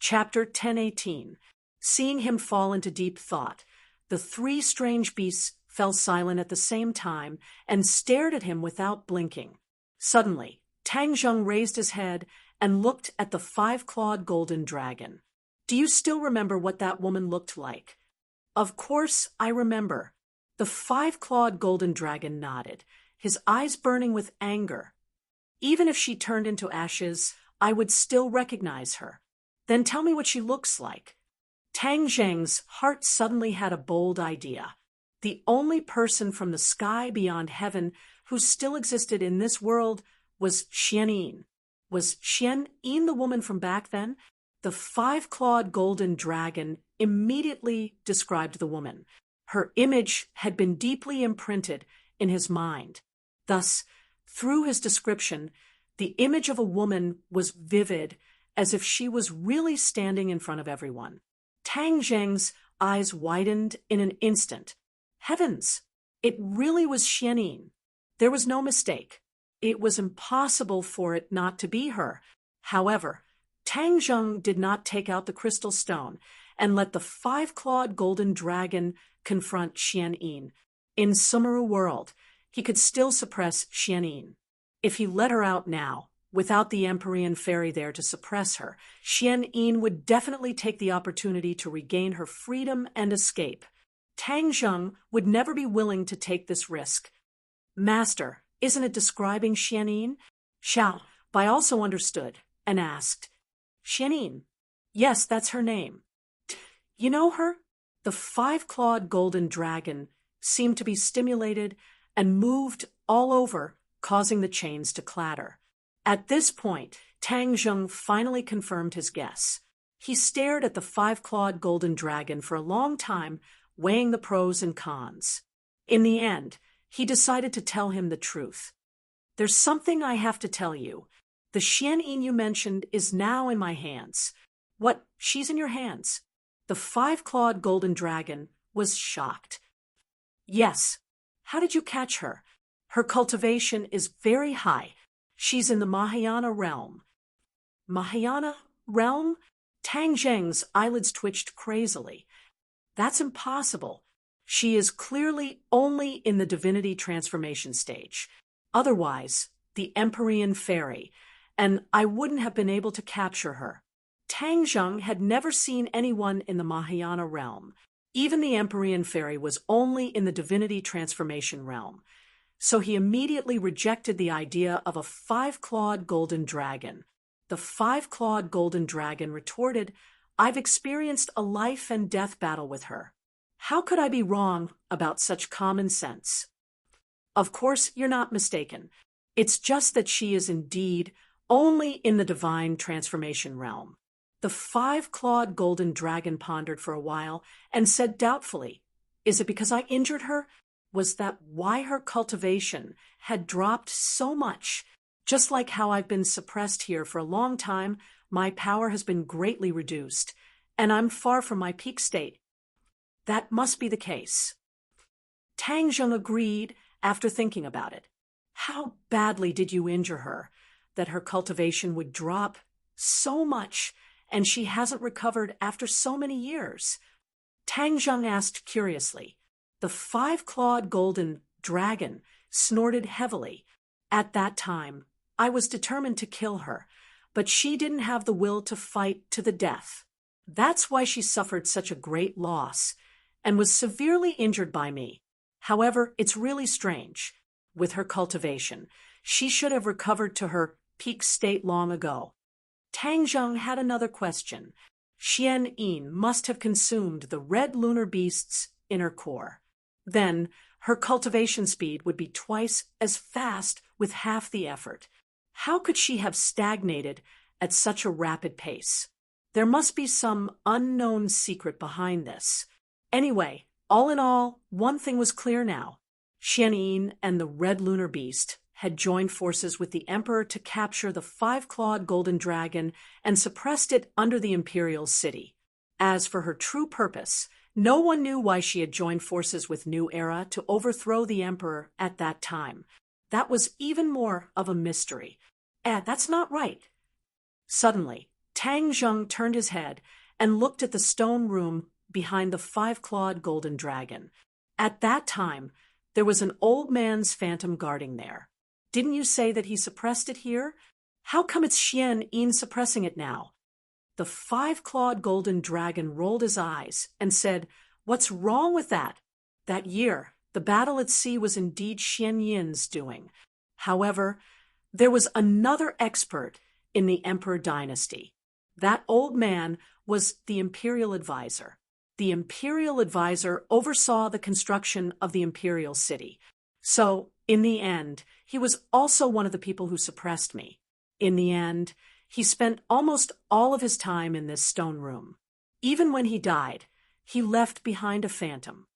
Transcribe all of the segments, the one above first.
Chapter 1018. Seeing him fall into deep thought, the three strange beasts fell silent at the same time and stared at him without blinking. Suddenly, Tang Zheng raised his head and looked at the five-clawed golden dragon. "Do you still remember what that woman looked like?" "Of course I remember." The five-clawed golden dragon nodded, his eyes burning with anger. "Even if she turned into ashes, I would still recognize her." "Then tell me what she looks like." Tang Zheng's heart suddenly had a bold idea. The only person from the sky beyond heaven who still existed in this world was Xianyin. Was Xianyin the woman from back then? The five-clawed golden dragon immediately described the woman. Her image had been deeply imprinted in his mind. Thus, through his description, the image of a woman was vivid, as if she was really standing in front of everyone. Tang Zheng's eyes widened in an instant. Heavens! It really was Xianyin. There was no mistake. It was impossible for it not to be her. However, Tang Zheng did not take out the crystal stone and let the five-clawed golden dragon confront Xianyin. In Sumeru world, he could still suppress Xianyin. If he let her out now, without the Empyrean fairy there to suppress her, Xianyin would definitely take the opportunity to regain her freedom and escape. Tang Zheng would never be willing to take this risk. "Master, isn't it describing Xianyin?" Xiao Bai also understood and asked. "Xianyin? Yes, that's her name." "You know her?" The five-clawed golden dragon seemed to be stimulated and moved all over, causing the chains to clatter. At this point, Tang Zheng finally confirmed his guess. He stared at the five-clawed golden dragon for a long time, weighing the pros and cons. In the end, he decided to tell him the truth. "There's something I have to tell you. The Xianyin you mentioned is now in my hands." "What? She's in your hands?" The five-clawed golden dragon was shocked. "Yes. How did you catch her? Her cultivation is very high. She's in the Mahayana realm." "Mahayana realm?" Tang Zheng's eyelids twitched crazily. "That's impossible. She is clearly only in the divinity transformation stage. Otherwise, the Empyrean fairy, and I wouldn't have been able to capture her." Tang Zheng had never seen anyone in the Mahayana realm. Even the Empyrean fairy was only in the divinity transformation realm. So he immediately rejected the idea of a five-clawed golden dragon. The five-clawed golden dragon retorted, "I've experienced a life and death battle with her. How could I be wrong about such common sense?" "Of course, you're not mistaken. It's just that she is indeed only in the divine transformation realm." The five-clawed golden dragon pondered for a while and said doubtfully, "Is it because I injured her? Was that why her cultivation had dropped so much? Just like how I've been suppressed here for a long time, my power has been greatly reduced, and I'm far from my peak state." "That must be the case." Tang Zheng agreed after thinking about it. "How badly did you injure her, that her cultivation would drop so much, and she hasn't recovered after so many years?" Tang Zheng asked curiously. The five-clawed golden dragon snorted heavily. "At that time, I was determined to kill her, but she didn't have the will to fight to the death. That's why she suffered such a great loss and was severely injured by me. However, it's really strange. With her cultivation, she should have recovered to her peak state long ago." Tang Zheng had another question. Xianyin must have consumed the red lunar beast's inner core. Then her cultivation speed would be twice as fast with half the effort. How could she have stagnated at such a rapid pace? There must be some unknown secret behind this. Anyway, all in all, one thing was clear now. Xianyin and the red lunar beast had joined forces with the emperor to capture the five-clawed golden dragon and suppressed it under the imperial city. As for her true purpose, no one knew why she had joined forces with New Era to overthrow the emperor at that time. That was even more of a mystery. That's not right. Suddenly, Tang Zheng turned his head and looked at the stone room behind the five-clawed golden dragon. At that time, there was an old man's phantom guarding there. Didn't you say that he suppressed it here? How come it's Xian Yin suppressing it now? The five-clawed golden dragon rolled his eyes and said, "What's wrong with that? That year, the battle at sea was indeed Xian Yin's doing. However, there was another expert in the Emperor dynasty. That old man was the imperial advisor. The imperial advisor oversaw the construction of the imperial city. So, in the end, he was also one of the people who suppressed me. In the end, he spent almost all of his time in this stone room. Even when he died, he left behind a phantom."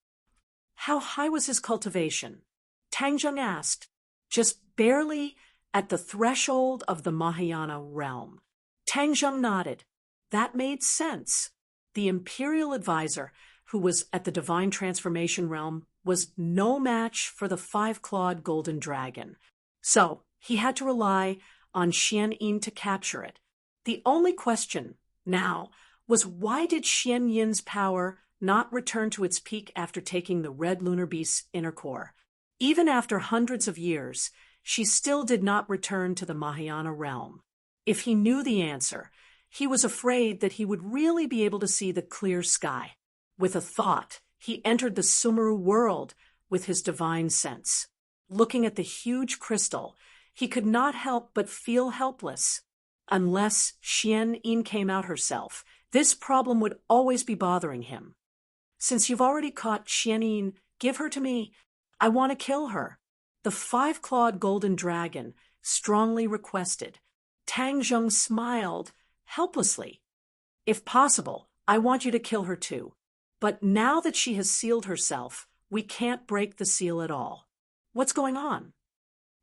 "How high was his cultivation?" Tang Zheng asked. "Just barely at the threshold of the Mahayana realm." Tang Zheng nodded. That made sense. The imperial advisor, who was at the divine transformation realm, was no match for the five-clawed golden dragon. So he had to rely on Xian Yin to capture it. The only question now was, why did Xian Yin's power not return to its peak after taking the red lunar beast's inner core? Even after hundreds of years, she still did not return to the Mahayana realm. If he knew the answer, he was afraid that he would really be able to see the clear sky. With a thought, he entered the Sumeru world with his divine sense. Looking at the huge crystal, he could not help but feel helpless. Unless Xian Yin came out herself, this problem would always be bothering him. "Since you've already caught Xian Yin, give her to me. I want to kill her," the five-clawed golden dragon strongly requested. Tang Zheng smiled helplessly. "If possible, I want you to kill her too. But now that she has sealed herself, we can't break the seal at all." "What's going on?"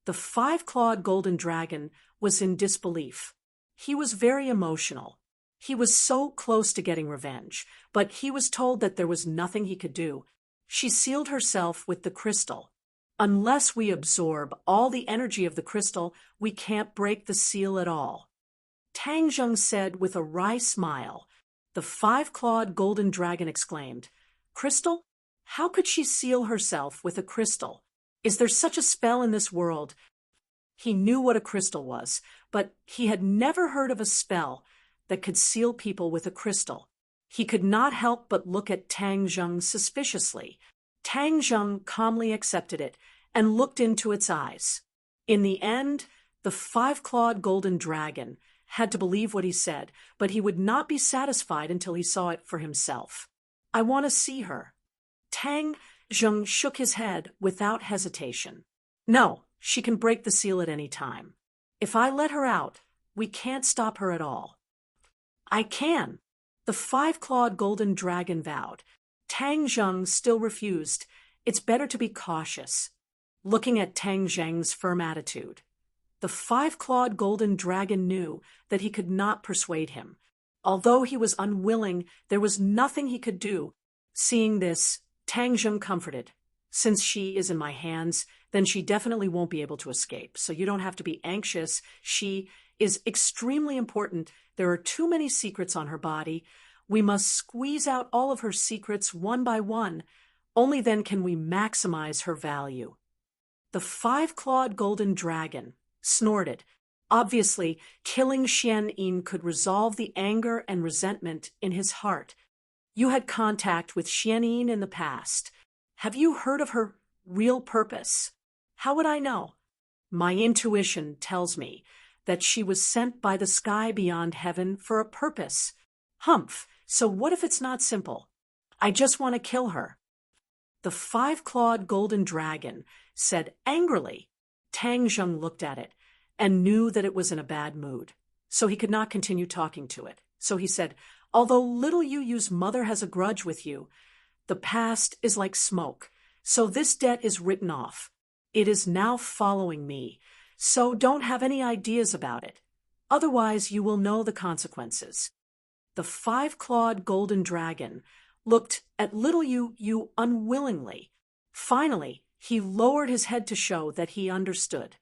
The five-clawed golden dragon was in disbelief. He was very emotional. He was so close to getting revenge, but he was told that there was nothing he could do. She sealed herself with the crystal. Unless we absorb all the energy of the crystal, we can't break the seal at all. Tang Zheng said with a wry smile. The five-clawed golden dragon exclaimed, "Crystal? How could she seal herself with a crystal? Is there such a spell in this world?" He knew what a crystal was, but he had never heard of a spell that could seal people with a crystal. He could not help but look at Tang Zheng suspiciously. Tang Zheng calmly accepted it and looked into its eyes. In the end, the five-clawed golden dragon had to believe what he said, but he would not be satisfied until he saw it for himself. "I want to see her." Tang Zheng shook his head without hesitation. "No, she can break the seal at any time. If I let her out, we can't stop her at all." "I can," the five-clawed golden dragon vowed. Tang Zheng still refused. It's better to be cautious. Looking at Tang Zheng's firm attitude, the five-clawed golden dragon knew that he could not persuade him. Although he was unwilling, there was nothing he could do. Seeing this, Tang Zheng comforted. "Since she is in my hands, then she definitely won't be able to escape, so you don't have to be anxious. She is extremely important. There are too many secrets on her body. We must squeeze out all of her secrets one by one. Only then can we maximize her value." The five-clawed golden dragon snorted. Obviously, killing Xian Yin could resolve the anger and resentment in his heart. "You had contact with Xian Yin in the past. Have you heard of her real purpose?" "How would I know?" "My intuition tells me that she was sent by the sky beyond heaven for a purpose." "Humph, so what if it's not simple?" "I just want to kill her." The five-clawed golden dragon said angrily. Tang Zheng looked at it and knew that it was in a bad mood, so he could not continue talking to it. So he said, "Although little Yu's mother has a grudge with you, the past is like smoke, so this debt is written off. It is now following me, so don't have any ideas about it. Otherwise, you will know the consequences." The five-clawed golden dragon looked at little Yu unwillingly. Finally, he lowered his head to show that he understood.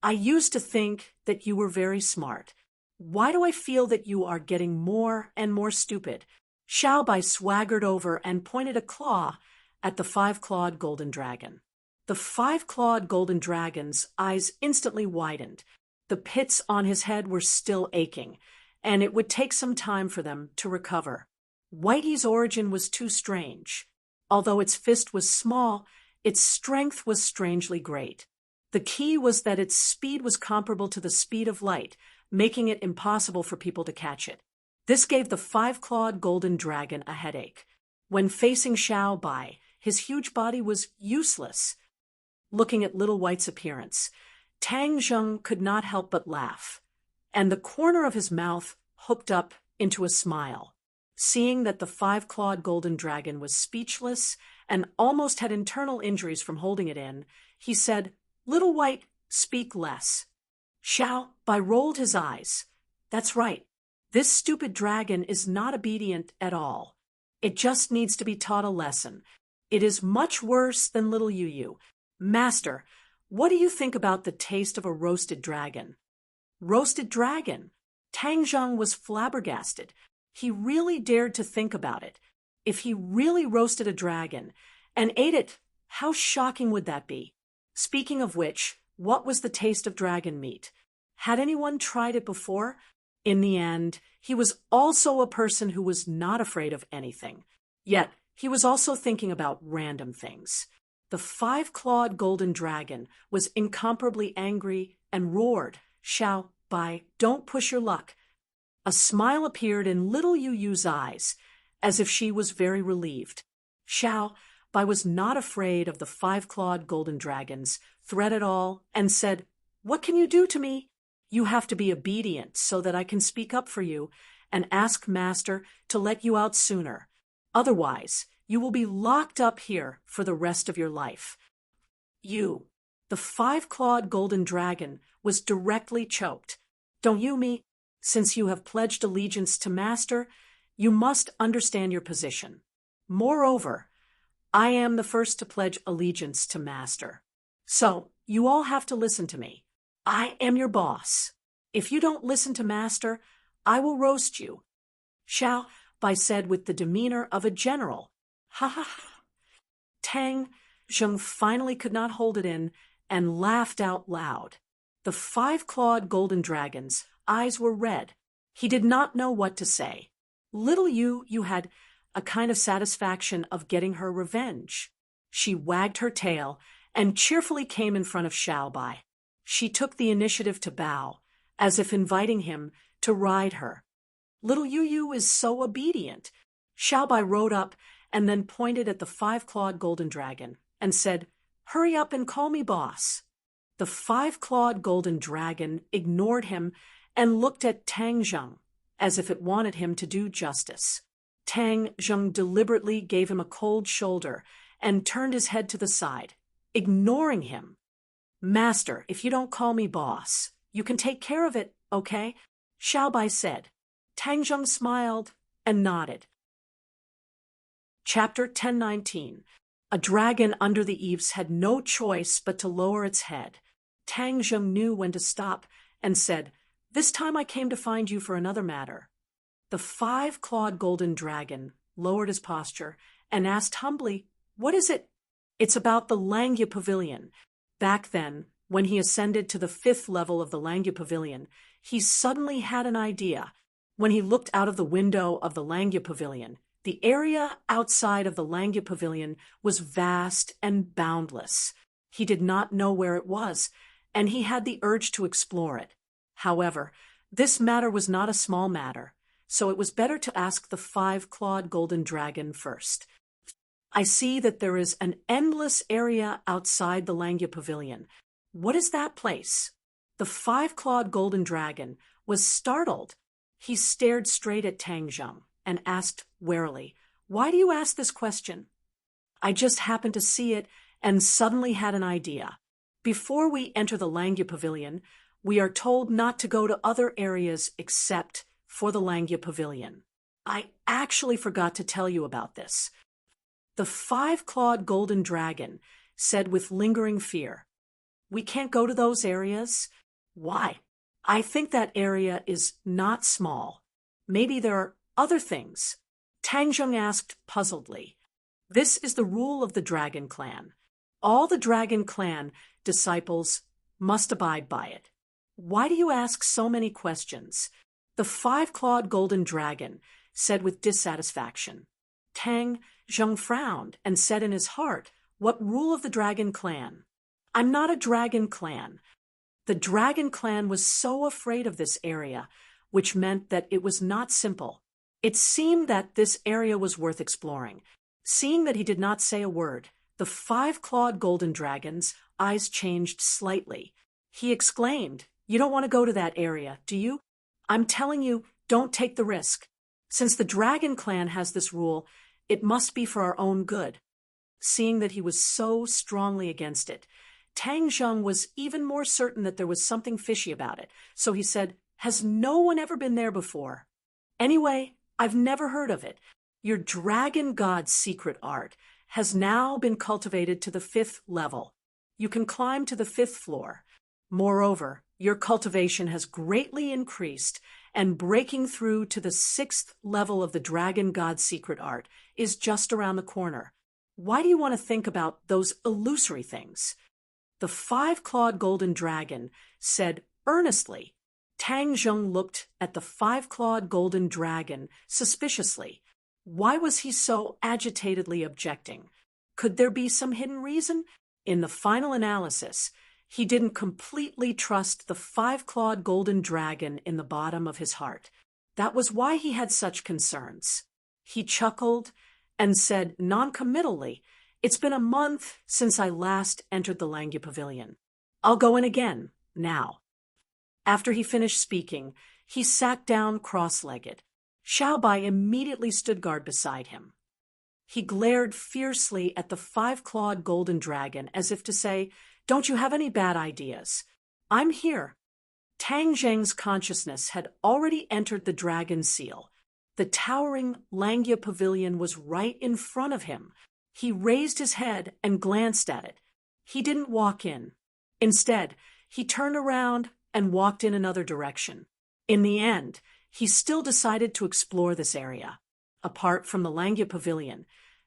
"I used to think that you were very smart, Why do I feel that you are getting more and more stupid? Xiao Bai swaggered over and pointed a claw at the five-clawed golden dragon. The five-clawed golden dragon's eyes instantly widened. The pits on his head were still aching, and it would take some time for them to recover. Whitey's origin was too strange. Although its fist was small, its strength was strangely great. The key was that its speed was comparable to the speed of light, making it impossible for people to catch it. This gave the five-clawed golden dragon a headache. When facing Xiao Bai, his huge body was useless. Looking at Little White's appearance, Tang Zheng could not help but laugh, and the corner of his mouth hooked up into a smile. Seeing that the five-clawed golden dragon was speechless and almost had internal injuries from holding it in, he said, "Little White, speak less." Xiao Bai rolled his eyes. "That's right. This stupid dragon is not obedient at all. It just needs to be taught a lesson. It is much worse than little Yu. Master, what do you think about the taste of a roasted dragon?" Roasted dragon? Tang Zheng was flabbergasted. He really dared to think about it. If he really roasted a dragon and ate it, how shocking would that be? Speaking of which, what was the taste of dragon meat? Had anyone tried it before? In the end, he was also a person who was not afraid of anything. Yet, he was also thinking about random things. The five-clawed golden dragon was incomparably angry and roared, "Xiao Bai, don't push your luck." A smile appeared in little Yu's eyes, as if she was very relieved. Xiao Bai was not afraid of the five-clawed golden dragon's threat at all, and said, "What can you do to me? You have to be obedient so that I can speak up for you and ask Master to let you out sooner. Otherwise, you will be locked up here for the rest of your life." The five-clawed golden dragon was directly choked. "Don't you me? Since you have pledged allegiance to Master, you must understand your position. Moreover, I am the first to pledge allegiance to Master. So, you all have to listen to me. I am your boss. If you don't listen to Master, I will roast you." Xiao Bai said with the demeanor of a general. "Ha ha ha." Tang Zheng finally could not hold it in and laughed out loud. The five-clawed golden dragon's eyes were red. He did not know what to say. Little Yu had a kind of satisfaction of getting her revenge. She wagged her tail and cheerfully came in front of Xiao Bai. She took the initiative to bow, as if inviting him to ride her. "Little Yu is so obedient." Xiao Bai rode up and then pointed at the five-clawed golden dragon and said, "Hurry up and call me boss." The five-clawed golden dragon ignored him and looked at Tang Zheng, as if it wanted him to do justice. Tang Zheng deliberately gave him a cold shoulder and turned his head to the side, ignoring him. "Master, if you don't call me boss, you can take care of it, okay?" Xiao Bai said. Tang Zheng smiled and nodded. Chapter 1019. A dragon under the eaves had no choice but to lower its head. Tang Zheng knew when to stop and said, "This time I came to find you for another matter." The five-clawed golden dragon lowered his posture and asked humbly, "What is it?" "It's about the Langya Pavilion." Back then, when he ascended to the 5th level of the Langya Pavilion, he suddenly had an idea. When he looked out of the window of the Langya Pavilion, the area outside of the Langya Pavilion was vast and boundless. He did not know where it was, and he had the urge to explore it. However, this matter was not a small matter, so it was better to ask the five-clawed golden dragon first. "I see that there is an endless area outside the Langya Pavilion. What is that place?" The five-clawed golden dragon was startled. He stared straight at Tang Zheng and asked warily, "Why do you ask this question?" "I just happened to see it and suddenly had an idea. Before we enter the Langya Pavilion, we are told not to go to other areas except for the Langya Pavilion. I actually forgot to tell you about this." The five-clawed golden dragon said with lingering fear, "We can't go to those areas." "Why?" I think that area is not small. Maybe there are other things. Tang Zheng asked puzzledly. This is the rule of the Dragon Clan. All the Dragon Clan disciples must abide by it. Why do you ask so many questions? The five-clawed golden dragon said with dissatisfaction. Tang Zheng frowned and said in his heart, "What rule of the Dragon Clan? I'm not a Dragon Clan." The Dragon Clan was so afraid of this area, which meant that it was not simple. It seemed that this area was worth exploring. Seeing that he did not say a word, the five-clawed golden dragon's eyes changed slightly. He exclaimed, "You don't want to go to that area, do you? I'm telling you, don't take the risk. Since the Dragon Clan has this rule, it must be for our own good." Seeing that he was so strongly against it, Tang Zheng was even more certain that there was something fishy about it, so he said, "Has no one ever been there before? Anyway, I've never heard of it. Your dragon god's secret art has now been cultivated to the 5th level. You can climb to the 5th floor. Moreover, your cultivation has greatly increased, and breaking through to the 6th level of the dragon god's secret art is just around the corner. Why do you want to think about those illusory things?" The five-clawed golden dragon said earnestly. Tang Zheng looked at the five-clawed golden dragon suspiciously. Why was he so agitatedly objecting? Could there be some hidden reason? In the final analysis, he didn't completely trust the five-clawed golden dragon in the bottom of his heart. That was why he had such concerns. He chuckled and said noncommittally, "It's been a month since I last entered the Langya Pavilion. I'll go in again, now." After he finished speaking, he sat down cross-legged. Xiaobai immediately stood guard beside him. He glared fiercely at the five-clawed golden dragon as if to say, "Don't you have any bad ideas? I'm here." Tang Zheng's consciousness had already entered the dragon seal. The towering Langya Pavilion was right in front of him. He raised his head and glanced at it. He didn't walk in. Instead, he turned around and walked in another direction. In the end, he still decided to explore this area. Apart from the Langya Pavilion,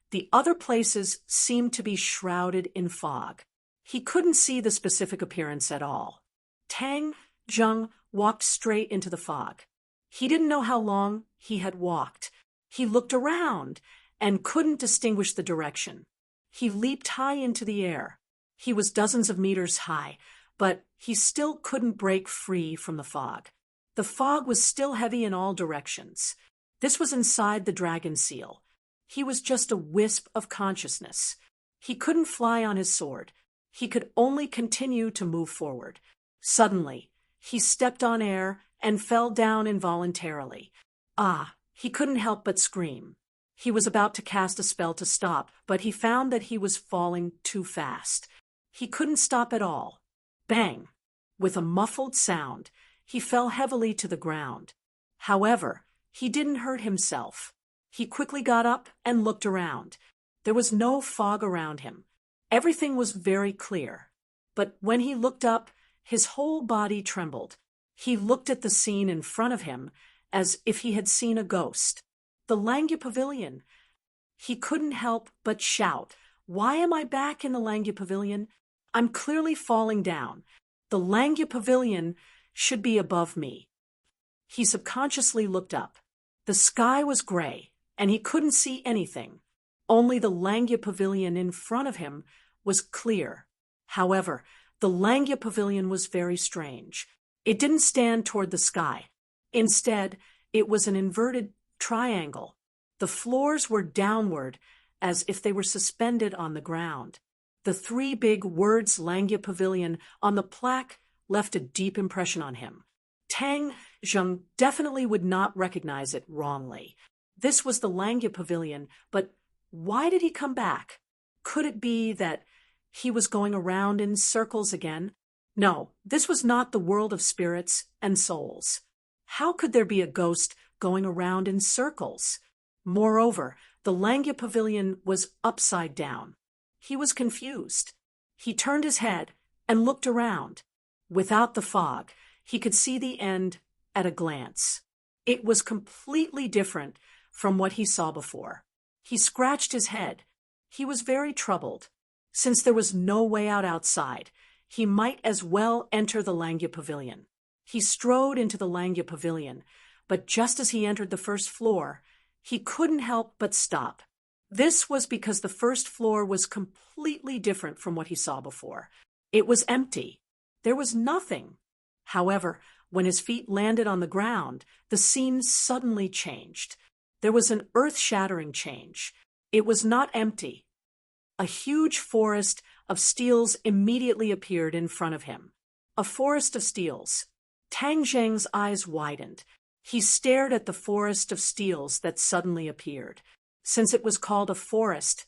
the other places seemed to be shrouded in fog. He couldn't see the specific appearance at all. Tang Zheng walked straight into the fog. He didn't know how long he had walked. He looked around and couldn't distinguish the direction. He leaped high into the air. He was dozens of meters high, but he still couldn't break free from the fog. The fog was still heavy in all directions. This was inside the dragon seal. He was just a wisp of consciousness. He couldn't fly on his sword. He could only continue to move forward. Suddenly, he stepped on air and fell down involuntarily. He couldn't help but scream. He was about to cast a spell to stop, but he found that he was falling too fast. He couldn't stop at all. Bang! With a muffled sound, he fell heavily to the ground. However, he didn't hurt himself. He quickly got up and looked around. There was no fog around him. Everything was very clear. But when he looked up, his whole body trembled. He looked at the scene in front of him as if he had seen a ghost. The Langya Pavilion. He couldn't help but shout, "Why am I back in the Langya Pavilion? I'm clearly falling down. The Langya Pavilion should be above me." He subconsciously looked up. The sky was gray, and he couldn't see anything. Only the Langya Pavilion in front of him was clear. However, the Langya Pavilion was very strange. It didn't stand toward the sky. Instead, it was an inverted triangle. The floors were downward, as if they were suspended on the ground. The three big words Langya Pavilion on the plaque left a deep impression on him. Tang Zheng definitely would not recognize it wrongly. This was the Langya Pavilion, but why did he come back? Could it be that he was going around in circles again? No, this was not the world of spirits and souls. How could there be a ghost going around in circles? Moreover, the Langya Pavilion was upside down. He was confused. He turned his head and looked around. Without the fog, He could see the end at a glance. It was completely different from what he saw before. He scratched his head. He was very troubled. Since there was no way out outside, he might as well enter the Langya Pavilion. He strode into the Langya Pavilion, but just as he entered the first floor, he couldn't help but stop. This was because the first floor was completely different from what he saw before. It was empty. There was nothing. However, when his feet landed on the ground, the scene suddenly changed. There was an earth-shattering change. It was not empty. A huge forest of steels immediately appeared in front of him. A forest of steels. Tang Zheng's eyes widened. He stared at the forest of steels that suddenly appeared. Since it was called a forest,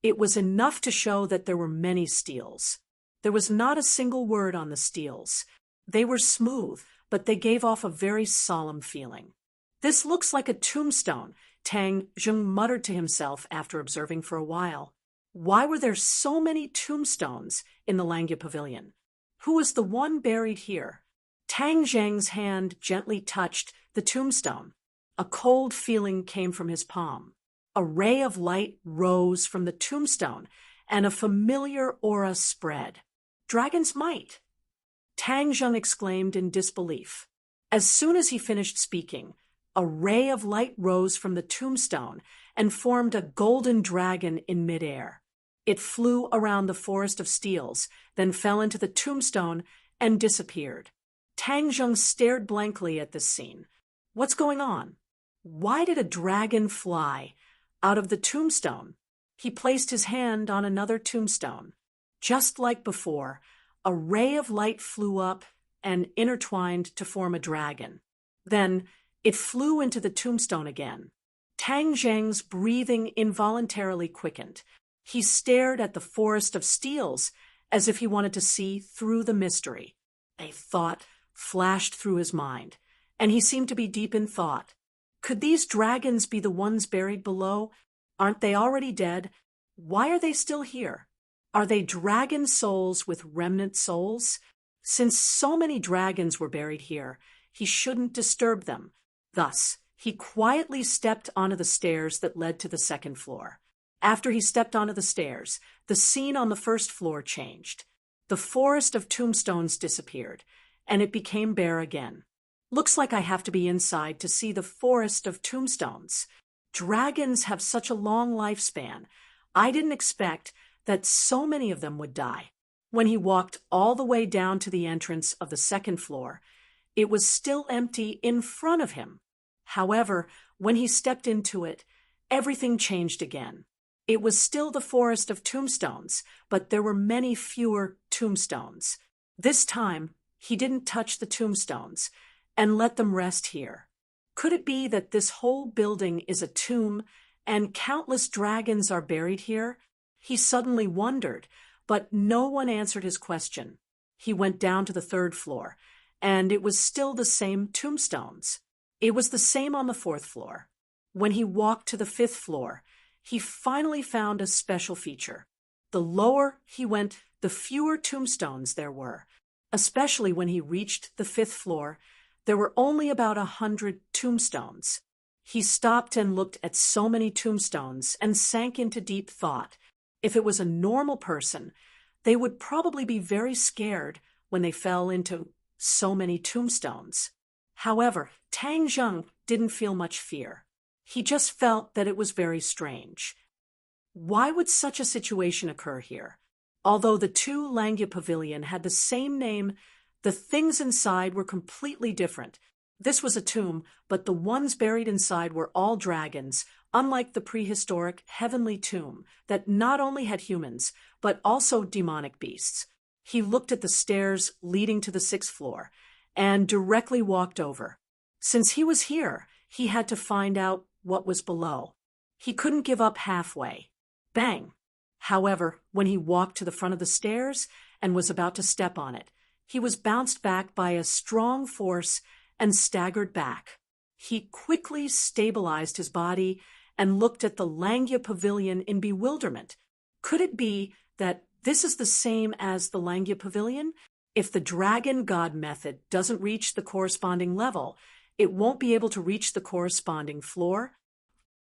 it was enough to show that there were many steels. There was not a single word on the steels. They were smooth, but they gave off a very solemn feeling. "This looks like a tombstone," Tang Zheng muttered to himself after observing for a while. Why were there so many tombstones in the Langya Pavilion? Who was the one buried here? Tang Zheng's hand gently touched the tombstone. A cold feeling came from his palm. A ray of light rose from the tombstone, and a familiar aura spread. "Dragon's might!" Tang Zheng exclaimed in disbelief. As soon as he finished speaking, a ray of light rose from the tombstone and formed a golden dragon in midair. It flew around the forest of steels, then fell into the tombstone and disappeared. Tang Zheng stared blankly at this scene. What's going on? Why did a dragon fly out of the tombstone? He placed his hand on another tombstone. Just like before, a ray of light flew up and intertwined to form a dragon. Then it flew into the tombstone again. Tang Zheng's breathing involuntarily quickened. He stared at the forest of steels as if he wanted to see through the mystery. A thought flashed through his mind, and he seemed to be deep in thought. Could these dragons be the ones buried below? Aren't they already dead? Why are they still here? Are they dragon souls with remnant souls? Since so many dragons were buried here, he shouldn't disturb them. Thus, he quietly stepped onto the stairs that led to the second floor. After he stepped onto the stairs, the scene on the first floor changed. The forest of tombstones disappeared, and it became bare again. Looks like I have to be inside to see the forest of tombstones. Dragons have such a long lifespan. I didn't expect that so many of them would die. When he walked all the way down to the entrance of the second floor, it was still empty in front of him. However, when he stepped into it, everything changed again. It was still the forest of tombstones, but there were many fewer tombstones. This time, he didn't touch the tombstones and let them rest here. Could it be that this whole building is a tomb and countless dragons are buried here? He suddenly wondered, but no one answered his question. He went down to the third floor, and it was still the same tombstones. It was the same on the fourth floor. When he walked to the fifth floor, he finally found a special feature. The lower he went, the fewer tombstones there were. Especially when he reached the fifth floor, there were only about 100 tombstones. He stopped and looked at so many tombstones and sank into deep thought. If it was a normal person, they would probably be very scared when they fell into so many tombstones. However, Tang Zheng didn't feel much fear. He just felt that it was very strange. Why would such a situation occur here? Although the two Langya Pavilion had the same name, the things inside were completely different. This was a tomb, but the ones buried inside were all dragons, unlike the prehistoric heavenly tomb that not only had humans, but also demonic beasts. He looked at the stairs leading to the sixth floor and directly walked over. Since he was here, he had to find out what was below. He couldn't give up halfway. Bang! However, when he walked to the front of the stairs and was about to step on it, he was bounced back by a strong force and staggered back. He quickly stabilized his body and looked at the Langya Pavilion in bewilderment. Could it be that this is the same as the Langya Pavilion? If the dragon god method doesn't reach the corresponding level, it won't be able to reach the corresponding floor.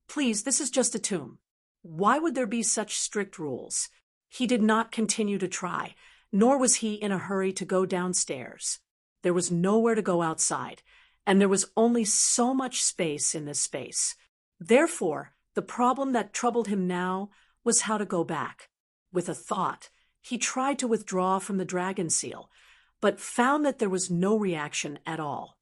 Please, this is just a tomb. Why would there be such strict rules? He did not continue to try, nor was he in a hurry to go downstairs. There was nowhere to go outside, and there was only so much space in this space. Therefore, the problem that troubled him now was how to go back. With a thought, he tried to withdraw from the dragon seal, but found that there was no reaction at all.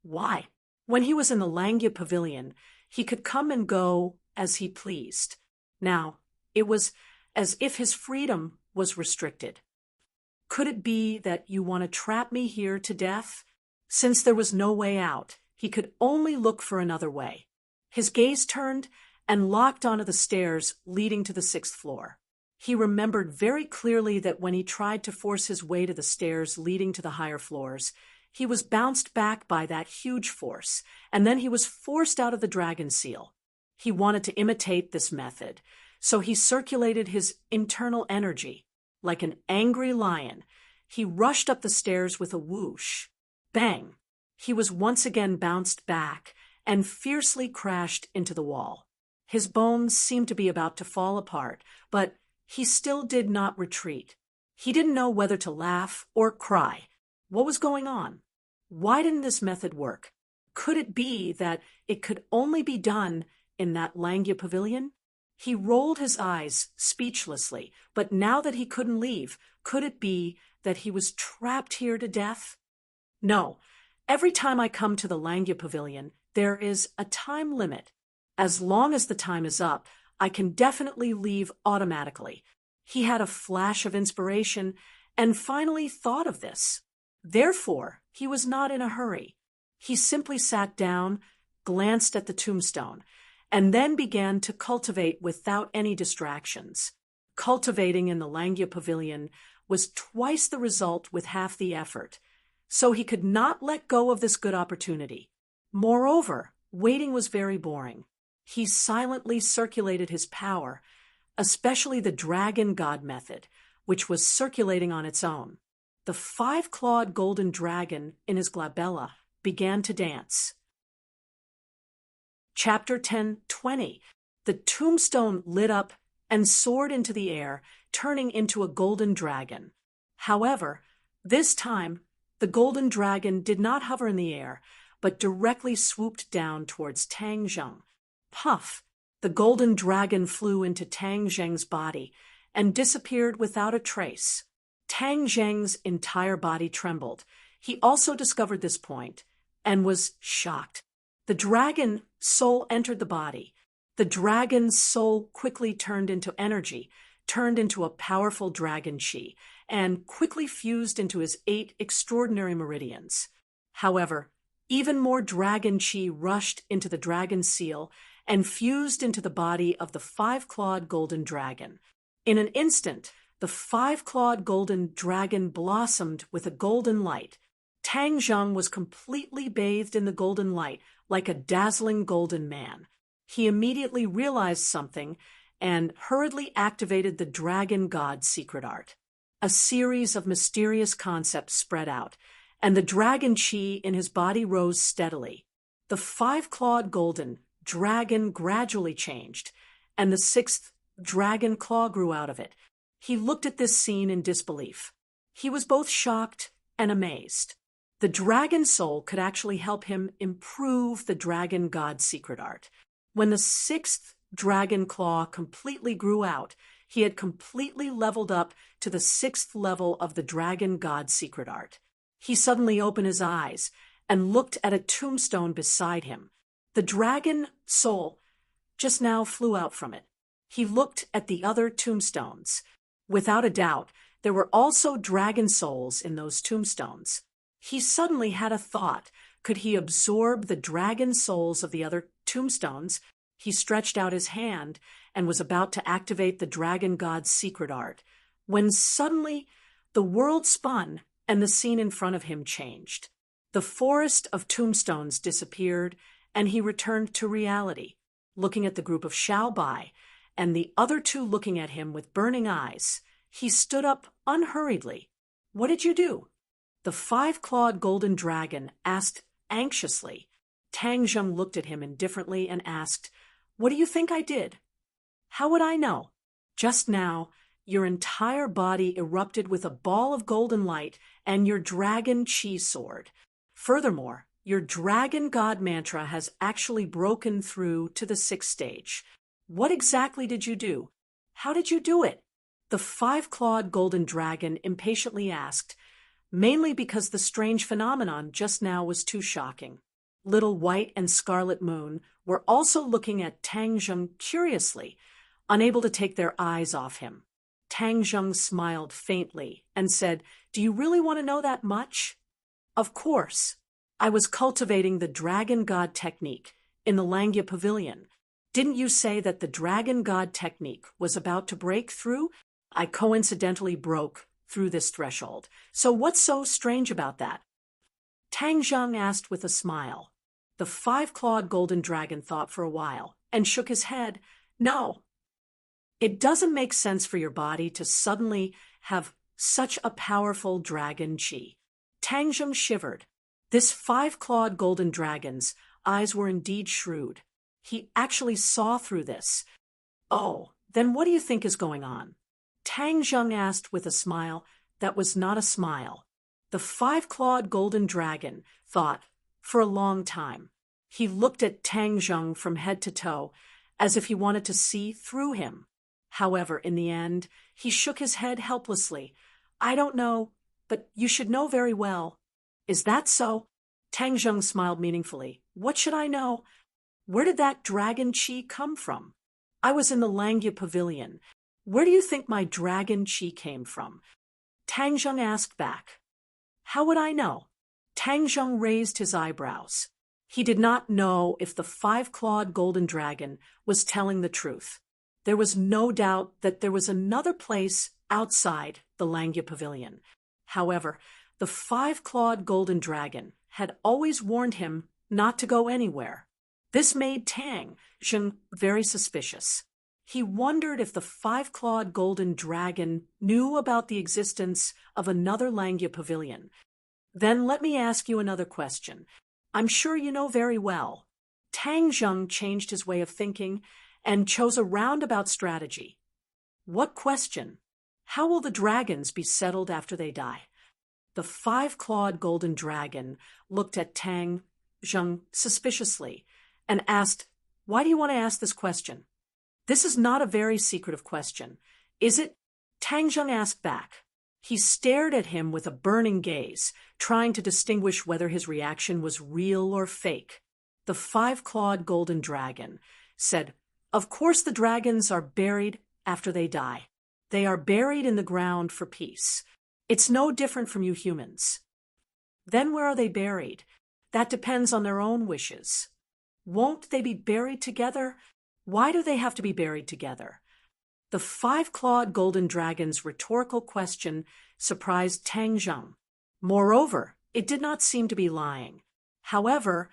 Why? When he was in the Langya Pavilion, he could come and go as he pleased. Now, it was as if his freedom was restricted. Could it be that you want to trap me here to death? Since there was no way out, he could only look for another way. His gaze turned and locked onto the stairs leading to the 6th floor. He remembered very clearly that when he tried to force his way to the stairs leading to the higher floors, he was bounced back by that huge force, and then he was forced out of the dragon seal. He wanted to imitate this method, so he circulated his internal energy. Like an angry lion, he rushed up the stairs with a whoosh. Bang! He was once again bounced back and fiercely crashed into the wall. His bones seemed to be about to fall apart, but he still did not retreat. He didn't know whether to laugh or cry. What was going on? Why didn't this method work? Could it be that it could only be done in that Langya Pavilion? He rolled his eyes speechlessly, but now that he couldn't leave, could it be that he was trapped here to death? No. Every time I come to the Langya Pavilion, there is a time limit. As long as the time is up, I can definitely leave automatically. He had a flash of inspiration and finally thought of this. Therefore, he was not in a hurry. He simply sat down, glanced at the tombstone, and then began to cultivate without any distractions. Cultivating in the Langya Pavilion was twice the result with half the effort, so he could not let go of this good opportunity. Moreover, waiting was very boring. He silently circulated his power, especially the dragon god method, which was circulating on its own. The 5-clawed golden dragon in his glabella began to dance. Chapter 10:20. The tombstone lit up and soared into the air, turning into a golden dragon. However, this time, the golden dragon did not hover in the air, but directly swooped down towards Tang Zheng. Puff! The golden dragon flew into Tang Zheng's body and disappeared without a trace. Tang Zheng's entire body trembled. He also discovered this point and was shocked. The dragon soul entered the body. The dragon's soul quickly turned into energy, turned into a powerful dragon chi, and quickly fused into his 8 extraordinary meridians. However, even more dragon chi rushed into the dragon seal and fused into the body of the 5-clawed golden dragon. In an instant, the 5-clawed golden dragon blossomed with a golden light. Tang Zheng was completely bathed in the golden light, like a dazzling golden man. He immediately realized something and hurriedly activated the dragon god secret art. A series of mysterious concepts spread out, and the dragon chi in his body rose steadily. The 5-clawed golden dragon gradually changed, and the 6th dragon claw grew out of it. He looked at this scene in disbelief. He was both shocked and amazed. The dragon soul could actually help him improve the dragon god secret art. When the 6th dragon claw completely grew out, he had completely leveled up to the 6th level of the dragon god secret art. He suddenly opened his eyes and looked at a tombstone beside him. The dragon soul just now flew out from it. He looked at the other tombstones. Without a doubt, there were also dragon souls in those tombstones. He suddenly had a thought. Could he absorb the dragon souls of the other tombstones? He stretched out his hand and was about to activate the dragon god's secret art, when suddenly the world spun and the scene in front of him changed. The forest of tombstones disappeared, and he returned to reality, looking at the group of Xiao Bai, and the other 2 looking at him with burning eyes. He stood up unhurriedly. What did you do? The five-clawed golden dragon asked anxiously. Tang Zheng looked at him indifferently and asked, "What do you think I did?" "How would I know? Just now, your entire body erupted with a ball of golden light and your dragon chi sword. Furthermore, your dragon god mantra has actually broken through to the 6th stage. What exactly did you do? How did you do it?" The five-clawed golden dragon impatiently asked, mainly because the strange phenomenon just now was too shocking. Little White and Scarlet Moon were also looking at Tang Zheng curiously, unable to take their eyes off him. Tang Zheng smiled faintly and said, "Do you really want to know that much?" "Of course. I was cultivating the Dragon God technique in the Langya Pavilion. Didn't you say that the Dragon God technique was about to break through? I coincidentally broke through this threshold. So what's so strange about that?" Tang Zheng asked with a smile. The five-clawed golden dragon thought for a while and shook his head. "No. It doesn't make sense for your body to suddenly have such a powerful dragon chi." Tang Zheng shivered. This five-clawed golden dragon's eyes were indeed shrewd. He actually saw through this. "Oh, then what do you think is going on?" Tang Zheng asked with a smile that was not a smile. The five-clawed golden dragon thought for a long time. He looked at Tang Zheng from head to toe, as if he wanted to see through him. However, in the end, he shook his head helplessly. "I don't know, but you should know very well." "Is that so?" Tang Zheng smiled meaningfully. "What should I know? Where did that dragon chi come from?" "I was in the Langya Pavilion. Where do you think my dragon chi came from?" Tang Zheng asked back. "How would I know?" Tang Zheng raised his eyebrows. He did not know if the five-clawed golden dragon was telling the truth. There was no doubt that there was another place outside the Langya Pavilion. However, the five-clawed golden dragon had always warned him not to go anywhere. This made Tang Zheng very suspicious. He wondered if the five-clawed golden dragon knew about the existence of another Langya Pavilion. "Then let me ask you another question. I'm sure you know very well." Tang Zheng changed his way of thinking and chose a roundabout strategy. "What question? How will the dragons be settled after they die?" The five-clawed golden dragon looked at Tang Zheng suspiciously and asked, "Why do you want to ask this question? This is not a very secretive question, is it?" Tang Zheng asked back. He stared at him with a burning gaze, trying to distinguish whether his reaction was real or fake. The five-clawed golden dragon said, "Of course the dragons are buried after they die. They are buried in the ground for peace. It's no different from you humans." "Then where are they buried?" "That depends on their own wishes." "Won't they be buried together?" "Why do they have to be buried together?" The five-clawed golden dragon's rhetorical question surprised Tang Zheng. Moreover, it did not seem to be lying. However,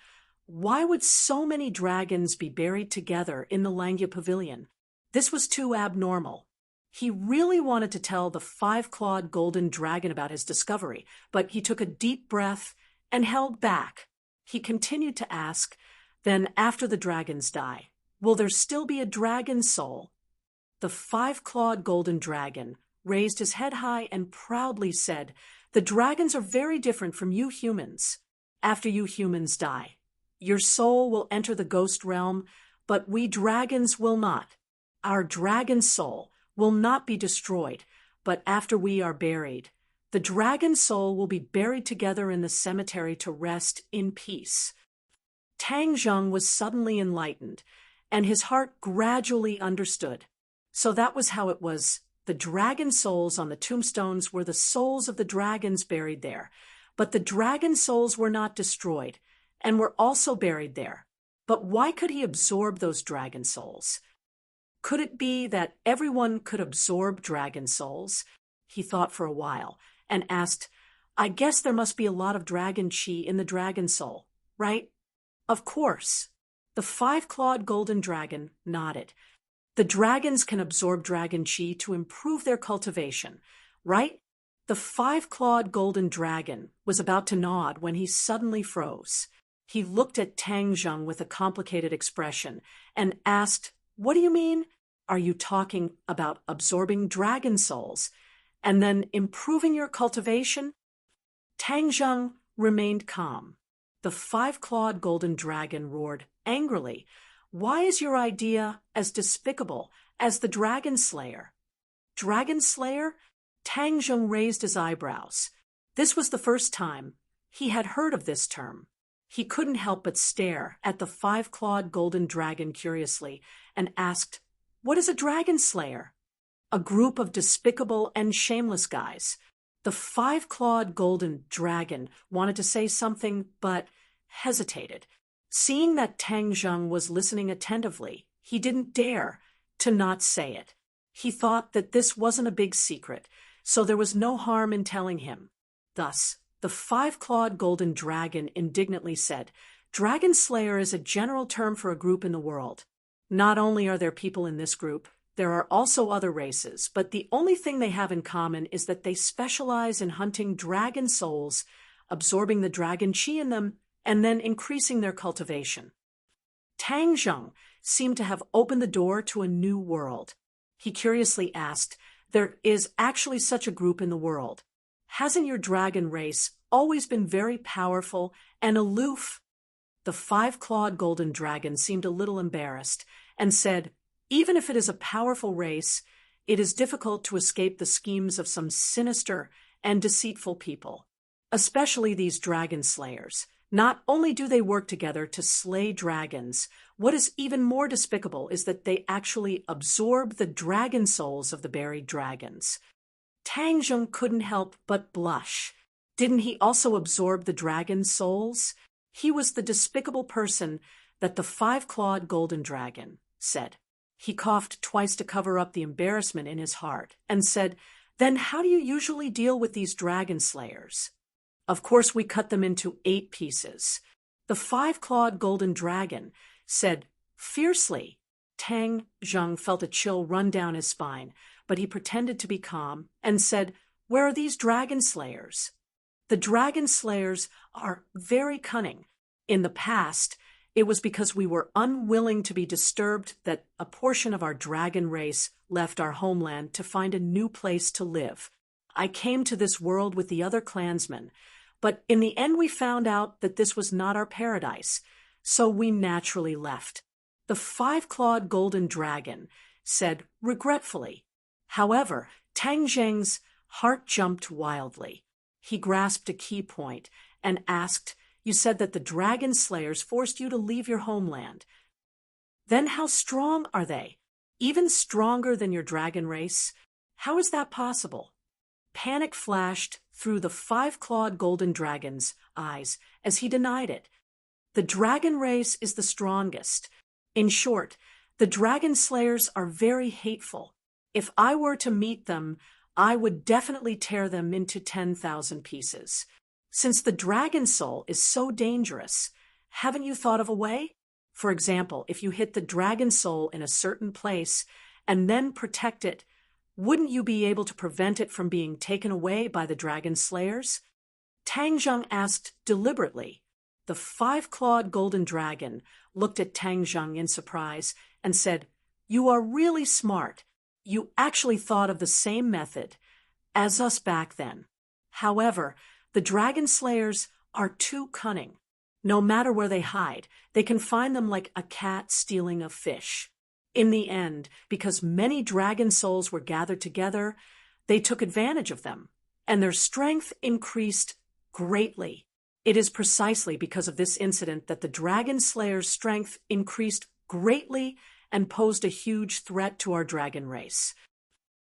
why would so many dragons be buried together in the Langya Pavilion? This was too abnormal. He really wanted to tell the five-clawed golden dragon about his discovery, but he took a deep breath and held back. He continued to ask, "Then after the dragons die, will there still be a dragon soul?" The five-clawed golden dragon raised his head high and proudly said, "The dragons are very different from you humans. After you humans die, your soul will enter the ghost realm, but we dragons will not. Our dragon soul will not be destroyed, but after we are buried, the dragon soul will be buried together in the cemetery to rest in peace." Tang Zheng was suddenly enlightened, and his heart gradually understood. So that was how it was. The dragon souls on the tombstones were the souls of the dragons buried there, but the dragon souls were not destroyed and were also buried there. But why could he absorb those dragon souls? Could it be that everyone could absorb dragon souls? He thought for a while and asked, "I guess there must be a lot of dragon chi in the dragon soul, right?" "Of course." The five-clawed golden dragon nodded. "The dragons can absorb dragon chi to improve their cultivation, right?" The five-clawed golden dragon was about to nod when he suddenly froze. He looked at Tang Zheng with a complicated expression and asked, "What do you mean? Are you talking about absorbing dragon souls and then improving your cultivation?" Tang Zheng remained calm. The five-clawed golden dragon roared angrily, "Why is your idea as despicable as the Dragon Slayer?" Dragon Slayer? Tang Zheng raised his eyebrows. This was the first time he had heard of this term. He couldn't help but stare at the five-clawed golden dragon curiously and asked, "What is a Dragon Slayer?" "A group of despicable and shameless guys." The five-clawed golden dragon wanted to say something, but hesitated. Seeing that Tang Zheng was listening attentively, he didn't dare to not say it. He thought that this wasn't a big secret, so there was no harm in telling him. Thus, the five-clawed golden dragon indignantly said, "Dragon Slayer is a general term for a group in the world. Not only are there people in this group, there are also other races, but the only thing they have in common is that they specialize in hunting dragon souls, absorbing the dragon chi in them, and then increasing their cultivation." Tang Zheng seemed to have opened the door to a new world. He curiously asked, "There is actually such a group in the world. Hasn't your dragon race always been very powerful and aloof?" The five-clawed golden dragon seemed a little embarrassed and said, "Even if it is a powerful race, it is difficult to escape the schemes of some sinister and deceitful people, especially these dragon slayers. Not only do they work together to slay dragons, what is even more despicable is that they actually absorb the dragon souls of the buried dragons." Tang Zheng couldn't help but blush. Didn't he also absorb the dragon souls? He was the despicable person that the five-clawed golden dragon said. He coughed twice to cover up the embarrassment in his heart and said, "Then how do you usually deal with these dragon slayers?" "Of course, we cut them into 8 pieces. The five-clawed golden dragon said fiercely. Tang Zheng felt a chill run down his spine, but he pretended to be calm and said, "Where are these dragon slayers?" "The dragon slayers are very cunning. In the past, it was because we were unwilling to be disturbed that a portion of our dragon race left our homeland to find a new place to live. I came to this world with the other clansmen, but in the end we found out that this was not our paradise, so we naturally left." The five-clawed golden dragon said regretfully. However, Tang Zheng's heart jumped wildly. He grasped a key point and asked, "You said that the dragon slayers forced you to leave your homeland. Then how strong are they? Even stronger than your dragon race? How is that possible?" Panic flashed through the five-clawed golden dragon's eyes as he denied it. "The dragon race is the strongest. In short, the dragon slayers are very hateful. If I were to meet them, I would definitely tear them into 10,000 pieces. Since the dragon soul is so dangerous, haven't you thought of a way? For example, if you hit the dragon soul in a certain place and then protect it, wouldn't you be able to prevent it from being taken away by the dragon slayers?" Tang Zheng asked deliberately. The five-clawed golden dragon looked at Tang Zheng in surprise and said, "You are really smart. You actually thought of the same method as us back then. However, the dragon slayers are too cunning. No matter where they hide, they can find them like a cat stealing a fish. In the end, because many dragon souls were gathered together, they took advantage of them, and their strength increased greatly. It is precisely because of this incident that the dragon slayer's strength increased greatly and posed a huge threat to our dragon race."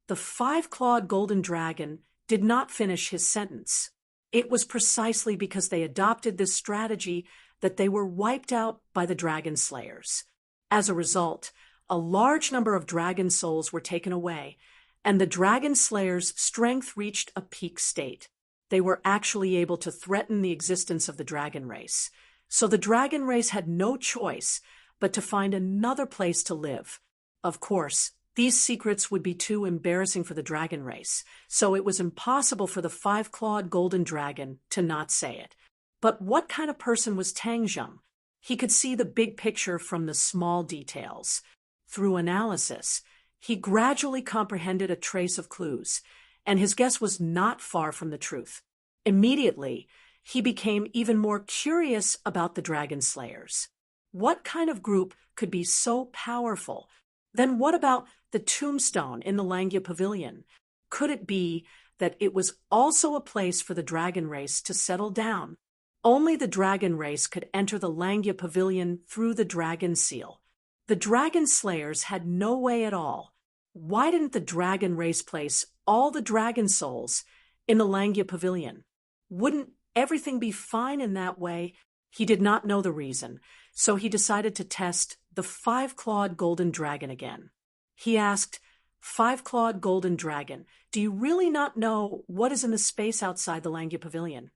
The five-clawed golden dragon did not finish his sentence. It was precisely because they adopted this strategy that they were wiped out by the dragon slayers. As a result, a large number of dragon souls were taken away, and the dragon slayers' strength reached a peak state. They were actually able to threaten the existence of the dragon race. So the dragon race had no choice but to find another place to live. Of course, These secrets would be too embarrassing for the dragon race, so it was impossible for the five-clawed golden dragon to not say it. But what kind of person was Tang Zheng? He could see the big picture from the small details. Through analysis, he gradually comprehended a trace of clues, and his guess was not far from the truth. Immediately, he became even more curious about the dragon slayers. What kind of group could be so powerful? Then what about the tombstone in the Langya Pavilion? Could it be that it was also a place for the dragon race to settle down? Only the dragon race could enter the Langya Pavilion through the dragon seal. The dragon slayers had no way at all. Why didn't the dragon race place all the dragon souls in the Langya Pavilion? Wouldn't everything be fine in that way? He did not know the reason, so he decided to test the five-clawed golden dragon again. He asked, "Five-clawed golden dragon, do you really not know what is in the space outside the Langya Pavilion?"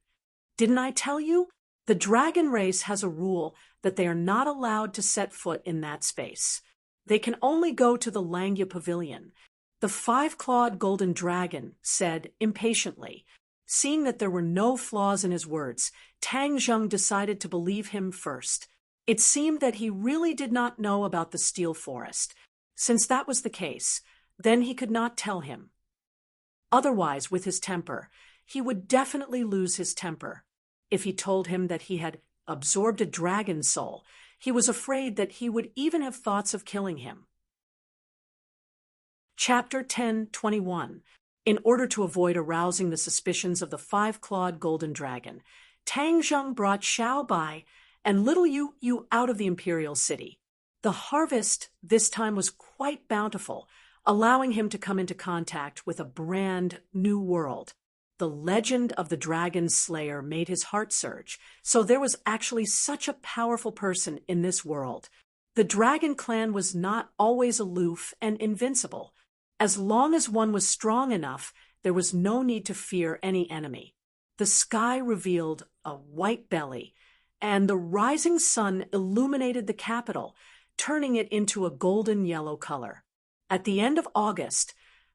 "Didn't I tell you? The dragon race has a rule that they are not allowed to set foot in that space. They can only go to the Langya Pavilion." The five-clawed golden dragon said impatiently. Seeing that there were no flaws in his words, Tang Zheng decided to believe him first. It seemed that he really did not know about the steel forest. Since that was the case, then he could not tell him. Otherwise, with his temper, he would definitely lose his temper. If he told him that he had absorbed a dragon soul, he was afraid that he would even have thoughts of killing him. Chapter 10:21. In order to avoid arousing the suspicions of the five-clawed golden dragon, Tang Zheng brought Xiao Bai and little Yu out of the imperial city. The harvest this time was quite bountiful, allowing him to come into contact with a brand new world. The legend of the dragon slayer made his heart surge, so there was actually such a powerful person in this world. The dragon clan was not always aloof and invincible. As long as one was strong enough, there was no need to fear any enemy. The sky revealed a white belly, and the rising sun illuminated the capital, turning it into a golden yellow color. At the end of August,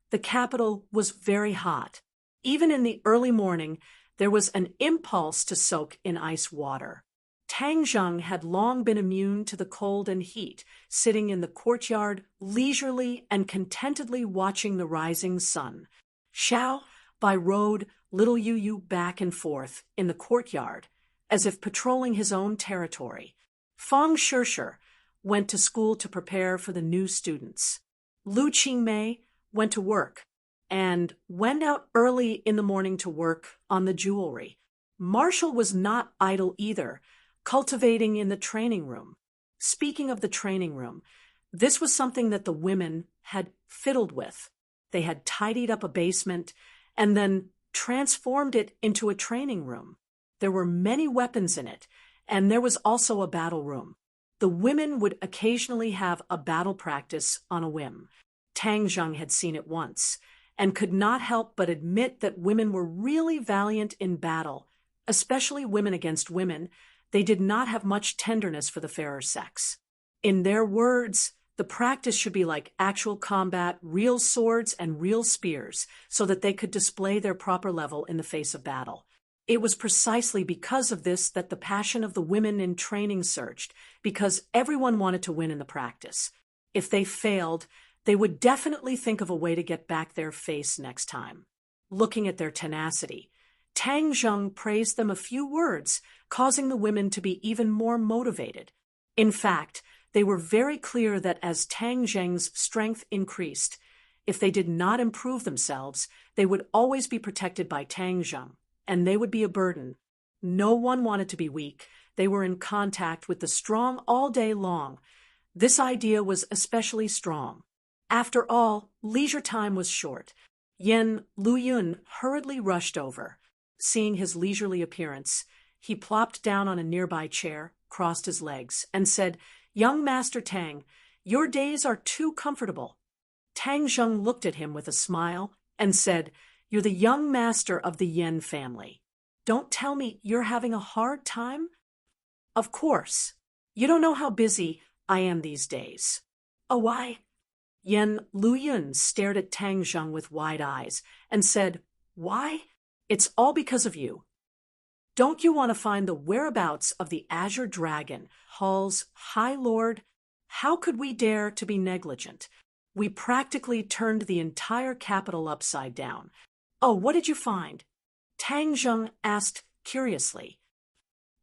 the capital was very hot. Even in the early morning, there was an impulse to soak in ice water. Tang Zheng had long been immune to the cold and heat, sitting in the courtyard leisurely and contentedly watching the rising sun. Xiao Bai rode little Yu back and forth in the courtyard, as if patrolling his own territory. Fang Shishir went to school to prepare for the new students. Lu Qingmei went to work and went out early in the morning to work on the jewelry. Marshall was not idle either, cultivating in the training room. Speaking of the training room, this was something that the women had fiddled with. They had tidied up a basement and then transformed it into a training room. There were many weapons in it, and there was also a battle room. The women would occasionally have a battle practice on a whim. Tang Zheng had seen it once, and could not help but admit that women were really valiant in battle, especially women against women. They did not have much tenderness for the fairer sex. In their words, the practice should be like actual combat, real swords and real spears, so that they could display their proper level in the face of battle. It was precisely because of this that the passion of the women in training surged, because everyone wanted to win in the practice. If they failed, they would definitely think of a way to get back their face next time. Looking at their tenacity, Tang Zheng praised them a few words, causing the women to be even more motivated. In fact, they were very clear that as Tang Zheng's strength increased, if they did not improve themselves, they would always be protected by Tang Zheng, and they would be a burden. No one wanted to be weak. They were in contact with the strong all day long. This idea was especially strong. After all, leisure time was short. Lu Yun hurriedly rushed over. Seeing his leisurely appearance, he plopped down on a nearby chair, crossed his legs, and said, "Young Master Tang, your days are too comfortable." Tang Zheng looked at him with a smile and said, "You're the young master of the Yen family. Don't tell me you're having a hard time?" "Of course. You don't know how busy I am these days." "Oh, why? Yen Luyun stared at Tang Zheng with wide eyes and said, "Why? It's all because of you. Don't you want to find the whereabouts of the Azure Dragon, Hall's High Lord? How could we dare to be negligent? We practically turned the entire capital upside down. Oh, what did you find?" Tang Zheng asked curiously.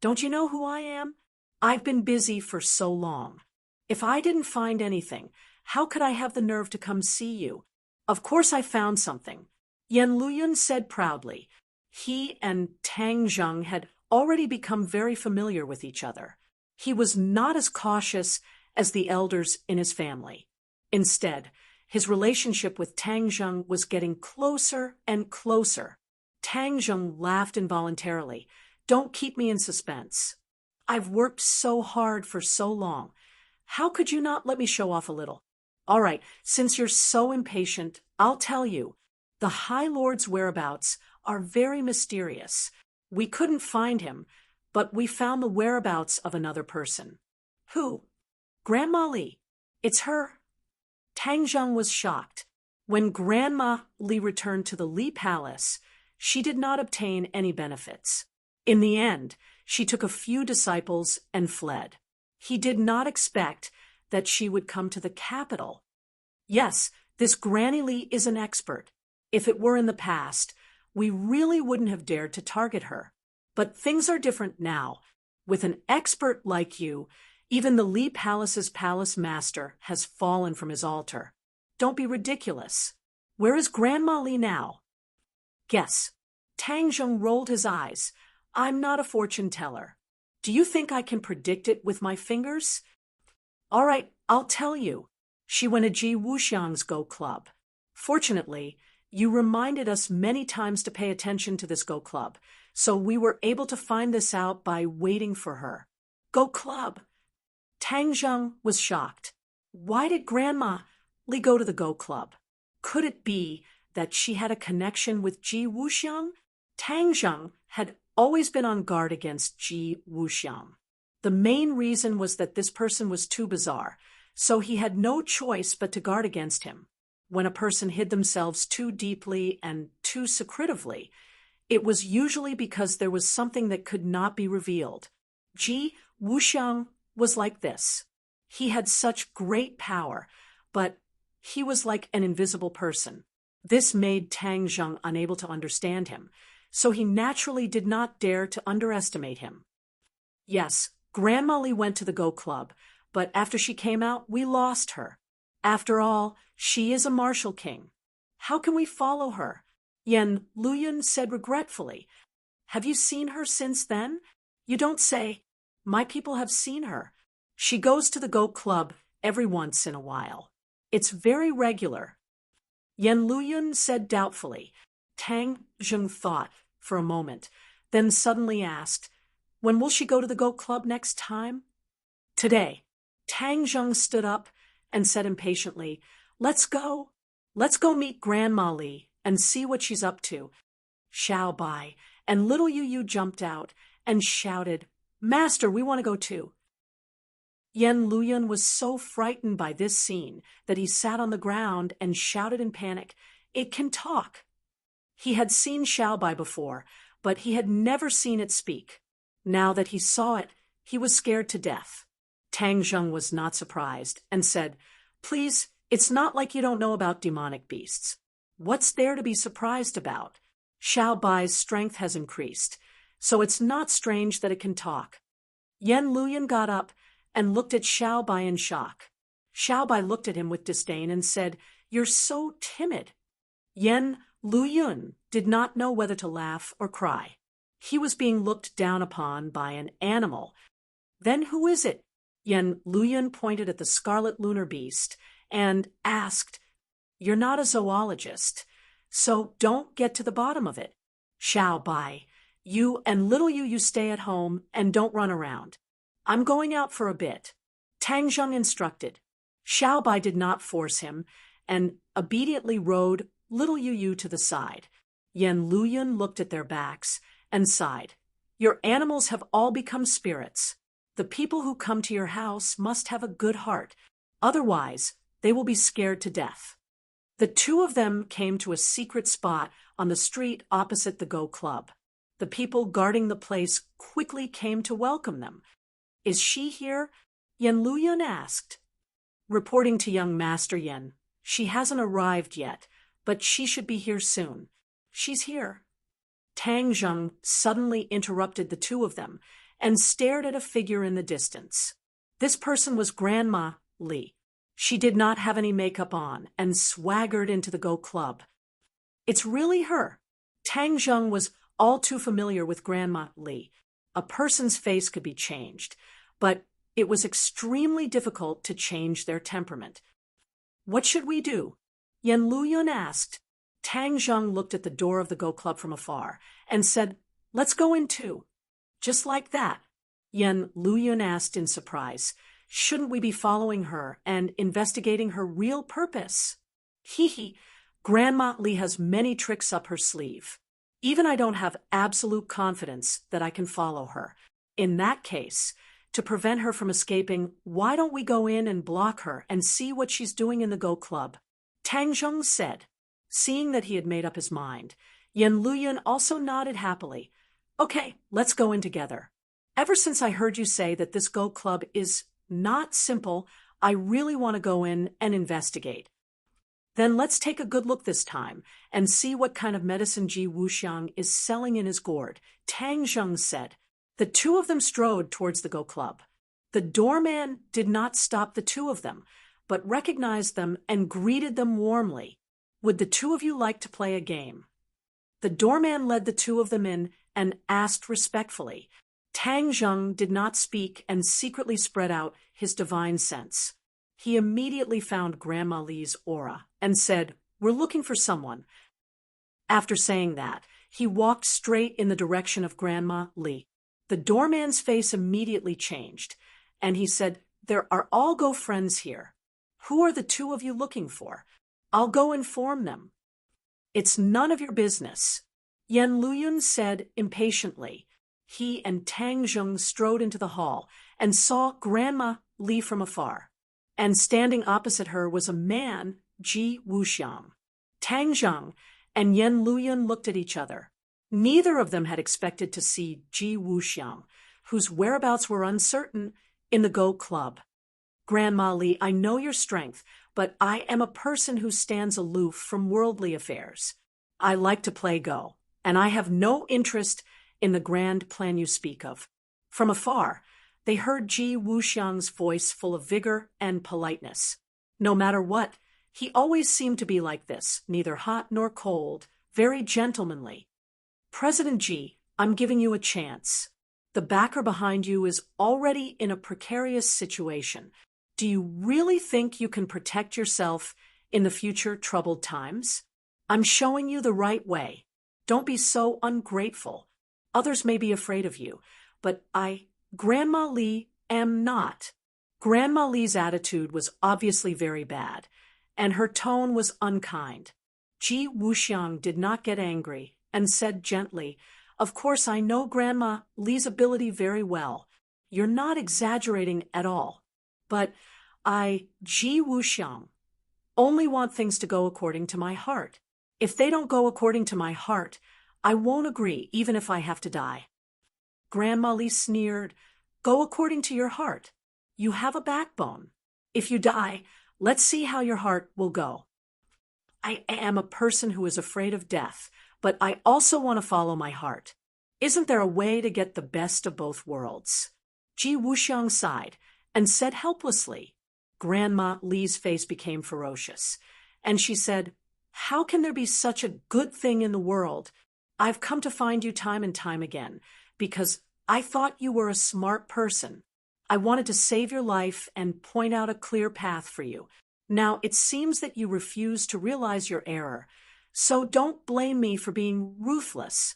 "Don't you know who I am? I've been busy for so long. If I didn't find anything, how could I have the nerve to come see you? Of course I found something," Yen Luyun said proudly. He and Tang Zheng had already become very familiar with each other. He was not as cautious as the elders in his family. Instead, his relationship with Tang Zheng was getting closer and closer. Tang Zheng laughed involuntarily. "Don't keep me in suspense. I've worked so hard for so long. How could you not let me show off a little? All right, since you're so impatient, I'll tell you. The High Lord's whereabouts are very mysterious. We couldn't find him, but we found the whereabouts of another person." "Who?" "Grandma Li. It's her." Tang Zheng was shocked. When Grandma Li returned to the Li Palace, she did not obtain any benefits. In the end, she took a few disciples and fled. He did not expect that she would come to the capital. Yes, this Granny Li is an expert. If it were in the past, we really wouldn't have dared to target her. But things are different now. With an expert like you, even the Li Palace's palace master has fallen from his altar. Don't be ridiculous. Where is Grandma Li now?" "Guess." Tang Zheng rolled his eyes. "I'm not a fortune teller. Do you think I can predict it with my fingers?" "All right, I'll tell you. She went to Ji Wuxiang's Go Club. Fortunately, you reminded us many times to pay attention to this Go Club, so we were able to find this out by waiting for her." "Go Club?" Tang Zheng was shocked. Why did Grandma Li go to the Go Club? Could it be that she had a connection with Ji Wuxiang? Tang Zheng had always been on guard against Ji Wuxiang. The main reason was that this person was too bizarre, so he had no choice but to guard against him. When a person hid themselves too deeply and too secretively, it was usually because there was something that could not be revealed. Ji Wuxiang was like this. He had such great power, but he was like an invisible person. This made Tang Zheng unable to understand him, so he naturally did not dare to underestimate him. Yes, Grandma Li went to the Go Club, but after she came out, we lost her. After all, she is a martial king. How can we follow her? Yen Luyun said regretfully. Have you seen her since then? You don't say. My people have seen her. She goes to the Go Club every once in a while. It's very regular. Yen Luyun said doubtfully. Tang Zheng thought for a moment, then suddenly asked, when will she go to the Go Club next time? Today. Tang Zheng stood up and said impatiently, Let's go. Let's go meet Grandma Li and see what she's up to. Xiao Bai and little Yu Yu jumped out and shouted, Master, we want to go too. Yen Luyun was so frightened by this scene that he sat on the ground and shouted in panic, It can talk. He had seen Xiao Bai before, but he had never seen it speak. Now that he saw it, he was scared to death. Tang Zheng was not surprised and said, Please, it's not like you don't know about demonic beasts. What's there to be surprised about? Xiao Bai's strength has increased, so it's not strange that it can talk. Yen Luyun got up and looked at Xiao Bai in shock. Xiao Bai looked at him with disdain and said, You're so timid. Yen Luyun did not know whether to laugh or cry. He was being looked down upon by an animal. Then who is it? Yen Luyun pointed at the scarlet lunar beast and asked, You're not a zoologist, so don't get to the bottom of it. Xiao Bai, you and little you stay at home and don't run around. I'm going out for a bit. Tang Zheng instructed. Xiao Bai did not force him and obediently rode little Yu to the side. Yen Luyun looked at their backs and sighed. Your animals have all become spirits. The people who come to your house must have a good heart. Otherwise, They will be scared to death. The two of them came to a secret spot on the street opposite the Go Club. The people guarding the place quickly came to welcome them. Is she here? Yen Luyun asked. Reporting to young Master Yen, she hasn't arrived yet, but she should be here soon. She's here. Tang Zheng suddenly interrupted the two of them and stared at a figure in the distance. This person was Grandma Li. She did not have any makeup on and swaggered into the Go Club. It's really her. Tang Zheng was all too familiar with Grandma Li. A person's face could be changed, but it was extremely difficult to change their temperament. What should we do? Yen Luyun asked. Tang Zheng looked at the door of the Go Club from afar and said, "Let's go in too." Just like that. Yen Luyun asked in surprise, "Shouldn't we be following her and investigating her real purpose?" Hee. Grandma Li has many tricks up her sleeve. Even I don't have absolute confidence that I can follow her. In that case, to prevent her from escaping, why don't we go in and block her and see what she's doing in the Go Club? Tang Zheng said. Seeing that he had made up his mind, Yen Luyun also nodded happily. Okay, let's go in together. Ever since I heard you say that this Go Club is not simple, I really want to go in and investigate. Then let's take a good look this time and see what kind of medicine Ji Wuxiang is selling in his gourd, Tang Zheng said. The two of them strode towards the Go Club. The doorman did not stop the two of them, but recognized them and greeted them warmly. Would the two of you like to play a game? The doorman led the two of them in and asked respectfully. Tang Zheng did not speak and secretly spread out his divine sense. He immediately found Grandma Li's aura and said, "We're looking for someone." After saying that, he walked straight in the direction of Grandma Li. The doorman's face immediately changed, and he said, "There are all Go friends here. Who are the two of you looking for? I'll go inform them." "It's none of your business," Yen Luyun said impatiently. He and Tang Zheng strode into the hall and saw Grandma Li from afar. And standing opposite her was a man, Ji Wuxiang. Tang Zheng and Yen Luyun looked at each other. Neither of them had expected to see Ji Wuxiang, whose whereabouts were uncertain, in the Go Club. "Grandma Li, I know your strength, but I am a person who stands aloof from worldly affairs. I like to play Go, and I have no interest in the grand plan you speak of." From afar, they heard Ji Wuxiang's voice full of vigor and politeness. No matter what, he always seemed to be like this, neither hot nor cold, very gentlemanly. "President Ji, I'm giving you a chance. The backer behind you is already in a precarious situation. Do you really think you can protect yourself in the future troubled times? I'm showing you the right way. Don't be so ungrateful. Others may be afraid of you, but Grandma Li, am not." Grandma Li's attitude was obviously very bad, and her tone was unkind. Ji Wuxiang did not get angry and said gently, "Of course I know Grandma Li's ability very well. You're not exaggerating at all. But Ji Wuxiang, only want things to go according to my heart. If they don't go according to my heart, I won't agree even if I have to die." Grandma Li sneered, "Go according to your heart. You have a backbone. If you die, let's see how your heart will go." "I am a person who is afraid of death, but I also want to follow my heart. Isn't there a way to get the best of both worlds?" Ji Wuxiang sighed and said helplessly. Grandma Li's face became ferocious, and she said, "How can there be such a good thing in the world? I've come to find you time and time again, because I thought you were a smart person. I wanted to save your life and point out a clear path for you. Now it seems that you refuse to realize your error, so don't blame me for being ruthless."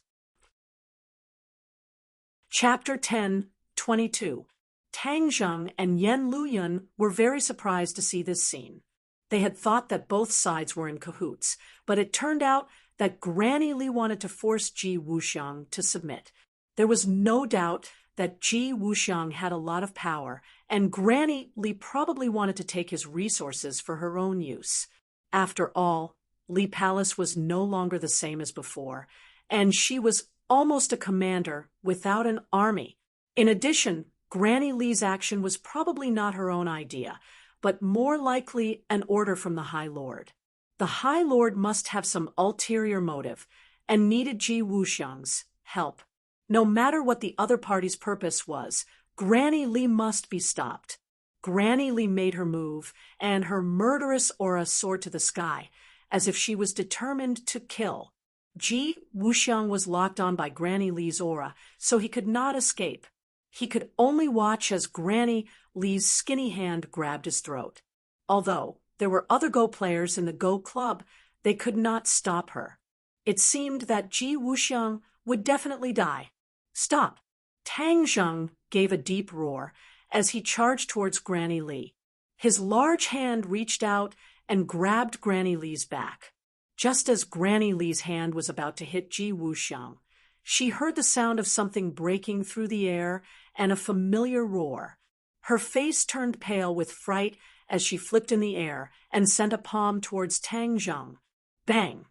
Chapter 10:22. Tang Zheng and Yen Luyun were very surprised to see this scene. They had thought that both sides were in cahoots, but it turned out that Granny Li wanted to force Ji Wuxiang to submit. There was no doubt that Ji Wuxiang had a lot of power, and Granny Li probably wanted to take his resources for her own use. After all, Li Palace was no longer the same as before, and she was almost a commander without an army. In addition, Granny Li's action was probably not her own idea, but more likely an order from the High Lord. The High Lord must have some ulterior motive and needed Ji Wuxiang's help. No matter what the other party's purpose was, Granny Li must be stopped. Granny Li made her move, and her murderous aura soared to the sky, as if she was determined to kill. Ji Wuxiang was locked on by Granny Li's aura, so he could not escape. He could only watch as Granny Li's skinny hand grabbed his throat. Although there were other Go players in the Go Club, they could not stop her. It seemed that Ji Wuxiang would definitely die. Stop! Tang Zheng gave a deep roar as he charged towards Granny Li. His large hand reached out and grabbed Granny Li's back. Just as Granny Li's hand was about to hit Ji Wuxiang, she heard the sound of something breaking through the air and a familiar roar. Her face turned pale with fright as she flipped in the air and sent a palm towards Tang Zheng. Bang!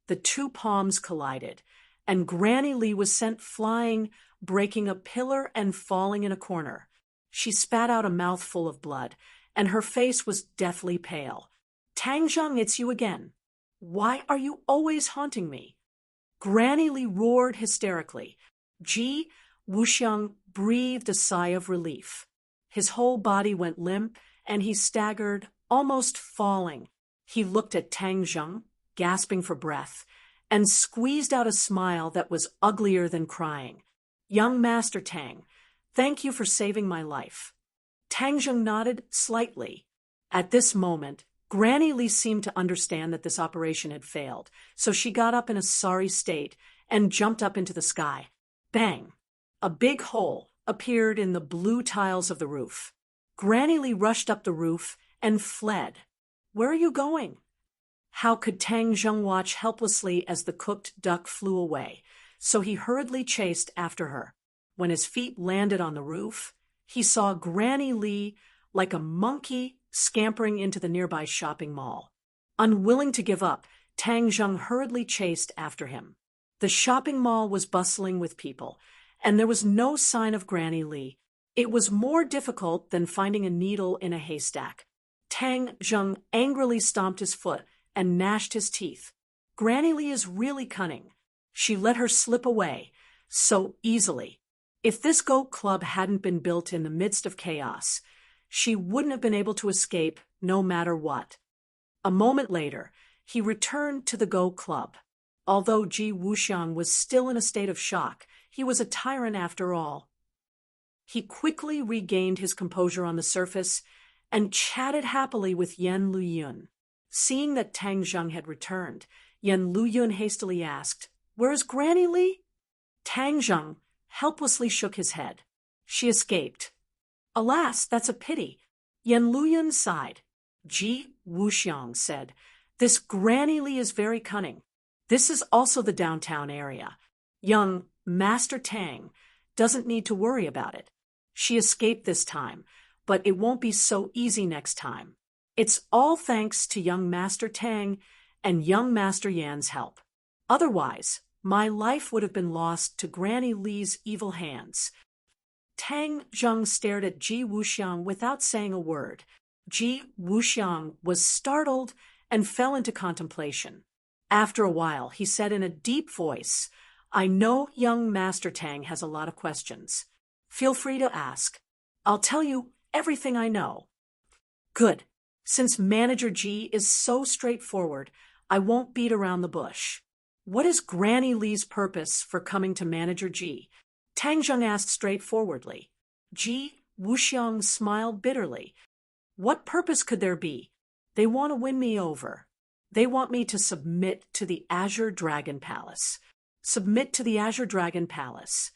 The two palms collided, and Granny Li was sent flying, breaking a pillar and falling in a corner. She spat out a mouthful of blood, and her face was deathly pale. Tang Zheng, it's you again. Why are you always haunting me? Granny Li roared hysterically. Ji Wuxiang breathed a sigh of relief. His whole body went limp, and he staggered, almost falling. He looked at Tang Zheng, gasping for breath, and squeezed out a smile that was uglier than crying. Young Master Tang, thank you for saving my life. Tang Zheng nodded slightly. At this moment, Granny Li seemed to understand that this operation had failed, so she got up in a sorry state and jumped up into the sky. Bang! A big hole appeared in the blue tiles of the roof. Granny Li rushed up the roof and fled. Where are you going? How could Tang Zheng watch helplessly as the cooked duck flew away? So he hurriedly chased after her. When his feet landed on the roof, he saw Granny Li like a monkey scampering into the nearby shopping mall. Unwilling to give up, Tang Zheng hurriedly chased after him. The shopping mall was bustling with people, and there was no sign of Granny Li. It was more difficult than finding a needle in a haystack. Tang Zheng angrily stomped his foot and gnashed his teeth. Granny Li is really cunning. She let her slip away so easily. If this goat club hadn't been built in the midst of chaos, she wouldn't have been able to escape no matter what. A moment later, he returned to the Go Club. Although Ji Wuxiang was still in a state of shock, he was a tyrant after all. He quickly regained his composure on the surface and chatted happily with Yan Luyun. Seeing that Tang Zheng had returned, Yan Luyun hastily asked, "Where is Granny Li?" Tang Zheng helplessly shook his head. She escaped. Alas, that's a pity. Yan Luyun sighed. Ji Wuxiang said, "This Granny Li is very cunning. This is also the downtown area. Young Master Tang doesn't need to worry about it. She escaped this time, but it won't be so easy next time. It's all thanks to young Master Tang and young Master Yan's help. Otherwise, my life would have been lost to Granny Li's evil hands." Tang Zheng stared at Ji Wuxiang without saying a word. Ji Wuxiang was startled and fell into contemplation. After a while, he said in a deep voice, "I know young Master Tang has a lot of questions. Feel free to ask. I'll tell you everything I know." Good. Since Manager Ji is so straightforward, I won't beat around the bush. What is Granny Li's purpose for coming to Manager Ji? Tang Zheng asked straightforwardly. Ji Wuxiang smiled bitterly. What purpose could there be? They want to win me over. They want me to submit to the Azure Dragon Palace. Submit to the Azure Dragon Palace.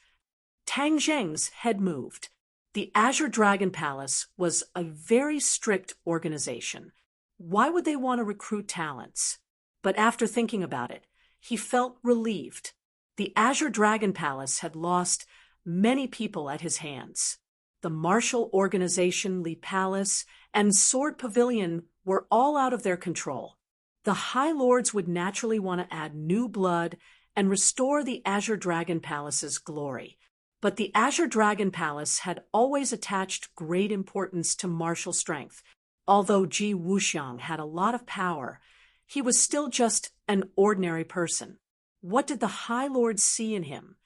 Tang Zheng's head moved. The Azure Dragon Palace was a very strict organization. Why would they want to recruit talents? But after thinking about it, he felt relieved. The Azure Dragon Palace had lost many people at his hands. The martial organization, Li Palace, and Sword Pavilion were all out of their control. The High Lords would naturally want to add new blood and restore the Azure Dragon Palace's glory. But the Azure Dragon Palace had always attached great importance to martial strength. Although Ji Wuxiang had a lot of power, he was still just an ordinary person. What did the High Lords see in him?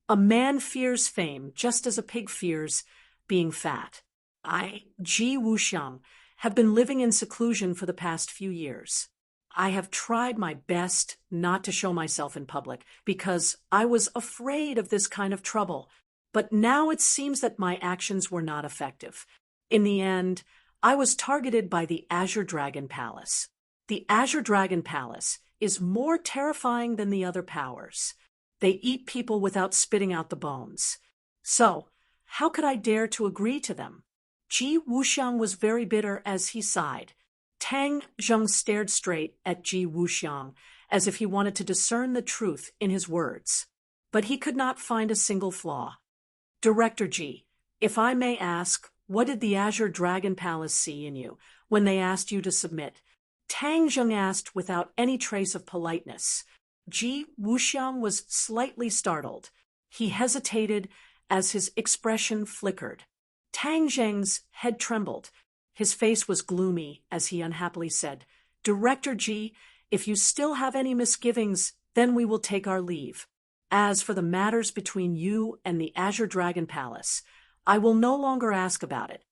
A man fears fame just as a pig fears being fat. I, Ji Wuxiang, have been living in seclusion for the past few years. I have tried my best not to show myself in public because I was afraid of this kind of trouble, but now it seems that my actions were not effective. In the end, I was targeted by the Azure Dragon Palace. The Azure Dragon Palace is more terrifying than the other powers. They eat people without spitting out the bones. So, how could I dare to agree to them? Ji Wuxiang was very bitter as he sighed. Tang Zheng stared straight at Ji Wuxiang as if he wanted to discern the truth in his words. But he could not find a single flaw. Director Ji, if I may ask, what did the Azure Dragon Palace see in you when they asked you to submit? Tang Zheng asked without any trace of politeness. Ji Wuxiang was slightly startled. He hesitated as his expression flickered. Tang Zheng's head trembled. His face was gloomy as he unhappily said, Director Ji, if you still have any misgivings, then we will take our leave. As for the matters between you and the Azure Dragon Palace, I will no longer ask about it.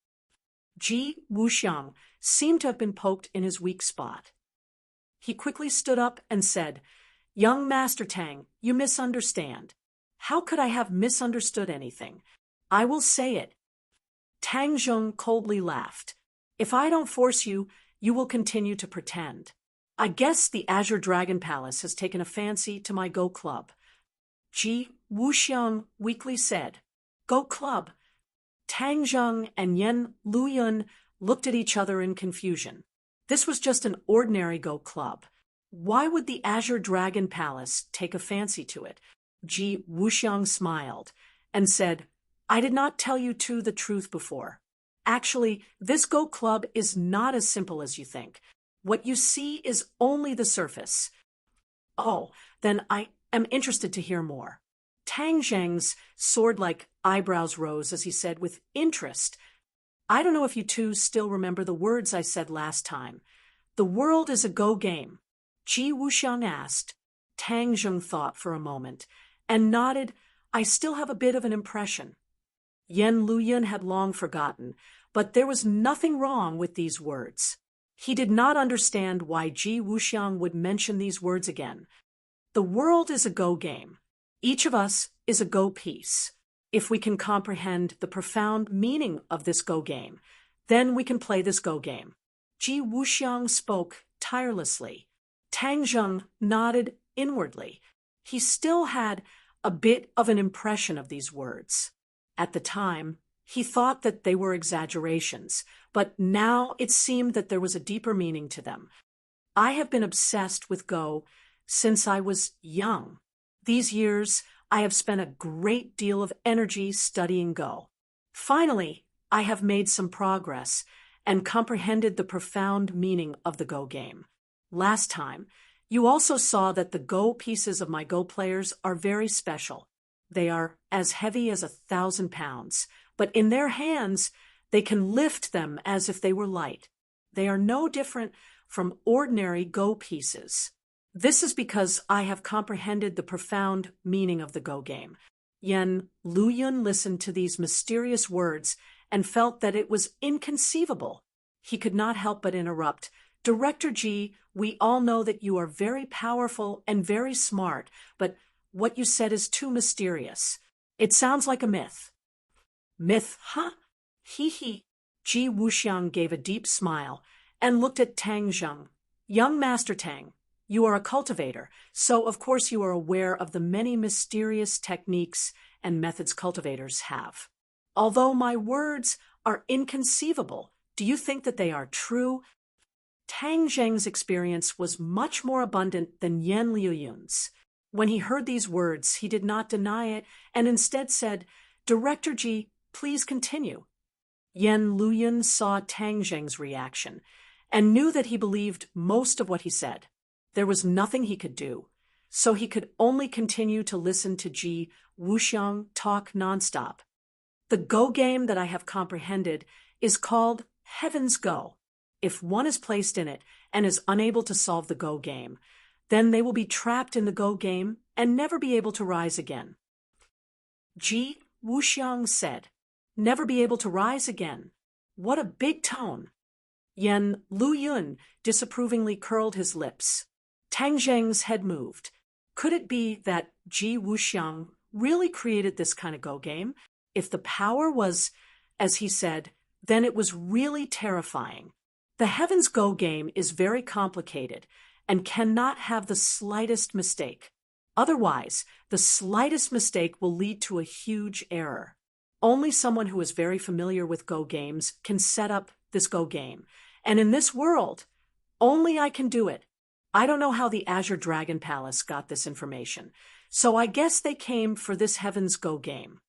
Ji Wuxiang seemed to have been poked in his weak spot. He quickly stood up and said, Young Master Tang, you misunderstand. How could I have misunderstood anything? I will say it. Tang Zheng coldly laughed. If I don't force you, you will continue to pretend. I guess the Azure Dragon Palace has taken a fancy to my Go Club. Ji Wuxiang weakly said, Go Club? Tang Zheng and Yen Luyun looked at each other in confusion. This was just an ordinary Go Club. Why would the Azure Dragon Palace take a fancy to it? Ji Wuxiang smiled and said, I did not tell you the truth before. Actually, this Go Club is not as simple as you think. What you see is only the surface. Oh, then I am interested to hear more. Tang Zheng's sword-like eyebrows rose as he said with interest, I don't know if you two still remember the words I said last time. The world is a Go game. Ji Wuxiang asked. Tang Zheng thought for a moment and nodded, I still have a bit of an impression. Yen Luyun had long forgotten, but there was nothing wrong with these words. He did not understand why Ji Wuxiang would mention these words again. The world is a Go game. Each of us is a Go piece. If we can comprehend the profound meaning of this Go game, then we can play this Go game. Ji Wuxiang spoke tirelessly. Tang Zheng nodded inwardly. He still had a bit of an impression of these words. At the time, he thought that they were exaggerations, but now it seemed that there was a deeper meaning to them. I have been obsessed with Go since I was young. These years, I have spent a great deal of energy studying Go. Finally, I have made some progress and comprehended the profound meaning of the Go game. Last time, you also saw that the Go pieces of my Go players are very special. They are as heavy as 1,000 pounds, but in their hands, they can lift them as if they were light. They are no different from ordinary Go pieces. This is because I have comprehended the profound meaning of the Go game. Yen Luyun listened to these mysterious words and felt that it was inconceivable. He could not help but interrupt. Director Ji, we all know that you are very powerful and very smart, but what you said is too mysterious. It sounds like a myth. Myth, huh? Hee. Ji Wuxiang gave a deep smile and looked at Tang Zheng. Young Master Tang, you are a cultivator, so of course you are aware of the many mysterious techniques and methods cultivators have. Although my words are inconceivable, do you think that they are true? Tang Zheng's experience was much more abundant than Yen Luyun's. When he heard these words, he did not deny it and instead said, Director Ji, please continue. Yen Luyan saw Tang Zheng's reaction and knew that he believed most of what he said. There was nothing he could do, so he could only continue to listen to Ji Wuxiang talk nonstop. The Go game that I have comprehended is called Heaven's Go. If one is placed in it and is unable to solve the Go game, then they will be trapped in the Go game and never be able to rise again. Ji Wuxiang said, "Never be able to rise again. What a big tone." Yen Luyun disapprovingly curled his lips. Tang Zheng's head moved. Could it be that Ji Wuxiang really created this kind of Go game? If the power was, as he said, then it was really terrifying. The Heaven's Go game is very complicated and cannot have the slightest mistake. Otherwise, the slightest mistake will lead to a huge error. Only someone who is very familiar with Go games can set up this Go game. And in this world, only I can do it. I don't know how the Azure Dragon Palace got this information, so I guess they came for this Heaven's Go game.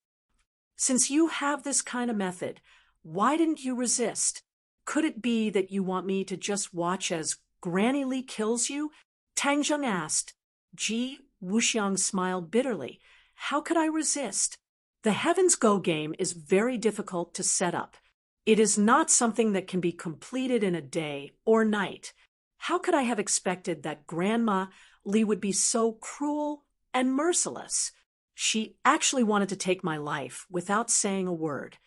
Since you have this kind of method, why didn't you resist? Could it be that you want me to just watch as Granny Li kills you? Tang Zheng asked. Ji Wuxiang smiled bitterly. How could I resist? The Heaven's Go game is very difficult to set up. It is not something that can be completed in a day or night. How could I have expected that Grandma Li would be so cruel and merciless? She actually wanted to take my life without saying a word.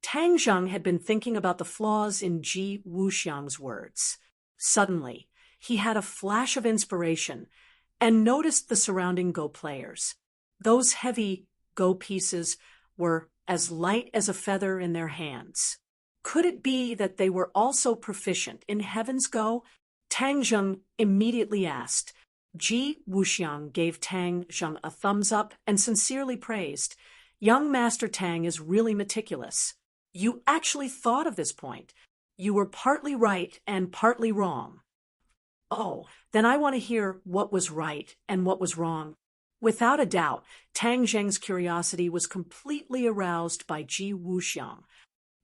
Tang Zheng had been thinking about the flaws in Ji Wuxiang's words. Suddenly, he had a flash of inspiration and noticed the surrounding Go players. Those heavy Go pieces were as light as a feather in their hands. Could it be that they were also proficient in Heaven's Go? Tang Zheng immediately asked. Ji Wuxiang gave Tang Zheng a thumbs up and sincerely praised. Young Master Tang is really meticulous. You actually thought of this point. You were partly right and partly wrong. Oh, then I want to hear what was right and what was wrong. Without a doubt, Tang Zheng's curiosity was completely aroused by Ji Wuxiang.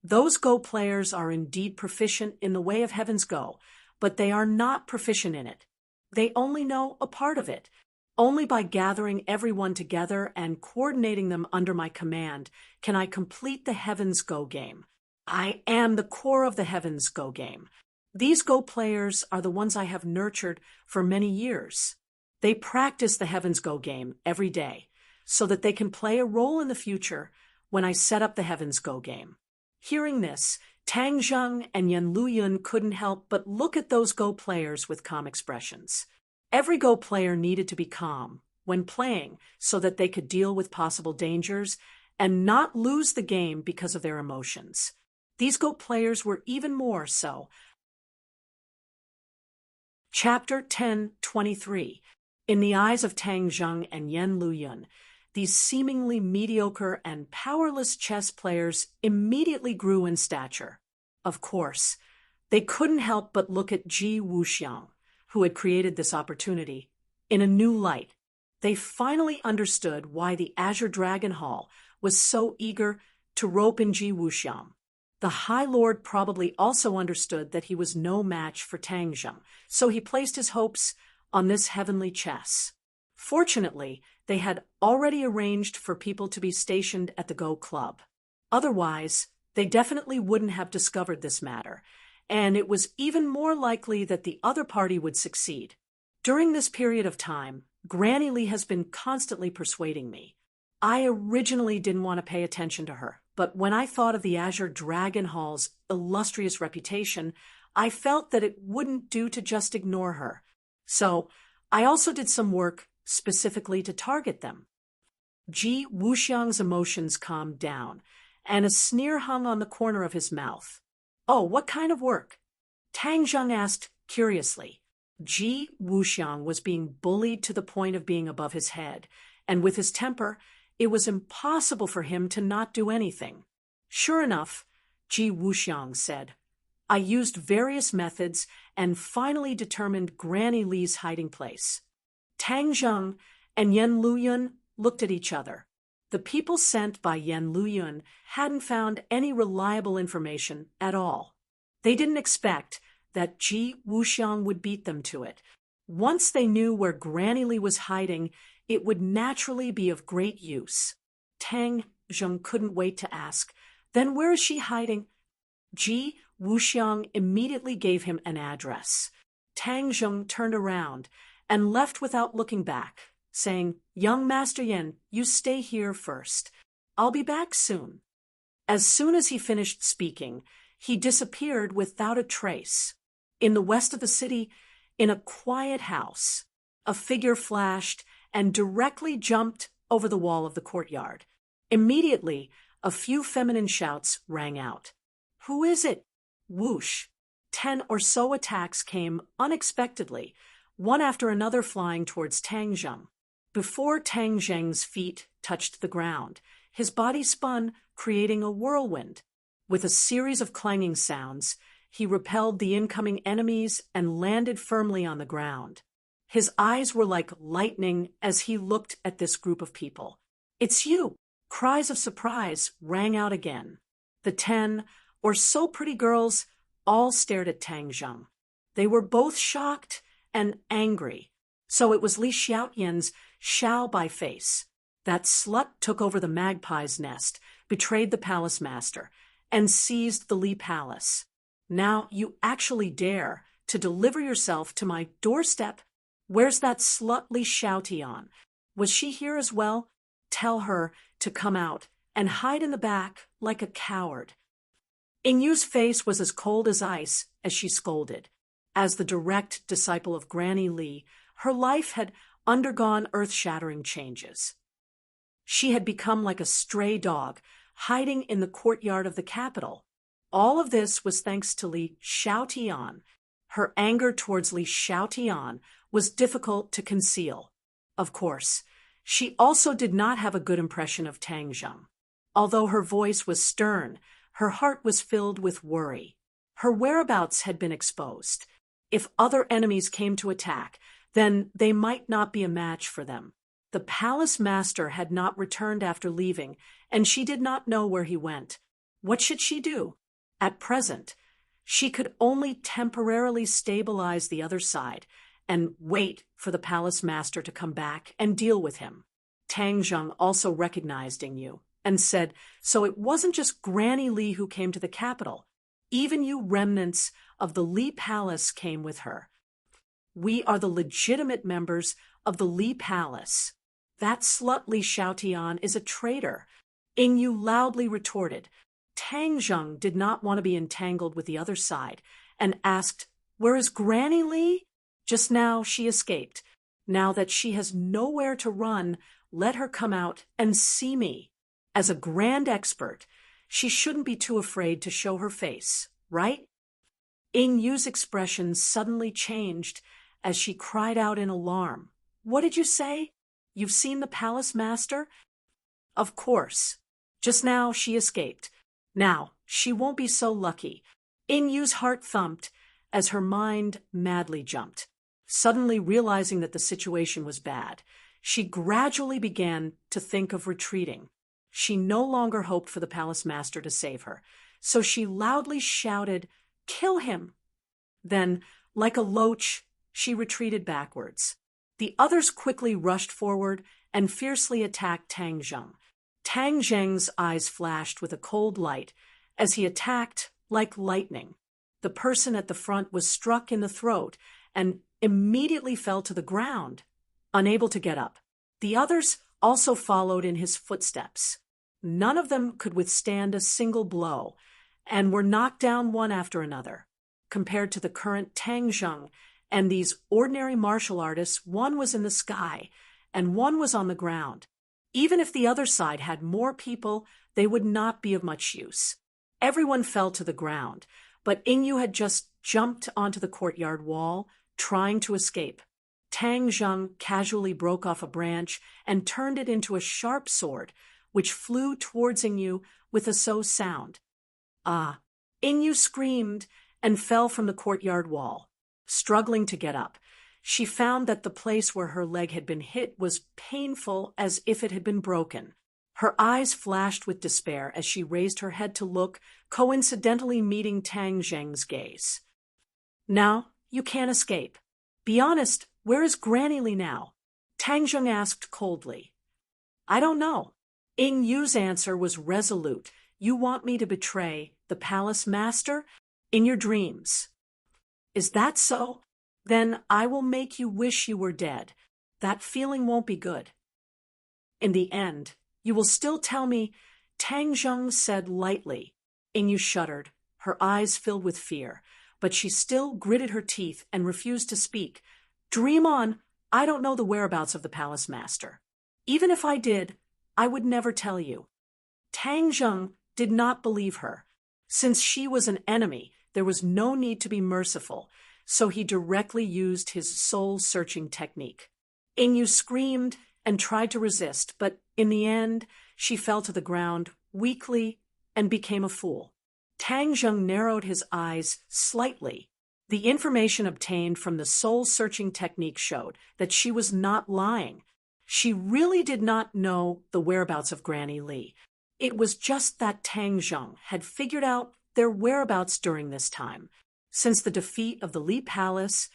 Those Go players are indeed proficient in the way of Heaven's Go, but they are not proficient in it. They only know a part of it. Only by gathering everyone together and coordinating them under my command can I complete the Heaven's Go game. I am the core of the Heaven's Go game. These Go players are the ones I have nurtured for many years. They practice the Heaven's Go game every day so that they can play a role in the future when I set up the Heaven's Go game. Hearing this, Tang Zheng and Yen Luyun couldn't help but look at those Go players with calm expressions. Every Go player needed to be calm when playing so that they could deal with possible dangers and not lose the game because of their emotions. These Go players were even more so. Chapter 10:23. In the eyes of Tang Zheng and Yen Luyun, these seemingly mediocre and powerless chess players immediately grew in stature. Of course, they couldn't help but look at Ji Wuxiang, who had created this opportunity, in a new light. They finally understood why the Azure Dragon Hall was so eager to rope in Ji Wuxiang. The High Lord probably also understood that he was no match for Tang Zheng, so he placed his hopes on this heavenly chess. Fortunately, they had already arranged for people to be stationed at the Go Club. Otherwise, they definitely wouldn't have discovered this matter, and it was even more likely that the other party would succeed. During this period of time, Granny Li has been constantly persuading me. I originally didn't want to pay attention to her, but when I thought of the Azure Dragon Hall's illustrious reputation, I felt that it wouldn't do to just ignore her. So, I also did some work specifically to target them. Ji Wuxiang's emotions calmed down, and a sneer hung on the corner of his mouth. Oh, what kind of work? Tang Zheng asked curiously. Ji Wuxiang was being bullied to the point of being above his head, and with his temper, it was impossible for him to not do anything. Sure enough, Ji Wuxiang said, I used various methods and finally determined Granny Li's hiding place. Tang Zheng and Yen Luyun looked at each other. The people sent by Yan Luyun hadn't found any reliable information at all. They didn't expect that Ji Wuxiang would beat them to it. Once they knew where Granny Li was hiding, it would naturally be of great use. Tang Zheng couldn't wait to ask, "Then where is she hiding?" Ji Wuxiang immediately gave him an address. Tang Zheng turned around and left without looking back, saying, "Young Master Yan, you stay here first. I'll be back soon." As soon as he finished speaking, he disappeared without a trace. In the west of the city, in a quiet house, a figure flashed and directly jumped over the wall of the courtyard. Immediately, a few feminine shouts rang out. "Who is it?" Whoosh! 10 or so attacks came unexpectedly, one after another flying towards Tang Zheng. Before Tang Zheng's feet touched the ground, his body spun, creating a whirlwind. With a series of clanging sounds, he repelled the incoming enemies and landed firmly on the ground. His eyes were like lightning as he looked at this group of people. "It's you!" Cries of surprise rang out again. The 10 or so pretty girls all stared at Tang Zheng. They were both shocked and angry. So it was Li Xiaoyan's Xiao by face. That slut took over the magpie's nest, betrayed the palace master, and seized the Li Palace. Now you actually dare to deliver yourself to my doorstep? Where's that slut Li Xiaotian? Was she here as well? Tell her to come out and hide in the back like a coward. Yingyu's face was as cold as ice as she scolded. As the direct disciple of Granny Li, her life had undergone earth-shattering changes. She had become like a stray dog, hiding in the courtyard of the capital. All of this was thanks to Li Xiaotian. Her anger towards Li Xiaotian was difficult to conceal. Of course, she also did not have a good impression of Tang Zheng. Although her voice was stern, her heart was filled with worry. Her whereabouts had been exposed. If other enemies came to attack, then they might not be a match for them. The palace master had not returned after leaving, and she did not know where he went. What should she do? At present, she could only temporarily stabilize the other side and wait for the palace master to come back and deal with him. Tang Zheng also recognized Yingyu and said, "So it wasn't just Granny Li who came to the capital. Even you remnants of the Li Palace came with her. We are the legitimate members of the Li Palace. That slut Li Xiaotian is a traitor." Yingyu loudly retorted. Tang Zheng did not want to be entangled with the other side and asked, "Where is Granny Li?" Just now she escaped. Now that she has nowhere to run, let her come out and see me. As a grand expert, she shouldn't be too afraid to show her face, right? Yingyu's expression suddenly changed as she cried out in alarm. "What did you say? You've seen the palace master?" "Of course. Just now she escaped. Now she won't be so lucky." Yingyu's heart thumped as her mind madly jumped. Suddenly realizing that the situation was bad, she gradually began to think of retreating. She no longer hoped for the palace master to save her, so she loudly shouted, "Kill him!" Then, like a loach, she retreated backwards. The others quickly rushed forward and fiercely attacked Tang Zheng. Tang Zheng's eyes flashed with a cold light as he attacked like lightning. The person at the front was struck in the throat and immediately fell to the ground, unable to get up. The others also followed in his footsteps. None of them could withstand a single blow and were knocked down one after another. Compared to the current Tang Zheng and these ordinary martial artists, one was in the sky and one was on the ground. Even if the other side had more people, they would not be of much use. Everyone fell to the ground, but Yingyu had just jumped onto the courtyard wall, trying to escape. Tang Zheng casually broke off a branch and turned it into a sharp sword, which flew towards Yingyu with a so sound. Ah! Yingyu screamed and fell from the courtyard wall. Struggling to get up, she found that the place where her leg had been hit was painful as if it had been broken. Her eyes flashed with despair as she raised her head to look, coincidentally meeting Tang Zheng's gaze. Now, you can't escape. Be honest, where is Granny Li now? Tang Zheng asked coldly. I don't know. Ying Yu's answer was resolute. You want me to betray the palace master? In your dreams. Is that so? Then I will make you wish you were dead. That feeling won't be good. In the end, you will still tell me, Tang Zheng said lightly. Ying Yu shuddered, her eyes filled with fear, but she still gritted her teeth and refused to speak. Dream on, I don't know the whereabouts of the palace master. Even if I did, I would never tell you. Tang Zheng did not believe her. Since she was an enemy, there was no need to be merciful, so he directly used his soul-searching technique. Ying Yu screamed and tried to resist, but in the end, she fell to the ground weakly and became a fool. Tang Zheng narrowed his eyes slightly. The information obtained from the soul-searching technique showed that she was not lying. She really did not know the whereabouts of Granny Li. It was just that Tang Zheng had figured out their whereabouts during this time. Since the defeat of the Li Palace,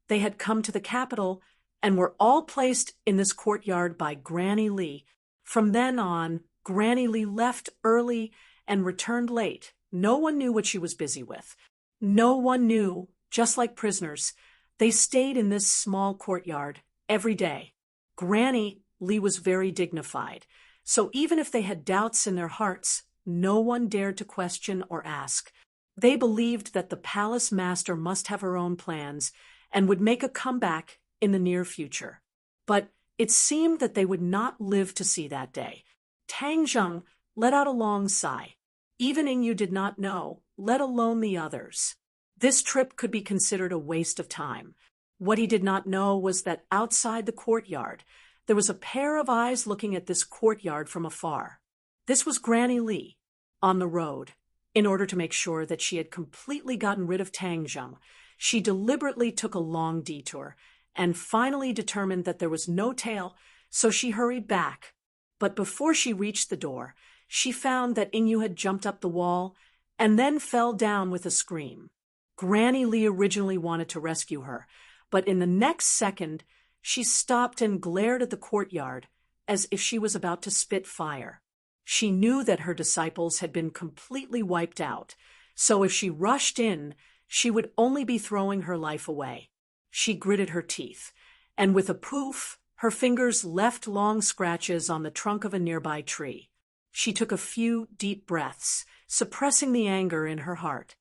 they had come to the capital and were all placed in this courtyard by Granny Li. From then on, Granny Li left early and returned late. No one knew what she was busy with. No one knew, just like prisoners. They stayed in this small courtyard every day. Granny Li was very dignified, so even if they had doubts in their hearts, no one dared to question or ask. They believed that the palace master must have her own plans and would make a comeback in the near future. But it seemed that they would not live to see that day. Tang Zheng let out a long sigh. Even Ying Yu did not know, let alone the others. This trip could be considered a waste of time. What he did not know was that outside the courtyard, there was a pair of eyes looking at this courtyard from afar. This was Granny Li, on the road. In order to make sure that she had completely gotten rid of Tang Zheng, she deliberately took a long detour and finally determined that there was no tail, so she hurried back. But before she reached the door, she found that Ying Yu had jumped up the wall and then fell down with a scream. Granny Li originally wanted to rescue her, but in the next second, she stopped and glared at the courtyard as if she was about to spit fire. She knew that her disciples had been completely wiped out, so if she rushed in, she would only be throwing her life away. She gritted her teeth, and with a poof, her fingers left long scratches on the trunk of a nearby tree. She took a few deep breaths, suppressing the anger in her heart.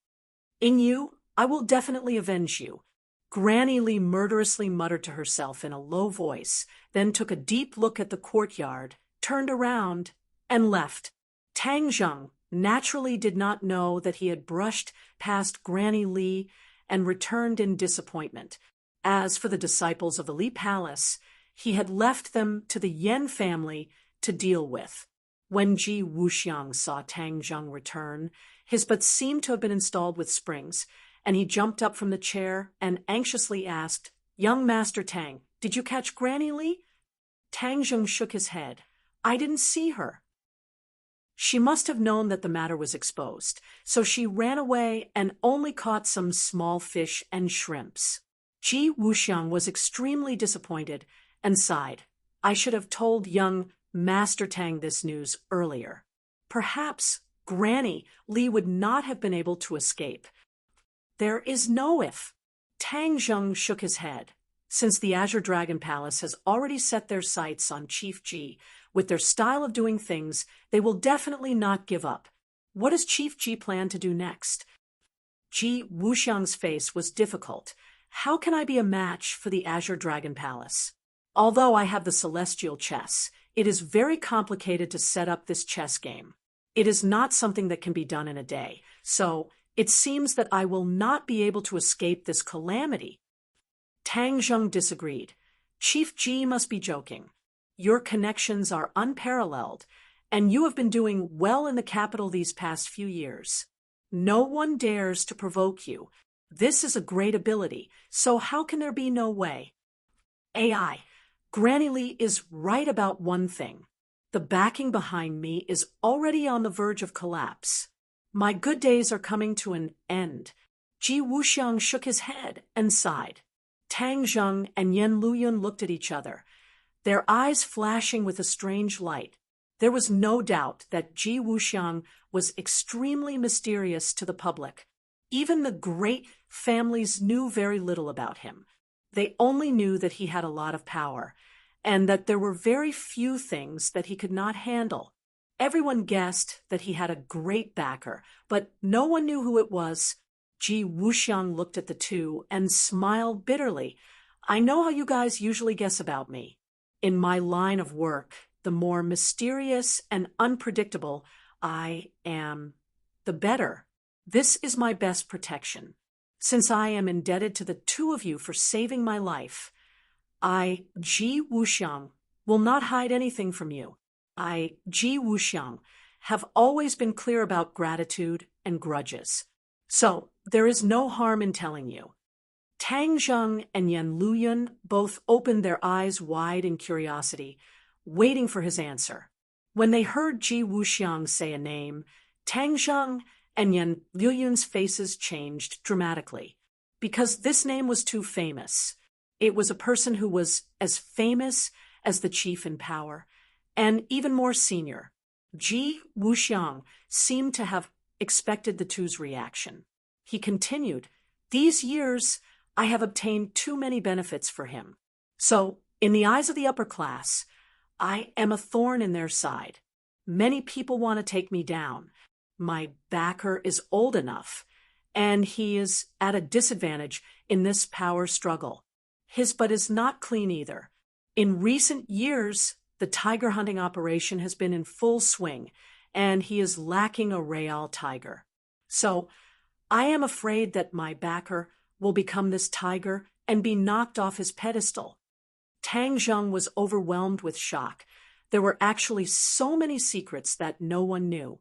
Ying Yu, I will definitely avenge you. Granny Li murderously muttered to herself in a low voice, then took a deep look at the courtyard, turned around, and left. Tang Zheng naturally did not know that he had brushed past Granny Li and returned in disappointment. As for the disciples of the Li Palace, he had left them to the Yan family to deal with. When Ji Wuxiang saw Tang Zheng return, his butt seemed to have been installed with springs, and he jumped up from the chair and anxiously asked, Young Master Tang, did you catch Granny Li? Tang Zheng shook his head. I didn't see her. She must have known that the matter was exposed, so she ran away and only caught some small fish and shrimps. Ji Wuxiang was extremely disappointed and sighed. I should have told young Master Tang this news earlier. Perhaps Granny Li would not have been able to escape. There is no if. Tang Zheng shook his head. Since the Azure Dragon Palace has already set their sights on Chief Ji, with their style of doing things, they will definitely not give up. What does Chief Ji plan to do next? Ji Wuxiang's face was difficult. How can I be a match for the Azure Dragon Palace? Although I have the celestial chess, it is very complicated to set up this chess game. It is not something that can be done in a day, so it seems that I will not be able to escape this calamity. Tang Zheng disagreed. Chief Ji must be joking. Your connections are unparalleled, and you have been doing well in the capital these past few years. No one dares to provoke you. This is a great ability, so how can there be no way? AI, Granny Li is right about one thing. The backing behind me is already on the verge of collapse. My good days are coming to an end. Ji Wuxiang shook his head and sighed. Tang Zheng and Yan Luyun looked at each other, their eyes flashing with a strange light. There was no doubt that Ji Wuxiang was extremely mysterious to the public. Even the great families knew very little about him. They only knew that he had a lot of power, and that there were very few things that he could not handle. Everyone guessed that he had a great backer, but no one knew who it was. Ji Wuxiang looked at the two and smiled bitterly. I know how you guys usually guess about me. In my line of work, the more mysterious and unpredictable I am, the better. This is my best protection. Since I am indebted to the two of you for saving my life, I, Ji Wuxiang, will not hide anything from you. I, Ji Wuxiang, have always been clear about gratitude and grudges. So, there is no harm in telling you. Tang Zheng and Yan Luyun both opened their eyes wide in curiosity, waiting for his answer. When they heard Ji Wuxiang say a name, Tang Zheng and Yan Luyun's faces changed dramatically, because this name was too famous. It was a person who was as famous as the chief in power, and even more senior. Ji Wuxiang seemed to have expected the two's reaction. He continued, "These years, I have obtained too many benefits for him. So, in the eyes of the upper class, I am a thorn in their side. Many people want to take me down. My backer is old enough, and he is at a disadvantage in this power struggle. His butt is not clean either. In recent years, the tiger hunting operation has been in full swing, and he is lacking a real tiger. So, I am afraid that my backer will become this tiger and be knocked off his pedestal." Tang Zheng was overwhelmed with shock. There were actually so many secrets that no one knew.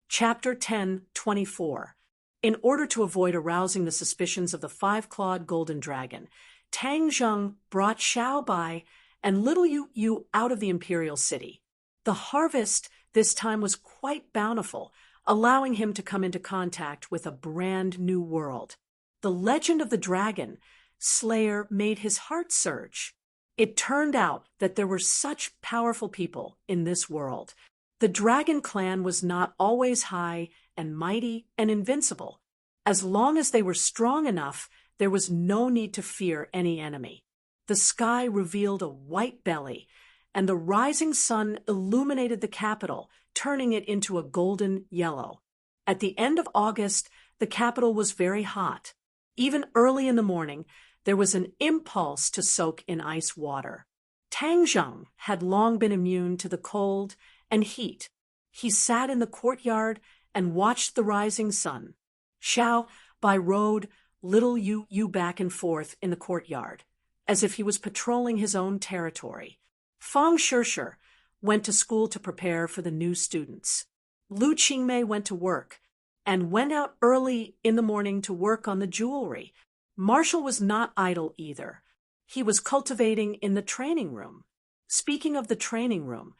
Chapter 10:24. In order to avoid arousing the suspicions of the five-clawed golden dragon, Tang Zheng brought Xiao Bai and little Yu out of the imperial city. The harvest this time was quite bountiful, allowing him to come into contact with a brand new world. The legend of the dragon slayer made his heart surge. It turned out that there were such powerful people in this world. The dragon clan was not always high and mighty and invincible. As long as they were strong enough, there was no need to fear any enemy. The sky revealed a white belly, and the rising sun illuminated the capital, turning it into a golden yellow. At the end of August, the capital was very hot. Even early in the morning, there was an impulse to soak in ice water. Tang Zheng had long been immune to the cold and heat. He sat in the courtyard and watched the rising sun. Xiao Bai rode little Yu back and forth in the courtyard, as if he was patrolling his own territory. Fang Shishir went to school to prepare for the new students. Lu Qingmei went to work, and went out early in the morning to work on the jewelry. Marshall was not idle either. He was cultivating in the training room. Speaking of the training room,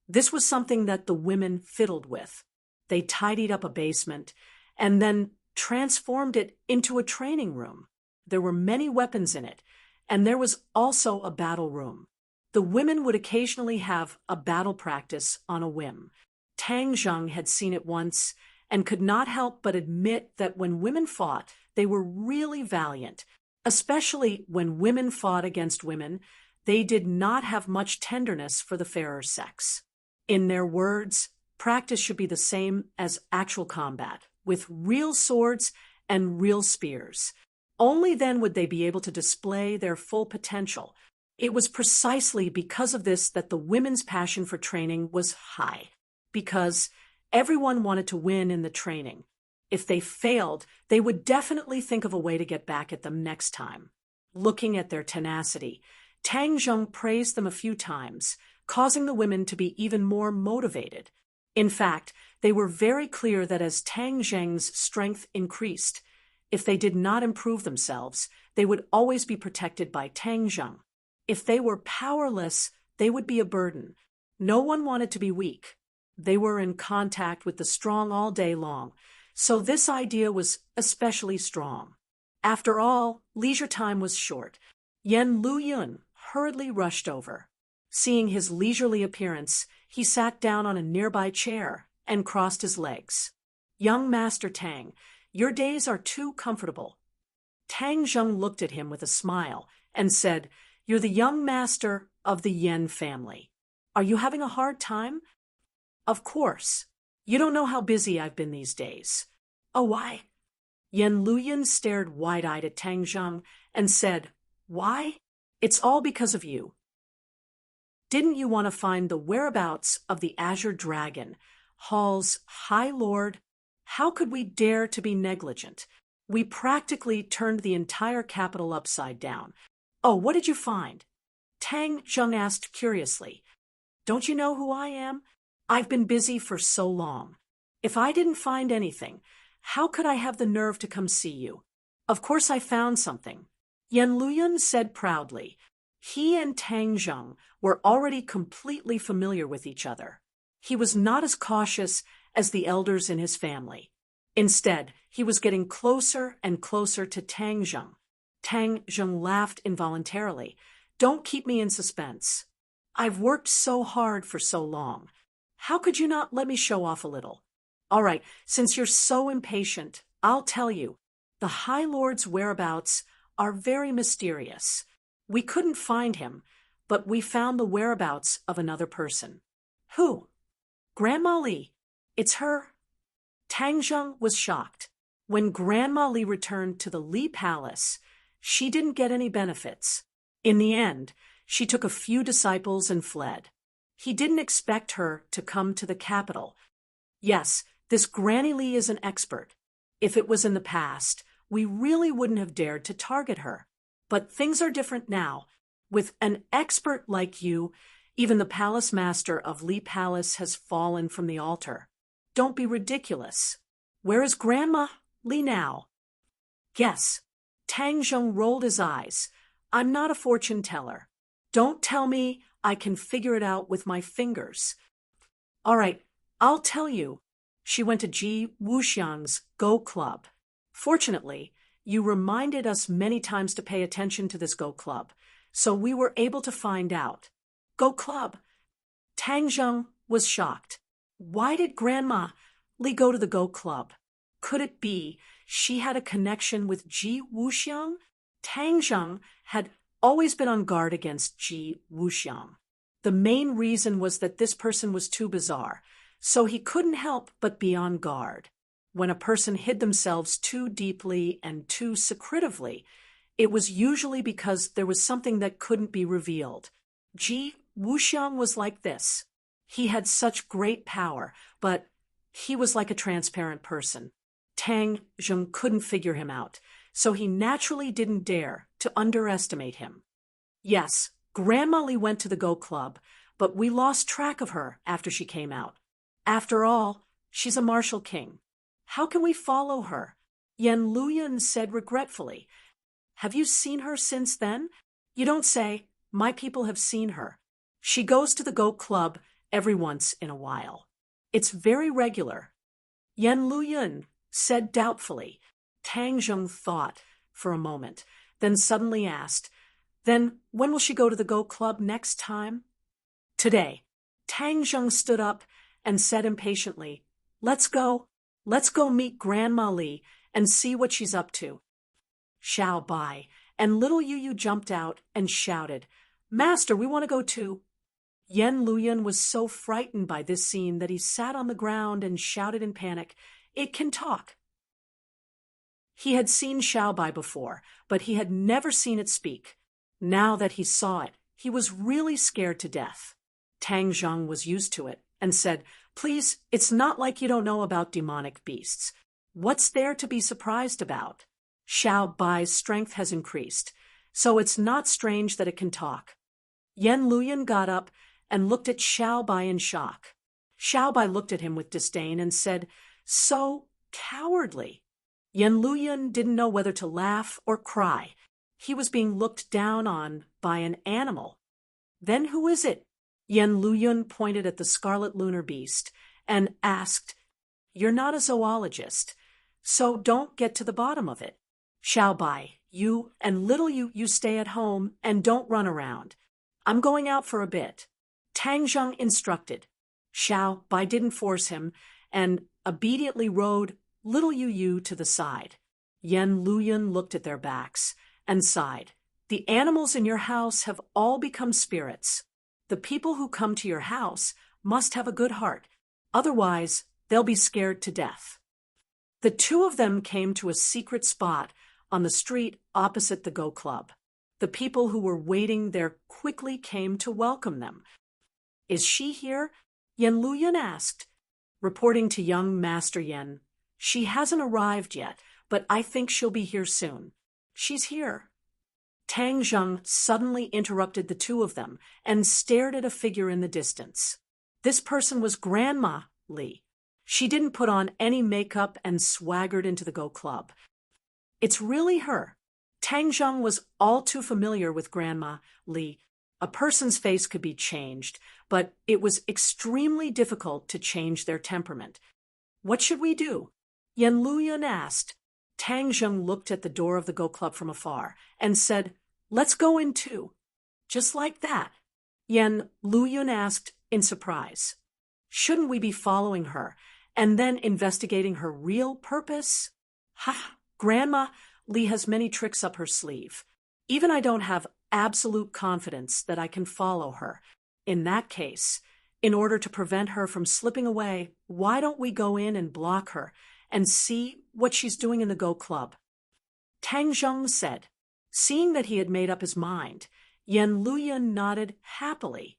this was something that the women fiddled with. They tidied up a basement and then transformed it into a training room. There were many weapons in it, and there was also a battle room. The women would occasionally have a battle practice on a whim. Tang Zheng had seen it once and could not help but admit that when women fought, they were really valiant. Especially when women fought against women, they did not have much tenderness for the fairer sex. In their words, practice should be the same as actual combat, with real swords and real spears. Only then would they be able to display their full potential. It was precisely because of this that the women's passion for training was high, because everyone wanted to win in the training. If they failed, they would definitely think of a way to get back at them next time. Looking at their tenacity, Tang Zheng praised them a few times, causing the women to be even more motivated. In fact, they were very clear that as Tang Zheng's strength increased, if they did not improve themselves, they would always be protected by Tang Zheng. If they were powerless, they would be a burden. No one wanted to be weak. They were in contact with the strong all day long, so this idea was especially strong. After all, leisure time was short. Yen Luyun hurriedly rushed over. Seeing his leisurely appearance, he sat down on a nearby chair and crossed his legs. "Young Master Tang, your days are too comfortable." Tang Zheng looked at him with a smile and said, "You're the young master of the Yen family. Are you having a hard time?" "Of course. You don't know how busy I've been these days." "Oh, why?" Yen Luyun stared wide-eyed at Tang Zheng and said, "Why? It's all because of you. Didn't you want to find the whereabouts of the Azure Dragon, Hall's High Lord? How could we dare to be negligent? We practically turned the entire capital upside down." "Oh, what did you find?" Tang Zheng asked curiously. "Don't you know who I am? I've been busy for so long. If I didn't find anything, how could I have the nerve to come see you? Of course I found something." Yen Luyun said proudly. He and Tang Zheng were already completely familiar with each other. He was not as cautious as the elders in his family. Instead, he was getting closer and closer to Tang Zheng. Tang Zheng laughed involuntarily. "Don't keep me in suspense. I've worked so hard for so long. How could you not let me show off a little? All right, since you're so impatient, I'll tell you. The High Lord's whereabouts are very mysterious. We couldn't find him, but we found the whereabouts of another person." "Who?" "Grandma Li. It's her." Tang Zheng was shocked. When Grandma Li returned to the Li Palace, she didn't get any benefits. In the end, she took a few disciples and fled. He didn't expect her to come to the capital. Yes, this Granny Li is an expert. If it was in the past, we really wouldn't have dared to target her. But things are different now. With an expert like you, even the palace master of Li Palace has fallen from the altar. Don't be ridiculous. Where is Grandma Li now?" "Guess." Tang Zheng rolled his eyes. "I'm not a fortune teller. Don't tell me I can figure it out with my fingers." "All right, I'll tell you. She went to Ji Wuxiang's Go Club. Fortunately, you reminded us many times to pay attention to this Go Club, so we were able to find out." "Go Club?" Tang Zheng was shocked. Why did Grandma Li go to the Go Club? Could it be she had a connection with Ji Wuxiang? Tang Zheng had always been on guard against Ji Wuxiang. The main reason was that this person was too bizarre, so he couldn't help but be on guard. When a person hid themselves too deeply and too secretively, it was usually because there was something that couldn't be revealed. Ji Wuxiang was like this. He had such great power, but he was like a transparent person. Tang Zheng couldn't figure him out, so he naturally didn't dare to underestimate him. Yes, Grandma Li went to the Go Club, but we lost track of her after she came out. After all, she's a martial king. How can we follow her? Yen Luyun said regretfully. Have you seen her since then? You don't say. My people have seen her. She goes to the Go Club every once in a while. It's very regular. Yen Luyun said doubtfully. Tang Zheng thought for a moment, then suddenly asked, "Then when will she go to the Go Club next time?" "Today." Tang Zheng stood up and said impatiently, Let's go meet Grandma Li and see what she's up to." Xiao Bai and little Yu jumped out and shouted, "Master, we want to go too." Yen Luyun was so frightened by this scene that he sat on the ground and shouted in panic, "It can talk." He had seen Xiao Bai before, but he had never seen it speak. Now that he saw it, he was really scared to death. Tang Zheng was used to it and said, "Please, it's not like you don't know about demonic beasts. What's there to be surprised about? Xiao Bai's strength has increased, so it's not strange that it can talk." Yen Luyun got up and looked at Xiao Bai in shock. Xiao Bai looked at him with disdain and said, "So cowardly." Yen Luyun didn't know whether to laugh or cry. He was being looked down on by an animal. "Then who is it Yen Luyun pointed at the scarlet lunar beast and asked, "You're not a zoologist, so don't get to the bottom of it. Xiao Bai, you and little you stay at home and don't run around. I'm going out for a bit." Tang Zheng instructed. Xiao Bai didn't force him and obediently rode little Yu to the side. Yen Luyun looked at their backs and sighed. "The animals in your house have all become spirits. The people who come to your house must have a good heart. Otherwise, they'll be scared to death." The two of them came to a secret spot on the street opposite the Go Club. The people who were waiting there quickly came to welcome them. "Is she here?" Yen Luyun asked. Reporting to young Master Yen, "She hasn't arrived yet, but I think she'll be here soon." "She's here." Tang Zheng suddenly interrupted the two of them and stared at a figure in the distance. This person was Grandma Li. She didn't put on any makeup and swaggered into the Go Club. "It's really her." Tang Zheng was all too familiar with Grandma Li. A person's face could be changed, but it was extremely difficult to change their temperament. "What should we do?" Yen Luyun asked. Tang Zheng looked at the door of the Go Club from afar and said, "Let's go in too." Just like that. Yen Luyun asked in surprise, "Shouldn't we be following her and then investigating her real purpose?" "Ha! Grandma Li has many tricks up her sleeve. Even I don't have absolute confidence that I can follow her. In that case, in order to prevent her from slipping away, why don't we go in and block her and see what she's doing in the Go Club?" Tang Zheng said. Seeing that he had made up his mind, Yen Luyun nodded happily.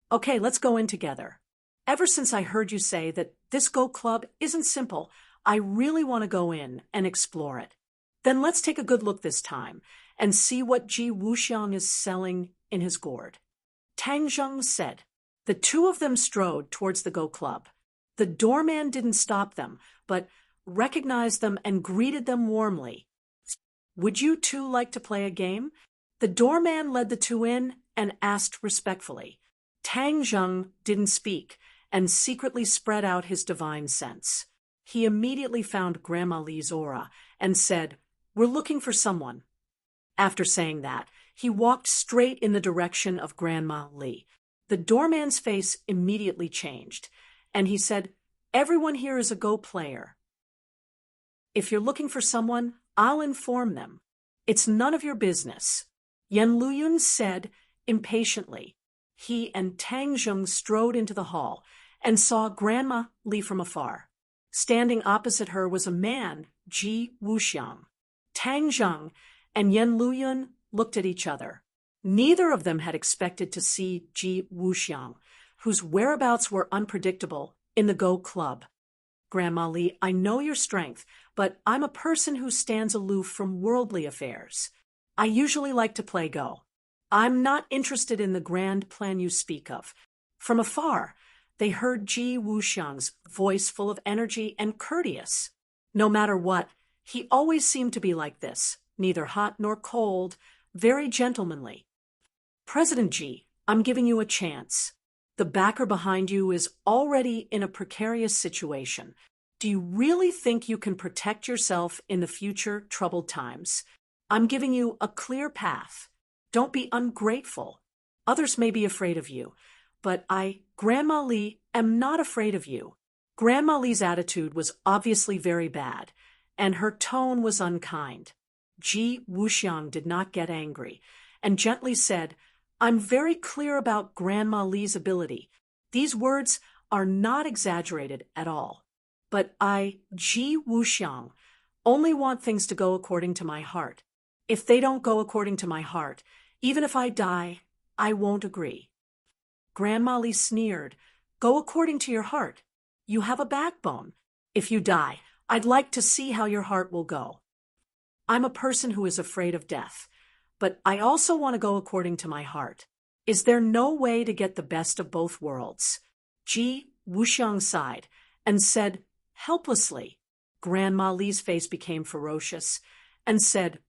"Okay, let's go in together. Ever since I heard you say that this Go Club isn't simple, I really want to go in and explore it. Then let's take a good look this time and see what Ji Wuxiang is selling in his gourd." Tang Zheng said. The two of them strode towards the Go Club. The doorman didn't stop them, but recognized them and greeted them warmly. "Would you two like to play a game?" The doorman led the two in and asked respectfully. Tang Zheng didn't speak and secretly spread out his divine sense. He immediately found Grandma Li's aura and said, "We're looking for someone." After saying that, he walked straight in the direction of Grandma Li. The doorman's face immediately changed, and he said, "Everyone here is a Go player. If you're looking for someone, I'll inform them. It's none of your business." Yen Luyun said impatiently. He and Tang Zheng strode into the hall and saw Grandma Li from afar. Standing opposite her was a man, Ji Wuxiang. Tang Zheng and Yen Luyun looked at each other. Neither of them had expected to see Ji Wuxiang, whose whereabouts were unpredictable, in the Go Club. "Grandma Li, I know your strength, but I'm a person who stands aloof from worldly affairs. I usually like to play Go. I'm not interested in the grand plan you speak of." From afar, they heard Ji Wuxiang's voice full of energy and courteous. No matter what, he always seemed to be like this, neither hot nor cold, very gentlemanly. "President Ji, I'm giving you a chance. The backer behind you is already in a precarious situation. Do you really think you can protect yourself in the future troubled times? I'm giving you a clear path. Don't be ungrateful. Others may be afraid of you, but I, Grandma Li, am not afraid of you." Grandma Li's attitude was obviously very bad, and her tone was unkind. Ji Wuxiang did not get angry, and gently said, "I'm very clear about Grandma Li's ability. These words are not exaggerated at all. But I, Ji Wuxiang, only want things to go according to my heart. If they don't go according to my heart, even if I die, I won't agree." Grandma Li sneered, "Go according to your heart. You have a backbone. If you die, I'd like to see how your heart will go. I'm a person who is afraid of death, but I also want to go according to my heart. Is there no way to get the best of both worlds?" Ji Wuxiang sighed and said helplessly. Grandma Li's face became ferocious and said,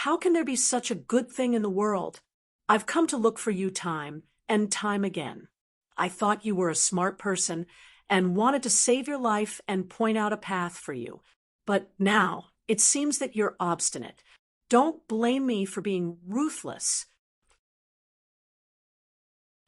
"How can there be such a good thing in the world? I've come to look for you time and time again. I thought you were a smart person and wanted to save your life and point out a path for you. But now, it seems that you're obstinate. Don't blame me for being ruthless.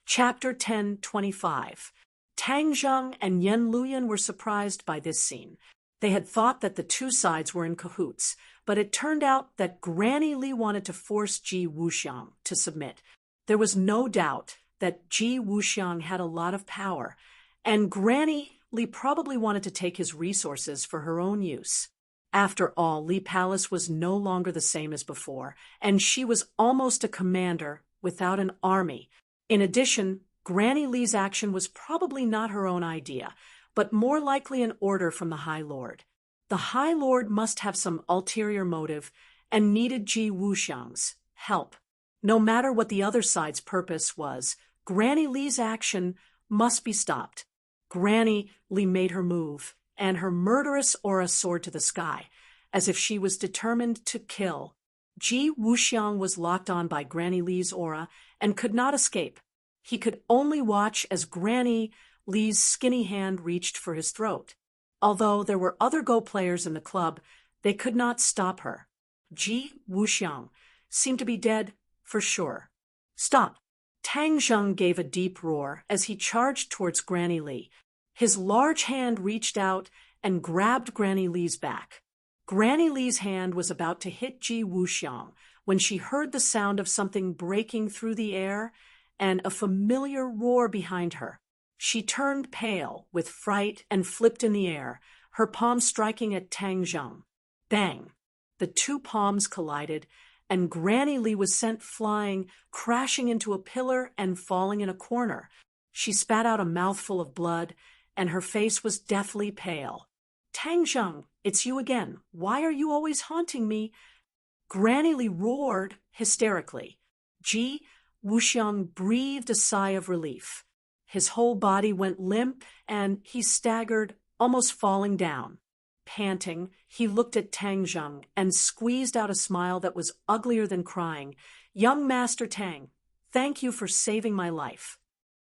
Chapter 10:25. Tang Zheng and Yen Luyan were surprised by this scene. They had thought that the two sides were in cahoots, but it turned out that Granny Li wanted to force Ji Wuxiang to submit. There was no doubt that Ji Wuxiang had a lot of power, and Granny Li probably wanted to take his resources for her own use. After all, Li Palace was no longer the same as before, and she was almost a commander without an army. In addition, Granny Li's action was probably not her own idea, but more likely an order from the High Lord. The High Lord must have some ulterior motive and needed Ji Wuxiang's help. No matter what the other side's purpose was, Granny Li's action must be stopped. Granny Li made her move, and her murderous aura soared to the sky, as if she was determined to kill. Ji Wuxiang was locked on by Granny Li's aura and could not escape. He could only watch as Granny Li's skinny hand reached for his throat. Although there were other Go players in the club, they could not stop her. Ji Wuxiang seemed to be dead for sure. Stop! Tang Zheng gave a deep roar as he charged towards Granny Li. His large hand reached out and grabbed Granny Li's back. Granny Li's hand was about to hit Ji Wuxiang when she heard the sound of something breaking through the air and a familiar roar behind her. She turned pale with fright and flipped in the air, her palm striking at Tang Zheng. Bang! The two palms collided, and Granny Li was sent flying, crashing into a pillar and falling in a corner. She spat out a mouthful of blood, and her face was deathly pale. Tang Zheng, it's you again. Why are you always haunting me? Granny Li roared hysterically. Ji Wuxiang breathed a sigh of relief. His whole body went limp, and he staggered, almost falling down. Panting, he looked at Tang Zheng and squeezed out a smile that was uglier than crying. Young Master Tang, thank you for saving my life.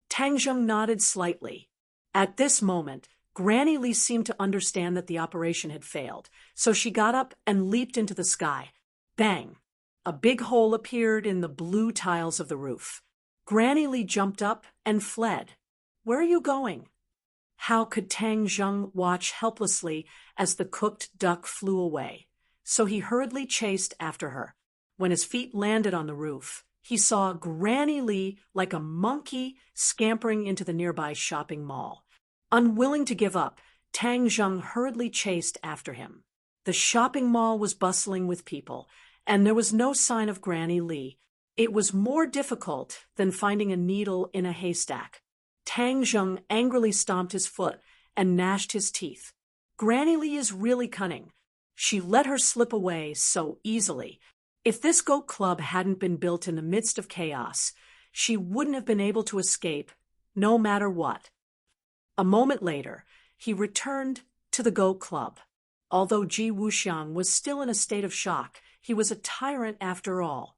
Tang Zheng nodded slightly. At this moment, Granny Li seemed to understand that the operation had failed, so she got up and leaped into the sky. Bang! A big hole appeared in the blue tiles of the roof. Granny Li jumped up and fled. Where are you going? How could Tang Zheng watch helplessly as the cooked duck flew away? So he hurriedly chased after her. When his feet landed on the roof, he saw Granny Li like a monkey scampering into the nearby shopping mall. Unwilling to give up, Tang Zheng hurriedly chased after him. The shopping mall was bustling with people, and there was no sign of Granny Li. It was more difficult than finding a needle in a haystack. Tang Zheng angrily stomped his foot and gnashed his teeth. Granny Li is really cunning. She let her slip away so easily. If this goat club hadn't been built in the midst of chaos, she wouldn't have been able to escape, no matter what. A moment later, he returned to the goat club. Although Ji Wuxiang was still in a state of shock, he was a tyrant after all.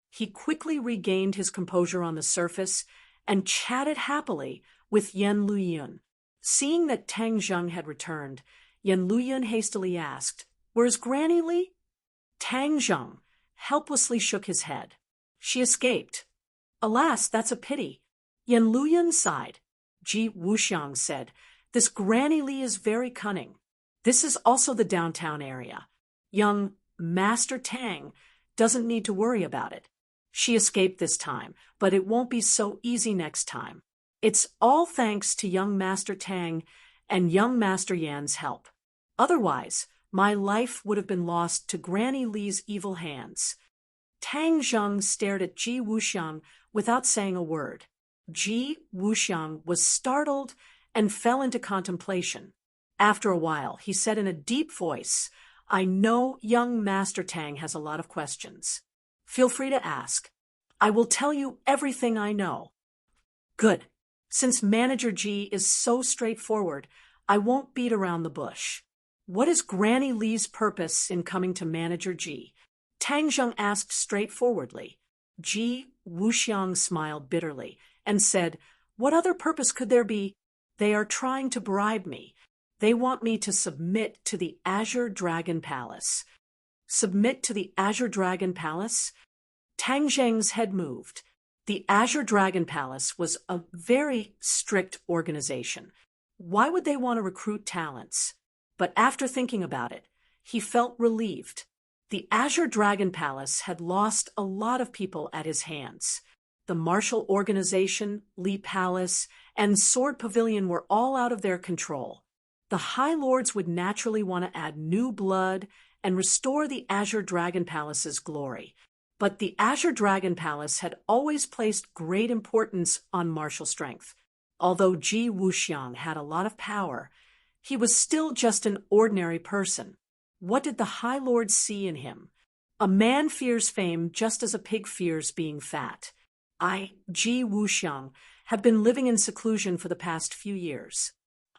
He quickly regained his composure on the surface and chatted happily with Yen Luyan. Seeing that Tang Zheng had returned, Yen Luyan hastily asked, "Where's Granny Li?" Tang Zheng helplessly shook his head. "She escaped." "Alas, that's a pity." Yen Luyan sighed. Ji Wuxiang said, "This Granny Li is very cunning. This is also the downtown area. Young Master Tang doesn't need to worry about it. She escaped this time, but it won't be so easy next time. It's all thanks to young Master Tang and young Master Yan's help. Otherwise, my life would have been lost to Granny Li's evil hands." Tang Zheng stared at Ji Wuxiang without saying a word. Ji Wuxiang was startled and fell into contemplation. After a while, he said in a deep voice, "I know young Master Tang has a lot of questions. Feel free to ask. I will tell you everything I know." "Good. Since Manager Ji is so straightforward, I won't beat around the bush. What is Granny Li's purpose in coming to Manager Ji?" Tang Zheng asked straightforwardly. Ji Wuxiang smiled bitterly and said, What other purpose could there be? They are trying to bribe me. They want me to submit to the Azure Dragon Palace. Submit to the Azure Dragon Palace? Tang Zheng's head moved. The Azure Dragon Palace was a very strict organization. Why would they want to recruit talents? But after thinking about it, he felt relieved. The Azure Dragon Palace had lost a lot of people at his hands. The martial organization, Li Palace, and Sword Pavilion were all out of their control. The High Lords would naturally want to add new blood and restore the Azure Dragon Palace's glory. But the Azure Dragon Palace had always placed great importance on martial strength. Although Ji Wuxiang had a lot of power, he was still just an ordinary person. What did the High Lords see in him? A man fears fame just as a pig fears being fat. I, Ji Wuxiang, have been living in seclusion for the past few years.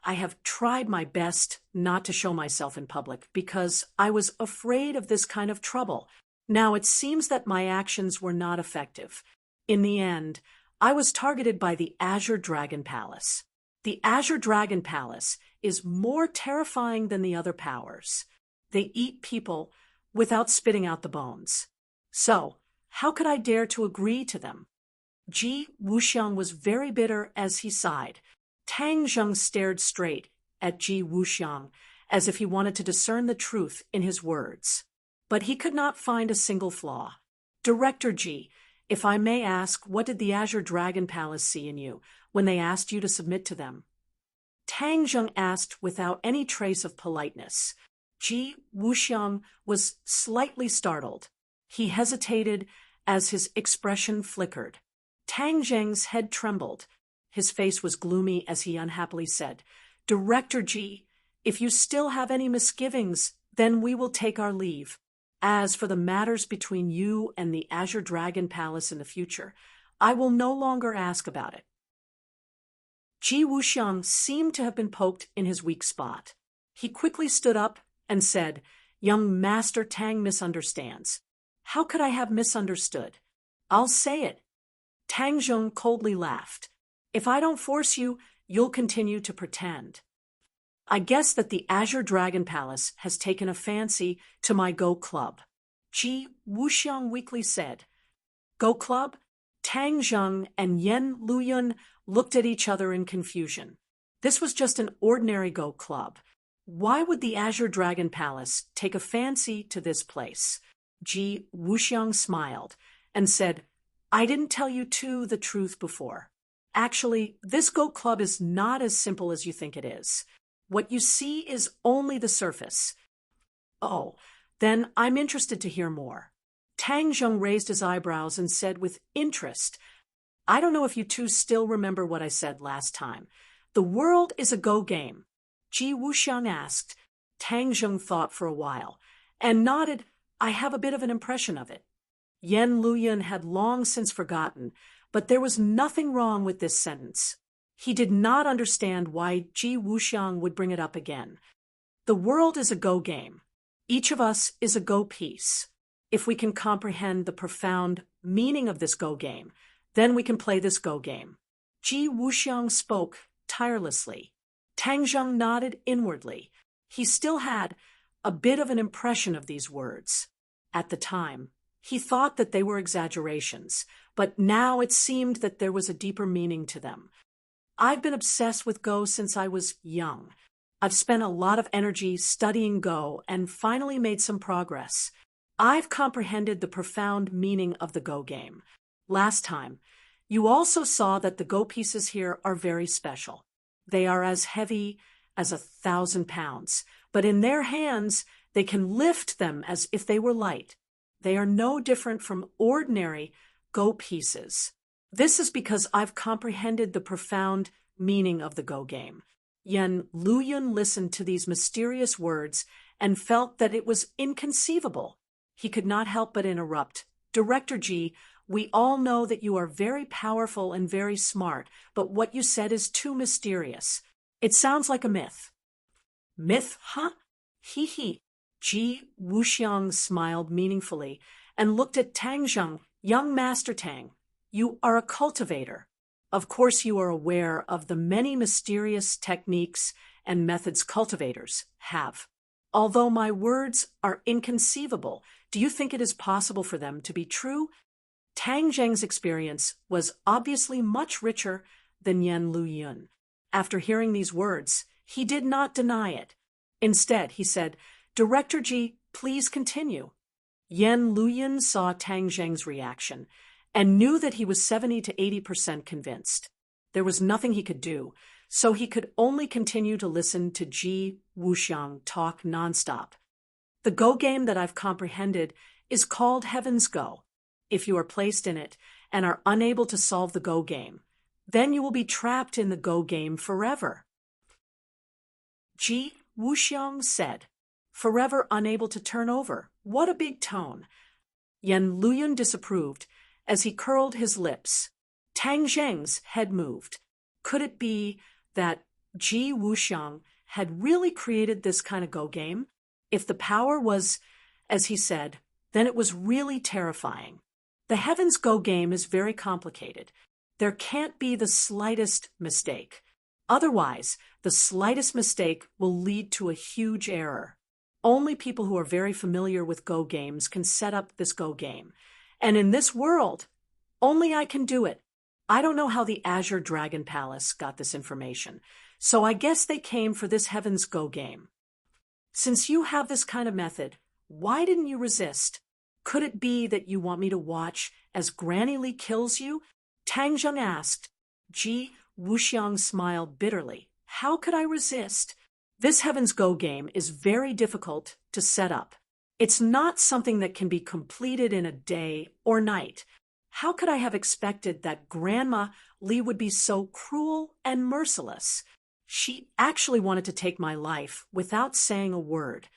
I have tried my best not to show myself in public because I was afraid of this kind of trouble. Now it seems that my actions were not effective. In the end, I was targeted by the Azure Dragon Palace. The Azure Dragon Palace is more terrifying than the other powers. They eat people without spitting out the bones. So, how could I dare to agree to them? Ji Wuxiang was very bitter as he sighed. Tang Zheng stared straight at Ji Wuxiang as if he wanted to discern the truth in his words. But he could not find a single flaw. Director Ji, if I may ask, what did the Azure Dragon Palace see in you when they asked you to submit to them? Tang Zheng asked without any trace of politeness. Ji Wuxiang was slightly startled. He hesitated as his expression flickered. Tang Zheng's head trembled. His face was gloomy as he unhappily said, Director Ji, if you still have any misgivings, then we will take our leave. As for the matters between you and the Azure Dragon Palace in the future, I will no longer ask about it. Ji Wuxiang seemed to have been poked in his weak spot. He quickly stood up and said, Young Master Tang misunderstands. How could I have misunderstood? I'll say it. Tang Zheng coldly laughed. If I don't force you, you'll continue to pretend. I guess that the Azure Dragon Palace has taken a fancy to my Go Club. Ji Wuxiang weakly said. Go Club? Tang Zheng and Yen Luyun looked at each other in confusion. This was just an ordinary Go Club. Why would the Azure Dragon Palace take a fancy to this place? Ji Wuxiang smiled and said, I didn't tell you the truth before. Actually, this Go Club is not as simple as you think it is. What you see is only the surface. Oh, then I'm interested to hear more. Tang Zheng raised his eyebrows and said with interest, I don't know if you two still remember what I said last time. The world is a Go game. Ji Wuxiang asked. Tang Zheng thought for a while and nodded, I have a bit of an impression of it. Yen Luyun had long since forgotten, but there was nothing wrong with this sentence. He did not understand why Ji Wuxiang would bring it up again. The world is a Go game. Each of us is a Go piece. If we can comprehend the profound meaning of this Go game, then we can play this Go game. Ji Wuxiang spoke tirelessly. Tang Zheng nodded inwardly. He still had a bit of an impression of these words. At the time, he thought that they were exaggerations, but now it seemed that there was a deeper meaning to them. I've been obsessed with Go since I was young. I've spent a lot of energy studying Go and finally made some progress. I've comprehended the profound meaning of the Go game. Last time, you also saw that the Go pieces here are very special. They are as heavy as 1,000 pounds, but in their hands, they can lift them as if they were light. They are no different from ordinary Go pieces. This is because I've comprehended the profound meaning of the Go game. Yen Luyun listened to these mysterious words and felt that it was inconceivable. He could not help but interrupt. Director Ji, we all know that you are very powerful and very smart, but what you said is too mysterious. It sounds like a myth. Myth, huh? Hee hee. Ji Wuxiang smiled meaningfully and looked at Tang Zheng. Young Master Tang, you are a cultivator. Of course, you are aware of the many mysterious techniques and methods cultivators have. Although my words are inconceivable, do you think it is possible for them to be true? Tang Zheng's experience was obviously much richer than Yan Luyun. After hearing these words, he did not deny it. Instead, he said, "Director Ji, please continue." Yan Luyun saw Tang Zheng's reaction and knew that he was 70 to 80% convinced. There was nothing he could do, so he could only continue to listen to Ji Wuxiang talk nonstop. The Go game that I've comprehended is called Heaven's Go. If you are placed in it and are unable to solve the Go game, then you will be trapped in the Go game forever. Ji Wuxiang said, "Forever unable to turn over. What a big tone." Yan Luyun disapproved as he curled his lips. Tang Zheng's head moved. Could it be that Ji Wuxiang had really created this kind of Go game? If the power was, as he said, then it was really terrifying. The Heaven's Go game is very complicated. There can't be the slightest mistake. Otherwise, the slightest mistake will lead to a huge error. Only people who are very familiar with Go games can set up this Go game. And in this world, only I can do it. I don't know how the Azure Dragon Palace got this information, so I guess they came for this Heaven's Go game. Since you have this kind of method, why didn't you resist? Could it be that you want me to watch as Granny Li kills you? Tang Zheng asked. Ji Wuxiang smiled bitterly. How could I resist? This Heaven's Go game is very difficult to set up. It's not something that can be completed in a day or night. How could I have expected that Grandma Li would be so cruel and merciless? She actually wanted to take my life without saying a word.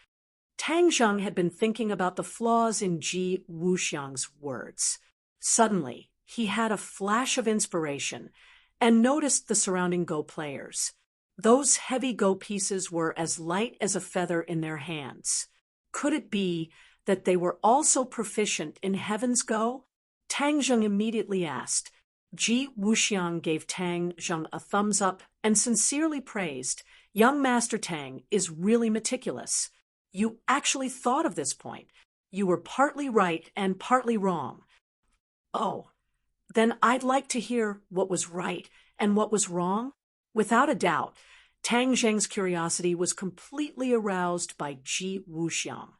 Tang Zheng had been thinking about the flaws in Ji Wuxiang's words. Suddenly, he had a flash of inspiration and noticed the surrounding Go players. Those heavy Go pieces were as light as a feather in their hands. Could it be that they were also proficient in Heaven's Go? Tang Zheng immediately asked. Ji Wuxiang gave Tang Zheng a thumbs up and sincerely praised, "Young Master Tang is really meticulous. You actually thought of this point. You were partly right and partly wrong." "Oh, then I'd like to hear what was right and what was wrong." Without a doubt, Tang Zheng's curiosity was completely aroused by Ji Wuxiang.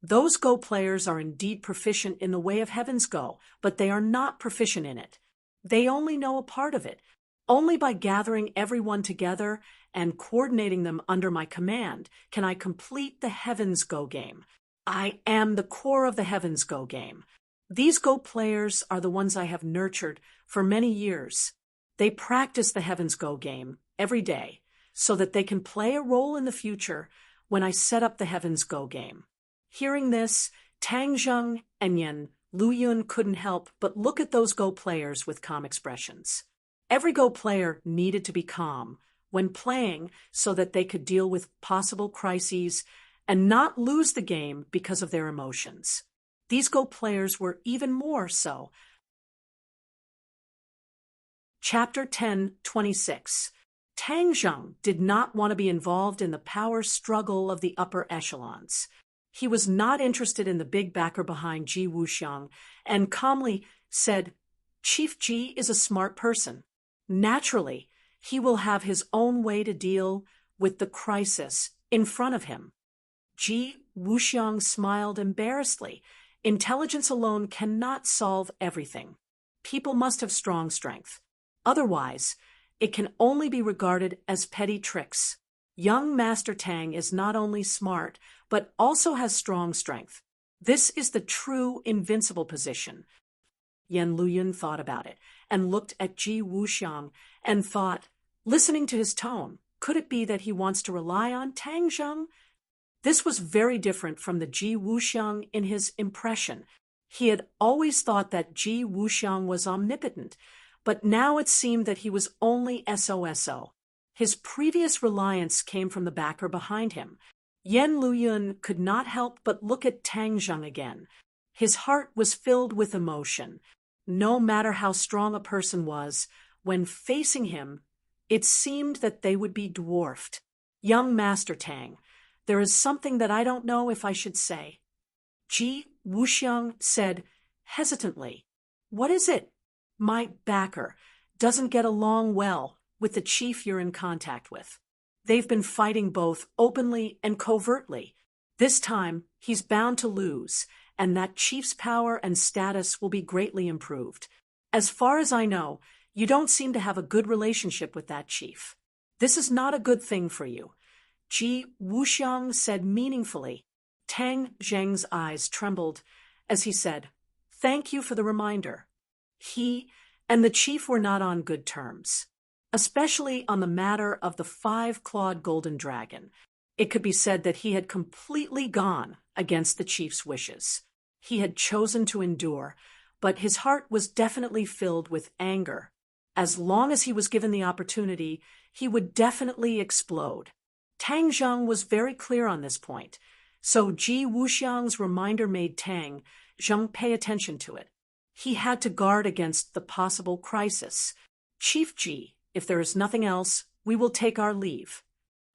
Those Go players are indeed proficient in the way of Heaven's Go, but they are not proficient in it. They only know a part of it. Only by gathering everyone together and coordinating them under my command can I complete the Heaven's Go game. I am the core of the Heaven's Go game. These Go players are the ones I have nurtured for many years. They practice the Heaven's Go game every day so that they can play a role in the future when I set up the Heaven's Go game. Hearing this, Tang Zheng and Yan Luyun couldn't help but look at those Go players with calm expressions. Every Go player needed to be calm when playing so that they could deal with possible crises and not lose the game because of their emotions. These Go players were even more so. Chapter 10:26. Tang Zheng did not want to be involved in the power struggle of the upper echelons. He was not interested in the big backer behind Ji Wuxiang and calmly said, "Chief Ji is a smart person. Naturally, he will have his own way to deal with the crisis in front of him." Ji Wuxiang smiled embarrassedly. Intelligence alone cannot solve everything. People must have strong strength. Otherwise, it can only be regarded as petty tricks. Young Master Tang is not only smart, but also has strong strength. This is the true invincible position. Yan Luyun thought about it and looked at Ji Wuxiang and thought, listening to his tone, could it be that he wants to rely on Tang Zheng? This was very different from the Ji Wuxiang in his impression. He had always thought that Ji Wuxiang was omnipotent, but now it seemed that he was only SOSO. His previous reliance came from the backer behind him. Yan Luyun could not help but look at Tang Zheng again. His heart was filled with emotion. No matter how strong a person was, When facing him, it seemed that they would be dwarfed. Young Master Tang, there is something that I don't know if I should say. Ji Wuxiang said hesitantly. What is it? My backer doesn't get along well with the chief you're in contact with. They've been fighting both openly and covertly. This time, he's bound to lose, and that chief's power and status will be greatly improved. As far as I know, you don't seem to have a good relationship with that chief. This is not a good thing for you. Ji Wuxiang said meaningfully. Tang Zheng's eyes trembled as he said, Thank you for the reminder. He and the chief were not on good terms, especially on the matter of the 5-clawed golden dragon. It could be said that he had completely gone against the chief's wishes. He had chosen to endure, but his heart was definitely filled with anger. As long as he was given the opportunity, he would definitely explode. Tang Zheng was very clear on this point, so Ji Wuxiang's reminder made Tang Zheng pay attention to it. He had to guard against the possible crisis. Chief Ji, if there is nothing else, we will take our leave.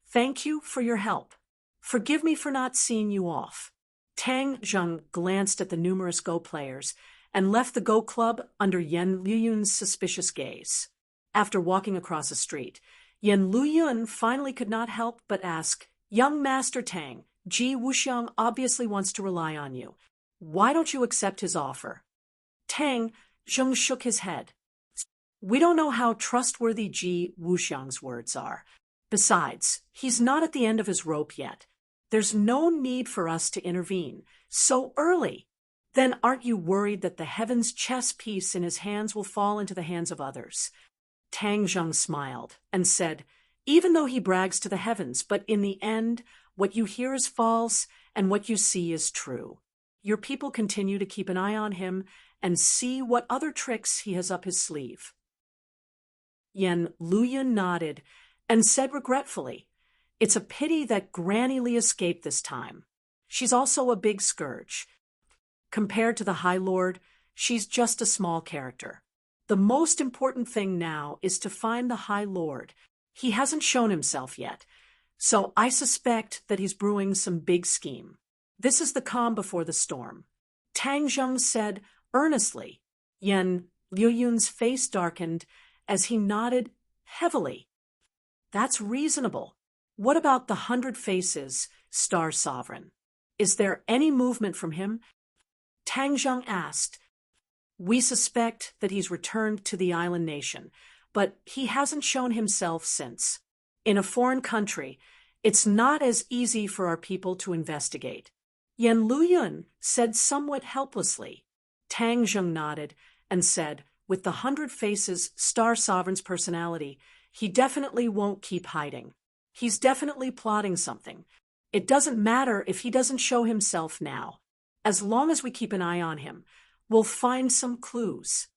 Thank you for your help. Forgive me for not seeing you off. Tang Zheng glanced at the numerous Go players and left the Go Club under Yan Luyun's suspicious gaze. After walking across a street, Yan Luyun finally could not help but ask, Young Master Tang, Ji Wuxiang obviously wants to rely on you. Why don't you accept his offer? Tang Zheng shook his head. We don't know how trustworthy Ji Wuxiang's words are. Besides, he's not at the end of his rope yet. There's no need for us to intervene so early. Then aren't you worried that the heaven's chess piece in his hands will fall into the hands of others? Tang Zheng smiled and said, Even though he brags to the heavens, but in the end, what you hear is false and what you see is true. Your people continue to keep an eye on him and see what other tricks he has up his sleeve. Yan Luyun nodded and said regretfully, It's a pity that Granny Li escaped this time. She's also a big scourge. Compared to the High Lord, she's just a small character. The most important thing now is to find the High Lord. He hasn't shown himself yet, so I suspect that he's brewing some big scheme. This is the calm before the storm. Tang Zheng said earnestly. Yan Luyun's face darkened as he nodded heavily. That's reasonable. What about the 100 Faces, Star Sovereign? Is there any movement from him? Tang Zheng asked. We suspect that he's returned to the island nation, but he hasn't shown himself since. In a foreign country, it's not as easy for our people to investigate. Yan Luyun said somewhat helplessly. Tang Zheng nodded and said, with the 100 Faces Star Sovereign's personality, he definitely won't keep hiding. He's definitely plotting something. It doesn't matter if he doesn't show himself now. As long as we keep an eye on him, we'll find some clues.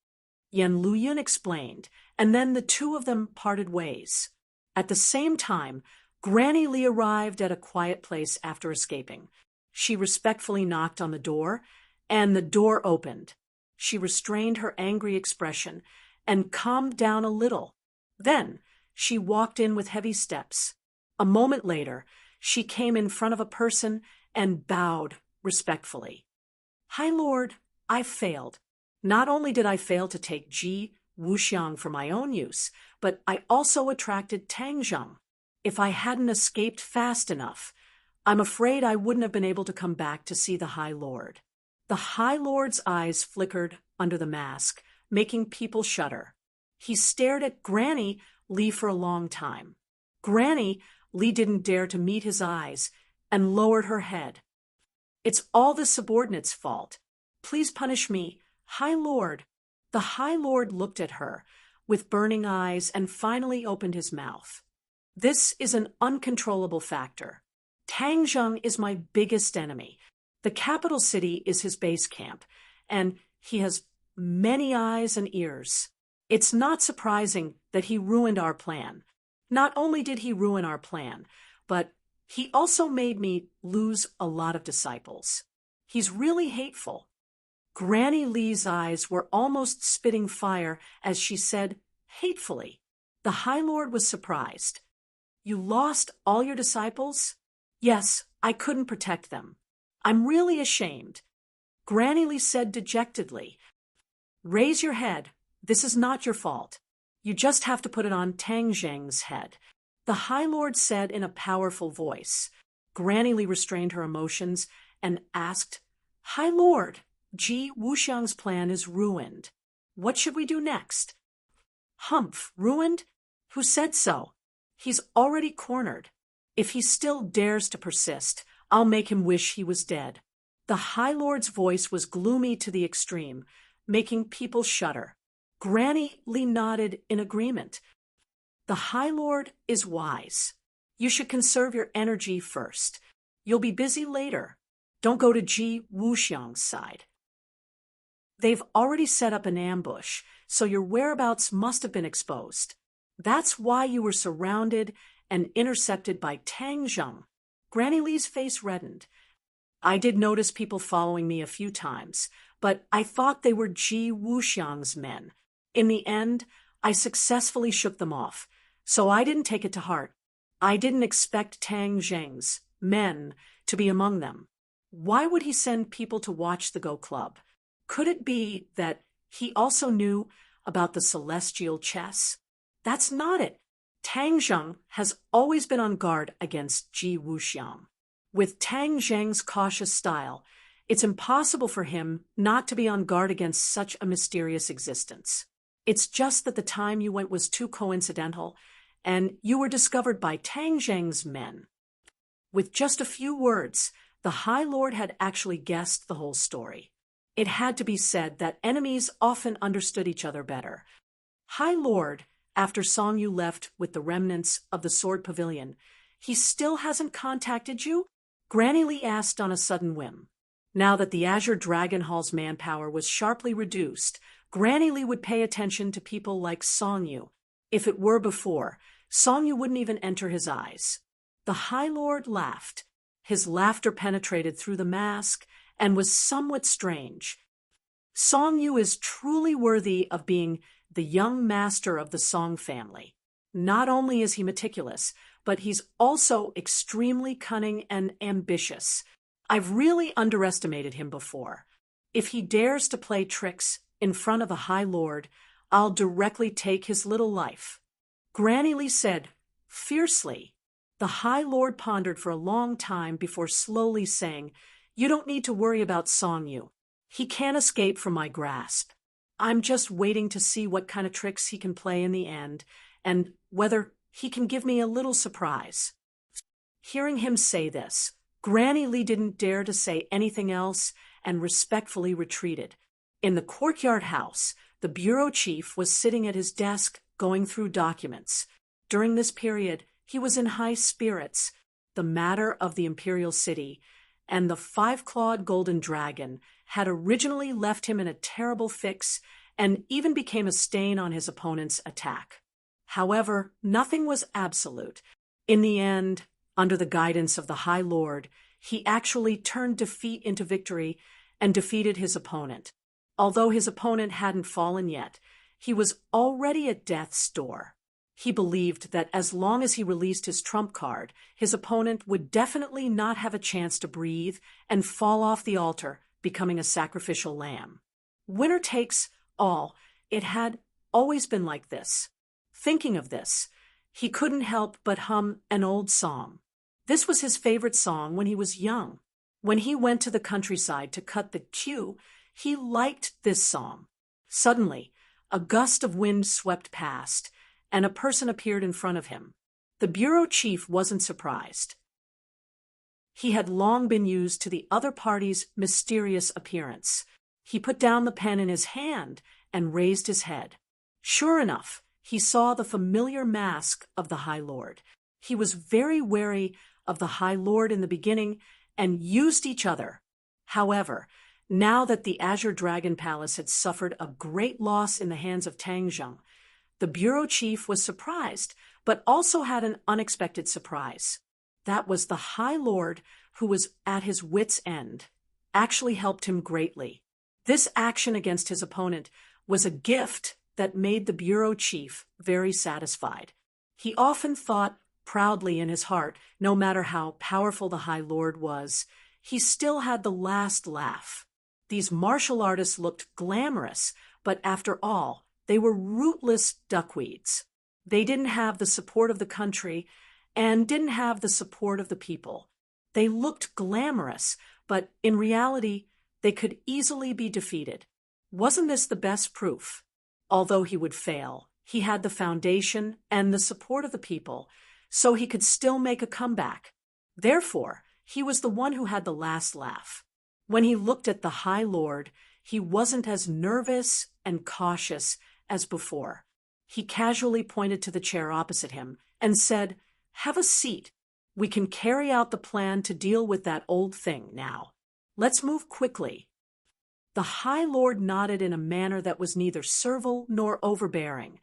Yan Luyun explained, and then the two of them parted ways. At the same time, Granny Li arrived at a quiet place after escaping. She respectfully knocked on the door, and the door opened. She restrained her angry expression and calmed down a little. Then she walked in with heavy steps. A moment later, she came in front of a person and bowed respectfully. High Lord, I failed. Not only did I fail to take Ji Wuxiang for my own use, but I also attracted Tang Zheng. If I hadn't escaped fast enough, I'm afraid I wouldn't have been able to come back to see the High Lord. The High Lord's eyes flickered under the mask, making people shudder. He stared at Granny Li for a long time. Granny Li didn't dare to meet his eyes and lowered her head. It's all the subordinate's fault. Please punish me, High Lord. The High Lord looked at her with burning eyes and finally opened his mouth. This is an uncontrollable factor. Tang Zheng is my biggest enemy. The capital city is his base camp, and he has many eyes and ears. It's not surprising that he ruined our plan. Not only did he ruin our plan, but he also made me lose a lot of disciples. He's really hateful. Granny Li's eyes were almost spitting fire as she said hatefully. The High Lord was surprised. You lost all your disciples? Yes, I couldn't protect them. I'm really ashamed. Granny Lee said dejectedly. Raise your head. This is not your fault. You just have to put it on Tang Zheng's head. The High Lord said in a powerful voice. Granny Lee restrained her emotions and asked, High Lord, Ji Wuxiang's plan is ruined. What should we do next? Humph, ruined? Who said so? He's already cornered. If he still dares to persist, I'll make him wish he was dead. The High Lord's voice was gloomy to the extreme, making people shudder. Granny Lee nodded in agreement. The High Lord is wise. You should conserve your energy first. You'll be busy later. Don't go to Ji Wuxiang's side. They've already set up an ambush, so your whereabouts must have been exposed. That's why you were surrounded and intercepted by Tang Zheng. Granny Lee's face reddened. I did notice people following me a few times, but I thought they were Ji Wuxiang's men. In the end, I successfully shook them off, so I didn't take it to heart. I didn't expect Tang Zheng's men to be among them. Why would he send people to watch the Go Club? Could it be that he also knew about the celestial chess? That's not it. Tang Zheng has always been on guard against Ji Wuxiang. With Tang Zheng's cautious style, it's impossible for him not to be on guard against such a mysterious existence. It's just that the time you went was too coincidental, and you were discovered by Tang Zheng's men. With just a few words, the High Lord had actually guessed the whole story. It had to be said that enemies often understood each other better. High Lord, after Song Yu left with the remnants of the Sword Pavilion, he still hasn't contacted you? Granny Lee asked on a sudden whim. Now that the Azure Dragon Hall's manpower was sharply reduced, Granny Lee would pay attention to people like Song Yu. If it were before, Song Yu wouldn't even enter his eyes. The High Lord laughed. His laughter penetrated through the mask and was somewhat strange. Song Yu is truly worthy of being the young master of the Song family. Not only is he meticulous, but he's also extremely cunning and ambitious. I've really underestimated him before. If he dares to play tricks in front of the High Lord, I'll directly take his little life. Granny Lee said, fiercely. The High Lord pondered for a long time before slowly saying, You don't need to worry about Song Yu. He can't escape from my grasp. I'm just waiting to see what kind of tricks he can play in the end, and whether he can give me a little surprise. Hearing him say this, Granny Lee didn't dare to say anything else and respectfully retreated. In the courtyard house, the bureau chief was sitting at his desk going through documents. During this period, he was in high spirits. The matter of the imperial city and the five-clawed golden dragon had originally left him in a terrible fix and even became a stain on his opponent's attack. However, nothing was absolute. In the end, under the guidance of the High Lord, he actually turned defeat into victory and defeated his opponent. Although his opponent hadn't fallen yet, he was already at death's door. He believed that as long as he released his trump card, his opponent would definitely not have a chance to breathe and fall off the altar, becoming a sacrificial lamb. Winner takes all. It had always been like this. Thinking of this, he couldn't help but hum an old song. This was his favorite song when he was young. When he went to the countryside to cut the queue, he liked this song. Suddenly, a gust of wind swept past, and a person appeared in front of him. The bureau chief wasn't surprised. He had long been used to the other party's mysterious appearance. He put down the pen in his hand and raised his head. Sure enough, he saw the familiar mask of the High Lord. He was very wary of the High Lord in the beginning and used each other. However, now that the Azure Dragon Palace had suffered a great loss in the hands of Tang Zheng, the bureau chief was surprised, but also had an unexpected surprise. That was the High Lord, who was at his wit's end, actually helped him greatly. This action against his opponent was a gift that made the bureau chief very satisfied. He often thought proudly in his heart, no matter how powerful the High Lord was, he still had the last laugh. These martial artists looked glamorous, but after all, they were rootless duckweeds. They didn't have the support of the country and didn't have the support of the people. They looked glamorous, but in reality, they could easily be defeated. Wasn't this the best proof? Although he would fail, he had the foundation and the support of the people, so he could still make a comeback. Therefore, he was the one who had the last laugh. When he looked at the High Lord, he wasn't as nervous and cautious as before. He casually pointed to the chair opposite him and said, "Have a seat. We can carry out the plan to deal with that old thing now. Let's move quickly." The High Lord nodded in a manner that was neither servile nor overbearing.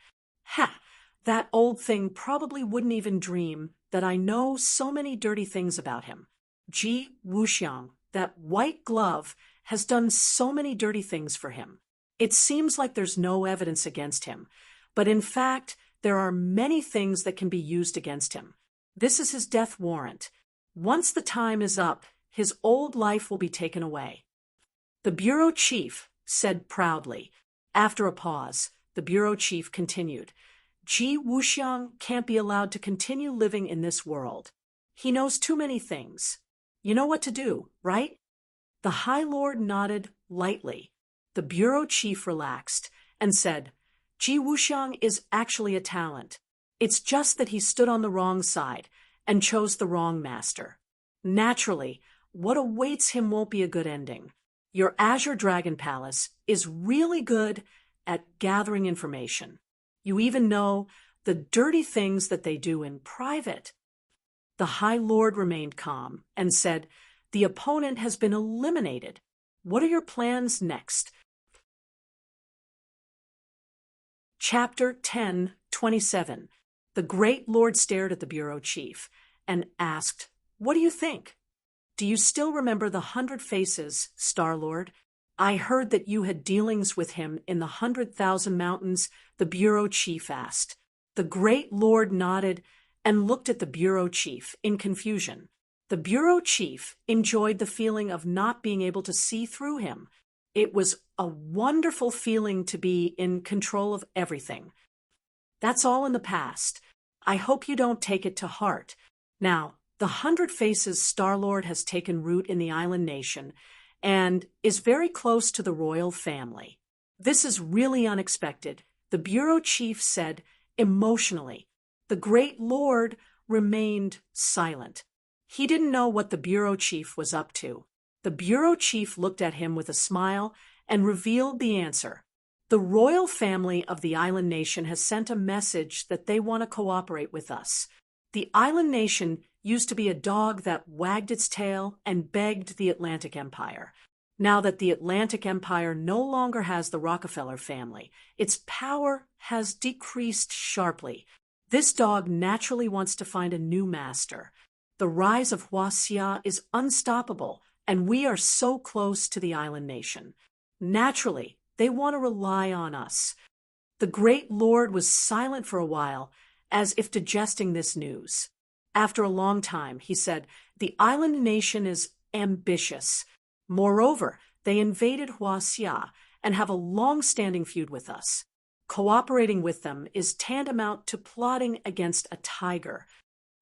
"Ha! That old thing probably wouldn't even dream that I know so many dirty things about him. Ji Wuxiang, that white glove, has done so many dirty things for him. It seems like there's no evidence against him, but in fact, there are many things that can be used against him. This is his death warrant. Once the time is up, his old life will be taken away." The bureau chief said proudly. After a pause, the bureau chief continued, "Ji Wuxiang can't be allowed to continue living in this world. He knows too many things. You know what to do, right?" The High Lord nodded lightly. The bureau chief relaxed and said, "Ji Wuxiang is actually a talent. It's just that he stood on the wrong side and chose the wrong master. Naturally, what awaits him won't be a good ending. Your Azure Dragon Palace is really good at gathering information. You even know the dirty things that they do in private." The High Lord remained calm and said, "The opponent has been eliminated. What are your plans next?" Chapter 10:27. The Great Lord stared at the bureau chief and asked, "What do you think? Do you still remember the 100 Faces, Star-Lord? I heard that you had dealings with him in the 100,000 Mountains," the bureau chief asked. The Great Lord nodded and looked at the bureau chief in confusion. The bureau chief enjoyed the feeling of not being able to see through him. It was a wonderful feeling to be in control of everything. That's all in the past. I hope you don't take it to heart. Now, the 100 Faces Star-Lord has taken root in the island nation and is very close to the royal family. This is really unexpected, the bureau chief said emotionally. The Great Lord remained silent. He didn't know what the bureau chief was up to. The bureau chief looked at him with a smile and revealed the answer. The royal family of the island nation has sent a message that they want to cooperate with us. The island nation used to be a dog that wagged its tail and begged the Atlantic Empire. Now that the Atlantic Empire no longer has the Rockefeller family, its power has decreased sharply. This dog naturally wants to find a new master. The rise of Huaxia is unstoppable, and we are so close to the island nation. Naturally, they want to rely on us. The Great Lord was silent for a while, as if digesting this news. After a long time, he said, "The island nation is ambitious. Moreover, they invaded Huaxia and have a long-standing feud with us. Cooperating with them is tantamount to plotting against a tiger."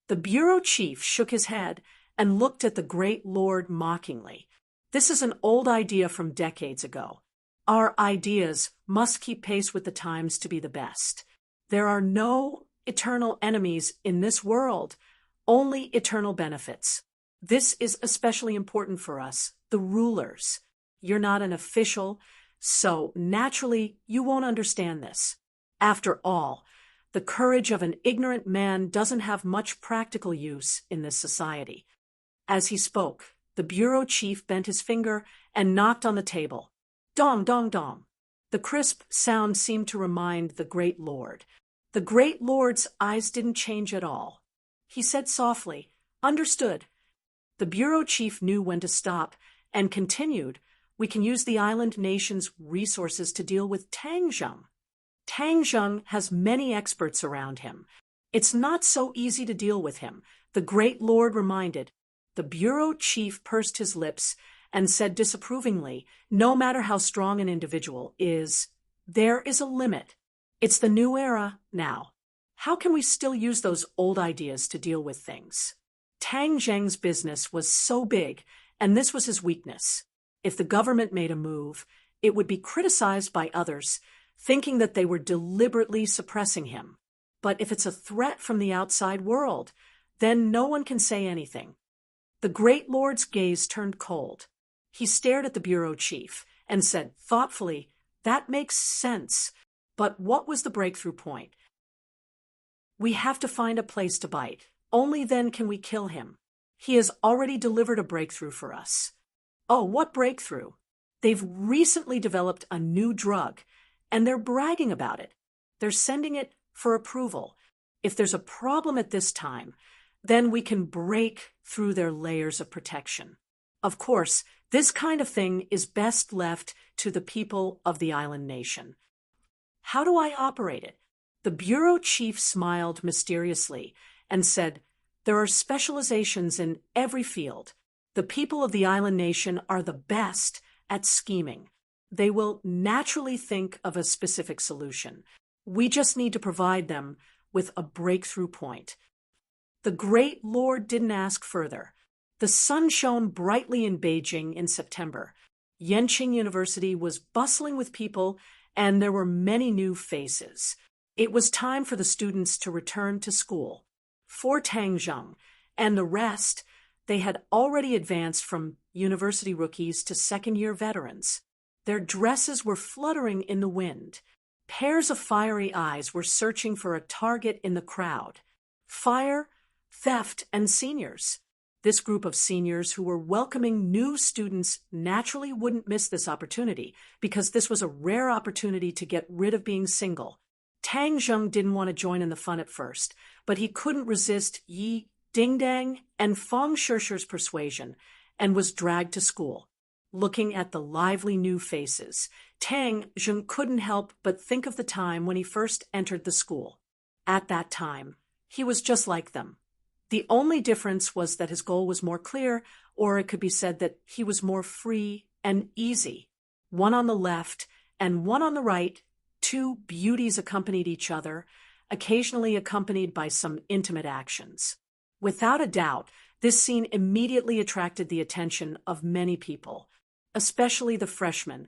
The bureau chief shook his head and looked at the Great Lord mockingly. "This is an old idea from decades ago. Our ideas must keep pace with the times to be the best. There are no eternal enemies in this world, only eternal benefits. This is especially important for us, the rulers. You're not an official, so naturally you won't understand this. After all, the courage of an ignorant man doesn't have much practical use in this society." As he spoke, the bureau chief bent his finger and knocked on the table. Dong, dong, dong. The crisp sound seemed to remind the Great Lord. The Great Lord's eyes didn't change at all. He said softly, "Understood." The bureau chief knew when to stop and continued, "We can use the island nation's resources to deal with Tangzheng." Tang Zheng has many experts around him. It's not so easy to deal with him, the great lord reminded. The bureau chief pursed his lips and said disapprovingly, no matter how strong an individual is, there is a limit. It's the new era now. How can we still use those old ideas to deal with things? Tang Zheng's business was so big, and this was his weakness. If the government made a move, it would be criticized by others, thinking that they were deliberately suppressing him. But if it's a threat from the outside world, then no one can say anything. The great lord's gaze turned cold. He stared at the bureau chief and said thoughtfully, "That makes sense. But what was the breakthrough point? We have to find a place to bite. Only then can we kill him. He has already delivered a breakthrough for us." "Oh, what breakthrough?" "They've recently developed a new drug, and they're bragging about it. They're sending it for approval. If there's a problem at this time, then we can break through their layers of protection. Of course, this kind of thing is best left to the people of the island nation." "How do I operate it?" The bureau chief smiled mysteriously and said, "There are specializations in every field. The people of the island nation are the best at scheming. They will naturally think of a specific solution. We just need to provide them with a breakthrough point." The great lord didn't ask further. The sun shone brightly in Beijing in September. Yenqing University was bustling with people, and there were many new faces. It was time for the students to return to school. For Tang Zheng and the rest, they had already advanced from university rookies to second-year veterans. Their dresses were fluttering in the wind. Pairs of fiery eyes were searching for a target in the crowd. Fire, theft, and seniors. This group of seniors who were welcoming new students naturally wouldn't miss this opportunity, because this was a rare opportunity to get rid of being single. Tang Zheng didn't want to join in the fun at first, but he couldn't resist Yi Dingdang and Fang Shishi's persuasion and was dragged to school. Looking at the lively new faces, Tang Zheng couldn't help but think of the time when he first entered the school. At that time, he was just like them. The only difference was that his goal was more clear, or it could be said that he was more free and easy. One on the left and one on the right, two beauties accompanied each other, occasionally accompanied by some intimate actions. Without a doubt, this scene immediately attracted the attention of many people, especially the freshmen.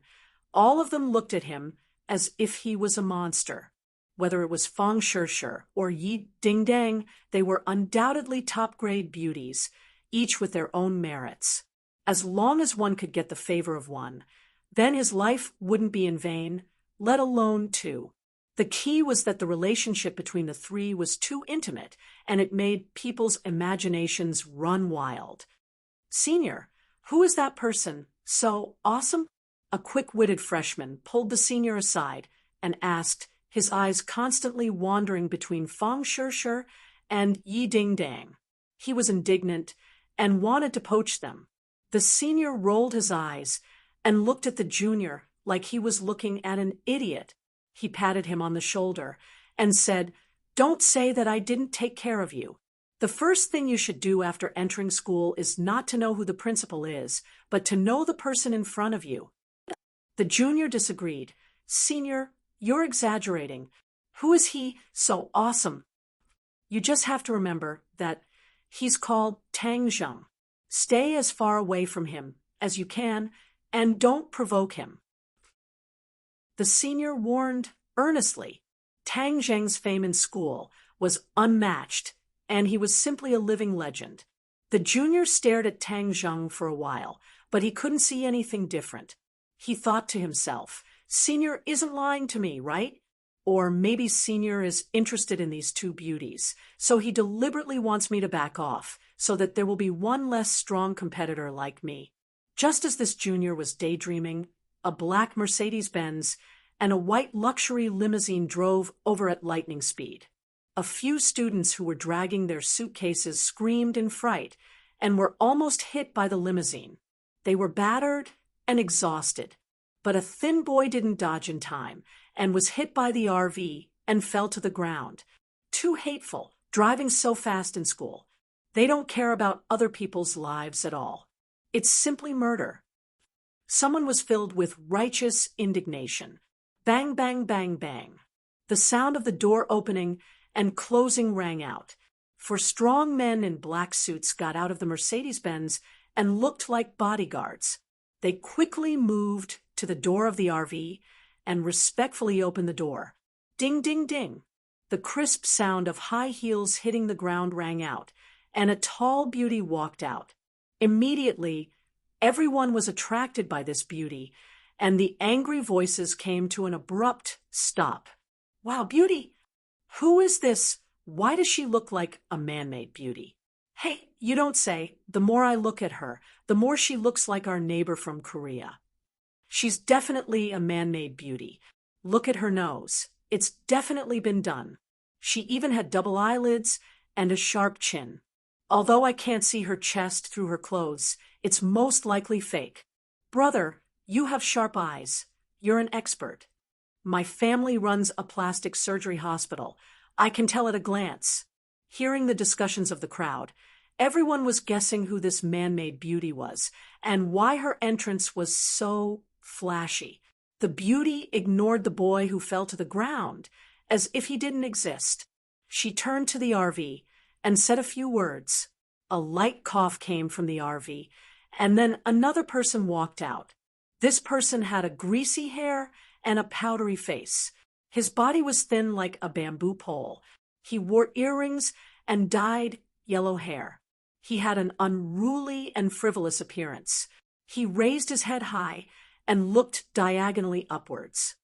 All of them looked at him as if he was a monster. Whether it was Fang Shishi or Yi Dingdang, they were undoubtedly top-grade beauties, each with their own merits. As long as one could get the favor of one, then his life wouldn't be in vain, let alone two. The key was that the relationship between the three was too intimate, and it made people's imaginations run wild. "Senior, who is that person? So awesome?" A quick-witted freshman pulled the senior aside and asked, his eyes constantly wandering between Fang Shishi and Yi Dingdang. He was indignant and wanted to poach them. The senior rolled his eyes and looked at the junior like he was looking at an idiot. He patted him on the shoulder and said, "Don't say that I didn't take care of you. The first thing you should do after entering school is not to know who the principal is, but to know the person in front of you." The junior disagreed. "Senior, you're exaggerating. Who is he so awesome?" "You just have to remember that he's called Tang Zheng. Stay as far away from him as you can, and don't provoke him." The senior warned earnestly. Tang Zheng's fame in school was unmatched, and he was simply a living legend. The junior stared at Tang Zheng for a while, but he couldn't see anything different. He thought to himself, "Senior isn't lying to me, right? Or maybe Senior is interested in these two beauties, so he deliberately wants me to back off, so that there will be one less strong competitor like me." Just as this junior was daydreaming, a black Mercedes-Benz and a white luxury limousine drove over at lightning speed. A few students who were dragging their suitcases screamed in fright and were almost hit by the limousine. They were battered and exhausted. But a thin boy didn't dodge in time and was hit by the RV and fell to the ground. Too hateful, driving so fast in school. They don't care about other people's lives at all. It's simply murder. Someone was filled with righteous indignation. Bang, bang, bang, bang. The sound of the door opening and closing rang out. For strong men in black suits got out of the Mercedes-Benz and looked like bodyguards. They quickly moved to the door of the RV and respectfully opened the door. Ding, ding, ding. The crisp sound of high heels hitting the ground rang out, and a tall beauty walked out. Immediately, everyone was attracted by this beauty, and the angry voices came to an abrupt stop. Wow, beauty! Who is this? Why does she look like a man-made beauty? Hey, you don't say. The more I look at her, the more she looks like our neighbor from Korea. She's definitely a man-made beauty. Look at her nose. It's definitely been done. She even had double eyelids and a sharp chin. Although I can't see her chest through her clothes, it's most likely fake. Brother, you have sharp eyes. You're an expert. My family runs a plastic surgery hospital. I can tell at a glance. Hearing the discussions of the crowd, everyone was guessing who this man-made beauty was and why her entrance was so flashy. The beauty ignored the boy who fell to the ground as if he didn't exist. She turned to the RV and said a few words. A light cough came from the RV, and then another person walked out. This person had a greasy hair and a powdery face. His body was thin like a bamboo pole. He wore earrings and dyed yellow hair. He had an unruly and frivolous appearance. He raised his head high and looked diagonally upwards.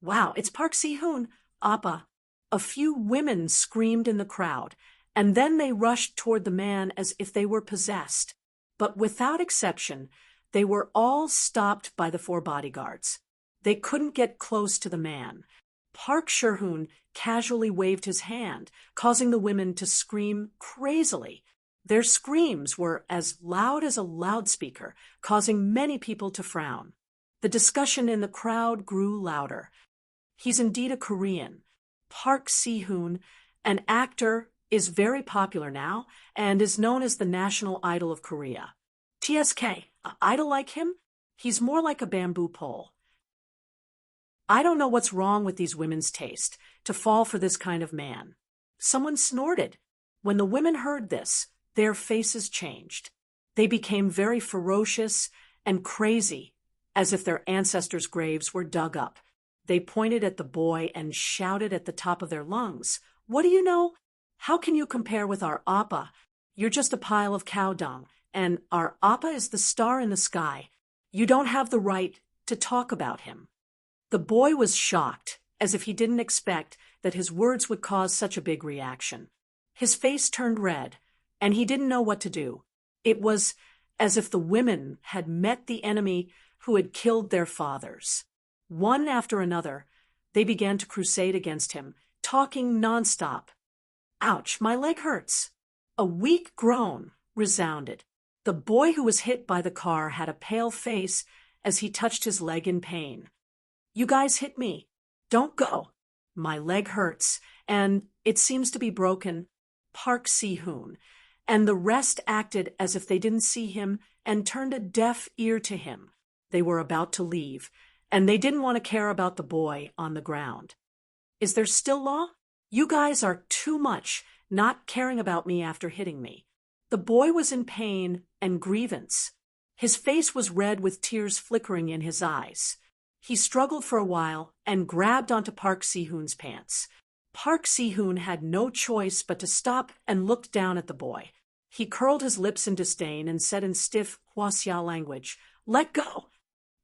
Wow, it's Park Si-hoon, Appa. A few women screamed in the crowd, and then they rushed toward the man as if they were possessed. But without exception, they were all stopped by the 4 bodyguards. They couldn't get close to the man. Park Si-hoon casually waved his hand, causing the women to scream crazily. Their screams were as loud as a loudspeaker, causing many people to frown. The discussion in the crowd grew louder. He's indeed a Korean. Park Si-hoon, an actor, is very popular now and is known as the national idol of Korea. TSK, an idol like him? He's more like a bamboo pole. I don't know what's wrong with these women's taste to fall for this kind of man. Someone snorted. When the women heard this, their faces changed. They became very ferocious and crazy, as if their ancestors' graves were dug up. They pointed at the boy and shouted at the top of their lungs, "What do you know? How can you compare with our Appa? You're just a pile of cow dung, and our Appa is the star in the sky. You don't have the right to talk about him." The boy was shocked, as if he didn't expect that his words would cause such a big reaction. His face turned red, and he didn't know what to do. It was as if the women had met the enemy who had killed their fathers. One after another, they began to crusade against him, talking nonstop. Ouch, my leg hurts. A weak groan resounded. The boy who was hit by the car had a pale face as he touched his leg in pain. You guys hit me. Don't go. My leg hurts, and it seems to be broken. Park Si-hoon. And the rest acted as if they didn't see him and turned a deaf ear to him. They were about to leave, and they didn't want to care about the boy on the ground. Is there still law? You guys are too much, not caring about me after hitting me. The boy was in pain and grievance. His face was red with tears flickering in his eyes. He struggled for a while and grabbed onto Park Si-hoon's pants. Park Si-hoon had no choice but to stop and look down at the boy. He curled his lips in disdain and said in stiff Hwasya language, "Let go."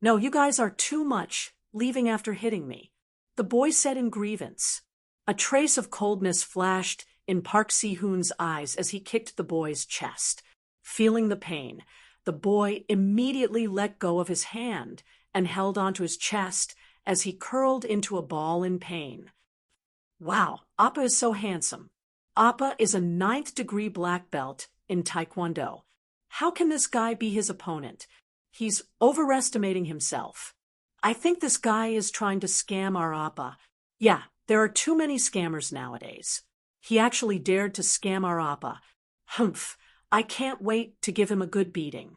"No, you guys are too much, leaving after hitting me." The boy said in grievance. A trace of coldness flashed in Park Si-hoon's eyes as he kicked the boy's chest. Feeling the pain, the boy immediately let go of his hand and held onto his chest as he curled into a ball in pain. Wow, Appa is so handsome. Appa is a 9th-degree black belt in Taekwondo. How can this guy be his opponent? He's overestimating himself. I think this guy is trying to scam our appa. Yeah, there are too many scammers nowadays. He actually dared to scam our appa. Humph, I can't wait to give him a good beating.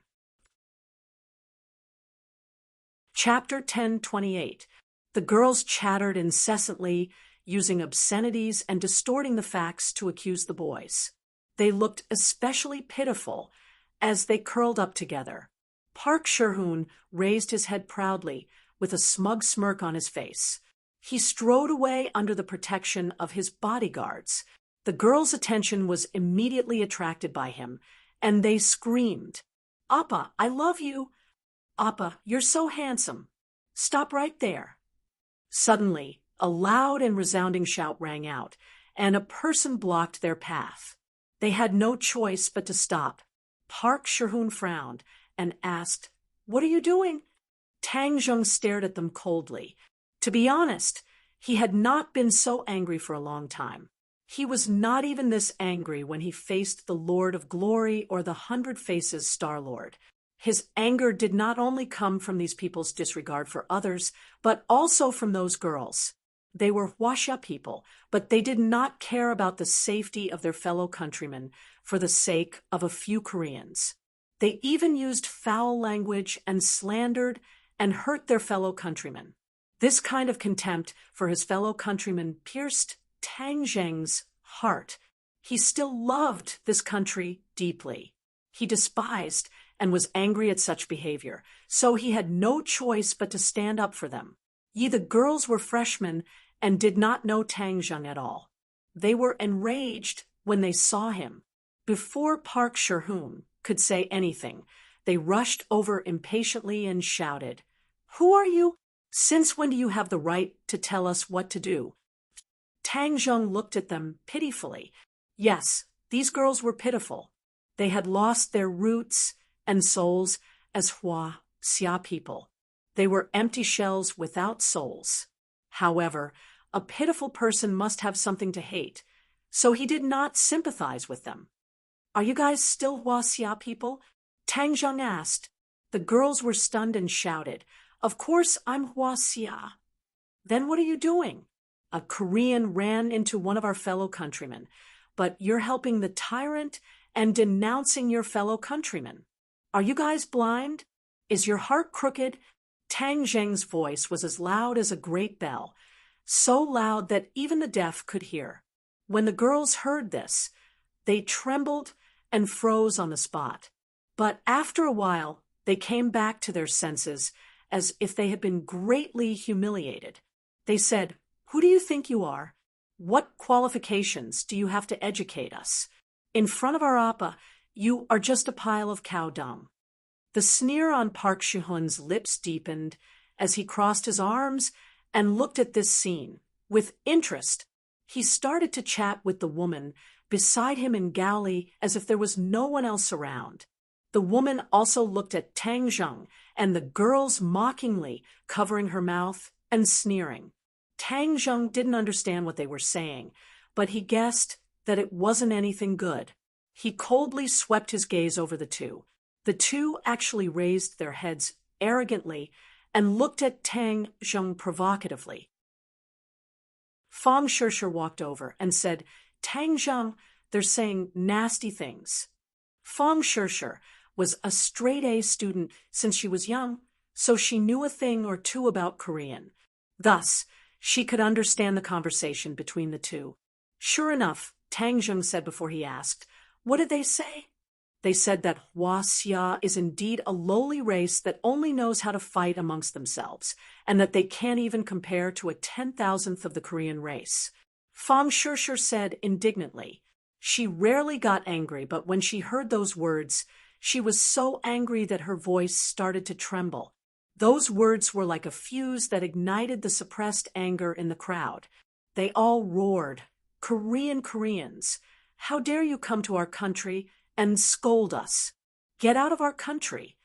Chapter 1028. The girls chattered incessantly, using obscenities and distorting the facts to accuse the boys. They looked especially pitiful as they curled up together. Park Sherhoon raised his head proudly, with a smug smirk on his face. He strode away under the protection of his bodyguards. The girls' attention was immediately attracted by him, and they screamed, "Appa, I love you! Appa, you're so handsome! Stop right there!" Suddenly, a loud and resounding shout rang out, and a person blocked their path. They had no choice but to stop. Park Sherhoon frowned and asked, "What are you doing?" Tang Zheng stared at them coldly. To be honest, he had not been so angry for a long time. He was not even this angry when he faced the Lord of Glory or the Hundred Faces Star-Lord. His anger did not only come from these people's disregard for others, but also from those girls. They were Huaxia people, but they did not care about the safety of their fellow countrymen for the sake of a few Koreans. They even used foul language and slandered and hurt their fellow countrymen. This kind of contempt for his fellow countrymen pierced Tang Zheng's heart. He still loved this country deeply. He despised and was angry at such behavior, so he had no choice but to stand up for them. The girls were freshmen and did not know Tang Zheng at all. They were enraged when they saw him. Before Park Sherhoon could say anything, they rushed over impatiently and shouted, "Who are you? Since when do you have the right to tell us what to do?" Tang Zheng looked at them pitifully. Yes, these girls were pitiful. They had lost their roots and souls as Huaxia people. They were empty shells without souls. However, a pitiful person must have something to hate, so he did not sympathize with them. "Are you guys still Huaxia people?" Tang Zheng asked. The girls were stunned and shouted, "Of course I'm Huaxia." "Then what are you doing?" "A Korean ran into one of our fellow countrymen, but you're helping the tyrant and denouncing your fellow countrymen. Are you guys blind? Is your heart crooked?" Tang Zheng's voice was as loud as a great bell, so loud that even the deaf could hear. When the girls heard this, they trembled and froze on the spot. But after a while, they came back to their senses as if they had been greatly humiliated. They said, "Who do you think you are? What qualifications do you have to educate us? In front of our appa, you are just a pile of cow dung." The sneer on Park Sherhoon's lips deepened as he crossed his arms and looked at this scene. With interest, he started to chat with the woman beside him in galley as if there was no one else around. The woman also looked at Tang Zheng and the girls mockingly, covering her mouth and sneering. Tang Zheng didn't understand what they were saying, but he guessed that it wasn't anything good. He coldly swept his gaze over the two. The two actually raised their heads arrogantly and looked at Tang Zheng provocatively. Fang Shishir walked over and said, "Tang Zheng, they're saying nasty things." Fang Shishir was a straight-A student since she was young, so she knew a thing or two about Korean. Thus, she could understand the conversation between the two. "Sure enough," Tang Zheng said before he asked, "What did they say?" "They said that Huaxia is indeed a lowly race that only knows how to fight amongst themselves, and that they can't even compare to a 10,000th of the Korean race." Fang Shishir said indignantly. She rarely got angry, but when she heard those words, she was so angry that her voice started to tremble. Those words were like a fuse that ignited the suppressed anger in the crowd. They all roared, Koreans, how dare you come to our country and scold us? Get out of our country."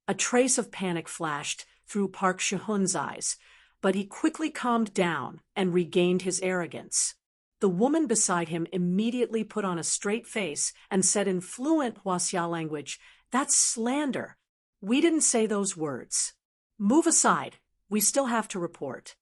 A trace of panic flashed through Park Sherhoon's eyes, but he quickly calmed down and regained his arrogance. The woman beside him immediately put on a straight face and said in fluent Huaxia language, "That's slander. We didn't say those words. Move aside. We still have to report.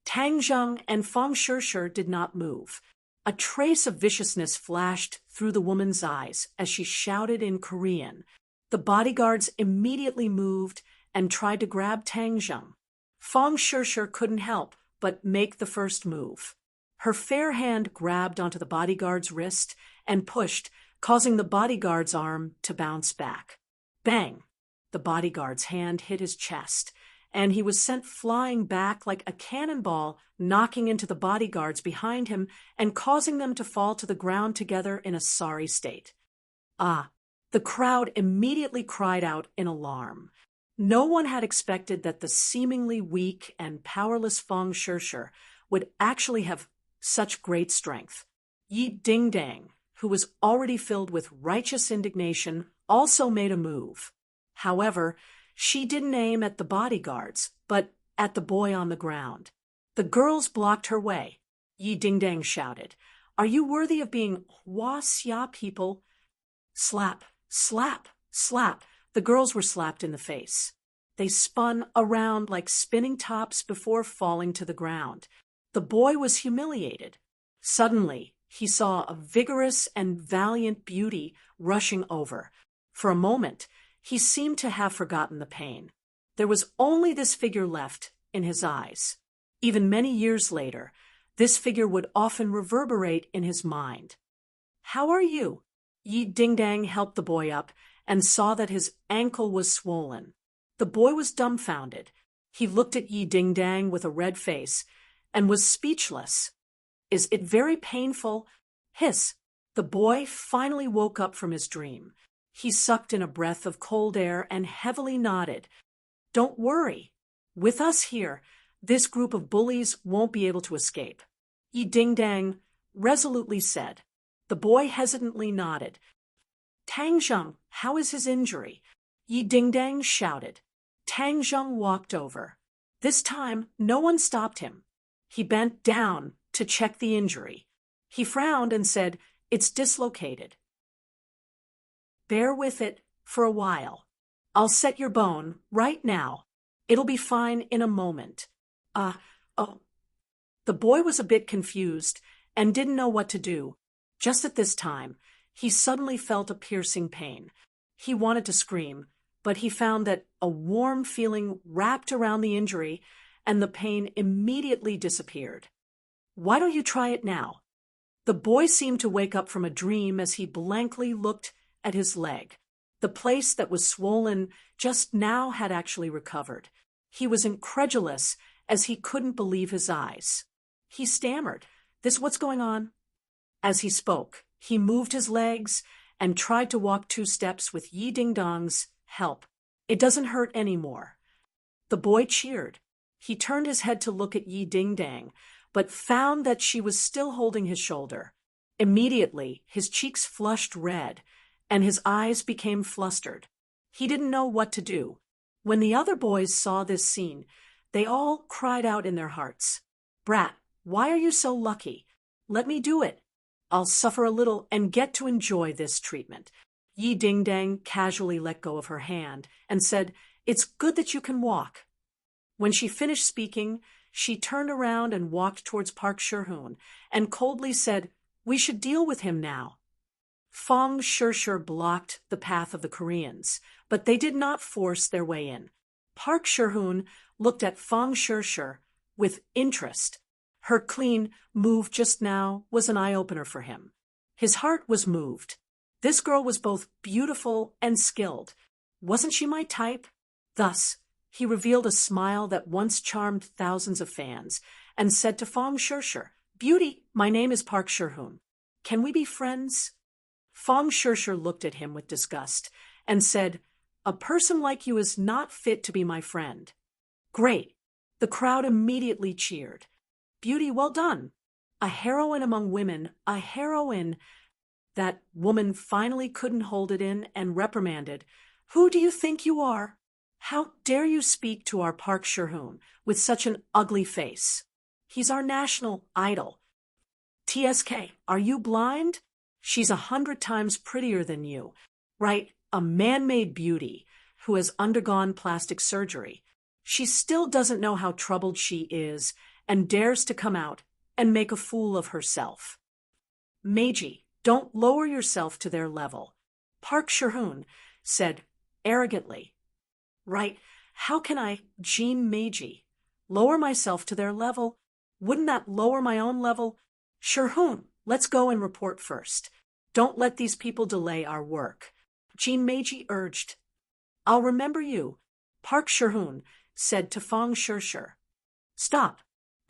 Tang Zheng and Feng Shishir did not move. A trace of viciousness flashed through the woman's eyes as she shouted in Korean. The bodyguards immediately moved and tried to grab Tang Zheng. Feng Shishir couldn't help but make the first move. Her fair hand grabbed onto the bodyguard's wrist and pushed, causing the bodyguard's arm to bounce back. Bang! The bodyguard's hand hit his chest, and he was sent flying back like a cannonball, knocking into the bodyguards behind him and causing them to fall to the ground together in a sorry state. Ah! The crowd immediately cried out in alarm. No one had expected that the seemingly weak and powerless Feng Shishir would actually have such great strength. Yi Dingdang, who was already filled with righteous indignation, also made a move. However, she didn't aim at the bodyguards, but at the boy on the ground. The girls blocked her way. Yi Dingdang shouted, "Are you worthy of being Huaxia people?" Slap, slap, slap. The girls were slapped in the face. They spun around like spinning tops before falling to the ground. The boy was humiliated. Suddenly, he saw a vigorous and valiant beauty rushing over. For a moment, he seemed to have forgotten the pain. There was only this figure left in his eyes. Even many years later, this figure would often reverberate in his mind. "How are you?" Yi Dingdang helped the boy up and saw that his ankle was swollen. The boy was dumbfounded. He looked at Yi Dingdang with a red face and was speechless. "Is it very painful?" Hiss! The boy finally woke up from his dream. He sucked in a breath of cold air and heavily nodded. "Don't worry. With us here, this group of bullies won't be able to escape," Yi Dingdang resolutely said. The boy hesitantly nodded. "Tang Zheng, how is his injury?" Yi Dingdang shouted. Tang Zheng walked over. This time, no one stopped him. He bent down to check the injury. He frowned and said, "It's dislocated. Bear with it for a while. I'll set your bone right now. It'll be fine in a moment." Oh. The boy was a bit confused and didn't know what to do. Just at this time, he suddenly felt a piercing pain. He wanted to scream, but he found that a warm feeling wrapped around the injury and the pain immediately disappeared. "Why don't you try it now?" The boy seemed to wake up from a dream as he blankly looked at his leg. The place that was swollen just now had actually recovered. He was incredulous as he couldn't believe his eyes. He stammered, "What's going on?" As he spoke, he moved his legs and tried to walk 2 steps with Yi Dingdang's help. "It doesn't hurt anymore." The boy cheered. He turned his head to look at Yi Dingdang, but found that she was still holding his shoulder. Immediately, his cheeks flushed red, and his eyes became flustered. He didn't know what to do. When the other boys saw this scene, they all cried out in their hearts, "Brat, why are you so lucky? Let me do it. I'll suffer a little and get to enjoy this treatment." Yi Dingdang casually let go of her hand and said, "It's good that you can walk." When she finished speaking, she turned around and walked towards Park Shihun and coldly said, "We should deal with him now." Feng Shishir blocked the path of the Koreans, but they did not force their way in. Park Shihun looked at Feng Shishir with interest. Her clean move just now was an eye-opener for him. His heart was moved. This girl was both beautiful and skilled. Wasn't she my type? Thus, he revealed a smile that once charmed thousands of fans and said to Feng Shishir, "Beauty, my name is Park Shihun. Can we be friends?" Feng Shishir looked at him with disgust and said, "A person like you is not fit to be my friend." "Great." The crowd immediately cheered. "Beauty, well done. A heroine among women, a heroine." That woman finally couldn't hold it in and reprimanded, "Who do you think you are? How dare you speak to our Park Shihun with such an ugly face? He's our national idol. TSK, are you blind? She's 100 times prettier than you, right? A man-made beauty who has undergone plastic surgery. She still doesn't know how troubled she is and dares to come out and make a fool of herself. Meiji, don't lower yourself to their level, Park Shihun said arrogantly. Right, how can I, Jean Meiji, lower myself to their level? Wouldn't that lower my own level? Shihun, let's go and report first. Don't let these people delay our work. Jean Meiji urged. I'll remember you, Park Shihun said to Fang Shishir. Stop.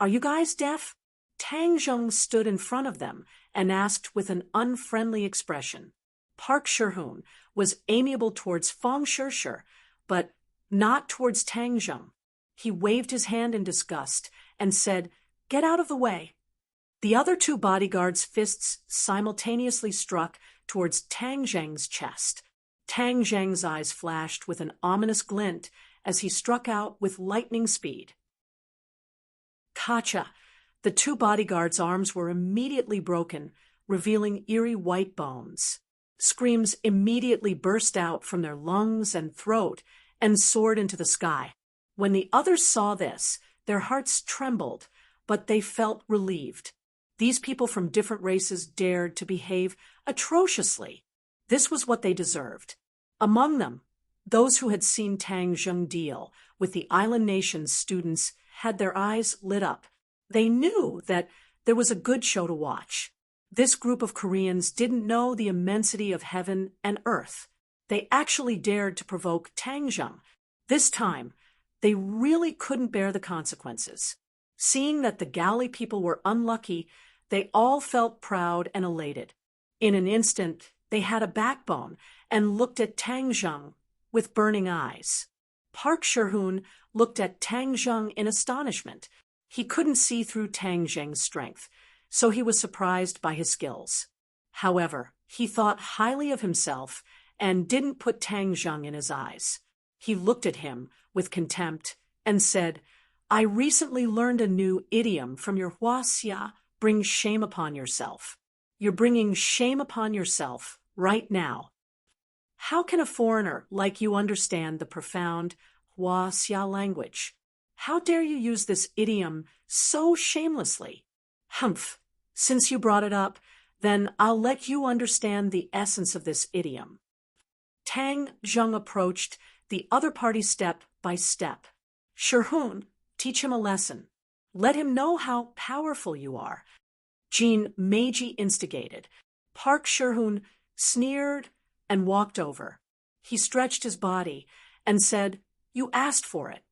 Are you guys deaf? Tang Zheng stood in front of them and asked with an unfriendly expression. Park Shihun was amiable towards Fang Shishir, but not towards Tang Zheng. He waved his hand in disgust and said, Get out of the way. The other two bodyguards' fists simultaneously struck towards Tang Zheng's chest. Tang Zheng's eyes flashed with an ominous glint as he struck out with lightning speed. Kacha! The two bodyguards' arms were immediately broken, revealing eerie white bones. Screams immediately burst out from their lungs and throat and soared into the sky. When the others saw this, their hearts trembled, but they felt relieved. These people from different races dared to behave atrociously. This was what they deserved. Among them, those who had seen Tang Zheng deal with the island nation's students had their eyes lit up. They knew that there was a good show to watch. This group of Koreans didn't know the immensity of heaven and earth. They actually dared to provoke Tang Zheng. This time, they really couldn't bear the consequences. Seeing that the galley people were unlucky, they all felt proud and elated. In an instant, they had a backbone and looked at Tang Zheng with burning eyes. Park Shihun looked at Tang Zheng in astonishment. He couldn't see through Tang Zheng's strength, so he was surprised by his skills. However, he thought highly of himself and didn't put Tang Zheng in his eyes. He looked at him with contempt and said, I recently learned a new idiom from your Huaxia, bring shame upon yourself. You're bringing shame upon yourself right now. How can a foreigner like you understand the profound Huaxia language? How dare you use this idiom so shamelessly? Humph, since you brought it up, then I'll let you understand the essence of this idiom. Tang Zheng approached the other party step by step. Shihun, teach him a lesson. Let him know how powerful you are. Jean Meiji instigated. Park Shihun sneered and walked over. He stretched his body and said, You asked for it.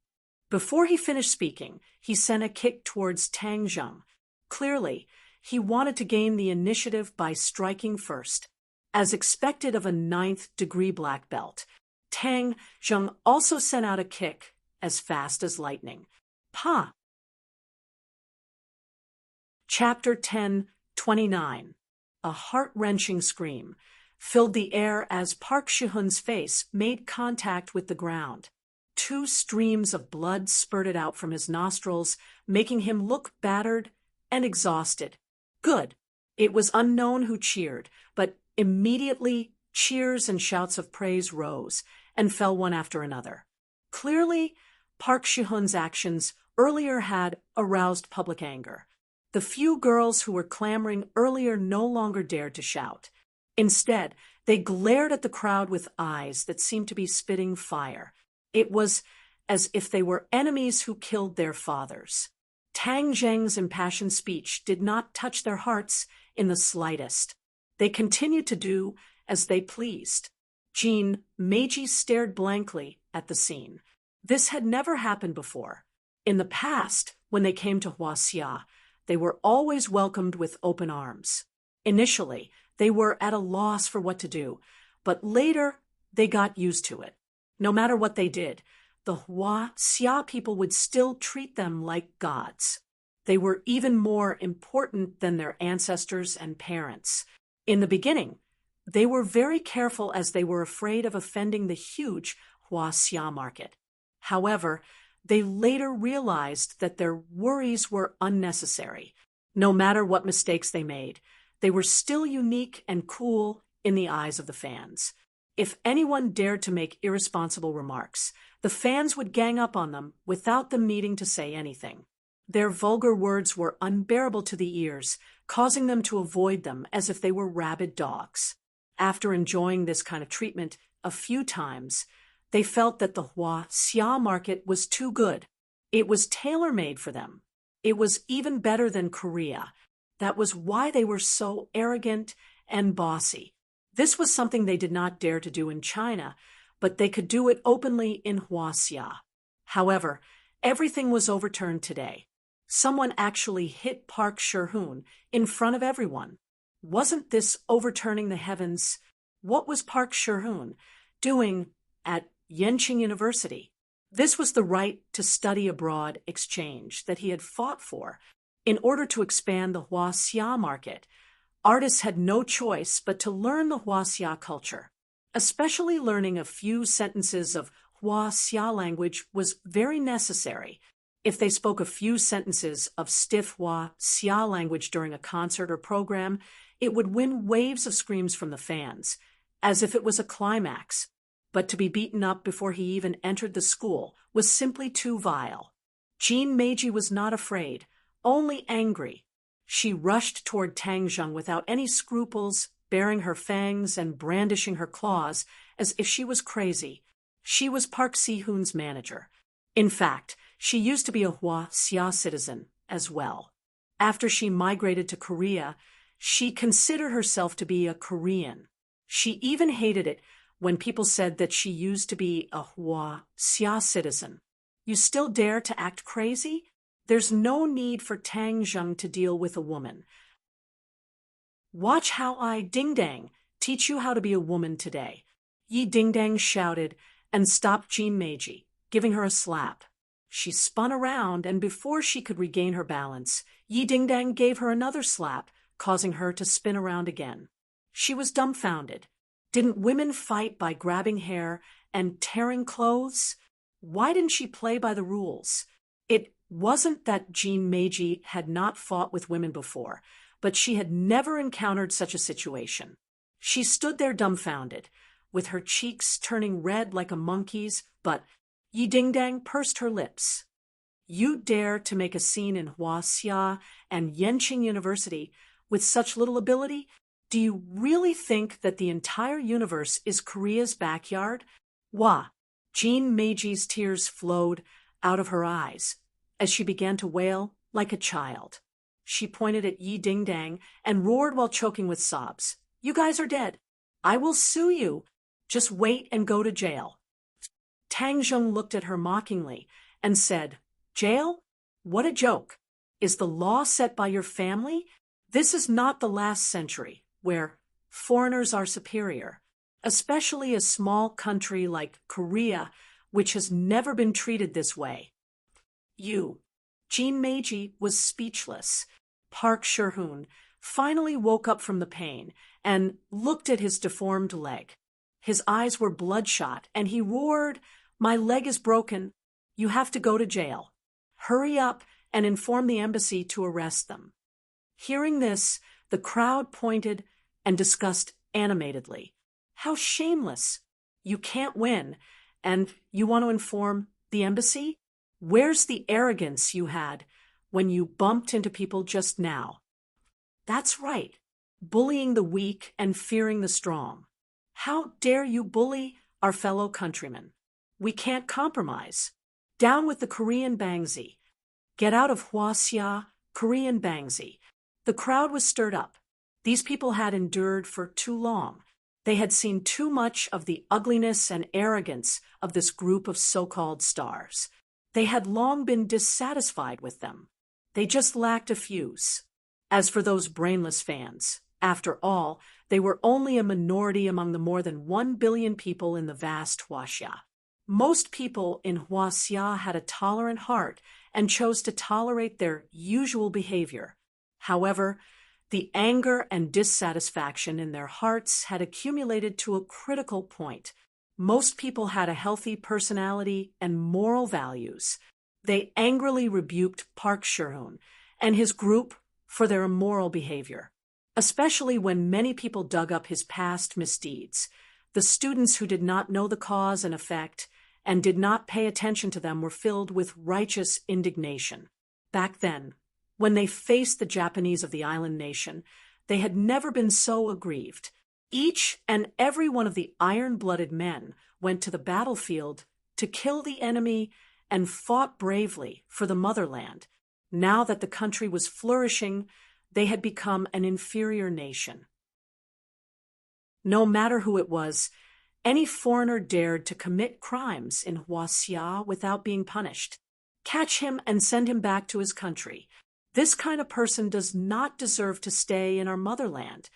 Before he finished speaking, he sent a kick towards Tang Zheng. Clearly, he wanted to gain the initiative by striking first. As expected of a 9th-degree black belt, Tang Zheng also sent out a kick as fast as lightning. Pa! Chapter 10:29. A heart-wrenching scream filled the air as Park Shihun's face made contact with the ground. 2 streams of blood spurted out from his nostrils, making him look battered and exhausted. Good. It was unknown who cheered, but immediately cheers and shouts of praise rose and fell one after another. Clearly, Park Shihun's actions earlier had aroused public anger. The few girls who were clamoring earlier no longer dared to shout. Instead, they glared at the crowd with eyes that seemed to be spitting fire. It was as if they were enemies who killed their fathers. Tang Zheng's impassioned speech did not touch their hearts in the slightest. They continued to do as they pleased. Jean Meiji stared blankly at the scene. This had never happened before. In the past, when they came to Huaxia, they were always welcomed with open arms. Initially, they were at a loss for what to do, but later they got used to it. No matter what they did, the Huaxia people would still treat them like gods. They were even more important than their ancestors and parents. In the beginning, they were very careful as they were afraid of offending the huge Huaxia market. However, they later realized that their worries were unnecessary. No matter what mistakes they made, they were still unique and cool in the eyes of the fans. If anyone dared to make irresponsible remarks, the fans would gang up on them without them needing to say anything. Their vulgar words were unbearable to the ears, causing them to avoid them as if they were rabid dogs. After enjoying this kind of treatment a few times, they felt that the Huaxia market was too good. It was tailor-made for them. It was even better than Korea. That was why they were so arrogant and bossy. This was something they did not dare to do in China, but they could do it openly in Huaxia. However, everything was overturned today. Someone actually hit Park Shi-hoon in front of everyone. Wasn't this overturning the heavens? What was Park Shi-hoon doing at Yenching University? This was the right to study abroad exchange that he had fought for. In order to expand the Huaxia market, artists had no choice but to learn the Huaxia culture. Especially learning a few sentences of Huaxia language was very necessary. If they spoke a few sentences of stiff Huaxia language during a concert or program, it would win waves of screams from the fans, as if it was a climax. But to be beaten up before he even entered the school was simply too vile. Jean Meiji was not afraid, only angry. She rushed toward Tang Zheng without any scruples, baring her fangs and brandishing her claws as if she was crazy. She was Park Si-hoon's manager. In fact, she used to be a Huaxia citizen as well. After she migrated to Korea, she considered herself to be a Korean. She even hated it when people said that she used to be a Huaxia citizen. You still dare to act crazy? There's no need for Tang Zheng to deal with a woman. Watch how I ding-dang teach you how to be a woman today. Yi Ding-dang shouted and stopped Jean Meiji, giving her a slap. She spun around, and before she could regain her balance, Yi Ding-dang gave her another slap, causing her to spin around again. She was dumbfounded. Didn't women fight by grabbing hair and tearing clothes? Why didn't she play by the rules? It wasn't that Jean Meiji had not fought with women before, but she had never encountered such a situation. She stood there dumbfounded, with her cheeks turning red like a monkey's, but Yi Ding-dang pursed her lips. You dare to make a scene in Huaxia and Yenching University with such little ability? Do you really think that the entire universe is Korea's backyard? Wah! Jean Meiji's tears flowed out of her eyes as she began to wail like a child. She pointed at Yi Ding-dang and roared while choking with sobs. You guys are dead. I will sue you. Just wait and go to jail. Tang Zheng looked at her mockingly and said, Jail? What a joke. Is the law set by your family? This is not the last century, where foreigners are superior, especially a small country like Korea, which has never been treated this way. Jean Meiji was speechless. Park Shi-hoon finally woke up from the pain and looked at his deformed leg. His eyes were bloodshot, and he roared, My leg is broken. You have to go to jail. Hurry up and inform the embassy to arrest them. Hearing this, the crowd pointed and discussed animatedly. How shameless! You can't win, and you want to inform the embassy? Where's the arrogance you had when you bumped into people just now? That's right, bullying the weak and fearing the strong. How dare you bully our fellow countrymen? We can't compromise. Down with the Korean Bangzi. Get out of Huaxia, Korean Bangzi. The crowd was stirred up. These people had endured for too long. They had seen too much of the ugliness and arrogance of this group of so-called stars. They had long been dissatisfied with them. They just lacked a fuse. As for those brainless fans, after all, they were only a minority among the more than 1 billion people in the vast Huaxia. Most people in Huaxia had a tolerant heart and chose to tolerate their usual behavior. However, the anger and dissatisfaction in their hearts had accumulated to a critical point. Most people had a healthy personality and moral values. They angrily rebuked Park Shi-hoon and his group for their immoral behavior, especially when many people dug up his past misdeeds. The students who did not know the cause and effect and did not pay attention to them were filled with righteous indignation. Back then, when they faced the Japanese of the island nation, they had never been so aggrieved. Each and every one of the iron-blooded men went to the battlefield to kill the enemy and fought bravely for the motherland. Now that the country was flourishing, they had become an inferior nation. No matter who it was, any foreigner dared to commit crimes in Huaxia without being punished. Catch him and send him back to his country. This kind of person does not deserve to stay in our motherland.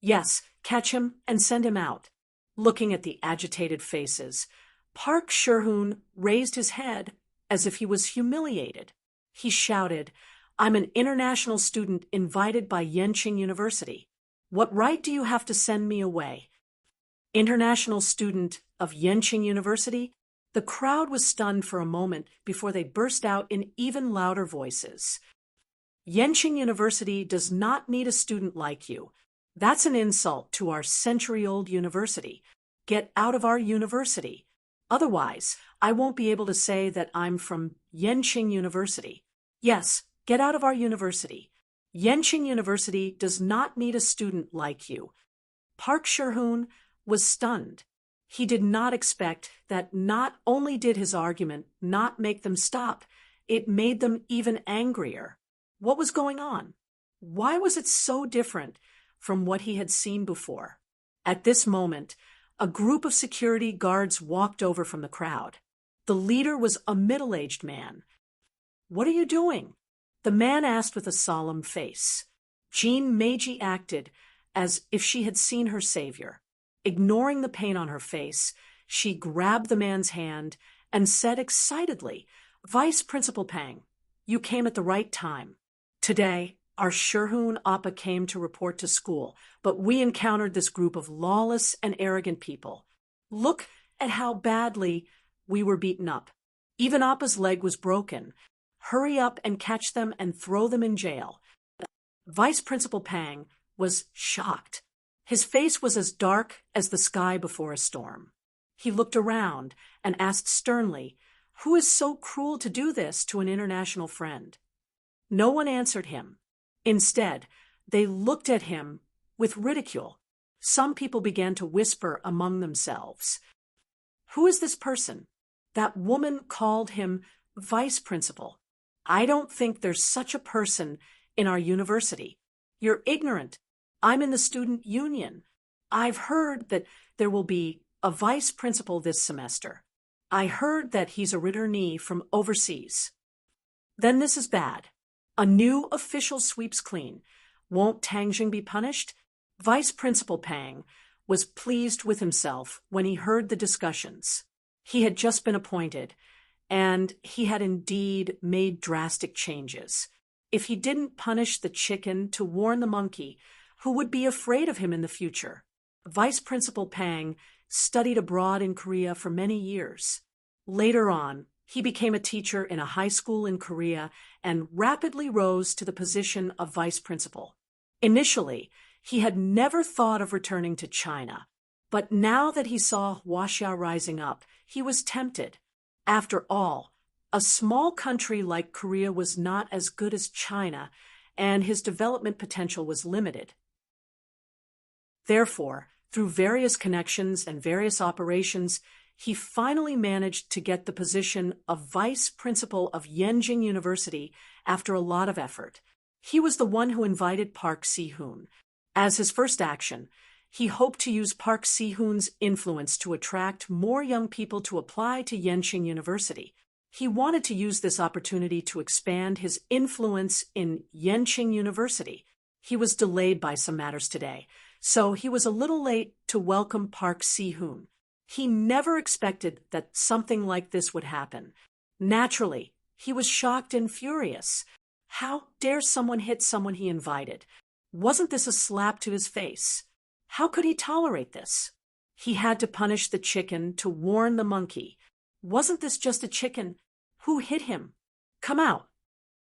Yes, catch him and send him out. Looking at the agitated faces, Park Sherhoon raised his head as if he was humiliated. He shouted, "I'm an international student invited by Yenching University. What right do you have to send me away?" International student of Yenching University? The crowd was stunned for a moment before they burst out in even louder voices. Yenching University does not need a student like you. That's an insult to our century-old university. Get out of our university. Otherwise, I won't be able to say that I'm from Yenching University. Yes, get out of our university. Yenching University does not need a student like you. Park Sherhoon was stunned. He did not expect that not only did his argument not make them stop, it made them even angrier. What was going on? Why was it so different from what he had seen before? At this moment, a group of security guards walked over from the crowd. The leader was a middle-aged man. "What are you doing?" the man asked with a solemn face. Jean Meiji acted as if she had seen her savior. Ignoring the pain on her face, she grabbed the man's hand and said excitedly, "Vice Principal Pang, you came at the right time. Today, our Sherhoon Appa came to report to school, but we encountered this group of lawless and arrogant people. Look at how badly we were beaten up. Even Appa's leg was broken. Hurry up and catch them and throw them in jail." Vice Principal Pang was shocked. His face was as dark as the sky before a storm. He looked around and asked sternly, "Who is so cruel to do this to an international friend?" No one answered him. Instead, they looked at him with ridicule. Some people began to whisper among themselves, "Who is this person? That woman called him vice principal. I don't think there's such a person in our university. You're ignorant. I'm in the student union. I've heard that there will be a vice principal this semester. I heard that he's a returnee from overseas." "Then this is bad. A new official sweeps clean. Won't Tangjing be punished?" Vice Principal Pang was pleased with himself when he heard the discussions. He had just been appointed, and he had indeed made drastic changes. If he didn't punish the chicken to warn the monkey, who would be afraid of him in the future? Vice Principal Pang studied abroad in Korea for many years. Later on, he became a teacher in a high school in Korea and rapidly rose to the position of vice principal. Initially, he had never thought of returning to China, but now that he saw Huaxia rising up, he was tempted. After all, a small country like Korea was not as good as China, and his development potential was limited. Therefore, through various connections and various operations, he finally managed to get the position of vice principal of Yenching University after a lot of effort. He was the one who invited Park Si-hoon. As his first action, he hoped to use Park Si-hoon's influence to attract more young people to apply to Yenching University. He wanted to use this opportunity to expand his influence in Yenching University. He was delayed by some matters today, so he was a little late to welcome Park Si-hoon. He never expected that something like this would happen. Naturally, he was shocked and furious. How dare someone hit someone he invited? Wasn't this a slap to his face? How could he tolerate this? He had to punish the chicken to warn the monkey. Wasn't this just a chicken? Who hit him? Come out.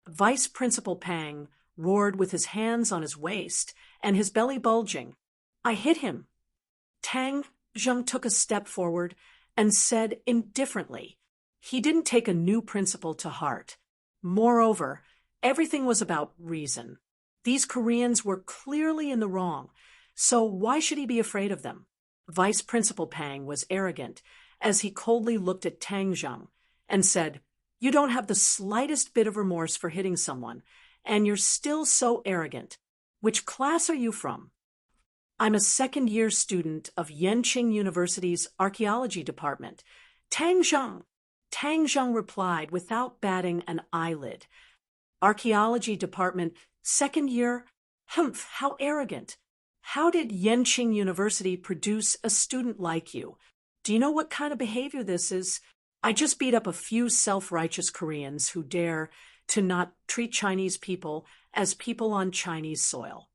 Vice Principal Pang roared with his hands on his waist and his belly bulging. "I hit him." Tang Zheng took a step forward and said indifferently. He didn't take a new principle to heart. Moreover, everything was about reason. These Koreans were clearly in the wrong, so why should he be afraid of them? Vice Principal Pang was arrogant as he coldly looked at Tang Zheng and said, "You don't have the slightest bit of remorse for hitting someone, and you're still so arrogant. Which class are you from?" "I'm a second-year student of Yenching University's archaeology department." Tang Zheng. Tang Zheng replied without batting an eyelid. "Archaeology department, second year? Humph, how arrogant. How did Yenching University produce a student like you? Do you know what kind of behavior this is? I just beat up a few self-righteous Koreans who dare to not treat Chinese people as people on Chinese soil."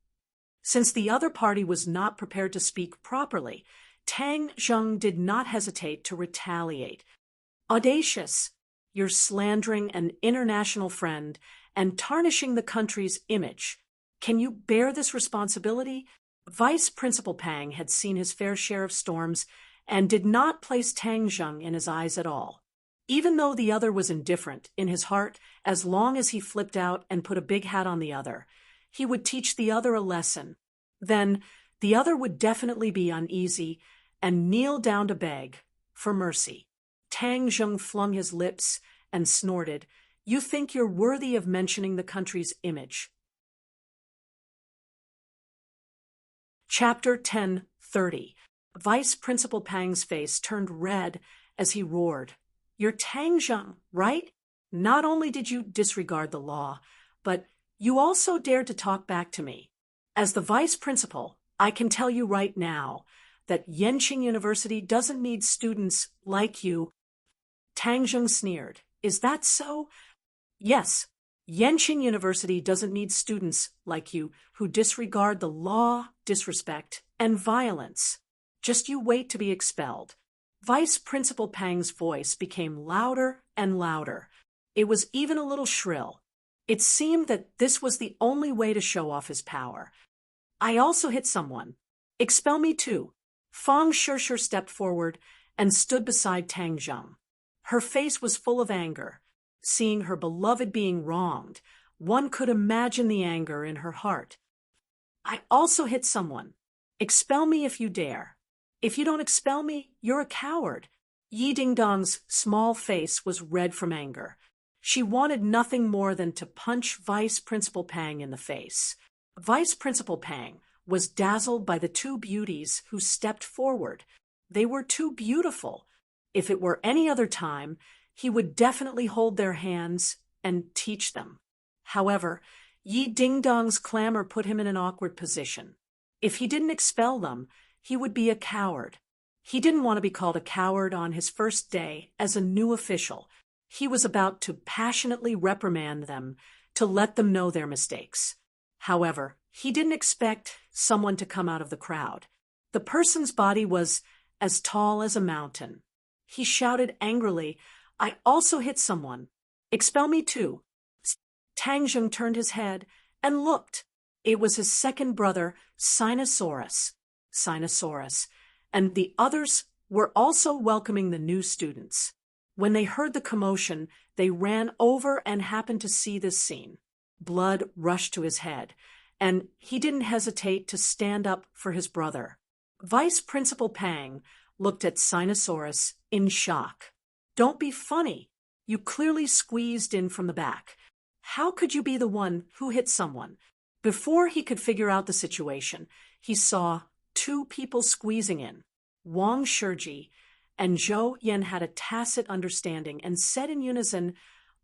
Since the other party was not prepared to speak properly, Tang Zheng did not hesitate to retaliate. "Audacious! You're slandering an international friend and tarnishing the country's image. Can you bear this responsibility?" Vice Principal Pang had seen his fair share of storms and did not place Tang Zheng in his eyes at all. Even though the other was indifferent, in his heart, as long as he flipped out and put a big hat on the other, he would teach the other a lesson. Then the other would definitely be uneasy and kneel down to beg for mercy. Tang Zheng flung his lips and snorted, "You think you're worthy of mentioning the country's image." Chapter 10:30. Vice Principal Pang's face turned red as he roared, "You're Tang Zheng, right? Not only did you disregard the law, but you also dared to talk back to me. As the vice principal, I can tell you right now that Yenching University doesn't need students like you." Tang Zheng sneered. "Is that so?" "Yes. Yenching University doesn't need students like you who disregard the law, disrespect, and violence. Just you wait to be expelled." Vice Principal Pang's voice became louder and louder. It was even a little shrill. It seemed that this was the only way to show off his power. "I also hit someone. Expel me too." Fang Shishir stepped forward and stood beside Tang Zheng. Her face was full of anger. Seeing her beloved being wronged, one could imagine the anger in her heart. "I also hit someone. Expel me if you dare. If you don't expel me, you're a coward." Yi Dingdong's small face was red from anger. She wanted nothing more than to punch Vice Principal Pang in the face. Vice Principal Pang was dazzled by the two beauties who stepped forward. They were too beautiful. If it were any other time, he would definitely hold their hands and teach them. However, Yi Dingdong's clamor put him in an awkward position. If he didn't expel them, he would be a coward. He didn't want to be called a coward on his first day as a new official. He was about to passionately reprimand them to let them know their mistakes. However, he didn't expect someone to come out of the crowd. The person's body was as tall as a mountain. He shouted angrily, "I also hit someone. Expel me too." Tang Zheng turned his head and looked. It was his second brother, Sinosaurus, and the others were also welcoming the new students. When they heard the commotion, they ran over and happened to see this scene. Blood rushed to his head, and he didn't hesitate to stand up for his brother. Vice Principal Pang looked at Sinosaurus in shock. "Don't be funny. You clearly squeezed in from the back. How could you be the one who hit someone?" Before he could figure out the situation, he saw two people squeezing in. Wang Shiji and Zhou Yan had a tacit understanding and said in unison,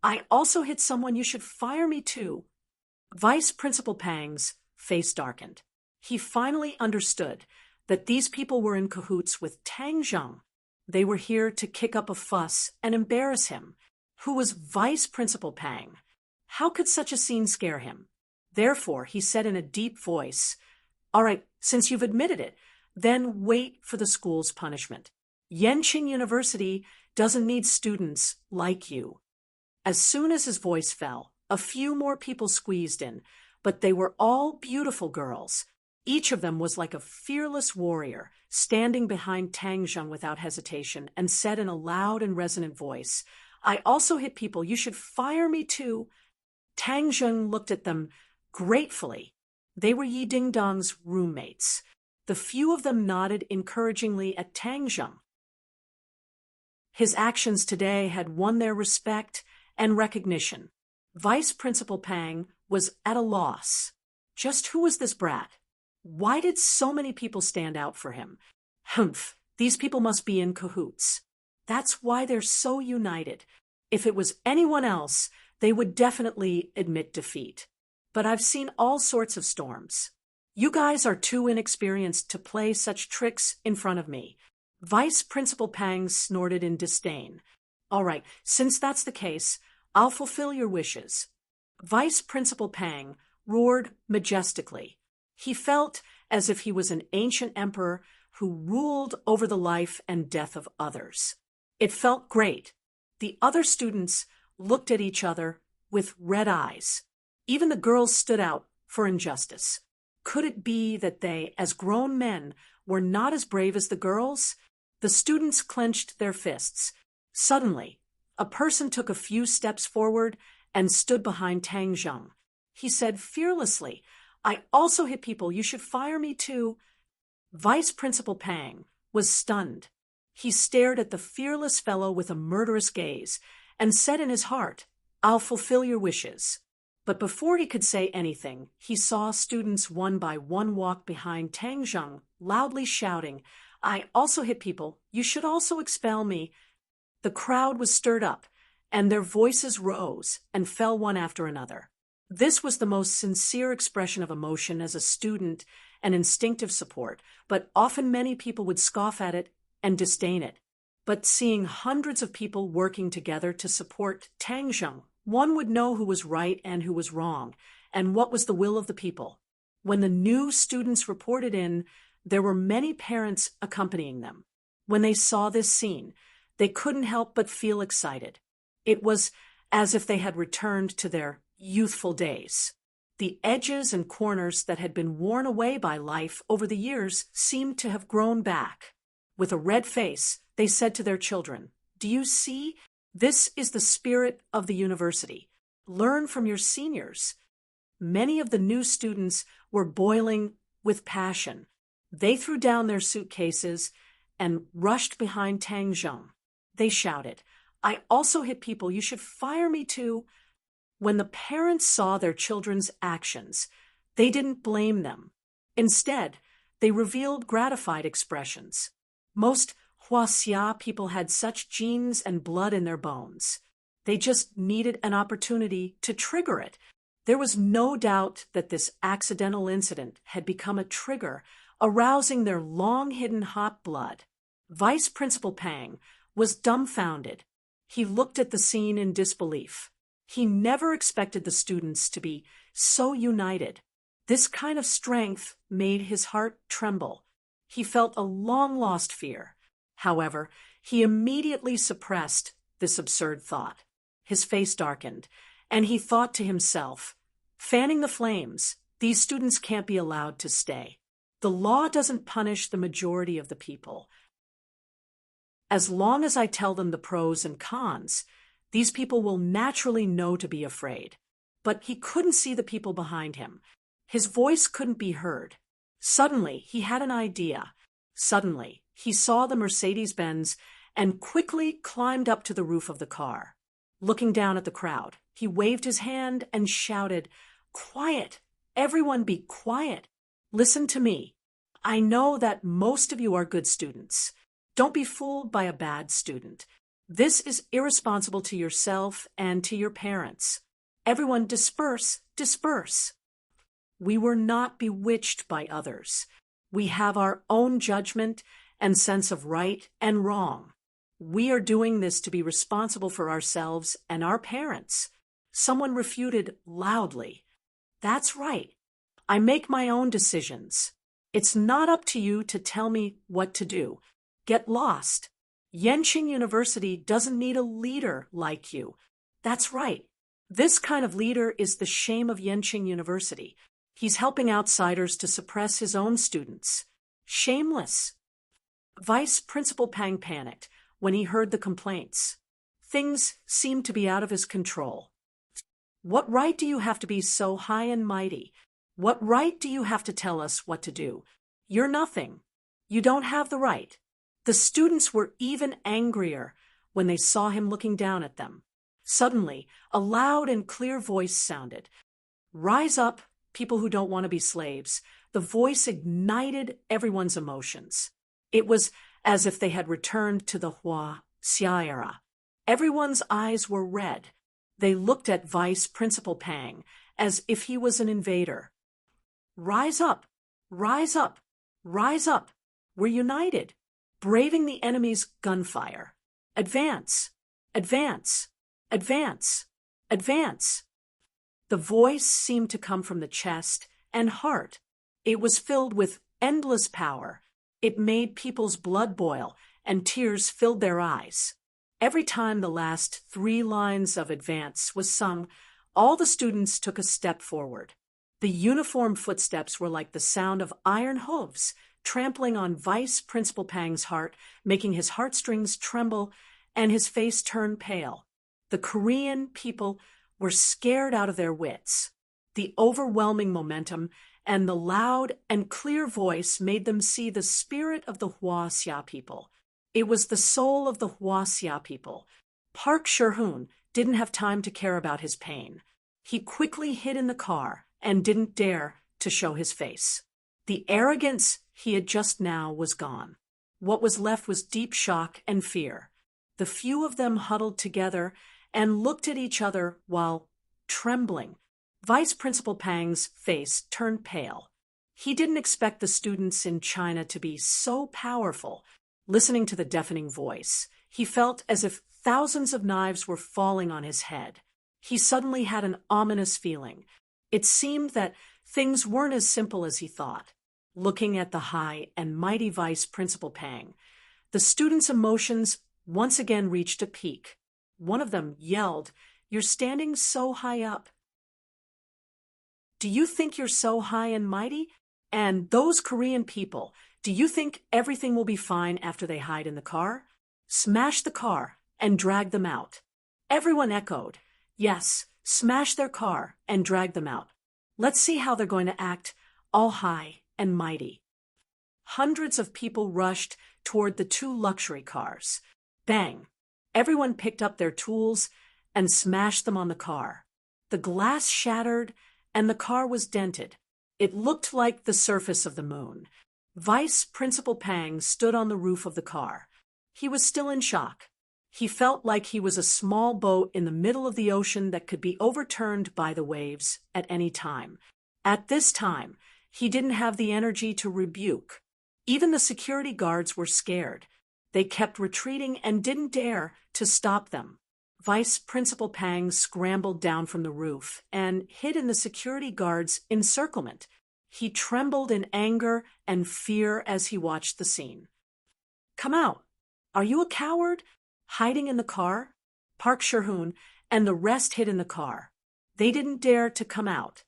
"I also hit someone. You should fire me too." Vice Principal Pang's face darkened. He finally understood that these people were in cahoots with Tang Zheng. They were here to kick up a fuss and embarrass him, who was Vice Principal Pang. How could such a scene scare him? Therefore, he said in a deep voice, "All right, since you've admitted it, then wait for the school's punishment. Yenching University doesn't need students like you." As soon as his voice fell, a few more people squeezed in, but they were all beautiful girls. Each of them was like a fearless warrior, standing behind Tang Zheng without hesitation, and said in a loud and resonant voice, "I also hit people. You should fire me too." Tang Zheng looked at them gratefully. They were Yi Dingdong's roommates. The few of them nodded encouragingly at Tang Zheng. His actions today had won their respect and recognition. Vice Principal Pang was at a loss. Just who was this brat? Why did so many people stand out for him? Humph, these people must be in cahoots. That's why they're so united. If it was anyone else, they would definitely admit defeat. But I've seen all sorts of storms. You guys are too inexperienced to play such tricks in front of me. Vice Principal Pang snorted in disdain. All right, since that's the case, I'll fulfill your wishes. Vice Principal Pang roared majestically. He felt as if he was an ancient emperor who ruled over the life and death of others. It felt great. The other students looked at each other with red eyes. Even the girls stood out for injustice. Could it be that they, as grown men, were not as brave as the girls? The students clenched their fists. Suddenly, a person took a few steps forward and stood behind Tang Zheng. He said fearlessly, "I also hit people. You should fire me too." Vice Principal Pang was stunned. He stared at the fearless fellow with a murderous gaze and said in his heart, "I'll fulfill your wishes." But before he could say anything, he saw students one by one walk behind Tang Zheng, loudly shouting, "I also hit people. You should also expel me." The crowd was stirred up, and their voices rose and fell one after another. This was the most sincere expression of emotion as a student and instinctive support, but often many people would scoff at it and disdain it. But seeing hundreds of people working together to support Tang Zheng, one would know who was right and who was wrong, and what was the will of the people. When the new students reported in, there were many parents accompanying them. When they saw this scene, they couldn't help but feel excited. It was as if they had returned to their youthful days. The edges and corners that had been worn away by life over the years seemed to have grown back. With a red face, they said to their children, "Do you see? This is the spirit of the university. Learn from your seniors." Many of the new students were boiling with passion. They threw down their suitcases and rushed behind Tang Zheng. They shouted, "I also hit people. You should fire me too." When the parents saw their children's actions, they didn't blame them. Instead, they revealed gratified expressions. Most Huaxia people had such genes and blood in their bones. They just needed an opportunity to trigger it. There was no doubt that this accidental incident had become a trigger, arousing their long-hidden hot blood. Vice Principal Pang was dumbfounded. He looked at the scene in disbelief. He never expected the students to be so united. This kind of strength made his heart tremble. He felt a long-lost fear. However, he immediately suppressed this absurd thought. His face darkened, and he thought to himself, "Fanning the flames, these students can't be allowed to stay. The law doesn't punish the majority of the people. As long as I tell them the pros and cons, these people will naturally know to be afraid." But he couldn't see the people behind him. His voice couldn't be heard. Suddenly, he had an idea. Suddenly, he saw the Mercedes-Benz and quickly climbed up to the roof of the car. Looking down at the crowd, he waved his hand and shouted, "Quiet! Everyone be quiet! Listen to me. I know that most of you are good students. Don't be fooled by a bad student. This is irresponsible to yourself and to your parents. Everyone disperse, disperse. We were not bewitched by others. We have our own judgment and sense of right and wrong. We are doing this to be responsible for ourselves and our parents." Someone refuted loudly, "That's right. I make my own decisions. It's not up to you to tell me what to do. Get lost. Yenqing University doesn't need a leader like you. That's right. This kind of leader is the shame of Yenqing University. He's helping outsiders to suppress his own students. Shameless. Vice Principal Pang panicked when he heard the complaints. Things seemed to be out of his control. What right do you have to be so high and mighty? What right do you have to tell us what to do? You're nothing. You don't have the right. The students were even angrier when they saw him looking down at them. Suddenly, a loud and clear voice sounded. Rise up, people who don't want to be slaves. The voice ignited everyone's emotions. It was as if they had returned to the Xia era. Everyone's eyes were red. They looked at Vice Principal Pang as if he was an invader. Rise up! Rise up! Rise up! We're united, braving the enemy's gunfire. Advance! Advance! Advance! Advance! The voice seemed to come from the chest and heart. It was filled with endless power. It made people's blood boil, and tears filled their eyes. Every time the last 3 lines of advance was sung, all the students took a step forward. The uniform footsteps were like the sound of iron hooves, trampling on Vice Principal Pang's heart, making his heartstrings tremble and his face turn pale. The Korean people were scared out of their wits. The overwhelming momentum and the loud and clear voice made them see the spirit of the Xia people. It was the soul of the Xia people. Park Sherhoon didn't have time to care about his pain. He quickly hid in the car and didn't dare to show his face. The arrogance he had just now was gone. What was left was deep shock and fear. The few of them huddled together and looked at each other while trembling. Vice Principal Pang's face turned pale. He didn't expect the students in China to be so powerful. Listening to the deafening voice, he felt as if thousands of knives were falling on his head. He suddenly had an ominous feeling. It seemed that things weren't as simple as he thought. Looking at the high and mighty Vice Principal Pang, the students' emotions once again reached a peak. One of them yelled, "You're standing so high up. Do you think you're so high and mighty? And those Korean people, do you think everything will be fine after they hide in the car? Smash the car and drag them out." Everyone echoed, "Yes, smash their car and drag them out. Let's see how they're going to act, all high and mighty." Hundreds of people rushed toward the 2 luxury cars. Bang! Everyone picked up their tools and smashed them on the car. The glass shattered and the car was dented. It looked like the surface of the moon. Vice Principal Pang stood on the roof of the car. He was still in shock. He felt like he was a small boat in the middle of the ocean that could be overturned by the waves at any time. At this time, he didn't have the energy to rebuke. Even the security guards were scared. They kept retreating and didn't dare to stop them. Vice Principal Pang scrambled down from the roof and hid in the security guards' encirclement. He trembled in anger and fear as he watched the scene. "Come out! Are you a coward?" Hiding in the car, Park Sherhoon and the rest hid in the car. They didn't dare to come out.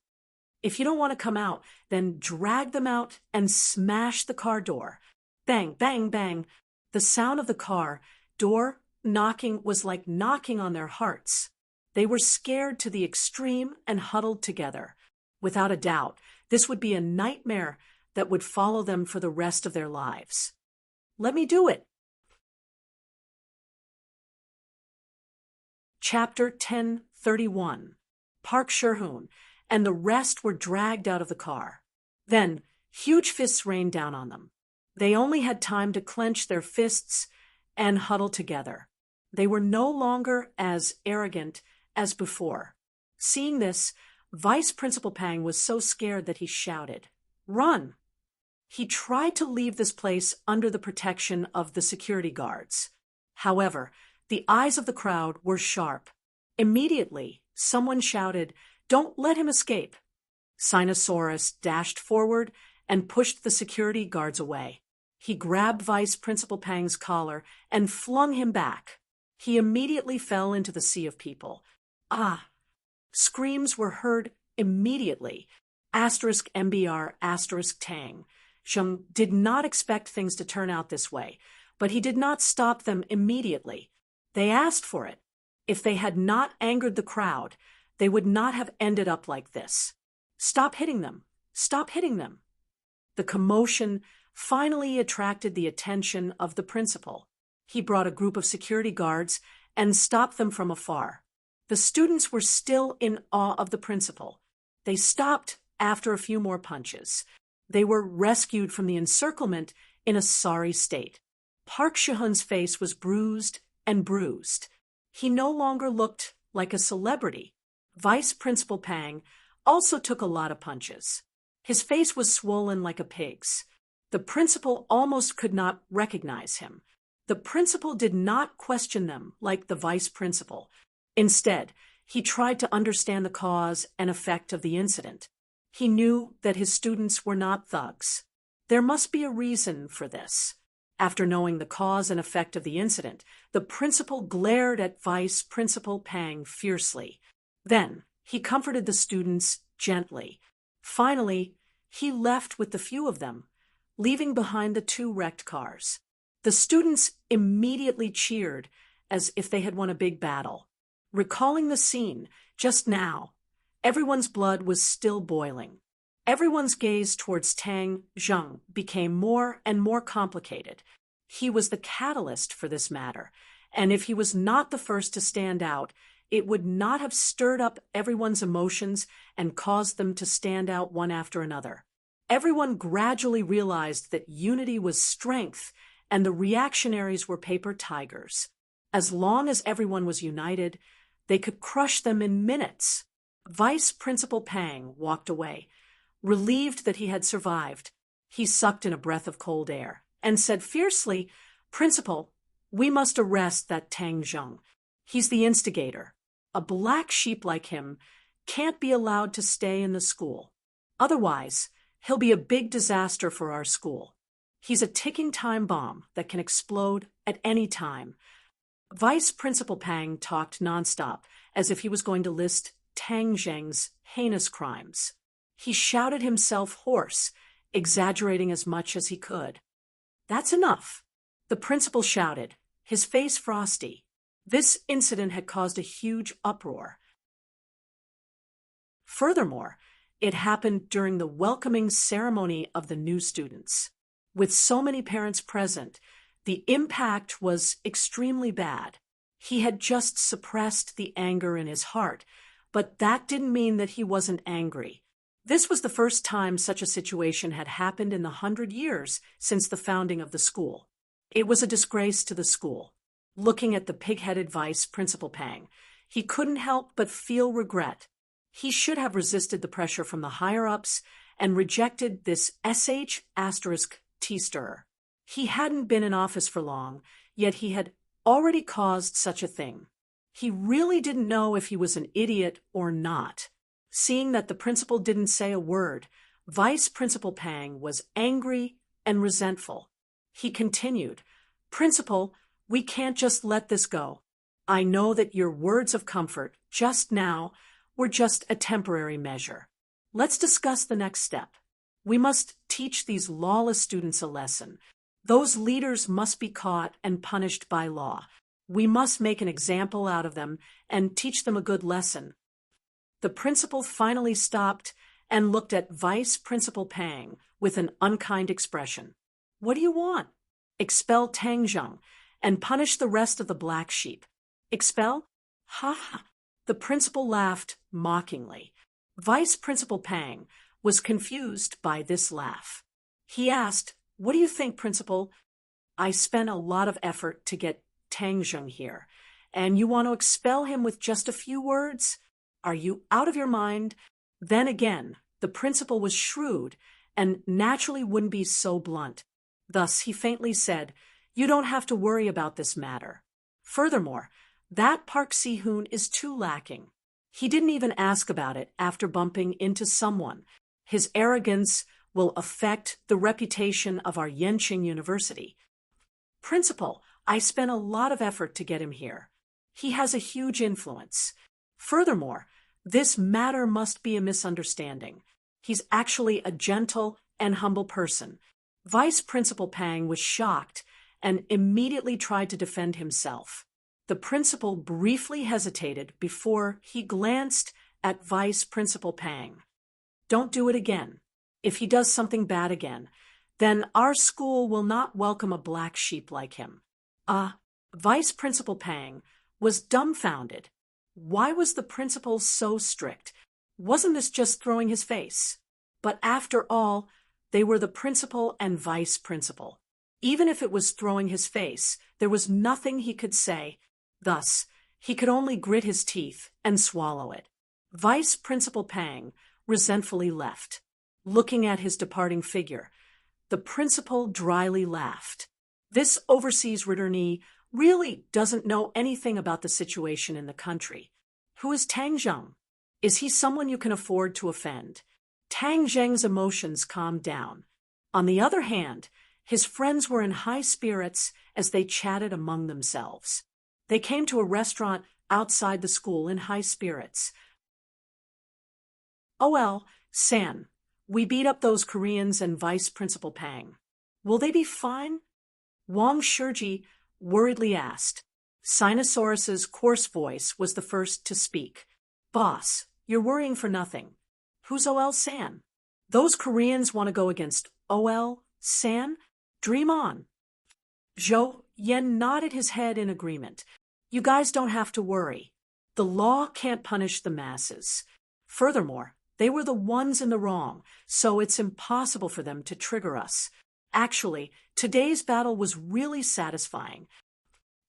"If you don't want to come out, then drag them out and smash the car door." Bang, bang, bang. The sound of the car door knocking was like knocking on their hearts. They were scared to the extreme and huddled together. Without a doubt, this would be a nightmare that would follow them for the rest of their lives. "Let me do it." Chapter 10:31. Park Sherhoon and the rest were dragged out of the car. Then, huge fists rained down on them. They only had time to clench their fists and huddle together. They were no longer as arrogant as before. Seeing this, Vice Principal Pang was so scared that he shouted, "Run!" He tried to leave this place under the protection of the security guards. However, the eyes of the crowd were sharp. Immediately, someone shouted, "Don't let him escape!" Sinosaurus dashed forward and pushed the security guards away. He grabbed Vice Principal Pang's collar and flung him back. He immediately fell into the sea of people. Ah! Screams were heard immediately. *MBR** Tang. Zheng did not expect things to turn out this way, but he did not stop them immediately. They asked for it. If they had not angered the crowd, they would not have ended up like this. Stop hitting them! Stop hitting them! The commotion finally attracted the attention of the principal. He brought a group of security guards and stopped them from afar. The students were still in awe of the principal. They stopped after a few more punches. They were rescued from the encirclement in a sorry state. Park Shihun's face was bruised and bruised. He no longer looked like a celebrity. Vice Principal Pang also took a lot of punches. His face was swollen like a pig's. The principal almost could not recognize him. The principal did not question them like the vice principal. Instead, he tried to understand the cause and effect of the incident. He knew that his students were not thugs. There must be a reason for this. After knowing the cause and effect of the incident, the principal glared at Vice Principal Pang fiercely. Then, he comforted the students gently. Finally, he left with the few of them, leaving behind the 2 wrecked cars. The students immediately cheered as if they had won a big battle. Recalling the scene just now, everyone's blood was still boiling. Everyone's gaze towards Tang Zheng became more and more complicated. He was the catalyst for this matter, and if he was not the first to stand out, it would not have stirred up everyone's emotions and caused them to stand out one after another. Everyone gradually realized that unity was strength and the reactionaries were paper tigers. As long as everyone was united, they could crush them in minutes. Vice Principal Pang walked away, relieved that he had survived. He sucked in a breath of cold air and said fiercely, "Principal, we must arrest that Tang Zheng. He's the instigator. A black sheep like him can't be allowed to stay in the school. Otherwise, he'll be a big disaster for our school. He's a ticking time bomb that can explode at any time." Vice Principal Pang talked nonstop, as if he was going to list Tang Zheng's heinous crimes. He shouted himself hoarse, exaggerating as much as he could. "That's enough," the principal shouted, his face frosty. This incident had caused a huge uproar. Furthermore, it happened during the welcoming ceremony of the new students. With so many parents present, the impact was extremely bad. He had just suppressed the anger in his heart, but that didn't mean that he wasn't angry. This was the first time such a situation had happened in the 100 years since the founding of the school. It was a disgrace to the school. Looking at the pig-headed Vice Principal Pang, he couldn't help but feel regret. He should have resisted the pressure from the higher-ups and rejected this *T stirrer. He hadn't been in office for long, yet he had already caused such a thing. He really didn't know if he was an idiot or not. Seeing that the principal didn't say a word, Vice Principal Pang was angry and resentful. He continued, "Principal, we can't just let this go. I know that your words of comfort just now were just a temporary measure. Let's discuss the next step. We must teach these lawless students a lesson. Those leaders must be caught and punished by law. We must make an example out of them and teach them a good lesson." The principal finally stopped and looked at Vice Principal Pang with an unkind expression. "What do you want?" "Expel Tang Zheng and punish the rest of the black sheep." "Expel? Ha ha!" The principal laughed mockingly. Vice Principal Pang was confused by this laugh. He asked, "What do you think, Principal? I spent a lot of effort to get Tang Zheng here, and you want to expel him with just a few words? Are you out of your mind?" Then again, the principal was shrewd and naturally wouldn't be so blunt. Thus he faintly said, "You don't have to worry about this matter. Furthermore, that Park Si-hoon is too lacking. He didn't even ask about it after bumping into someone. His arrogance will affect the reputation of our Yenching University. Principal, I spent a lot of effort to get him here. He has a huge influence. Furthermore, this matter must be a misunderstanding. He's actually a gentle and humble person. Vice Principal Pang was shocked and immediately tried to defend himself. The principal briefly hesitated before he glanced at Vice Principal Pang. Don't do it again. If he does something bad again, then our school will not welcome a black sheep like him. Vice Principal Pang was dumbfounded. Why was the principal so strict? Wasn't this just throwing his face? But after all, they were the principal and vice principal. Even if it was throwing his face, there was nothing he could say. Thus, he could only grit his teeth and swallow it. Vice Principal Pang resentfully left. Looking at his departing figure, the principal dryly laughed. This overseas returnee really doesn't know anything about the situation in the country. Who is Tang Zheng? Is he someone you can afford to offend? Tang Zheng's emotions calmed down. On the other hand, his friends were in high spirits as they chatted among themselves. They came to a restaurant outside the school in high spirits. Oh well, San, we beat up those Koreans and Vice Principal Pang. Will they be fine? Wang Shiji worriedly asked. Sinosaurus's coarse voice was the first to speak. Boss, you're worrying for nothing. Who's OL San? Those Koreans want to go against OL San? Dream on. Zhou Yen nodded his head in agreement. You guys don't have to worry. The law can't punish the masses. Furthermore, they were the ones in the wrong, so it's impossible for them to trigger us. Actually, today's battle was really satisfying.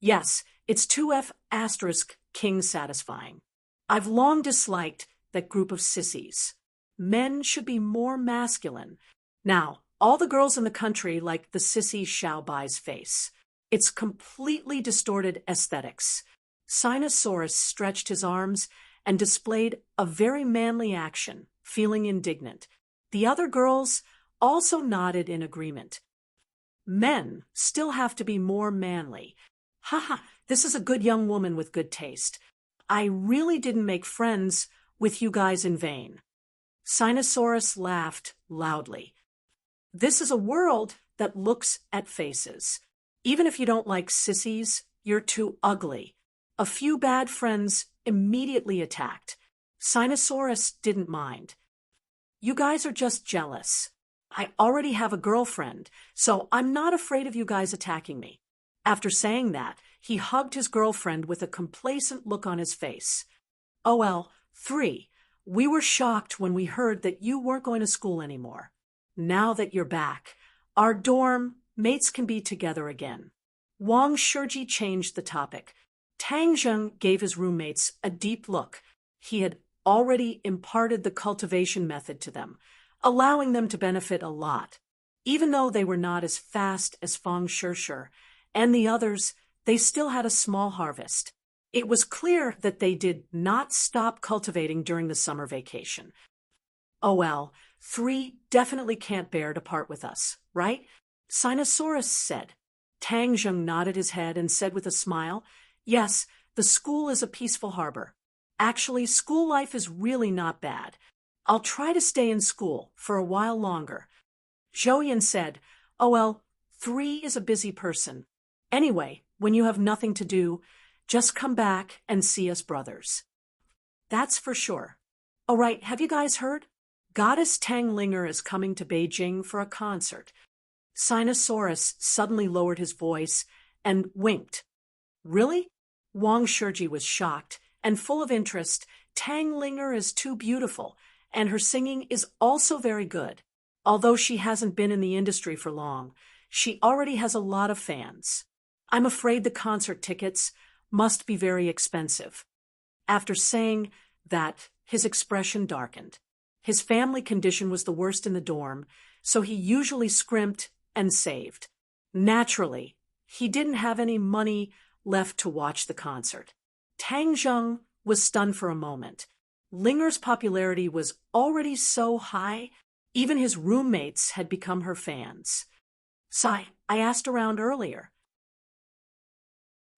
Yes, it's 2F asterisk king satisfying. I've long disliked that group of sissies. Men should be more masculine. Now, all the girls in the country like the sissy Xiaobai's face. It's completely distorted aesthetics. Sinosaurus stretched his arms and displayed a very manly action, feeling indignant. The other girls also nodded in agreement. Men still have to be more manly. Haha, this is a good young woman with good taste. I really didn't make friends with you guys in vain. Sinosaurus laughed loudly. This is a world that looks at faces. Even if you don't like sissies, you're too ugly. A few bad friends immediately attacked. Sinosaurus didn't mind. You guys are just jealous. I already have a girlfriend, so I'm not afraid of you guys attacking me. After saying that, he hugged his girlfriend with a complacent look on his face. OL 3, we were shocked when we heard that you weren't going to school anymore. Now that you're back, our dorm mates can be together again. Wang Shiji changed the topic. Tang Zheng gave his roommates a deep look. He had already imparted the cultivation method to them, allowing them to benefit a lot. Even though they were not as fast as Fang Shishir and the others, they still had a small harvest. It was clear that they did not stop cultivating during the summer vacation. OL 3 definitely can't bear to part with us, right? Sinosaurus said. Tang Zheng nodded his head and said with a smile, yes, the school is a peaceful harbor. Actually, school life is really not bad. I'll try to stay in school for a while longer. Zhou said, OL 3 is a busy person. Anyway, when you have nothing to do, just come back and see us brothers. That's for sure. All right, have you guys heard? Goddess Tang Linger is coming to Beijing for a concert. Sinosaurus suddenly lowered his voice and winked. Really? Wang Shiji was shocked and full of interest. Tang Linger is too beautiful, and her singing is also very good. Although she hasn't been in the industry for long, she already has a lot of fans. I'm afraid the concert tickets must be very expensive. After saying that, his expression darkened. His family condition was the worst in the dorm, so he usually scrimped and saved. Naturally, he didn't have any money left to watch the concert. Tang Zheng was stunned for a moment. Linger's popularity was already so high, even his roommates had become her fans. Sai, I asked around earlier.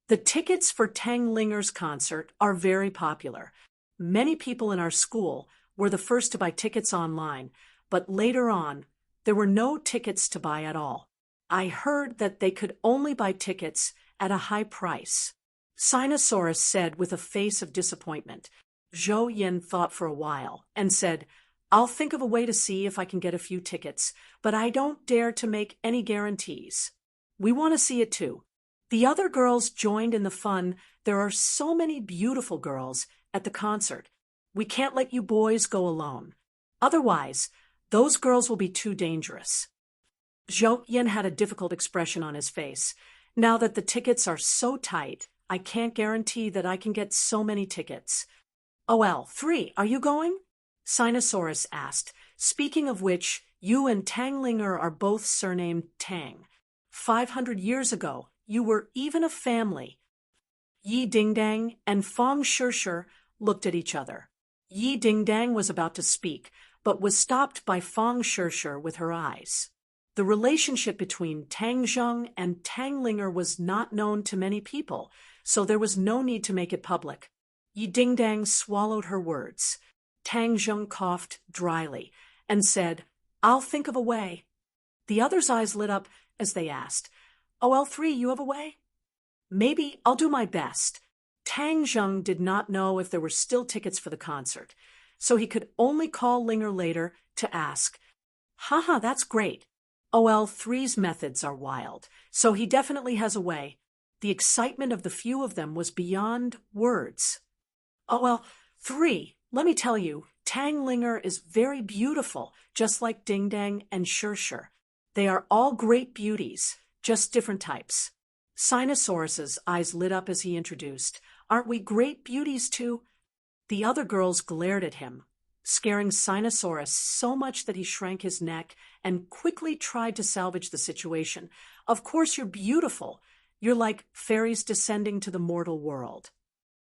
The tickets for Tang Linger's concert are very popular. Many people in our school were the first to buy tickets online, but later on, there were no tickets to buy at all. I heard that they could only buy tickets at a high price. Sinosaurus said with a face of disappointment. Zhou Yin thought for a while and said, I'll think of a way to see if I can get a few tickets, but I don't dare to make any guarantees. We want to see it too. The other girls joined in the fun. There are so many beautiful girls at the concert. We can't let you boys go alone. Otherwise, those girls will be too dangerous. Zhou Yin had a difficult expression on his face. Now that the tickets are so tight, I can't guarantee that I can get so many tickets. OL3, are you going? Sinosaurus asked. Speaking of which, you and Tanglinger are both surnamed Tang. 500 years ago, you were even a family. Yi Dingdang and Fong Shishir looked at each other. Yi Dingdang was about to speak, but was stopped by Fong Shishir with her eyes. The relationship between Tang Zheng and Tanglinger was not known to many people, so there was no need to make it public. Yi Dingdang swallowed her words. Tang Zheng coughed dryly and said, I'll think of a way. The others' eyes lit up as they asked, OL3, you have a way? Maybe I'll do my best. Tang Zheng did not know if there were still tickets for the concert, so he could only call Linger later to ask, Haha, that's great. OL3's methods are wild, so he definitely has a way. The excitement of the few of them was beyond words. OL3, let me tell you, Tang Linger is very beautiful, just like Ding Dang and Shishir. They are all great beauties, just different types. Sinosaurus's eyes lit up as he introduced, Aren't we great beauties too? The other girls glared at him, scaring Sinosaurus so much that he shrank his neck and quickly tried to salvage the situation. Of course you're beautiful. You're like fairies descending to the mortal world.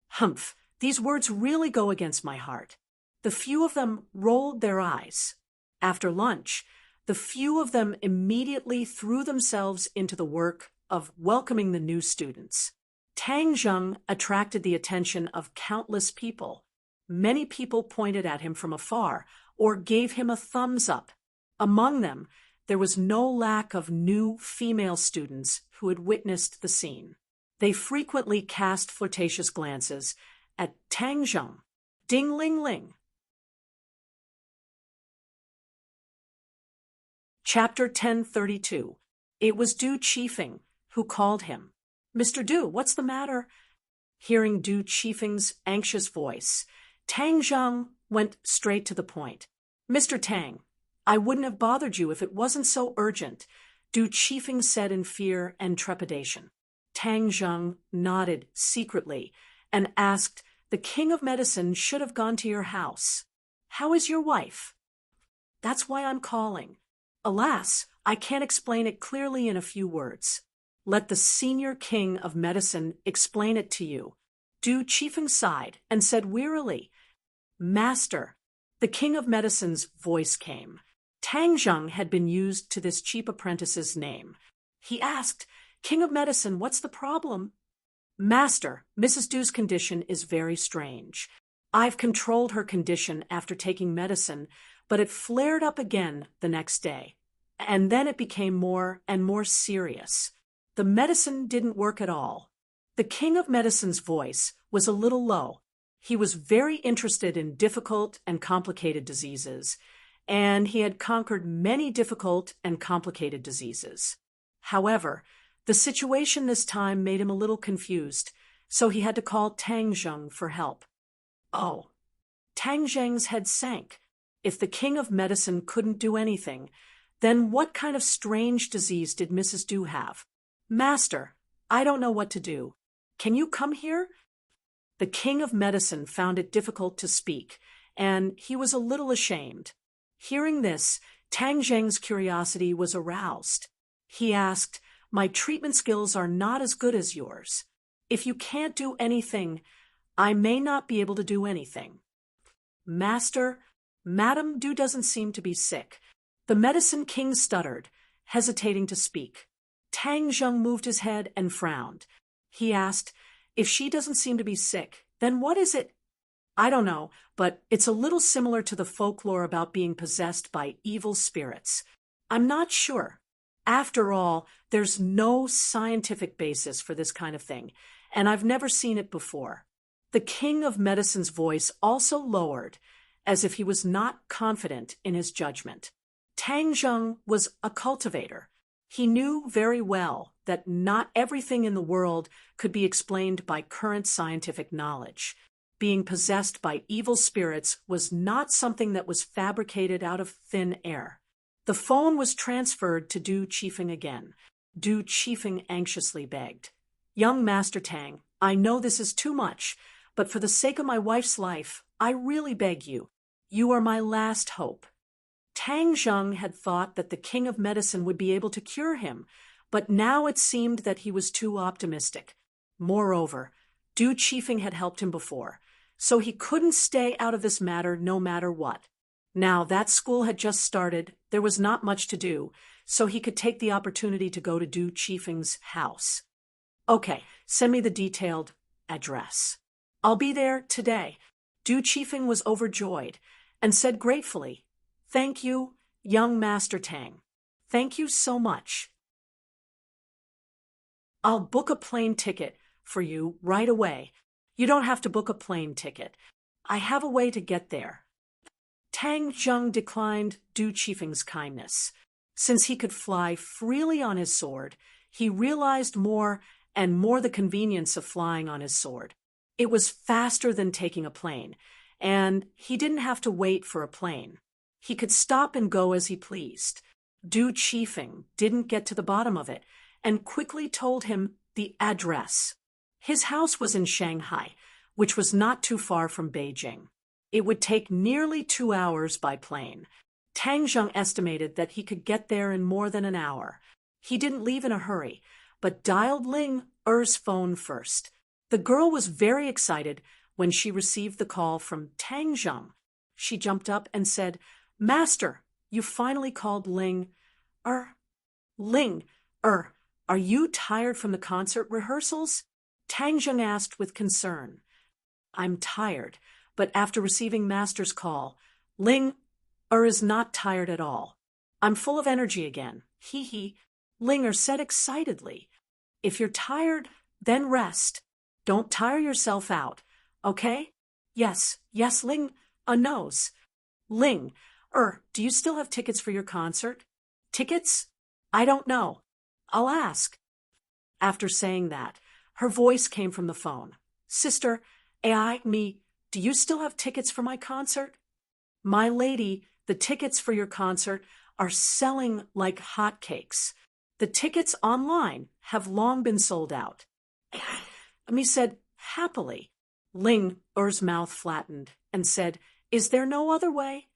Humph, these words really go against my heart. The few of them rolled their eyes. After lunch, the few of them immediately threw themselves into the work of welcoming the new students. Tang Zheng attracted the attention of countless people. Many people pointed at him from afar or gave him a thumbs up. Among them, there was no lack of new female students who had witnessed the scene. They frequently cast flirtatious glances at Tang Zheng. Ding ling ling. Chapter 1032. It was Du Chifeng who called him. Mr. Du, what's the matter? Hearing Du Chifeng's anxious voice, Tang Zheng went straight to the point. Mr. Tang, I wouldn't have bothered you if it wasn't so urgent, Du Chifeng said in fear and trepidation. Tang Zheng nodded secretly and asked, The King of Medicine should have gone to your house. How is your wife? That's why I'm calling. Alas, I can't explain it clearly in a few words. Let the senior king of medicine explain it to you. Du Chifeng sighed and said wearily, Master. The king of medicine's voice came. Tang Zheng had been used to this cheap apprentice's name. He asked, King of medicine, what's the problem? Master, Mrs. Du's condition is very strange. I've controlled her condition after taking medicine, but it flared up again the next day. And then it became more and more serious. The medicine didn't work at all. The king of medicine's voice was a little low. He was very interested in difficult and complicated diseases, and he had conquered many difficult and complicated diseases. However, the situation this time made him a little confused, so he had to call Tang Zheng for help. Oh, Tang Zheng's head sank. If the king of medicine couldn't do anything, then what kind of strange disease did Mrs. Du have? Master, I don't know what to do. Can you come here? The king of medicine found it difficult to speak, and he was a little ashamed. Hearing this, Tang Zheng's curiosity was aroused. He asked, My treatment skills are not as good as yours. If you can't do anything, I may not be able to do anything. Master, Madame Du doesn't seem to be sick. The medicine king stuttered, hesitating to speak. Tang Zheng moved his head and frowned. He asked, If she doesn't seem to be sick, then what is it? I don't know, but it's a little similar to the folklore about being possessed by evil spirits. I'm not sure. After all, there's no scientific basis for this kind of thing, and I've never seen it before. The king of medicine's voice also lowered, as if he was not confident in his judgment. Tang Zheng was a cultivator. He knew very well that not everything in the world could be explained by current scientific knowledge. Being possessed by evil spirits was not something that was fabricated out of thin air. The phone was transferred to Du Qifeng again. Du Qifeng anxiously begged. Young Master Tang, I know this is too much, but for the sake of my wife's life, I really beg you. You are my last hope. Tang Zheng had thought that the king of medicine would be able to cure him, but now it seemed that he was too optimistic. Moreover, Du Qifeng had helped him before, so he couldn't stay out of this matter no matter what. Now that school had just started, there was not much to do, so he could take the opportunity to go to Du Qifeng's house. Okay, send me the detailed address. I'll be there today. Du Qifeng was overjoyed and said gratefully, Thank you, young Master Tang. Thank you so much. I'll book a plane ticket for you right away. You don't have to book a plane ticket. I have a way to get there. Tang Zheng declined Du Qifeng's kindness. Since he could fly freely on his sword, he realized more and more the convenience of flying on his sword. It was faster than taking a plane, and he didn't have to wait for a plane. He could stop and go as he pleased. Du Qifeng didn't get to the bottom of it and quickly told him the address. His house was in Shanghai, which was not too far from Beijing. It would take nearly 2 hours by plane. Tang Zheng estimated that he could get there in more than an hour. He didn't leave in a hurry, but dialed Ling Er's phone first. The girl was very excited when she received the call from Tang Zheng. She jumped up and said, Master, you finally called Ling Ling are you tired from the concert rehearsals? Tang Zheng asked with concern. I'm tired, but after receiving Master's call, Ling is not tired at all. I'm full of energy again. Hee. Ling said excitedly. If you're tired, then rest. Don't tire yourself out, okay? Yes, Ling knows. Ling, do you still have tickets for your concert? Tickets? I don't know. I'll ask. After saying that, her voice came from the phone. Sister, do you still have tickets for my concert? My lady, the tickets for your concert are selling like hotcakes. The tickets online have long been sold out. Ami said, happily. Ling Er's mouth flattened and said, Is there no other way?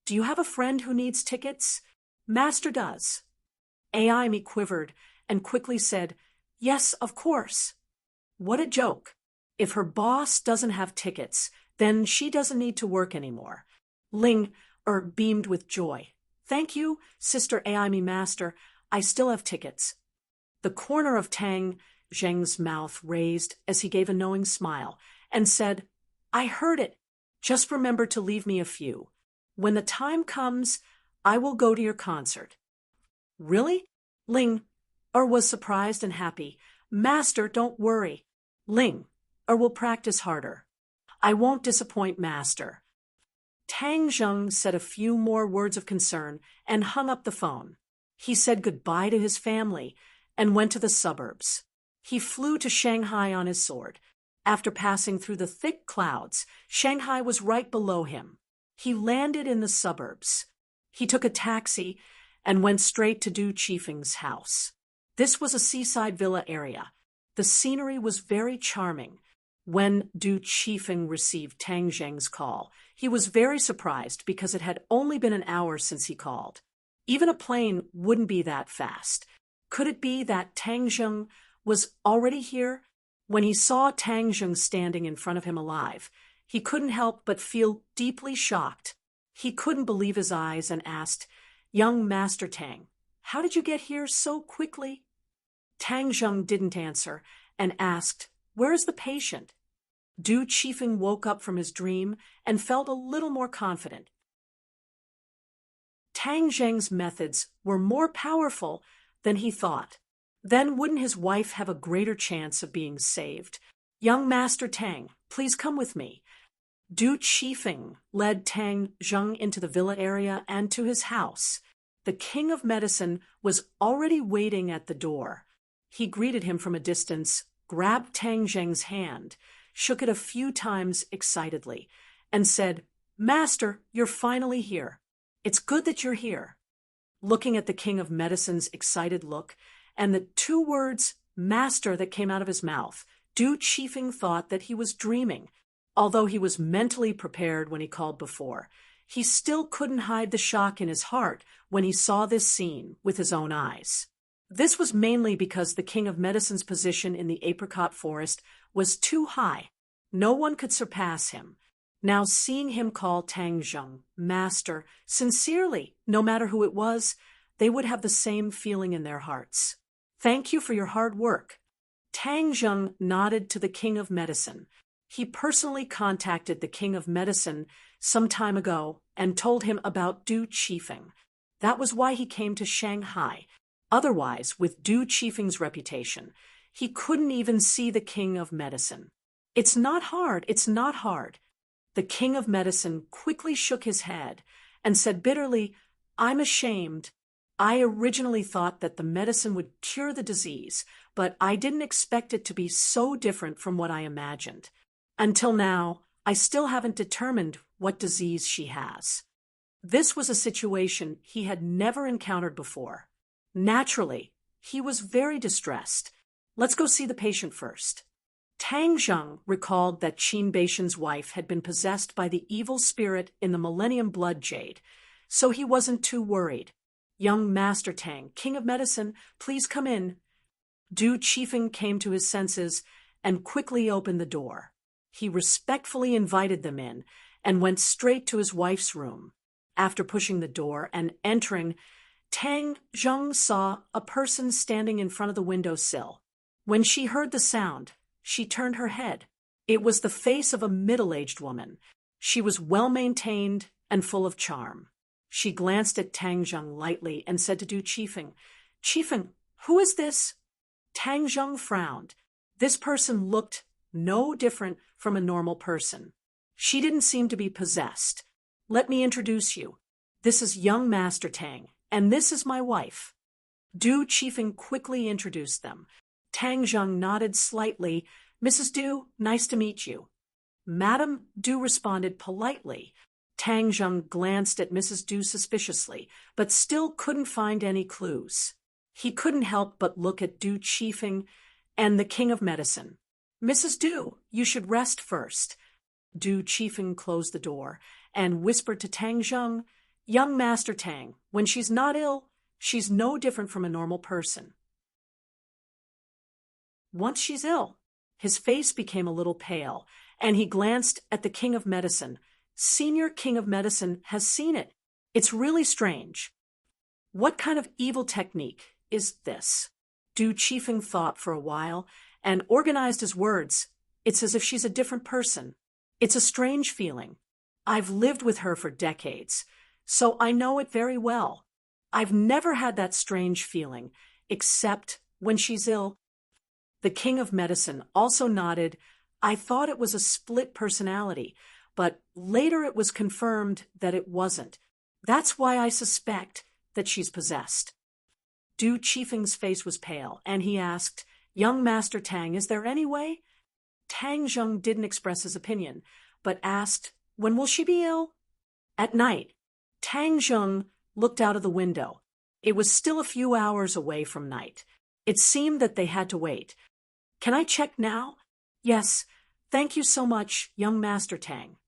Do you have a friend who needs tickets? Master does. Ami quivered and quickly said, Yes, of course. What a joke. If her boss doesn't have tickets, then she doesn't need to work anymore. Ling beamed with joy. Thank you, Sister Ami Master. I still have tickets. The corner of Tang Zheng's mouth raised as he gave a knowing smile and said, I heard it. Just remember to leave me a few. When the time comes, I will go to your concert. Really? Ling was surprised and happy. Master, don't worry. Ling will practice harder. I won't disappoint Master. Tang Zheng said a few more words of concern and hung up the phone. He said goodbye to his family and went to the suburbs. He flew to Shanghai on his sword. After passing through the thick clouds, Shanghai was right below him. He landed in the suburbs. He took a taxi and went straight to Du Qifeng's house. This was a seaside villa area. The scenery was very charming. When Du Qifeng received Tang Zheng's call, he was very surprised because it had only been an hour since he called. Even a plane wouldn't be that fast. Could it be that Tang Zheng was already here? When he saw Tang Zheng standing in front of him alive, he couldn't help but feel deeply shocked. He couldn't believe his eyes and asked, Young Master Tang, how did you get here so quickly? Tang Zheng didn't answer and asked, Where is the patient? Du Qifeng woke up from his dream and felt a little more confident. Tang Zheng's methods were more powerful than he thought. Then wouldn't his wife have a greater chance of being saved? Young Master Tang, please come with me. Du Qifeng led Tang Zheng into the villa area and to his house. The king of medicine was already waiting at the door. He greeted him from a distance, grabbed Tang Zheng's hand, shook it a few times excitedly, and said, "Master, you're finally here. It's good that you're here." Looking at the king of medicine's excited look and the two words "master" that came out of his mouth, Du Qifeng thought that he was dreaming. Although he was mentally prepared when he called before, he still couldn't hide the shock in his heart when he saw this scene with his own eyes. This was mainly because the king of medicine's position in the apricot forest was too high. No one could surpass him. Now seeing him call Tang Zheng master sincerely, no matter who it was, they would have the same feeling in their hearts. "Thank you for your hard work." Tang Zheng nodded to the king of medicine. He personally contacted the king of medicine some time ago and told him about Du Qifeng. That was why he came to Shanghai. Otherwise, with Du Qifeng's reputation, he couldn't even see the king of medicine. It's not hard. The king of medicine quickly shook his head and said bitterly, "I'm ashamed. I originally thought that the medicine would cure the disease, but I didn't expect it to be so different from what I imagined. Until now, I still haven't determined what disease she has." This was a situation he had never encountered before. Naturally, he was very distressed. "Let's go see the patient first." Tang Zheng recalled that Qin Baishan's wife had been possessed by the evil spirit in the Millennium Blood Jade, so he wasn't too worried. "Young Master Tang, king of medicine, please come in." Du Qifeng came to his senses and quickly opened the door. He respectfully invited them in and went straight to his wife's room. After pushing the door and entering, Tang Zheng saw a person standing in front of the windowsill. When she heard the sound, she turned her head. It was the face of a middle-aged woman. She was well-maintained and full of charm. She glanced at Tang Zheng lightly and said to Du Qifeng, "Qifeng, who is this?" Tang Zheng frowned. This person looked no different from a normal person. She didn't seem to be possessed. "Let me introduce you. This is young Master Tang, and this is my wife." Du Qifeng quickly introduced them. Tang Zheng nodded slightly. "Mrs. Du, nice to meet you." "Madam," Du responded politely. Tang Zheng glanced at Mrs. Du suspiciously, but still couldn't find any clues. He couldn't help but look at Du Qifeng and the king of medicine. "Mrs. Du, you should rest first." Du Qifeng closed the door and whispered to Tang Zheng, "Young Master Tang, when she's not ill, she's no different from a normal person. Once she's ill." His face became a little pale, and he glanced at the king of medicine. "Senior king of medicine has seen it. It's really strange." What kind of evil technique is this? Du Qifeng thought for a while and organized his words. "It's as if she's a different person. It's a strange feeling. I've lived with her for decades, so I know it very well. I've never had that strange feeling, except when she's ill." The king of medicine also nodded. "I thought it was a split personality, but later it was confirmed that it wasn't. That's why I suspect that she's possessed." Du Qifeng's face was pale, and he asked, "Young Master Tang, is there any way?" Tang Zheng didn't express his opinion, but asked, "When will she be ill?" "At night." Tang Zheng looked out of the window. It was still a few hours away from night. It seemed that they had to wait. "Can I check now?" "Yes. Thank you so much, young Master Tang."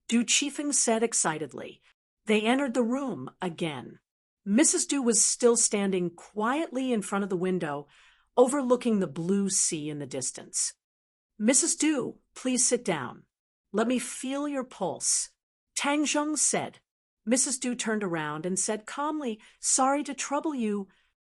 Du Qifeng said excitedly. They entered the room again. Mrs. Du was still standing quietly in front of the window, overlooking the blue sea in the distance. "Mrs. Du, please sit down. Let me feel your pulse," Tang Zheng said. Mrs. Du turned around and said calmly, "Sorry to trouble you."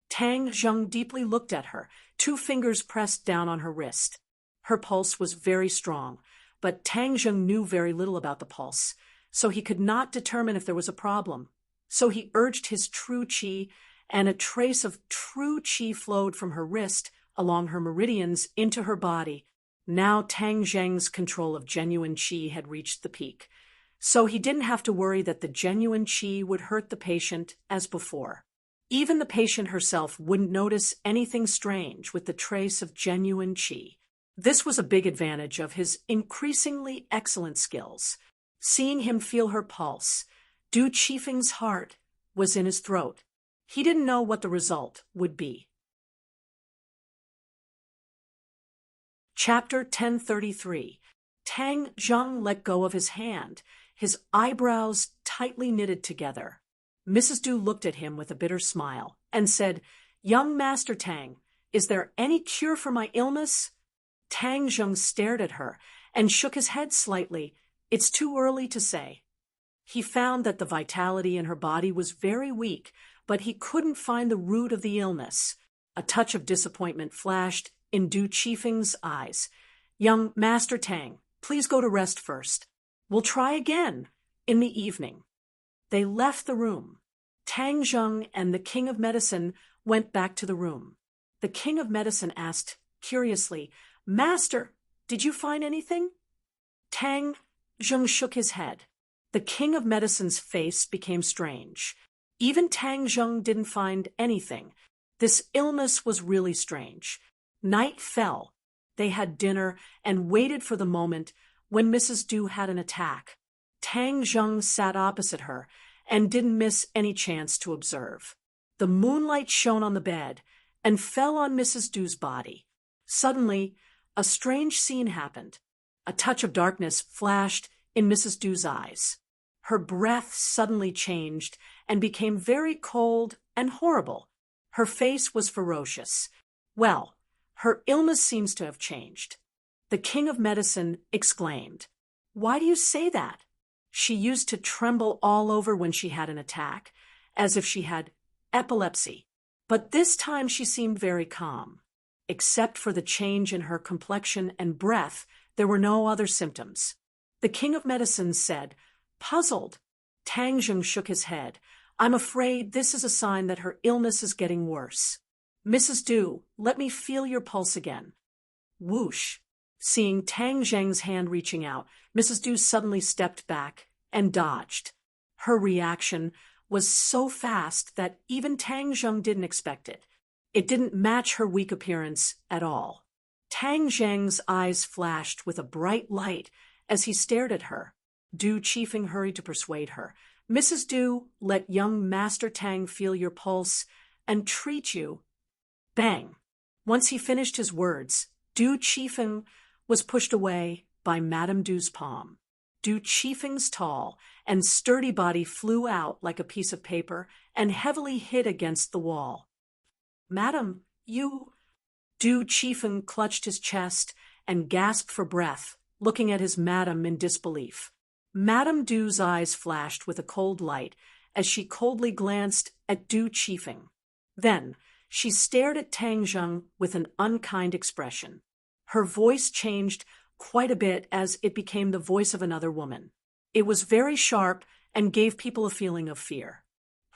Tang Zheng deeply looked at her, 2 fingers pressed down on her wrist. Her pulse was very strong, but Tang Zheng knew very little about the pulse, so he could not determine if there was a problem. So he urged his true qi, and a trace of true qi flowed from her wrist along her meridians into her body. Now Tang Zheng's control of genuine qi had reached the peak, so he didn't have to worry that the genuine qi would hurt the patient as before. Even the patient herself wouldn't notice anything strange with the trace of genuine qi. This was a big advantage of his increasingly excellent skills. Seeing him feel her pulse, Du Qifeng's heart was in his throat. He didn't know what the result would be. Chapter 1033. Tang Zheng let go of his hand, his eyebrows tightly knitted together. Mrs. Du looked at him with a bitter smile and said, "Young Master Tang, is there any cure for my illness?" Tang Zheng stared at her and shook his head slightly. "It's too early to say." He found that the vitality in her body was very weak, but he couldn't find the root of the illness. A touch of disappointment flashed in Du Qifeng's eyes. "Young Master Tang, please go to rest first. We'll try again in the evening." They left the room. Tang Zheng and the King of Medicine went back to the room. The King of Medicine asked curiously, "Master, did you find anything?" Tang Zheng shook his head. The King of Medicine's face became strange. Even Tang Zheng didn't find anything. This illness was really strange. Night fell. They had dinner and waited for the moment when Mrs. Du had an attack. Tang Zheng sat opposite her and didn't miss any chance to observe. The moonlight shone on the bed and fell on Mrs. Du's body. Suddenly, a strange scene happened. A touch of darkness flashed in Mrs. Du's eyes. Her breath suddenly changed and became very cold and horrible. Her face was ferocious. "Well, her illness seems to have changed." The King of Medicine exclaimed, "Why do you say that?" She used to tremble all over when she had an attack, as if she had epilepsy. But this time she seemed very calm. Except for the change in her complexion and breath, there were no other symptoms. The King of Medicine said, puzzled. Tang Zheng shook his head. "I'm afraid this is a sign that her illness is getting worse. Mrs. Du, let me feel your pulse again." Whoosh! Seeing Tang Zheng's hand reaching out, Mrs. Du suddenly stepped back and dodged. Her reaction was so fast that even Tang Zheng didn't expect it. It didn't match her weak appearance at all. Tang Zheng's eyes flashed with a bright light as he stared at her. Du Qifeng hurried to persuade her. "Mrs. Du, let young Master Tang feel your pulse and treat you." Bang! Once he finished his words, Du Qifeng was pushed away by Madame Du's palm. Du Qifeng's tall and sturdy body flew out like a piece of paper and heavily hit against the wall. "Madam, you—" Du Qifeng clutched his chest and gasped for breath, looking at his madam in disbelief. Madame Du's eyes flashed with a cold light as she coldly glanced at Du Qifeng. Then she stared at Tang Zheng with an unkind expression. Her voice changed quite a bit as it became the voice of another woman. It was very sharp and gave people a feeling of fear.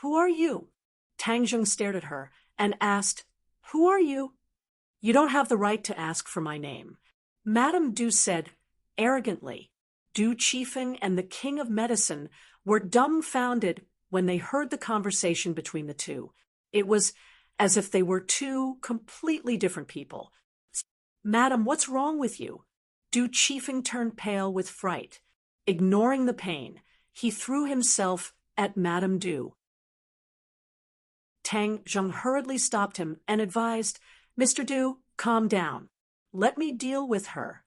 "Who are you?" Tang Zheng stared at her and asked, "Who are you?" "You don't have the right to ask for my name," Madame Du said arrogantly. Du Qifeng and the King of Medicine were dumbfounded when they heard the conversation between the two. It was as if they were two completely different people. "Madam, what's wrong with you?" Du Qifeng turned pale with fright. Ignoring the pain, he threw himself at Madame Du. Tang Zheng hurriedly stopped him and advised, "Mr. Du, calm down. Let me deal with her."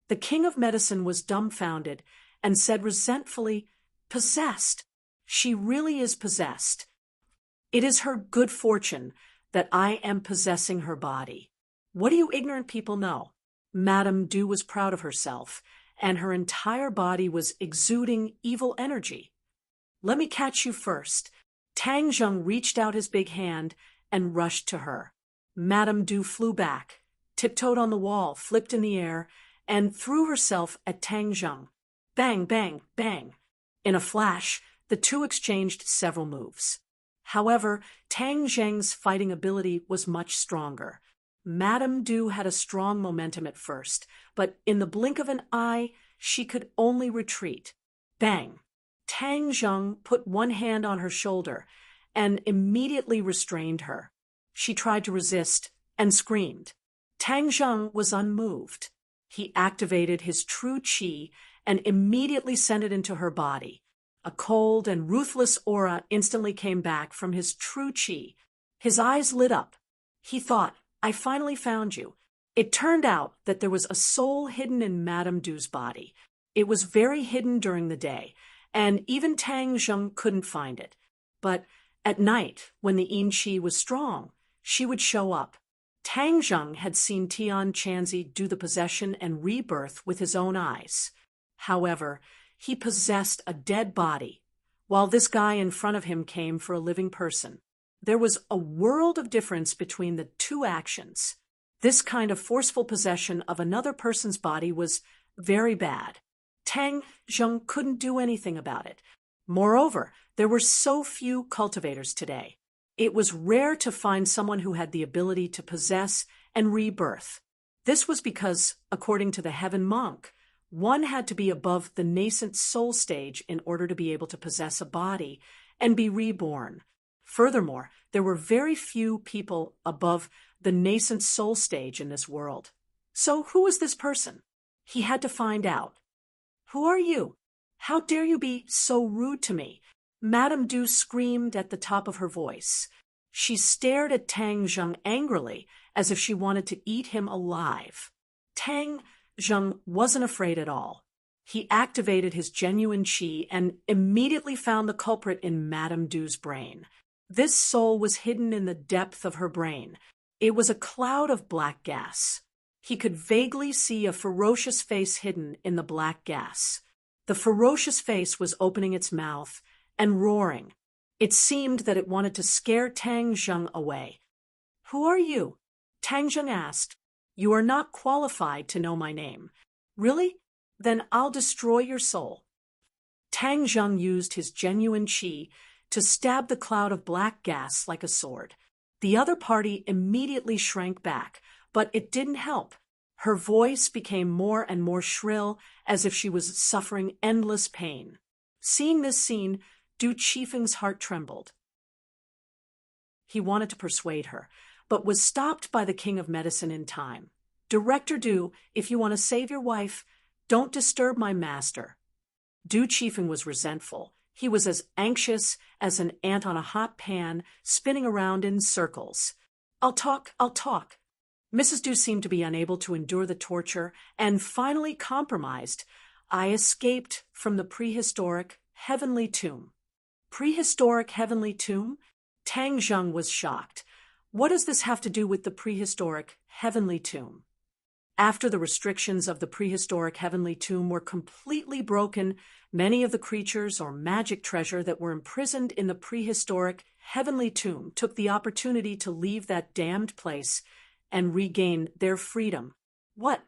The King of Medicine was dumbfounded and said resentfully, "Possessed. She really is possessed. It is her good fortune that I am possessing her body. What do you ignorant people know?" Madame Du was proud of herself, and her entire body was exuding evil energy. "Let me catch you first." Tang Zheng reached out his big hand and rushed to her. Madame Du flew back, tiptoed on the wall, flipped in the air, and threw herself at Tang Zheng. Bang, bang, bang. In a flash, the two exchanged several moves. However, Tang Zheng's fighting ability was much stronger. Madame Du had a strong momentum at first, but in the blink of an eye, she could only retreat. Bang! Tang Zheng put one hand on her shoulder and immediately restrained her. She tried to resist and screamed. Tang Zheng was unmoved. He activated his true qi and immediately sent it into her body. A cold and ruthless aura instantly came back from his true qi. His eyes lit up. He thought, "I finally found you." It turned out that there was a soul hidden in Madame Du's body. It was very hidden during the day, and even Tang Zheng couldn't find it. But at night, when the yin qi was strong, she would show up. Tang Zheng had seen Tian Chanzi do the possession and rebirth with his own eyes. However, he possessed a dead body, while this guy in front of him came for a living person. There was a world of difference between the two actions. This kind of forceful possession of another person's body was very bad. Tang Zheng couldn't do anything about it. Moreover, there were so few cultivators today. It was rare to find someone who had the ability to possess and rebirth. This was because, according to the Heaven Monk, one had to be above the nascent soul stage in order to be able to possess a body and be reborn. Furthermore, there were very few people above the nascent soul stage in this world. So who was this person? He had to find out. "Who are you? How dare you be so rude to me?" Madame Du screamed at the top of her voice. She stared at Tang Zheng angrily, as if she wanted to eat him alive. Tang Zheng wasn't afraid at all. He activated his genuine qi and immediately found the culprit in Madame Du's brain. This soul was hidden in the depth of her brain. It was a cloud of black gas. He could vaguely see a ferocious face hidden in the black gas. The ferocious face was opening its mouth and roaring. It seemed that it wanted to scare Tang Zheng away. "Who are you?" Tang Zheng asked. "You are not qualified to know my name." "Really? Then I'll destroy your soul." Tang Zheng used his genuine qi to stab the cloud of black gas like a sword. The other party immediately shrank back, but it didn't help. Her voice became more and more shrill, as if she was suffering endless pain. Seeing this scene, Du Qifeng's heart trembled. He wanted to persuade her, but was stopped by the King of Medicine in time. "Director Du, if you want to save your wife, don't disturb my master." Du Qifeng was resentful. He was as anxious as an ant on a hot pan, spinning around in circles. I'll talk. Mrs. Du seemed to be unable to endure the torture and finally compromised. "I escaped from the prehistoric heavenly tomb." Prehistoric heavenly tomb? Tang Zheng was shocked. What does this have to do with the prehistoric heavenly tomb? After the restrictions of the prehistoric heavenly tomb were completely broken, many of the creatures or magic treasure that were imprisoned in the prehistoric heavenly tomb took the opportunity to leave that damned place and regain their freedom. What?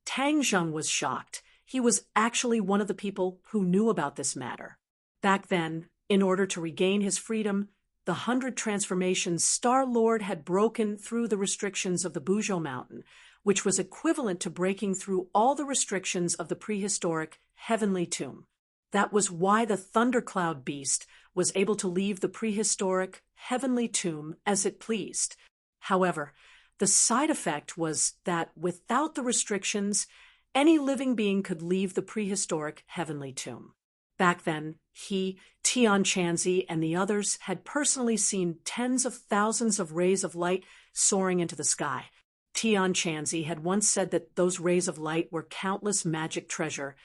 Tang Zheng was shocked. He was actually one of the people who knew about this matter. Back then, in order to regain his freedom, the 100 Transformations Star-Lord had broken through the restrictions of the Buzhou Mountain, which was equivalent to breaking through all the restrictions of the prehistoric heavenly tomb. That was why the Thundercloud Beast was able to leave the prehistoric heavenly tomb as it pleased. However, the side effect was that without the restrictions, any living being could leave the prehistoric heavenly tomb. Back then, he, Tian Chanzi, and the others had personally seen tens of thousands of rays of light soaring into the sky. Tian Chanzi had once said that those rays of light were countless magic treasure,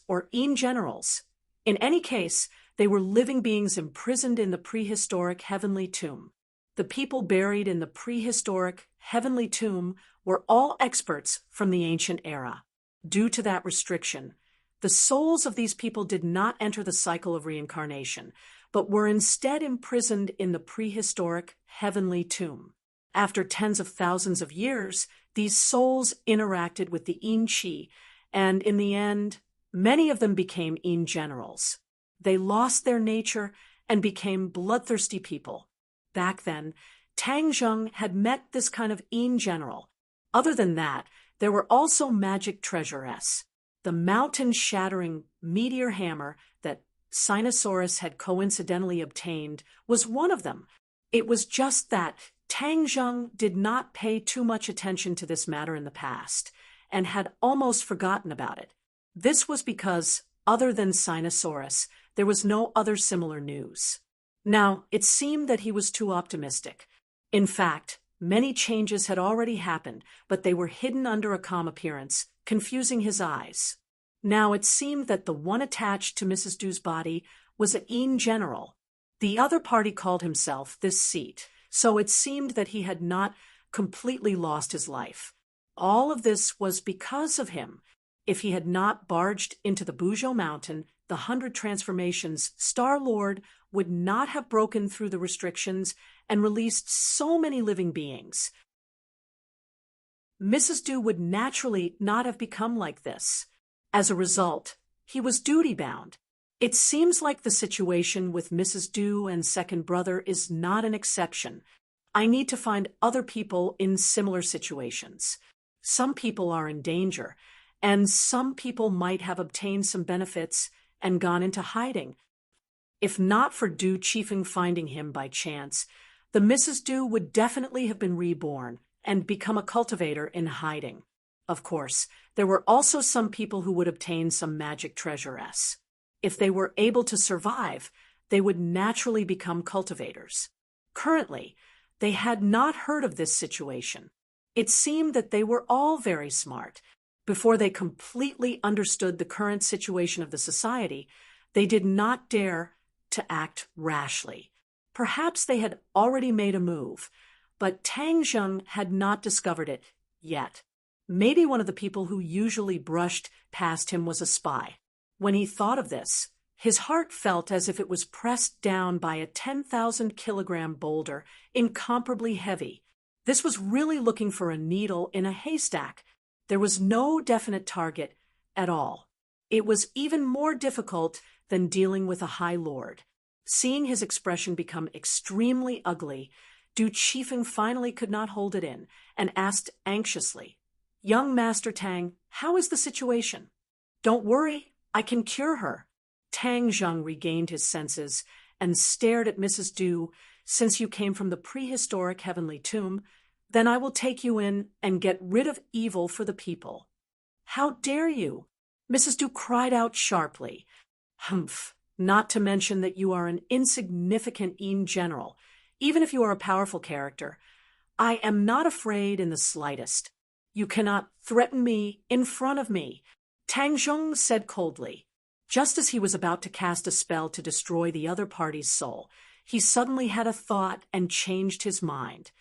or Yin generals. In any case, they were living beings imprisoned in the prehistoric heavenly tomb. The people buried in the prehistoric heavenly tomb were all experts from the ancient era. Due to that restriction, the souls of these people did not enter the cycle of reincarnation, but were instead imprisoned in the prehistoric heavenly tomb. After tens of thousands of years, these souls interacted with the Yin Qi, and in the end, many of them became Yin generals. They lost their nature and became bloodthirsty people. Back then, Tang Zheng had met this kind of Yin general. Other than that, there were also magic treasurettes. The mountain-shattering meteor hammer that Sinosaurus had coincidentally obtained was one of them. It was just that Tang Zheng did not pay too much attention to this matter in the past, and had almost forgotten about it. This was because, other than Sinosaurus, there was no other similar news. Now, it seemed that he was too optimistic. In fact, many changes had already happened, but they were hidden under a calm appearance, confusing his eyes. Now it seemed that the one attached to Mrs. Du's body was a Yin general. The other party called himself this seat, so it seemed that he had not completely lost his life. All of this was because of him. If he had not barged into the Buzhou Mountain, the 100 Transformations Star-Lord would not have broken through the restrictions and released so many living beings. Mrs. Du would naturally not have become like this. As a result, he was duty-bound. It seems like the situation with Mrs. Du and second brother is not an exception. I need to find other people in similar situations. Some people are in danger, and some people might have obtained some benefits and gone into hiding. If not for Du Qifeng finding him by chance, the Mrs. Du would definitely have been reborn and become a cultivator in hiding. Of course, there were also some people who would obtain some magic treasurettes. If they were able to survive, they would naturally become cultivators. Currently, they had not heard of this situation. It seemed that they were all very smart. Before they completely understood the current situation of the society, they did not dare to act rashly. Perhaps they had already made a move, but Tang Zheng had not discovered it yet. Maybe one of the people who usually brushed past him was a spy. When he thought of this, his heart felt as if it was pressed down by a 10,000-kilogram boulder, incomparably heavy. This was really looking for a needle in a haystack. There was no definite target at all. It was even more difficult than dealing with a High Lord. Seeing his expression become extremely ugly, Du Qifeng finally could not hold it in and asked anxiously, "Young Master Tang, how is the situation?" "Don't worry, I can cure her." Tang Zheng regained his senses and stared at Mrs. Du. "Since you came from the prehistoric heavenly tomb, then I will take you in and get rid of evil for the people." "How dare you?" Mrs. Du cried out sharply. "Humph, not to mention that you are an insignificant Yin general, even if you are a powerful character. I am not afraid in the slightest. You cannot threaten me in front of me," Tang Zheng said coldly. Just as he was about to cast a spell to destroy the other party's soul, he suddenly had a thought and changed his mind.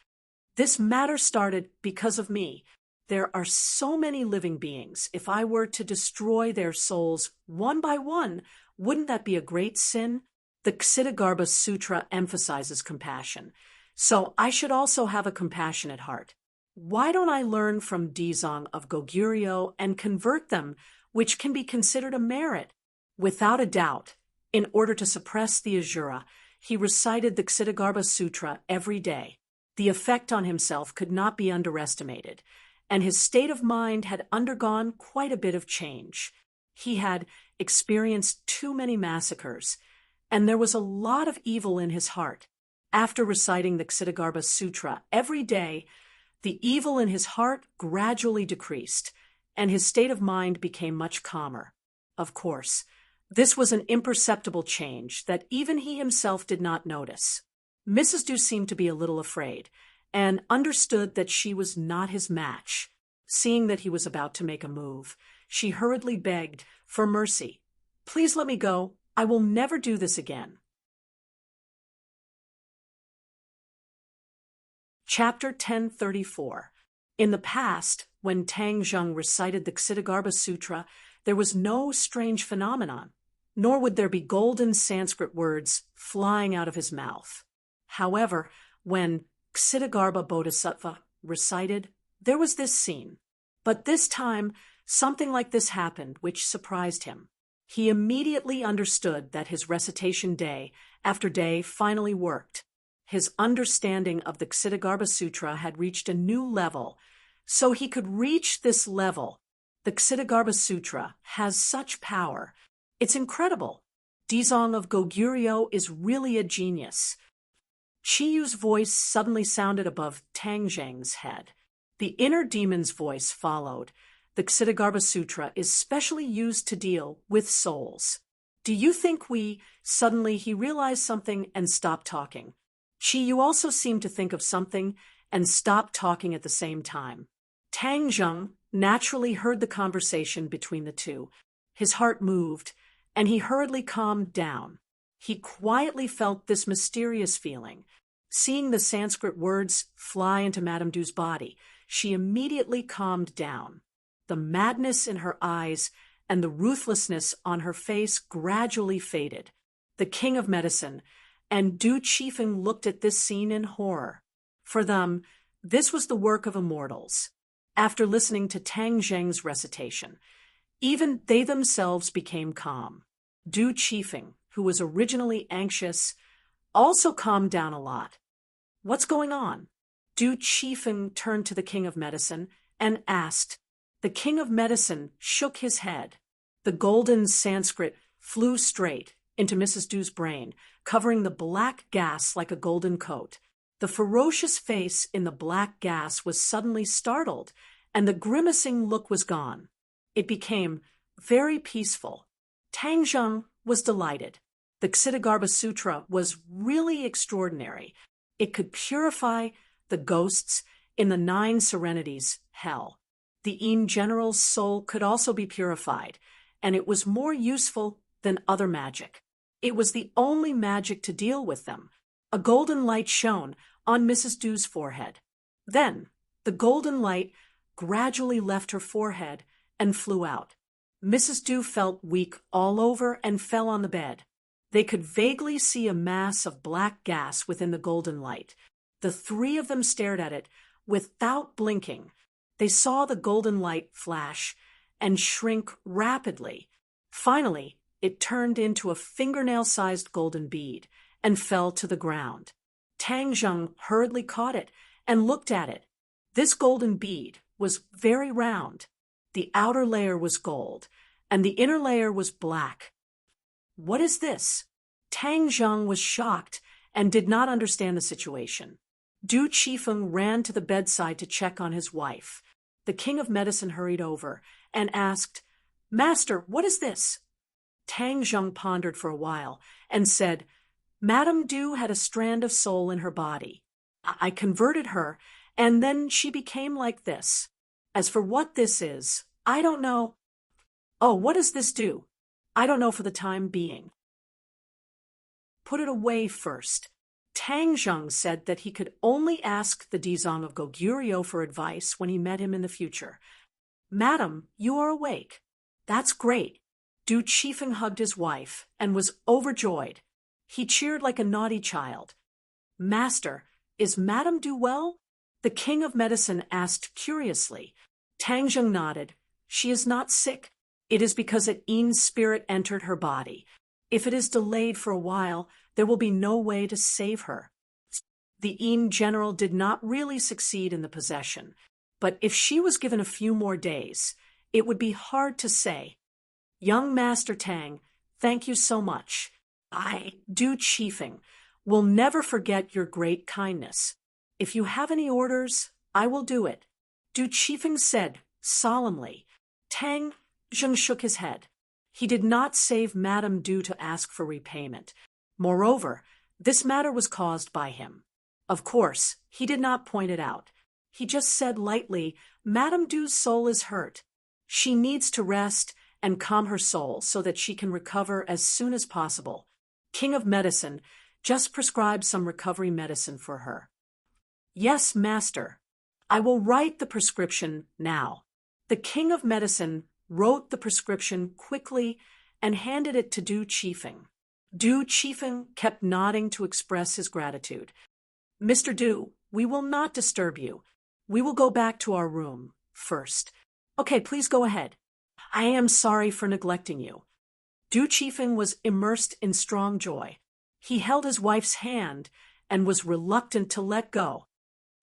"This matter started because of me. There are so many living beings. If I were to destroy their souls one by one, wouldn't that be a great sin? The Ksiddhagarbha Sutra emphasizes compassion, so I should also have a compassionate heart. Why don't I learn from Dizong of Goguryeo and convert them, which can be considered a merit?" Without a doubt, in order to suppress the Asura, he recited the Ksiddhagarbha Sutra every day. The effect on himself could not be underestimated, and his state of mind had undergone quite a bit of change. He had experienced too many massacres, and there was a lot of evil in his heart. After reciting the Ksiddhagarbha Sutra every day, the evil in his heart gradually decreased, and his state of mind became much calmer. Of course, this was an imperceptible change that even he himself did not notice. Mrs. Du seemed to be a little afraid, and understood that she was not his match. Seeing that he was about to make a move, she hurriedly begged for mercy. "Please let me go. I will never do this again." Chapter 1034. In the past, when Tang Zheng recited the Ksiddhagarbha Sutra, there was no strange phenomenon, nor would there be golden Sanskrit words flying out of his mouth. However, when Ksitigarbha Bodhisattva recited, there was this scene. But this time, something like this happened, which surprised him. He immediately understood that his recitation day after day finally worked. His understanding of the Ksitigarbha Sutra had reached a new level. So he could reach this level. The Ksitigarbha Sutra has such power. It's incredible. Dizong of Goguryeo is really a genius. Chiyu's voice suddenly sounded above Tang Zheng's head. The inner demon's voice followed. The Ksitigarbha Sutra is specially used to deal with souls. Do you think Suddenly he realized something and stopped talking. Chiyu also seemed to think of something and stopped talking at the same time. Tang Zheng naturally heard the conversation between the two. His heart moved, and he hurriedly calmed down. He quietly felt this mysterious feeling. Seeing the Sanskrit words fly into Madame Du's body, she immediately calmed down. The madness in her eyes and the ruthlessness on her face gradually faded. The king of medicine and Du Qifeng looked at this scene in horror. For them, this was the work of immortals. After listening to Tang Zheng's recitation, even they themselves became calm. Du Qifeng, who was originally anxious, also calmed down a lot. What's going on? Du Qifeng turned to the king of medicine and asked. The king of medicine shook his head. The golden Sanskrit flew straight into Mrs. Du's brain, covering the black gas like a golden coat. The ferocious face in the black gas was suddenly startled, and the grimacing look was gone. It became very peaceful. Tang Zheng was delighted. The Ksitigarbha Sutra was really extraordinary. It could purify the ghosts in the 9 serenities, hell. The Yin general's soul could also be purified, and it was more useful than other magic. It was the only magic to deal with them. A golden light shone on Mrs. Du's forehead. Then, the golden light gradually left her forehead and flew out. Mrs. Du felt weak all over and fell on the bed. They could vaguely see a mass of black gas within the golden light. The 3 of them stared at it without blinking. They saw the golden light flash and shrink rapidly. Finally, it turned into a fingernail-sized golden bead and fell to the ground. Tang Zheng hurriedly caught it and looked at it. This golden bead was very round. The outer layer was gold, and the inner layer was black. What is this? Tang Zheng was shocked and did not understand the situation. Du Qifeng ran to the bedside to check on his wife. The king of medicine hurried over and asked, Master, what is this? Tang Zheng pondered for a while and said, Madame Du had a strand of soul in her body. I converted her, and then she became like this. As for what this is, I don't know. Oh, what does this do? I don't know for the time being. Put it away first. Tang Zheng said that he could only ask the Dizong of Goguryeo for advice when he met him in the future. Madam, you are awake. That's great. Du Qifeng hugged his wife and was overjoyed. He cheered like a naughty child. Master, is Madame Du well? The king of medicine asked curiously. Tang Zheng nodded. She is not sick. It is because an Yin spirit entered her body. If it is delayed for a while, there will be no way to save her. The Yin general did not really succeed in the possession, but if she was given a few more days, it would be hard to say. Young Master Tang, thank you so much. I, Du Qifeng, will never forget your great kindness. If you have any orders, I will do it. Du Qifeng said solemnly. Tang Zheng shook his head. He did not save Madame Du to ask for repayment. Moreover, this matter was caused by him. Of course, he did not point it out. He just said lightly, Madame Du's soul is hurt. She needs to rest and calm her soul so that she can recover as soon as possible. King of medicine, just prescribe some recovery medicine for her. Yes, master. I will write the prescription now. The king of medicine wrote the prescription quickly and handed it to Du Qifeng. Du Qifeng kept nodding to express his gratitude. Mr. Du, We will not disturb you. We will go back to our room first. Okay, please go ahead. I am sorry for neglecting you. Du Chifeng was immersed in strong joy. He held his wife's hand and was reluctant to let go.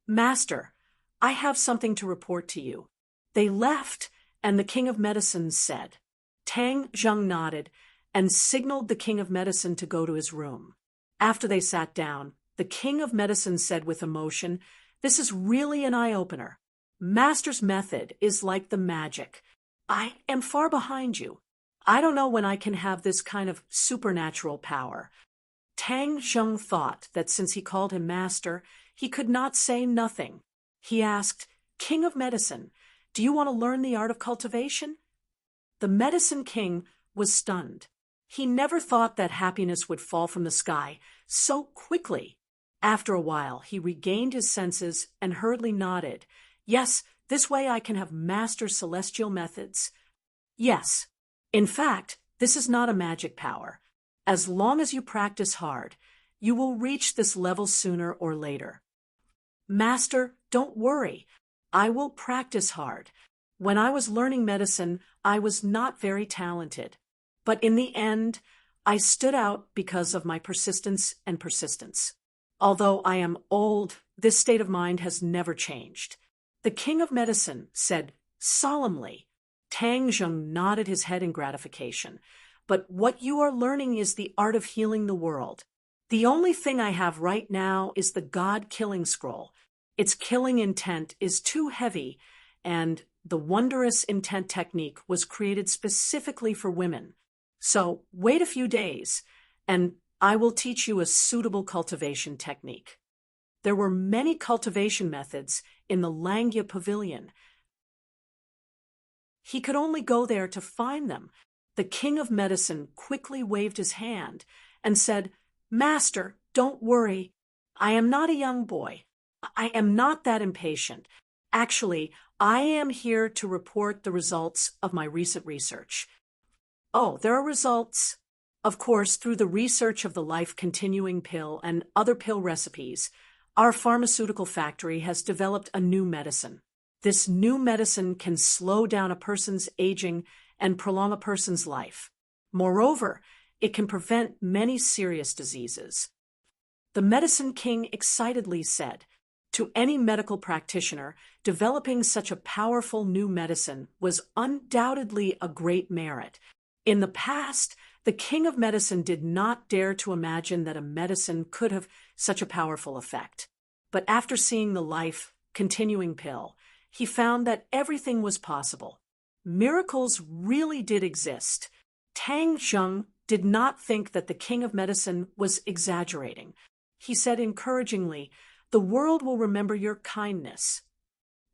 Master, I have something to report to you. They left, and the King of Medicine said. Tang Zheng nodded and signaled the King of Medicine to go to his room. After they sat down, the King of Medicine said with emotion, "This is really an eye-opener. Master's method is like the magic. I am far behind you. I don't know when I can have this kind of supernatural power." Tang Zheng thought that since he called him master, he could not say nothing. He asked, "King of Medicine, do you want to learn the art of cultivation?" The Medicine King was stunned. He never thought that happiness would fall from the sky so quickly. After a while, he regained his senses and hurriedly nodded. "Yes, this way I can have master celestial methods." "Yes. In fact, this is not a magic power. As long as you practice hard, you will reach this level sooner or later." "Master, don't worry. I will practice hard. When I was learning medicine, I was not very talented. But in the end, I stood out because of my persistence and persistence. Although I am old, this state of mind has never changed." The King of Medicine said solemnly. Tang Zheng nodded his head in gratification. "But what you are learning is the art of healing the world. The only thing I have right now is the God-killing scroll. Its killing intent is too heavy, and the wondrous intent technique was created specifically for women. So wait a few days, and I will teach you a suitable cultivation technique." There were many cultivation methods in the Langya Pavilion. He could only go there to find them. The King of Medicine quickly waved his hand and said, "Master, don't worry. I am not a young boy. I am not that impatient. Actually, I am here to report the results of my recent research." "Oh, there are results?" "Of course, through the research of the life-continuing pill and other pill recipes, our pharmaceutical factory has developed a new medicine. This new medicine can slow down a person's aging and prolong a person's life. Moreover, it can prevent many serious diseases." The Medicine King excitedly said, to any medical practitioner, developing such a powerful new medicine was undoubtedly a great merit. In the past, the King of Medicine did not dare to imagine that a medicine could have such a powerful effect. But after seeing the life-continuing pill, he found that everything was possible. Miracles really did exist. Tang Zheng did not think that the King of Medicine was exaggerating. He said encouragingly, "The world will remember your kindness."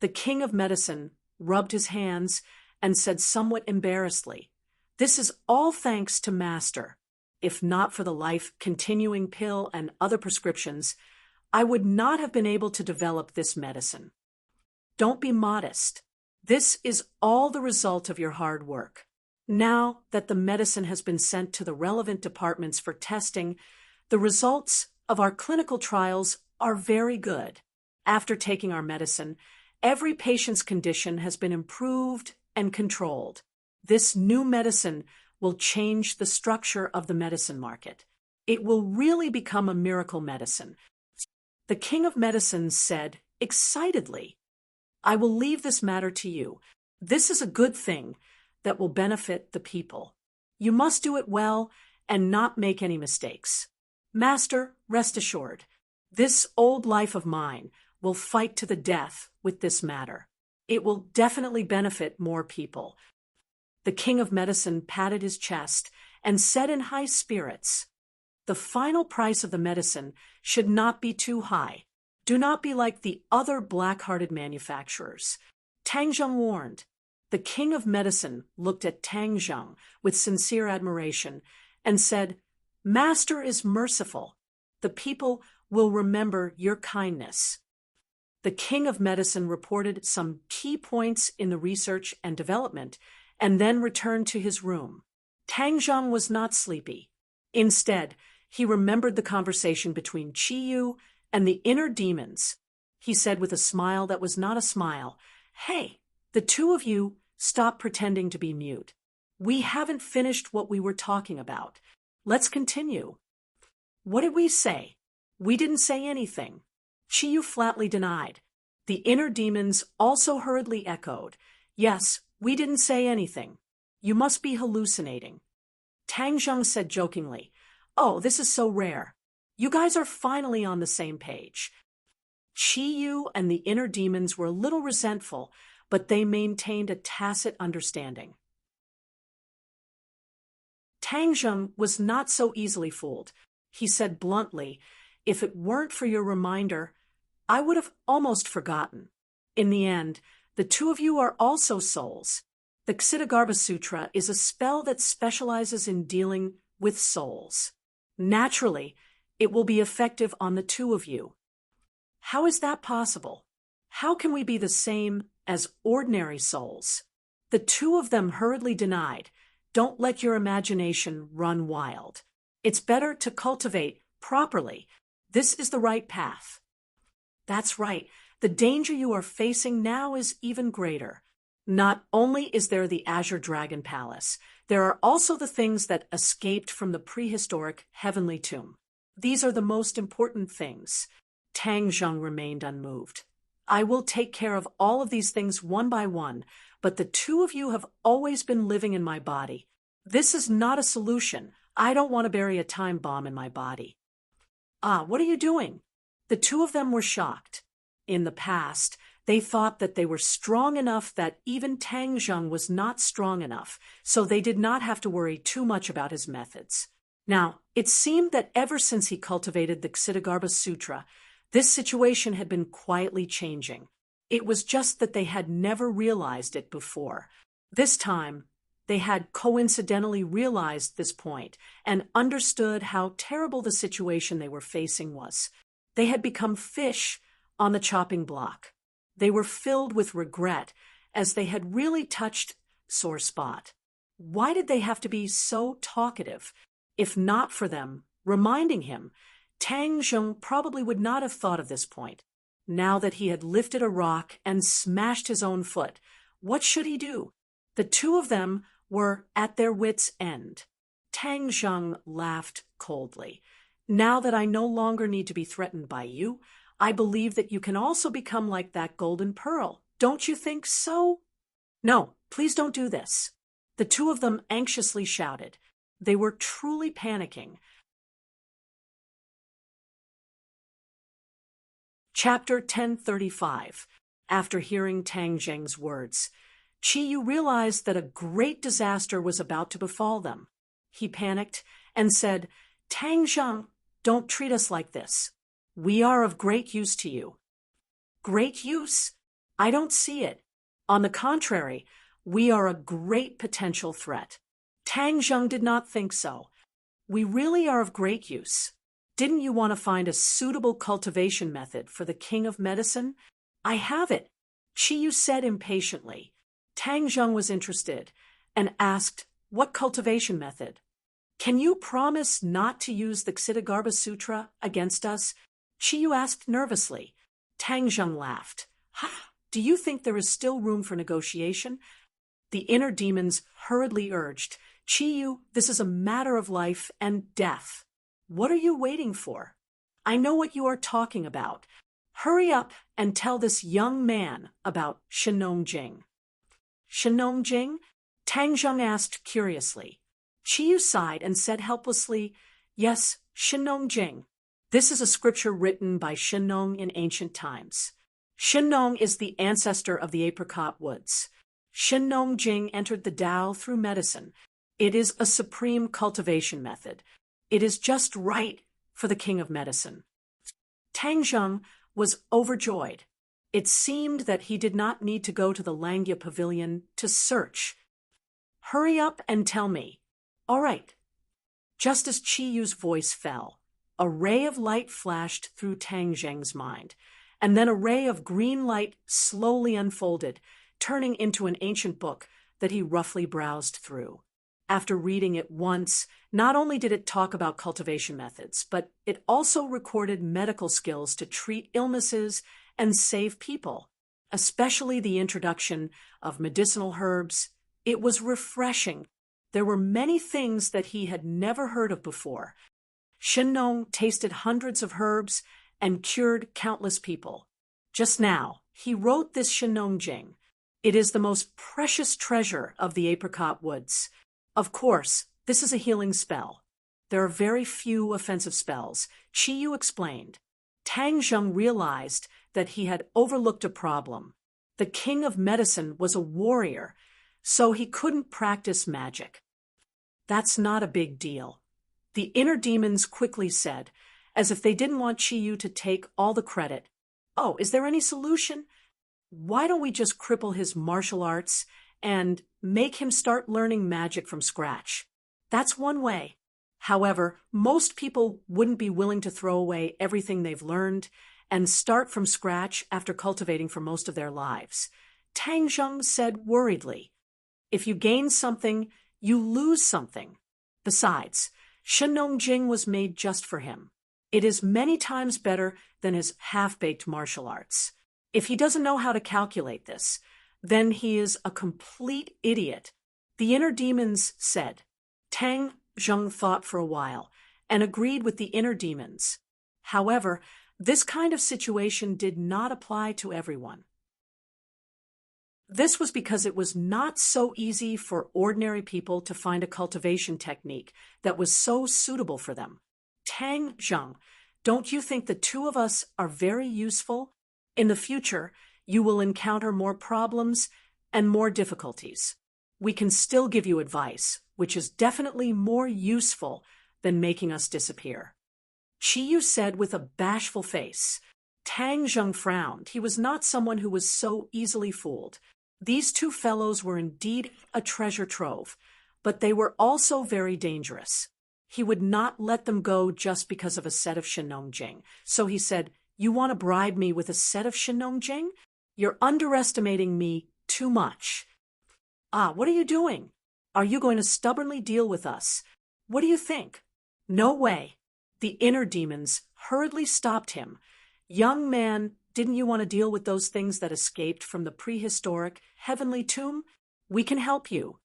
The King of Medicine rubbed his hands and said somewhat embarrassedly, "This is all thanks to Master. If not for the life-continuing pill and other prescriptions, I would not have been able to develop this medicine." Don't be modest. This is all the result of your hard work. Now that the medicine has been sent to the relevant departments for testing, the results of our clinical trials are very good. After taking our medicine, every patient's condition has been improved and controlled. This new medicine will change the structure of the medicine market. It will really become a miracle medicine." The King of Medicine said excitedly, "I will leave this matter to you. This is a good thing that will benefit the people. You must do it well and not make any mistakes. Master, rest assured, this old life of mine will fight to the death with this matter. It will definitely benefit more people." The King of Medicine patted his chest and said in high spirits, "The final price of the medicine should not be too high. Do not be like the other black-hearted manufacturers." Tang Zheng warned. The King of Medicine looked at Tang Zheng with sincere admiration and said, "Master is merciful. The people will remember your kindness." The King of Medicine reported some key points in the research and development and then returned to his room. Tang Zheng was not sleepy. Instead, he remembered the conversation between Chi Yu and the inner demons. he said with a smile that was not a smile. Hey, the two of you, stop pretending to be mute. We haven't finished what we were talking about. Let's continue. What did we say? We didn't say anything. Chiyu flatly denied. The inner demons also hurriedly echoed. Yes, we didn't say anything. You must be hallucinating. Tang Zheng said jokingly, Oh, this is so rare. You guys are finally on the same page. Chiyu and the inner demons were a little resentful, but they maintained a tacit understanding. Tang Zheng was not so easily fooled. He said bluntly, If it weren't for your reminder, I would have almost forgotten. In the end, the two of you are also souls. The Ksitigarbha Sutra is a spell that specializes in dealing with souls. Naturally, it will be effective on the two of you. How is that possible? How can we be the same as ordinary souls? The two of them hurriedly denied. Don't let your imagination run wild. It's better to cultivate properly. This is the right path. That's right. The danger you are facing now is even greater. Not only is there the Azure Dragon Palace, there are also the things that escaped from the prehistoric heavenly tomb. These are the most important things. Tang Zheng remained unmoved. I will take care of all of these things one by one, but the two of you have always been living in my body. This is not a solution. I don't want to bury a time bomb in my body. What are you doing? The two of them were shocked. In the past, they thought that they were strong enough that even Tang Zheng was not strong enough, so they did not have to worry too much about his methods. Now, it seemed that ever since he cultivated the Ksitigarbha Sutra, this situation had been quietly changing. It was just that they had never realized it before. This time, they had coincidentally realized this point and understood how terrible the situation they were facing was. They had become fish on the chopping block. They were filled with regret as they had really touched sore spot. Why did they have to be so talkative? If not for them reminding him, Tang Zheng probably would not have thought of this point. Now that he had lifted a rock and smashed his own foot, what should he do? The two of them were at their wits' end. Tang Zheng laughed coldly. Now that I no longer need to be threatened by you, I believe that you can also become like that golden pearl. Don't you think so? No, please don't do this. The two of them anxiously shouted. They were truly panicking. Chapter 1035. After hearing Tang Zheng's words, Chiyu realized that a great disaster was about to befall them. He panicked and said, Tang Zheng, don't treat us like this. We are of great use to you. Great use? I don't see it. On the contrary, we are a great potential threat. Tang Zheng did not think so. We really are of great use. Didn't you want to find a suitable cultivation method for the king of medicine? I have it, Chiyu said impatiently. Tang Zheng was interested and asked, What cultivation method? Can you promise not to use the Ksitigarbha Sutra against us? Chiyu asked nervously. Tang Zheng laughed. Ha! Do you think there is still room for negotiation? The inner demons hurriedly urged, Chiyu, this is a matter of life and death. What are you waiting for? I know what you are talking about. Hurry up and tell this young man about Shenong Jing. Shenong Jing? Tang Zheng asked curiously. Chiyu sighed and said helplessly, Yes, Shenong Jing. This is a scripture written by Shenong in ancient times. Shenong is the ancestor of the apricot woods. Shenong Jing entered the Tao through medicine. It is a supreme cultivation method. It is just right for the king of medicine. Tang Zheng was overjoyed. It seemed that he did not need to go to the Langya pavilion to search. Hurry up and tell me. All right. Just as Chiyu's voice fell, a ray of light flashed through Tang Zheng's mind, and then a ray of green light slowly unfolded, turning into an ancient book that he roughly browsed through. After reading it once, not only did it talk about cultivation methods, but it also recorded medical skills to treat illnesses and save people, especially the introduction of medicinal herbs. It was refreshing. There were many things that he had never heard of before. Shen tasted hundreds of herbs and cured countless people. Just now, he wrote this Shen Jing. It is the most precious treasure of the apricot woods. Of course, this is a healing spell. There are very few offensive spells, Qiyu explained. Tang Zheng realized that he had overlooked a problem. The king of medicine was a warrior, so he couldn't practice magic. That's not a big deal. The inner demons quickly said, as if they didn't want Qiyu to take all the credit. Oh, is there any solution? Why don't we just cripple his martial arts and make him start learning magic from scratch? That's one way. However, most people wouldn't be willing to throw away everything they've learned and start from scratch after cultivating for most of their lives. Tang Zheng said worriedly, if you gain something, you lose something. Besides, Shen Jing was made just for him. It is many times better than his half-baked martial arts. If he doesn't know how to calculate this, then he is a complete idiot. The inner demons said. Tang Zheng thought for a while and agreed with the inner demons. However, this kind of situation did not apply to everyone. This was because it was not so easy for ordinary people to find a cultivation technique that was so suitable for them. Tang Zheng, don't you think the two of us are very useful? In the future, you will encounter more problems and more difficulties. We can still give you advice, which is definitely more useful than making us disappear. Qiyu said with a bashful face. Tang Zheng frowned. He was not someone who was so easily fooled. These two fellows were indeed a treasure trove, but they were also very dangerous. He would not let them go just because of a set of Shen Jing. So he said, you want to bribe me with a set of Shen Jing? You're underestimating me too much. What are you doing? Are you going to stubbornly deal with us? What do you think? No way. The inner demons hurriedly stopped him. Young man, didn't you want to deal with those things that escaped from the prehistoric heavenly tomb? We can help you.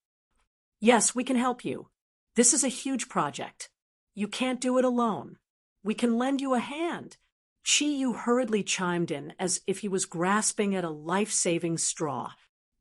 Yes, we can help you. This is a huge project. You can't do it alone. We can lend you a hand. Qiyu hurriedly chimed in as if he was grasping at a life-saving straw.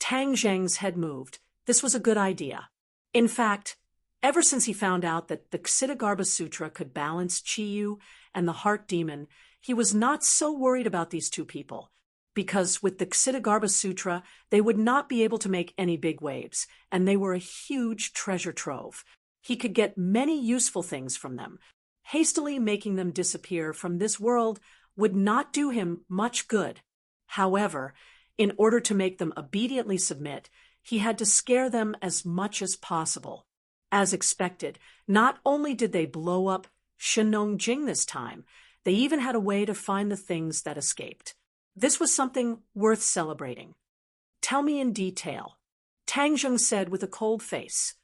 Tang Zheng's head moved. This was a good idea. In fact, ever since he found out that the Ksitigarbha Sutra could balance Qiyu and the heart demon, he was not so worried about these two people, because with the Ksitigarbha Sutra, they would not be able to make any big waves, and they were a huge treasure trove. He could get many useful things from them. Hastily making them disappear from this world would not do him much good. However, in order to make them obediently submit, he had to scare them as much as possible. As expected, not only did they blow up Shen Jing this time, they even had a way to find the things that escaped. This was something worth celebrating. Tell me in detail. Tang Zheng said with a cold face.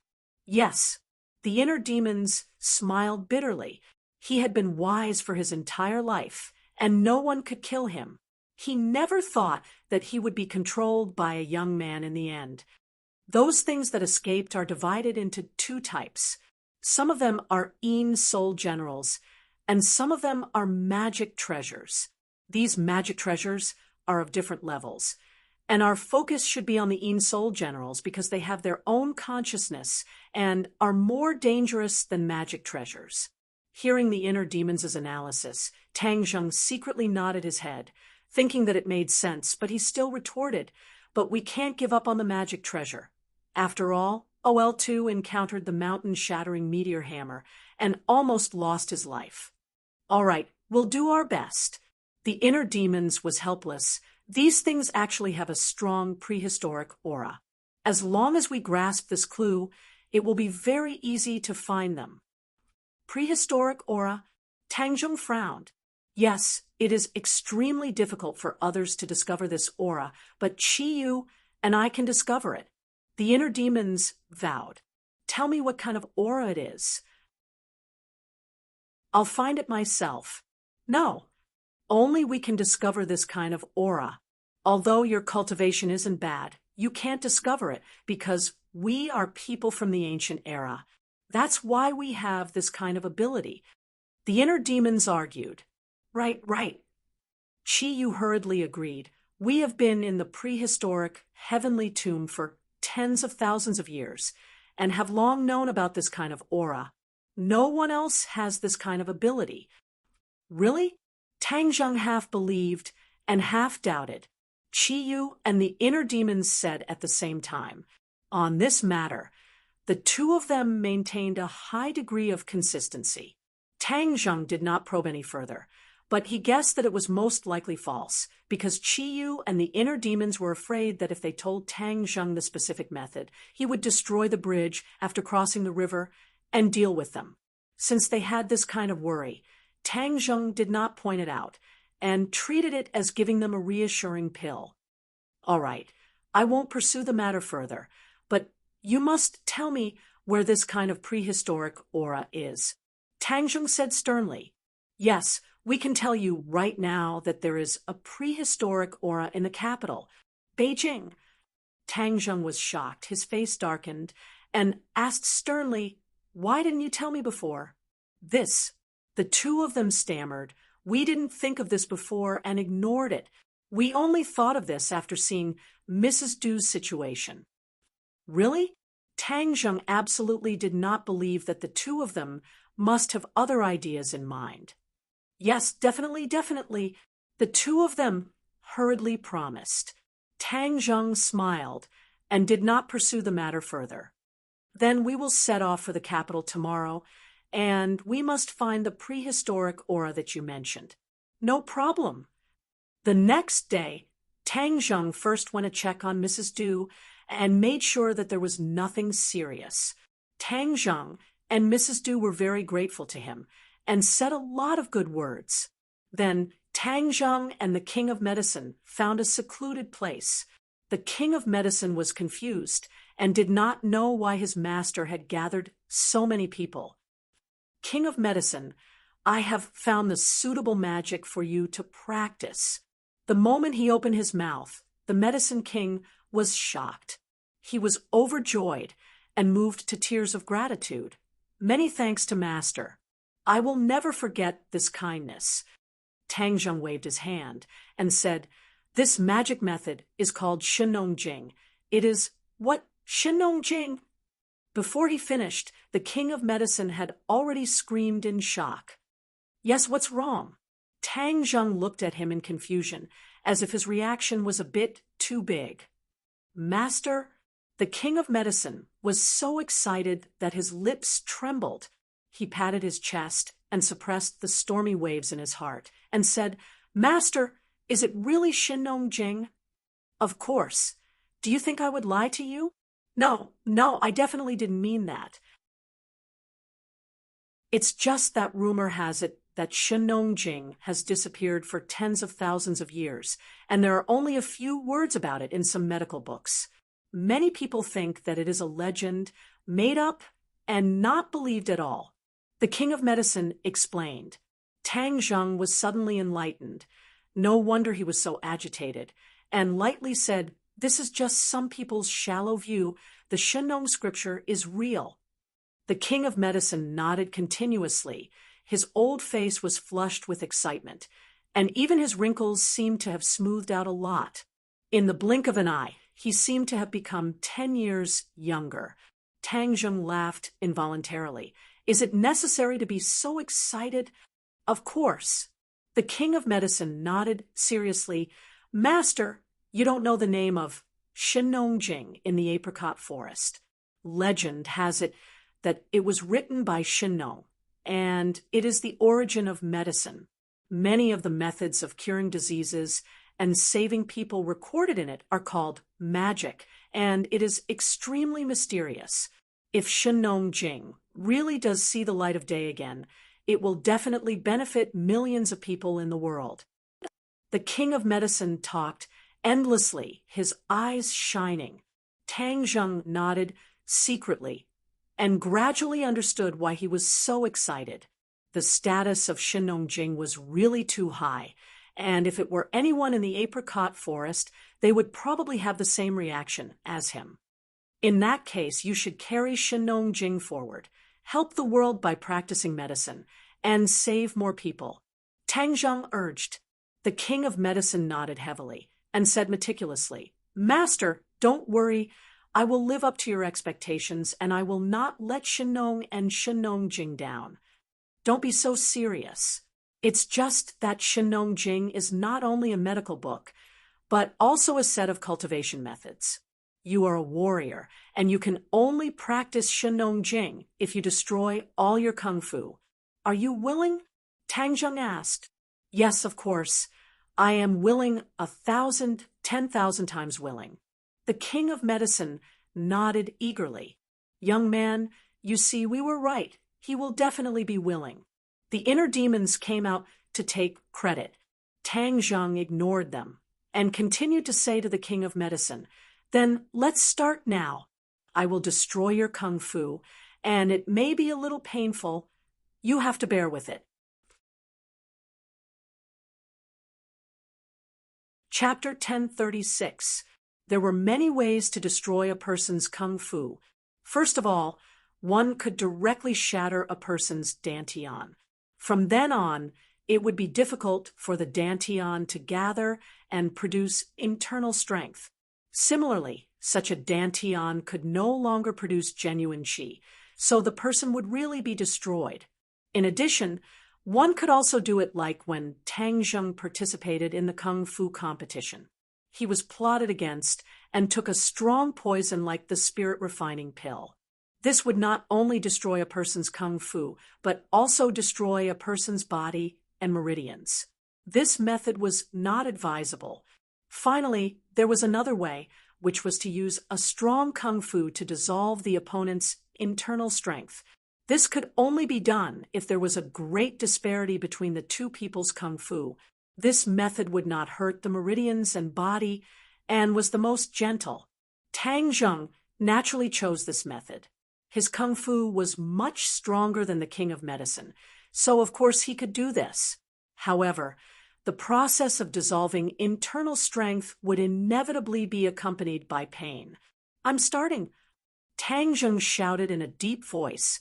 Yes. The inner demons smiled bitterly. He had been wise for his entire life, and no one could kill him. He never thought that he would be controlled by a young man in the end. Those things that escaped are divided into two types. Some of them are Yin soul generals, and some of them are magic treasures. These magic treasures are of different levels, and our focus should be on the Yin soul generals because they have their own consciousness and are more dangerous than magic treasures. Hearing the inner demons' analysis, Tang Zheng secretly nodded his head, thinking that it made sense, but he still retorted, but we can't give up on the magic treasure. After all, OL2 encountered the mountain-shattering meteor hammer and almost lost his life. All right, we'll do our best. The inner demons was helpless. These things actually have a strong prehistoric aura. As long as we grasp this clue, it will be very easy to find them. Prehistoric aura? Tang Zheng frowned. Yes, it is extremely difficult for others to discover this aura, but Qiyu and I can discover it. The inner demons vowed. Tell me what kind of aura it is. I'll find it myself. No. Only we can discover this kind of aura. Although your cultivation isn't bad, you can't discover it because we are people from the ancient era. That's why we have this kind of ability. The inner demons argued. Right, right. Chi-Yu hurriedly agreed. We have been in the prehistoric heavenly tomb for tens of thousands of years and have long known about this kind of aura. No one else has this kind of ability. Really? Tang Zheng half believed and half doubted. Chi-Yu and the inner demons said at the same time. On this matter, the two of them maintained a high degree of consistency. Tang Zheng did not probe any further, but he guessed that it was most likely false, because Chi-Yu and the inner demons were afraid that if they told Tang Zheng the specific method, he would destroy the bridge after crossing the river and deal with them. Since they had this kind of worry, Tang Zheng did not point it out, and treated it as giving them a reassuring pill. All right, I won't pursue the matter further, but you must tell me where this kind of prehistoric aura is. Tang Zheng said sternly. Yes, we can tell you right now that there is a prehistoric aura in the capital, Beijing. Tang Zheng was shocked, his face darkened, and asked sternly, why didn't you tell me before? The two of them stammered. We didn't think of this before and ignored it. We only thought of this after seeing Mrs. Du's situation. Really? Tang Zheng absolutely did not believe that the two of them must have other ideas in mind. Yes, definitely, definitely. The two of them hurriedly promised. Tang Zheng smiled and did not pursue the matter further. Then we will set off for the capital tomorrow, and we must find the prehistoric aura that you mentioned. No problem. The next day, Tang Zheng first went to check on Mrs. Du and made sure that there was nothing serious. Tang Zheng and Mrs. Du were very grateful to him and said a lot of good words. Then Tang Zheng and the King of Medicine found a secluded place. The King of Medicine was confused and did not know why his master had gathered so many people. King of Medicine, I have found the suitable magic for you to practice. The moment he opened his mouth, the Medicine King was shocked. He was overjoyed and moved to tears of gratitude. Many thanks to Master. I will never forget this kindness. Tang Zheng waved his hand and said, this magic method is called Shinong Jing. It is what? Shinong Jing? Before he finished, the King of Medicine had already screamed in shock. Yes, what's wrong? Tang Zheng looked at him in confusion, as if his reaction was a bit too big. Master, the King of Medicine was so excited that his lips trembled. He patted his chest and suppressed the stormy waves in his heart, and said, Master, is it really Shinong Jing? Of course. Do you think I would lie to you? No, I definitely didn't mean that. It's just that rumor has it that Shinong Jing has disappeared for tens of thousands of years, and there are only a few words about it in some medical books. Many people think that it is a legend, made up, and not believed at all. The King of Medicine explained. Tang Zheng was suddenly enlightened. No wonder he was so agitated, and lightly said, this is just some people's shallow view. The Shinong scripture is real. The King of Medicine nodded continuously. His old face was flushed with excitement, and even his wrinkles seemed to have smoothed out a lot. In the blink of an eye, he seemed to have become 10 years younger. Tang Zheng laughed involuntarily. Is it necessary to be so excited? Of course. The King of Medicine nodded seriously. Master, you don't know the name of Shinong Jing in the apricot forest. Legend has it that it was written by Shinong, and it is the origin of medicine. Many of the methods of curing diseases and saving people recorded in it are called magic, and it is extremely mysterious. If Shinong Jing really does see the light of day again, it will definitely benefit millions of people in the world. The King of Medicine talked endlessly, his eyes shining. Tang Zheng nodded secretly and gradually understood why he was so excited. The status of Shinong Jing was really too high, and if it were anyone in the apricot forest, they would probably have the same reaction as him. In that case, you should carry Shenong Jing forward, help the world by practicing medicine, and save more people. Tang Zheng urged. The king of medicine nodded heavily and said meticulously, "Master, don't worry. I will live up to your expectations, and I will not let Shenong and Shenong Jing down. Don't be so serious. It's just that Shenong Jing is not only a medical book, but also a set of cultivation methods. You are a warrior, and you can only practice Shenong Jing if you destroy all your kung fu. Are you willing?" Tang Zheng asked. "Yes, of course. I am willing 1,000, 10,000 times willing." The king of medicine nodded eagerly. "Young man, you see, we were right. He will definitely be willing." The inner demons came out to take credit. Tang Zheng ignored them and continued to say to the king of medicine, "Then let's start now. I will destroy your kung fu, and it may be a little painful. You have to bear with it." Chapter 1036. There were many ways to destroy a person's kung fu. First of all, one could directly shatter a person's dantian. From then on, it would be difficult for the dantian to gather and produce internal strength. Similarly, such a dantian could no longer produce genuine qi, so the person would really be destroyed. In addition, one could also do it like when Tang Zheng participated in the kung fu competition. He was plotted against and took a strong poison like the spirit refining pill. This would not only destroy a person's kung fu, but also destroy a person's body and meridians. This method was not advisable. Finally, there was another way, which was to use a strong kung fu to dissolve the opponent's internal strength. This could only be done if there was a great disparity between the two people's kung fu. This method would not hurt the meridians and body and was the most gentle. Tang Zheng naturally chose this method. His kung fu was much stronger than the king of medicine, so of course he could do this. However, the process of dissolving internal strength would inevitably be accompanied by pain. "I'm starting," Tang Zheng shouted in a deep voice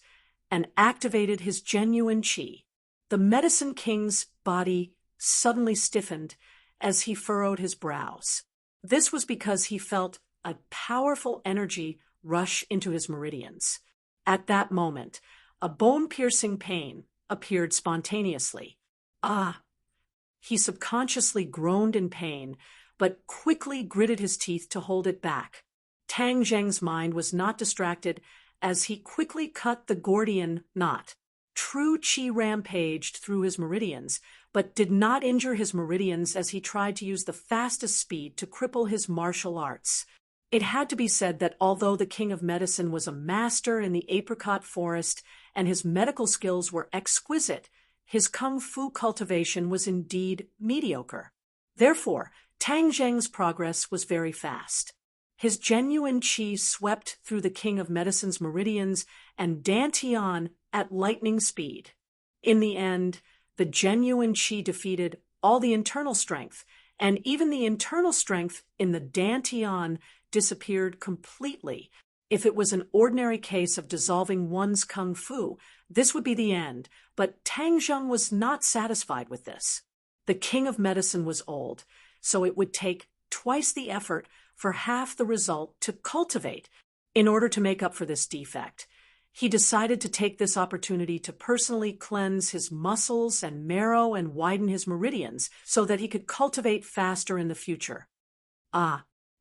and activated his genuine qi. The medicine king's body suddenly stiffened as he furrowed his brows. This was because he felt a powerful energy rush into his meridians. At that moment, a bone-piercing pain appeared spontaneously. "Ah!" He subconsciously groaned in pain, but quickly gritted his teeth to hold it back. Tang Zheng's mind was not distracted as he quickly cut the Gordian knot. True qi rampaged through his meridians, but did not injure his meridians as he tried to use the fastest speed to cripple his martial arts. It had to be said that although the king of medicine was a master in the apricot forest and his medical skills were exquisite, his kung fu cultivation was indeed mediocre. Therefore, Tang Zheng's progress was very fast. His genuine qi swept through the king of medicine's meridians and dantian at lightning speed. In the end, the genuine qi defeated all the internal strength, and even the internal strength in the dantian disappeared completely. If it was an ordinary case of dissolving one's kung fu, this would be the end, but Tang Zheng was not satisfied with this. The king of medicine was old, so it would take twice the effort for half the result to cultivate. In order to make up for this defect, he decided to take this opportunity to personally cleanse his muscles and marrow and widen his meridians so that he could cultivate faster in the future.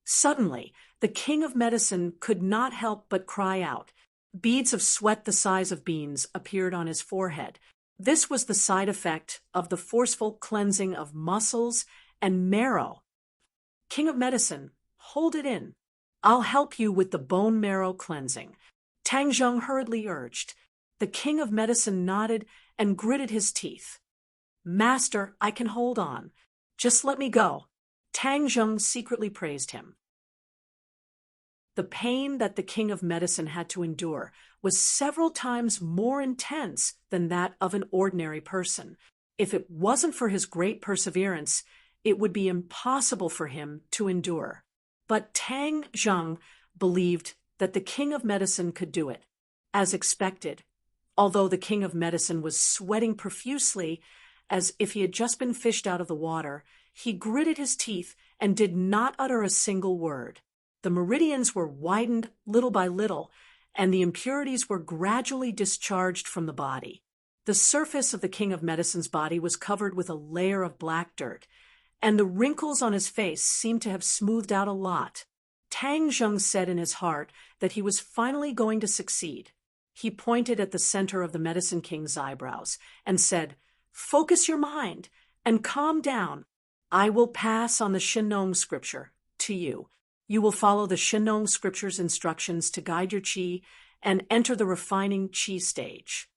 Suddenly, the king of medicine could not help but cry out. Beads of sweat the size of beans appeared on his forehead. This was the side effect of the forceful cleansing of muscles and marrow. "King of medicine, hold it in. I'll help you with the bone marrow cleansing," Tang Zheng hurriedly urged. The king of medicine nodded and gritted his teeth. "Master, I can hold on. Just let me go." Tang Zheng secretly praised him. The pain that the king of medicine had to endure was several times more intense than that of an ordinary person. If it wasn't for his great perseverance, it would be impossible for him to endure. But Tang Zheng believed that the king of medicine could do it. As expected, although the king of medicine was sweating profusely, as if he had just been fished out of the water, he gritted his teeth and did not utter a single word. The meridians were widened little by little, and the impurities were gradually discharged from the body. The surface of the king of medicine's body was covered with a layer of black dirt, and the wrinkles on his face seemed to have smoothed out a lot. Tang Zheng said in his heart that he was finally going to succeed. He pointed at the center of the medicine king's eyebrows and said, "Focus your mind and calm down. I will pass on the Shinong scripture to you. You will follow the Shinong scripture's instructions to guide your qi and enter the refining qi stage."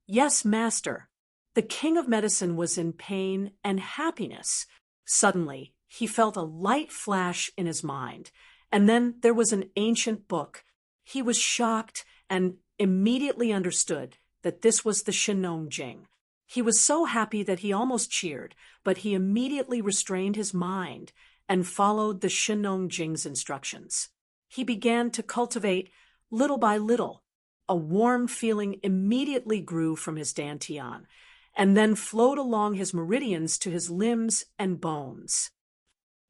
"Yes, master." The king of medicine was in pain and happiness. Suddenly, he felt a light flash in his mind, and then there was an ancient book. He was shocked and immediately understood that this was the Shinong Jing. He was so happy that he almost cheered, but he immediately restrained his mind and followed the Shinong Jing's instructions. He began to cultivate little by little. A warm feeling immediately grew from his dantian, and then flowed along his meridians to his limbs and bones.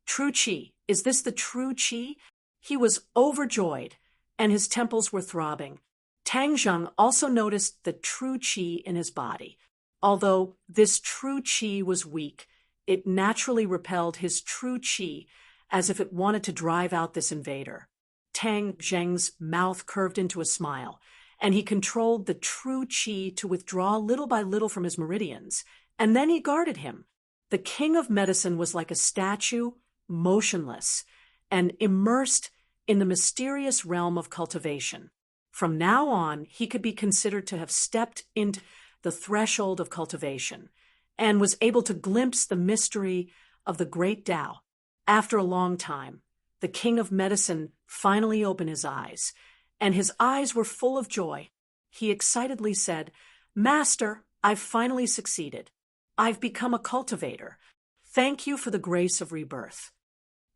True Qi, is this the true Qi? He was overjoyed, and his temples were throbbing. Tang Zheng also noticed the true Qi in his body. Although this true Qi was weak, it naturally repelled his true Qi as if it wanted to drive out this invader. Tang Zheng's mouth curved into a smile, and he controlled the true Qi to withdraw little by little from his meridians, and then he guarded him. The king of medicine was like a statue, motionless, and immersed in the mysterious realm of cultivation. From now on, he could be considered to have stepped into the threshold of cultivation, and was able to glimpse the mystery of the great Tao. After a long time, the king of medicine finally opened his eyes, and his eyes were full of joy. He excitedly said, "Master, I've finally succeeded. I've become a cultivator. Thank you for the grace of rebirth."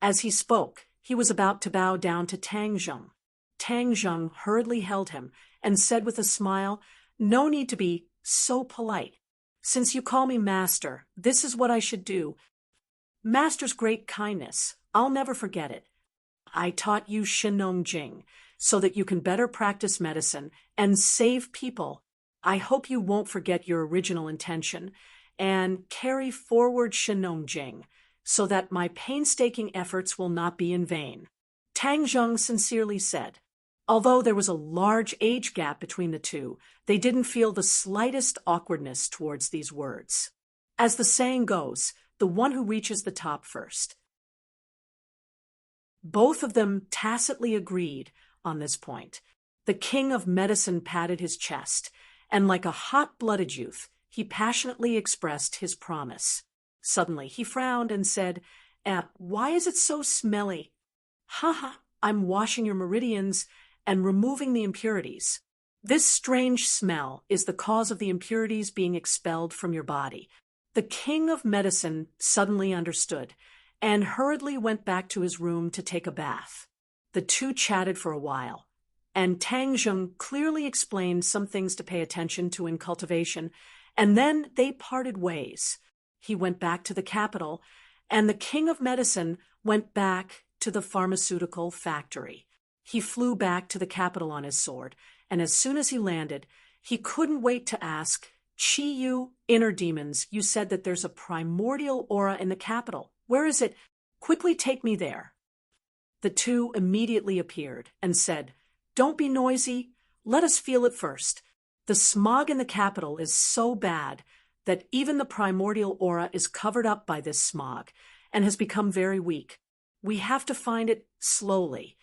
As he spoke, he was about to bow down to Tang Zheng. Tang Zheng hurriedly held him and said with a smile, "No need to be so polite. Since you call me master, this is what I should do. Master's great kindness, I'll never forget it. I taught you Shinong Jing so that you can better practice medicine and save people. I hope you won't forget your original intention and carry forward Shinong Jing so that my painstaking efforts will not be in vain." Tang Zheng sincerely said. Although there was a large age gap between the two, they didn't feel the slightest awkwardness towards these words. As the saying goes, the one who reaches the top first. Both of them tacitly agreed on this point. The king of medicine patted his chest, and like a hot-blooded youth, he passionately expressed his promise. Suddenly, he frowned and said, "Why is it so smelly?" "Ha, I'm washing your meridians and removing the impurities. This strange smell is the cause of the impurities being expelled from your body." The king of medicine suddenly understood and hurriedly went back to his room to take a bath. The two chatted for a while, and Tang Zheng clearly explained some things to pay attention to in cultivation, and then they parted ways. He went back to the capital, and the king of medicine went back to the pharmaceutical factory. He flew back to the capital on his sword, and as soon as he landed, he couldn't wait to ask, "Chi-Yu, inner demons, you said that there's a primordial aura in the capital. Where is it? Quickly take me there." The two immediately appeared and said, "Don't be noisy. Let us feel it first. The smog in the capital is so bad that even the primordial aura is covered up by this smog and has become very weak. We have to find it slowly."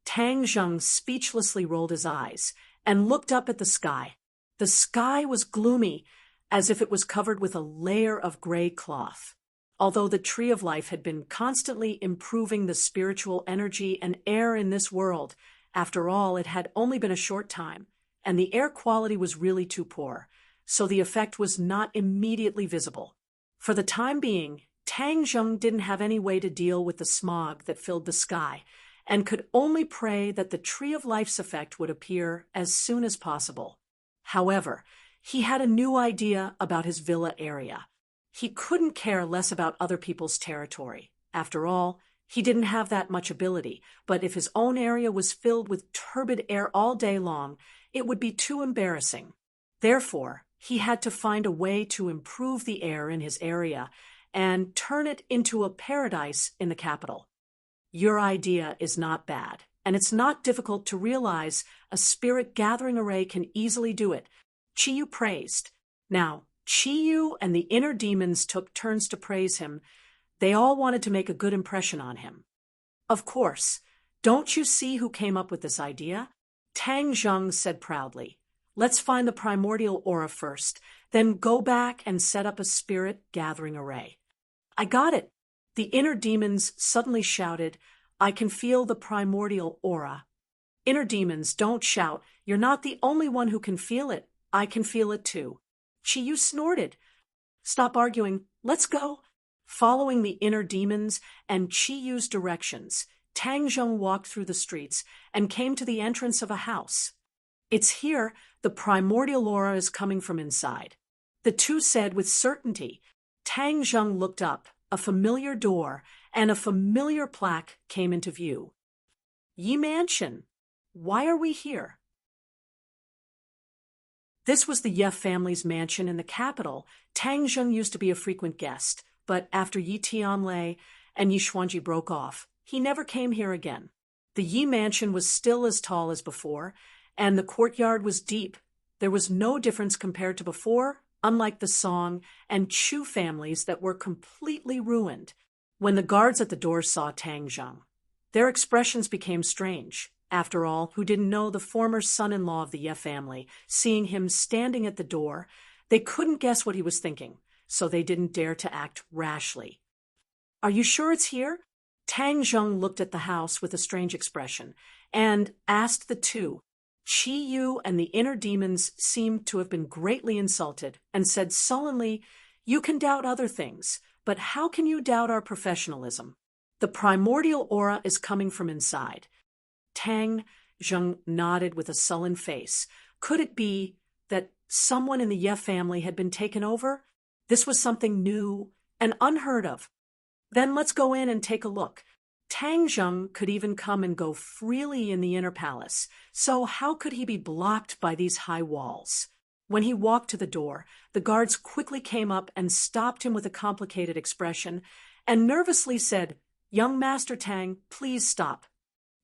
Tang Zheng speechlessly rolled his eyes and looked up at the sky. The sky was gloomy, as if it was covered with a layer of gray cloth. Although the Tree of Life had been constantly improving the spiritual energy and air in this world, after all, it had only been a short time, and the air quality was really too poor. so the effect was not immediately visible. For the time being, Tang Zheng didn't have any way to deal with the smog that filled the sky, and could only pray that the Tree of Life's effect would appear as soon as possible. However, he had a new idea about his villa area. He couldn't care less about other people's territory. After all, he didn't have that much ability, but if his own area was filled with turbid air all day long, it would be too embarrassing. Therefore, he had to find a way to improve the air in his area and turn it into a paradise in the capital. Your idea is not bad, and it's not difficult to realize a spirit gathering array can easily do it. Chiyu praised. Now, Chiyu and the inner demons took turns to praise him. They all wanted to make a good impression on him. Of course, don't you see who came up with this idea? Tang Zheng said proudly. Let's find the primordial aura first, then go back and set up a spirit gathering array. I got it. The inner demons suddenly shouted, I can feel the primordial aura. Inner demons, don't shout. You're not the only one who can feel it. I can feel it too. Chiyu snorted. Stop arguing. Let's go. Following the inner demons and Chiyu's directions, Tang Zheng walked through the streets and came to the entrance of a house. It's here. The primordial aura is coming from inside. The two said with certainty. Tang Zheng looked up. A familiar door and a familiar plaque came into view. Yi Mansion. Why are we here? This was the Ye family's mansion in the capital. Tang Zheng used to be a frequent guest, but after Yi Tianlei and Yi Xuanji broke off, he never came here again. The Yi Mansion was still as tall as before, and the courtyard was deep. There was no difference compared to before, unlike the Song and Chu families that were completely ruined. When the guards at the door saw Tang Zheng, their expressions became strange. After all, who didn't know the former son-in-law of the Ye family? Seeing him standing at the door, they couldn't guess what he was thinking, so they didn't dare to act rashly. Are you sure it's here? Tang Zheng looked at the house with a strange expression and asked the two. Chiyu and the inner demons seemed to have been greatly insulted and said sullenly, You can doubt other things, but how can you doubt our professionalism? The primordial aura is coming from inside. Tang Zheng nodded with a sullen face. Could it be that someone in the Ye family had been taken over? This was something new and unheard of. Then let's go in and take a look. Tang Zheng could even come and go freely in the inner palace, so how could he be blocked by these high walls? When he walked to the door, the guards quickly came up and stopped him with a complicated expression and nervously said, Young Master Tang, please stop.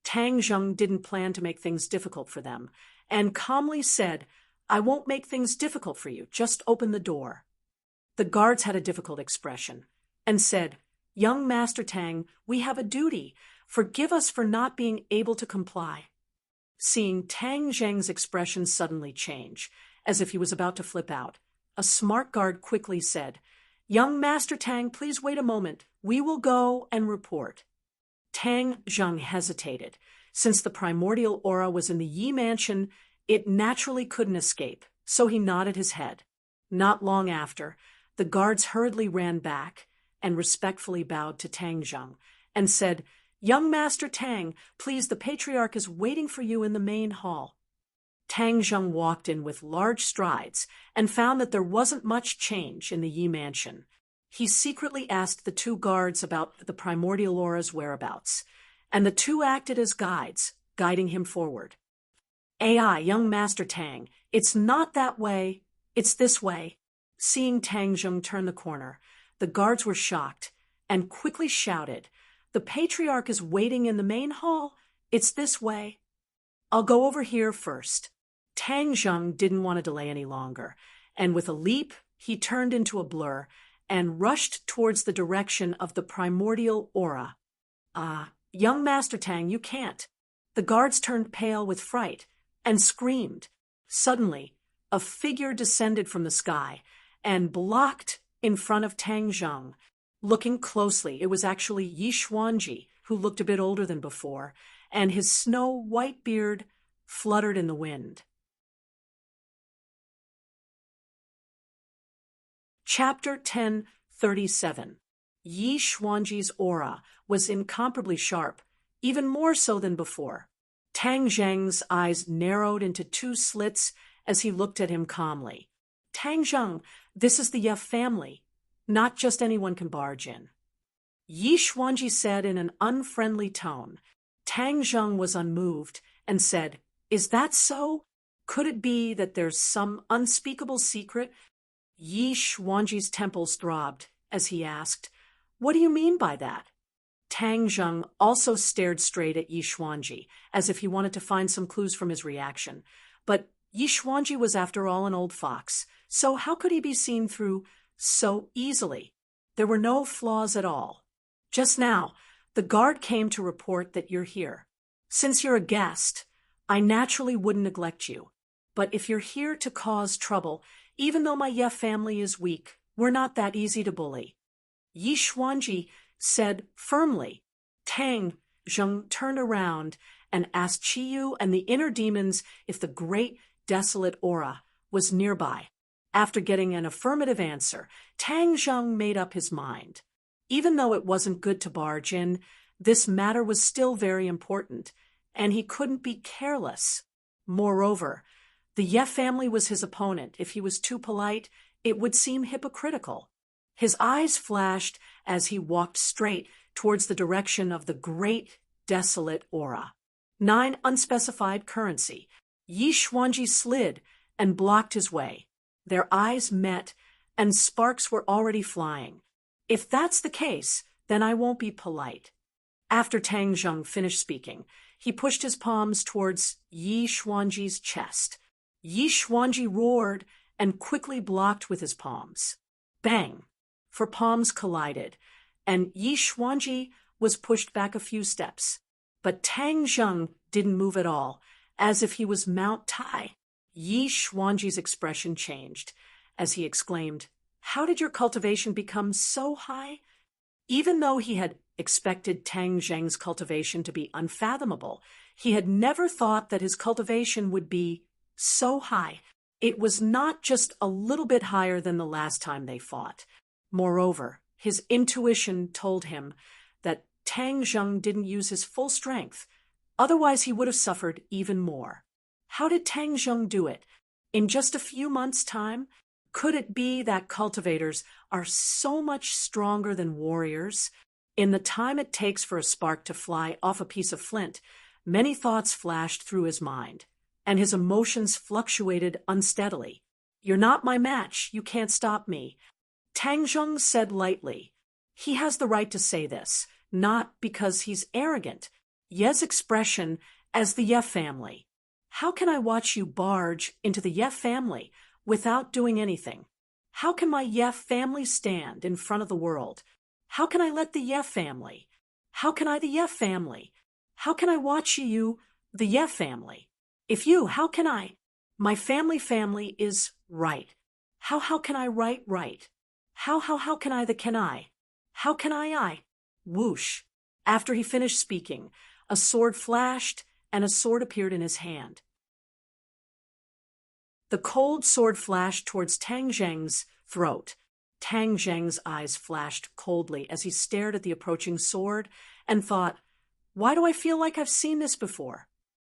Tang Zheng didn't plan to make things difficult for them, and calmly said, I won't make things difficult for you, just open the door. The guards had a difficult expression, and said, Young Master Tang, we have a duty. Forgive us for not being able to comply. Seeing Tang Zheng's expression suddenly change, as if he was about to flip out, a smart guard quickly said, Young Master Tang, please wait a moment. We will go and report. Tang Zheng hesitated. Since the primordial aura was in the Yi Mansion, it naturally couldn't escape, so he nodded his head. Not long after, the guards hurriedly ran back and respectfully bowed to Tang Zheng and said, Young Master Tang, please, the patriarch is waiting for you in the main hall. Tang Zheng walked in with large strides and found that there wasn't much change in the Yi Mansion. He secretly asked the two guards about the primordial aura's whereabouts, and the two acted as guides, guiding him forward. AI, Young Master Tang, it's not that way, it's this way. Seeing Tang Zheng turn the corner, the guards were shocked and quickly shouted, The patriarch is waiting in the main hall, it's this way. I'll go over here first. Tang Zheng didn't want to delay any longer, and with a leap, he turned into a blur and rushed towards the direction of the primordial aura. Young Master Tang, you can't. The guards turned pale with fright and screamed. Suddenly, a figure descended from the sky and blocked in front of Tang Zheng. Looking closely, it was actually Yi Xuanji, who looked a bit older than before, and his snow-white beard fluttered in the wind. Chapter 1037. Yi Xuanji's aura was incomparably sharp, even more so than before. Tang Zheng's eyes narrowed into two slits as he looked at him calmly. Tang Zheng, this is the Ye family. Not just anyone can barge in. Yi Xuanji said in an unfriendly tone. Tang Zheng was unmoved and said, "Is that so? Could it be that there's some unspeakable secret?" Yi Xuanji's temples throbbed as he asked, "What do you mean by that?" Tang Zheng also stared straight at Yi Xuanji, as if he wanted to find some clues from his reaction. But Yi Xuanji was after all an old fox, so how could he be seen through so easily? There were no flaws at all. "Just now, the guard came to report that you're here. Since you're a guest, I naturally wouldn't neglect you. But if you're here to cause trouble, even though my Ye family is weak, we're not that easy to bully." Yi Xuanji said firmly. Tang Zheng turned around and asked Qiyu and the inner demons if the great desolate aura was nearby. After getting an affirmative answer, Tang Zheng made up his mind. Even though it wasn't good to barge in, this matter was still very important, and he couldn't be careless. Moreover, the Ye family was his opponent. If he was too polite, it would seem hypocritical. His eyes flashed as he walked straight towards the direction of the great desolate aura. 9 unspecified currency. Yi Xuanji slid and blocked his way. Their eyes met, and sparks were already flying. "If that's the case, then I won't be polite." After Tang Zheng finished speaking, he pushed his palms towards Yi Xuanji's chest. Yi Xuanji roared and quickly blocked with his palms. Bang! For palms collided, and Yi Xuanji was pushed back a few steps. But Tang Zheng didn't move at all, as if he was Mount Tai. Yi Xuanji's expression changed as he exclaimed, "How did your cultivation become so high?" Even though he had expected Tang Zheng's cultivation to be unfathomable, he had never thought that his cultivation would be so high. It was not just a little bit higher than the last time they fought. Moreover, his intuition told him that Tang Zheng didn't use his full strength. Otherwise, he would have suffered even more. How did Tang Zheng do it? In just a few months' time? Could it be that cultivators are so much stronger than warriors? In the time it takes for a spark to fly off a piece of flint, many thoughts flashed through his mind, and his emotions fluctuated unsteadily. "You're not my match. You can't stop me." Tang Zheng said lightly. He has the right to say this, not because he's arrogant. Ye's expression as the Ye family. "How can I watch you barge into the Ye family without doing anything? How can my Ye family stand in front of the world? How can I let the Ye family? How can I the Ye family? How can I watch you, the Ye family? If you, how can I? My family is right. How can I right? How can I the can I? How can I? Whoosh. After he finished speaking, a sword flashed and a sword appeared in his hand. The cold sword flashed towards Tang Zheng's throat. Tang Zheng's eyes flashed coldly as he stared at the approaching sword and thought, "Why do I feel like I've seen this before?"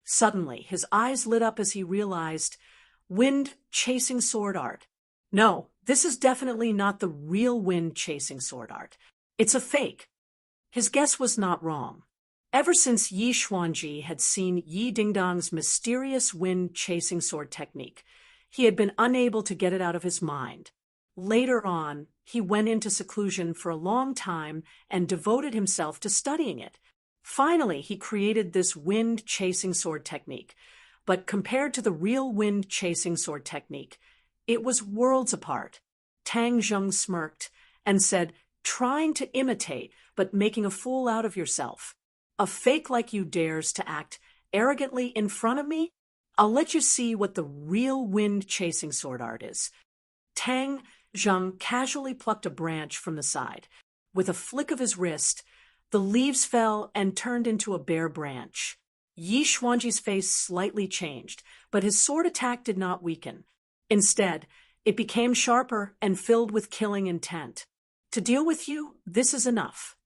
Suddenly, his eyes lit up as he realized wind-chasing sword art. No, this is definitely not the real wind-chasing sword art. It's a fake. His guess was not wrong. Ever since Yi Xuanji had seen Yi Dingdong's mysterious wind-chasing sword technique, he had been unable to get it out of his mind. Later on, he went into seclusion for a long time and devoted himself to studying it. Finally, he created this wind-chasing sword technique, but compared to the real wind-chasing sword technique, it was worlds apart. Tang Zheng smirked and said, "Trying to imitate, but making a fool out of yourself. A fake like you dares to act arrogantly in front of me? I'll let you see what the real wind-chasing sword art is." Tang Zheng casually plucked a branch from the side. With a flick of his wrist, the leaves fell and turned into a bare branch. Yi Xuanji's face slightly changed, but his sword attack did not weaken. Instead, It became sharper and filled with killing intent. To deal with you, this is enough,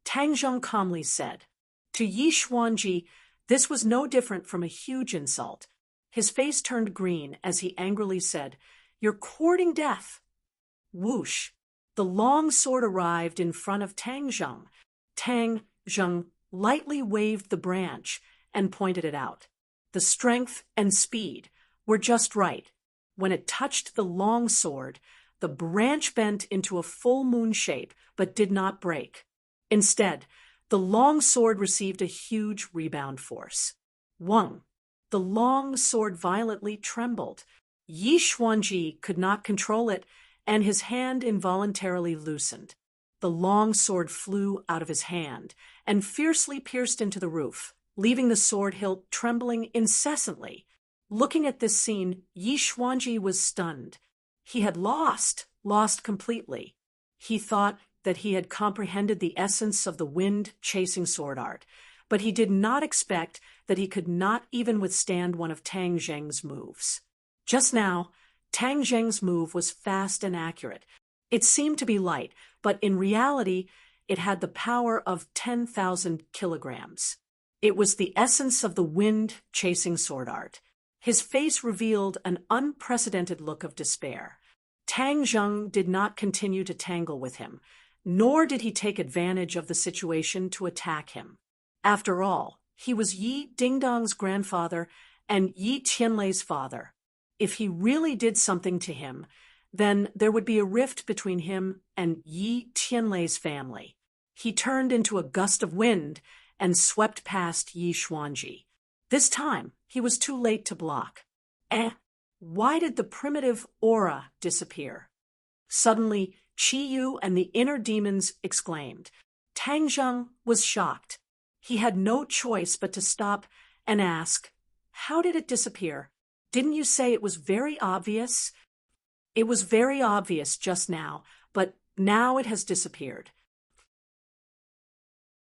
Tang Zheng calmly said. To Yi Xuanji, this was no different from a huge insult. His face turned green as he angrily said, "You're courting death." Whoosh! The long sword arrived in front of Tang Zheng. Tang Zheng lightly waved the branch and pointed it out. The strength and speed were just right. When it touched the long sword, the branch bent into a full moon shape but did not break. Instead, the long sword received a huge rebound force. Wang! The long sword violently trembled. Yi Xuanji could not control it, and his hand involuntarily loosened. The long sword flew out of his hand and fiercely pierced into the roof, leaving the sword hilt trembling incessantly. Looking at this scene, Yi Xuanji was stunned. He had lost completely. He thought that he had comprehended the essence of the wind-chasing sword art, but he did not expect that he could not even withstand one of Tang Zheng's moves. Just now, Tang Zheng's move was fast and accurate. It seemed to be light, but in reality, it had the power of 10,000 kilograms. It was the essence of the wind-chasing sword art. His face revealed an unprecedented look of despair. Tang Zheng did not continue to tangle with him, nor did he take advantage of the situation to attack him. After all, he was Yi Dingdong's grandfather and Yi Qianlei's father. If he really did something to him, then there would be a rift between him and Yi Qianlei's family. He turned into a gust of wind and swept past Yi Xuanji. This time, he was too late to block. Why did the primitive aura disappear? Suddenly, Qi Yu and the inner demons exclaimed. Tang Zheng was shocked. He had no choice but to stop and ask, "How did it disappear? Didn't you say it was very obvious?" "It was very obvious just now, but now it has disappeared."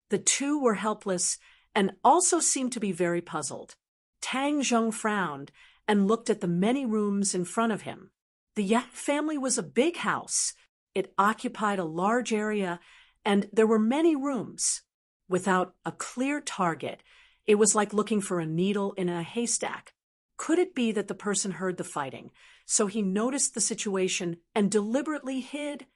The two were helpless and also seemed to be very puzzled. Tang Zheng frowned and looked at the many rooms in front of him. The Yang family was a big house. It occupied a large area, and there were many rooms. Without a clear target, it was like looking for a needle in a haystack. Could it be that the person heard the fighting, so he noticed the situation and deliberately hid?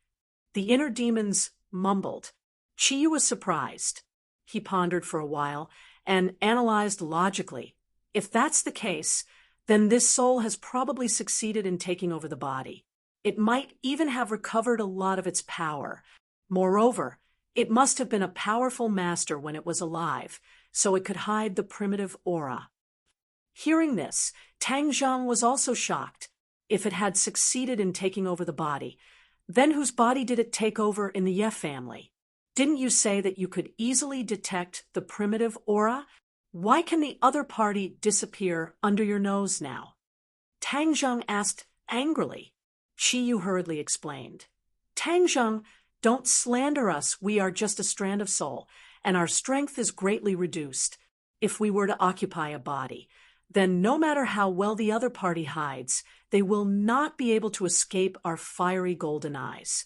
The inner demons mumbled. Qi Yu was surprised. He pondered for a while and analyzed logically. If that's the case, then this soul has probably succeeded in taking over the body. It might even have recovered a lot of its power. Moreover, it must have been a powerful master when it was alive, so it could hide the primitive aura. Hearing this, Tang Zheng was also shocked. If it had succeeded in taking over the body, then whose body did it take over in the Ye family? Didn't you say that you could easily detect the primitive aura? Why can the other party disappear under your nose now? Tang Zheng asked angrily. Qi Yu hurriedly explained. Tang Zheng, don't slander us. We are just a strand of soul, and our strength is greatly reduced. If we were to occupy a body, then no matter how well the other party hides, they will not be able to escape our fiery golden eyes.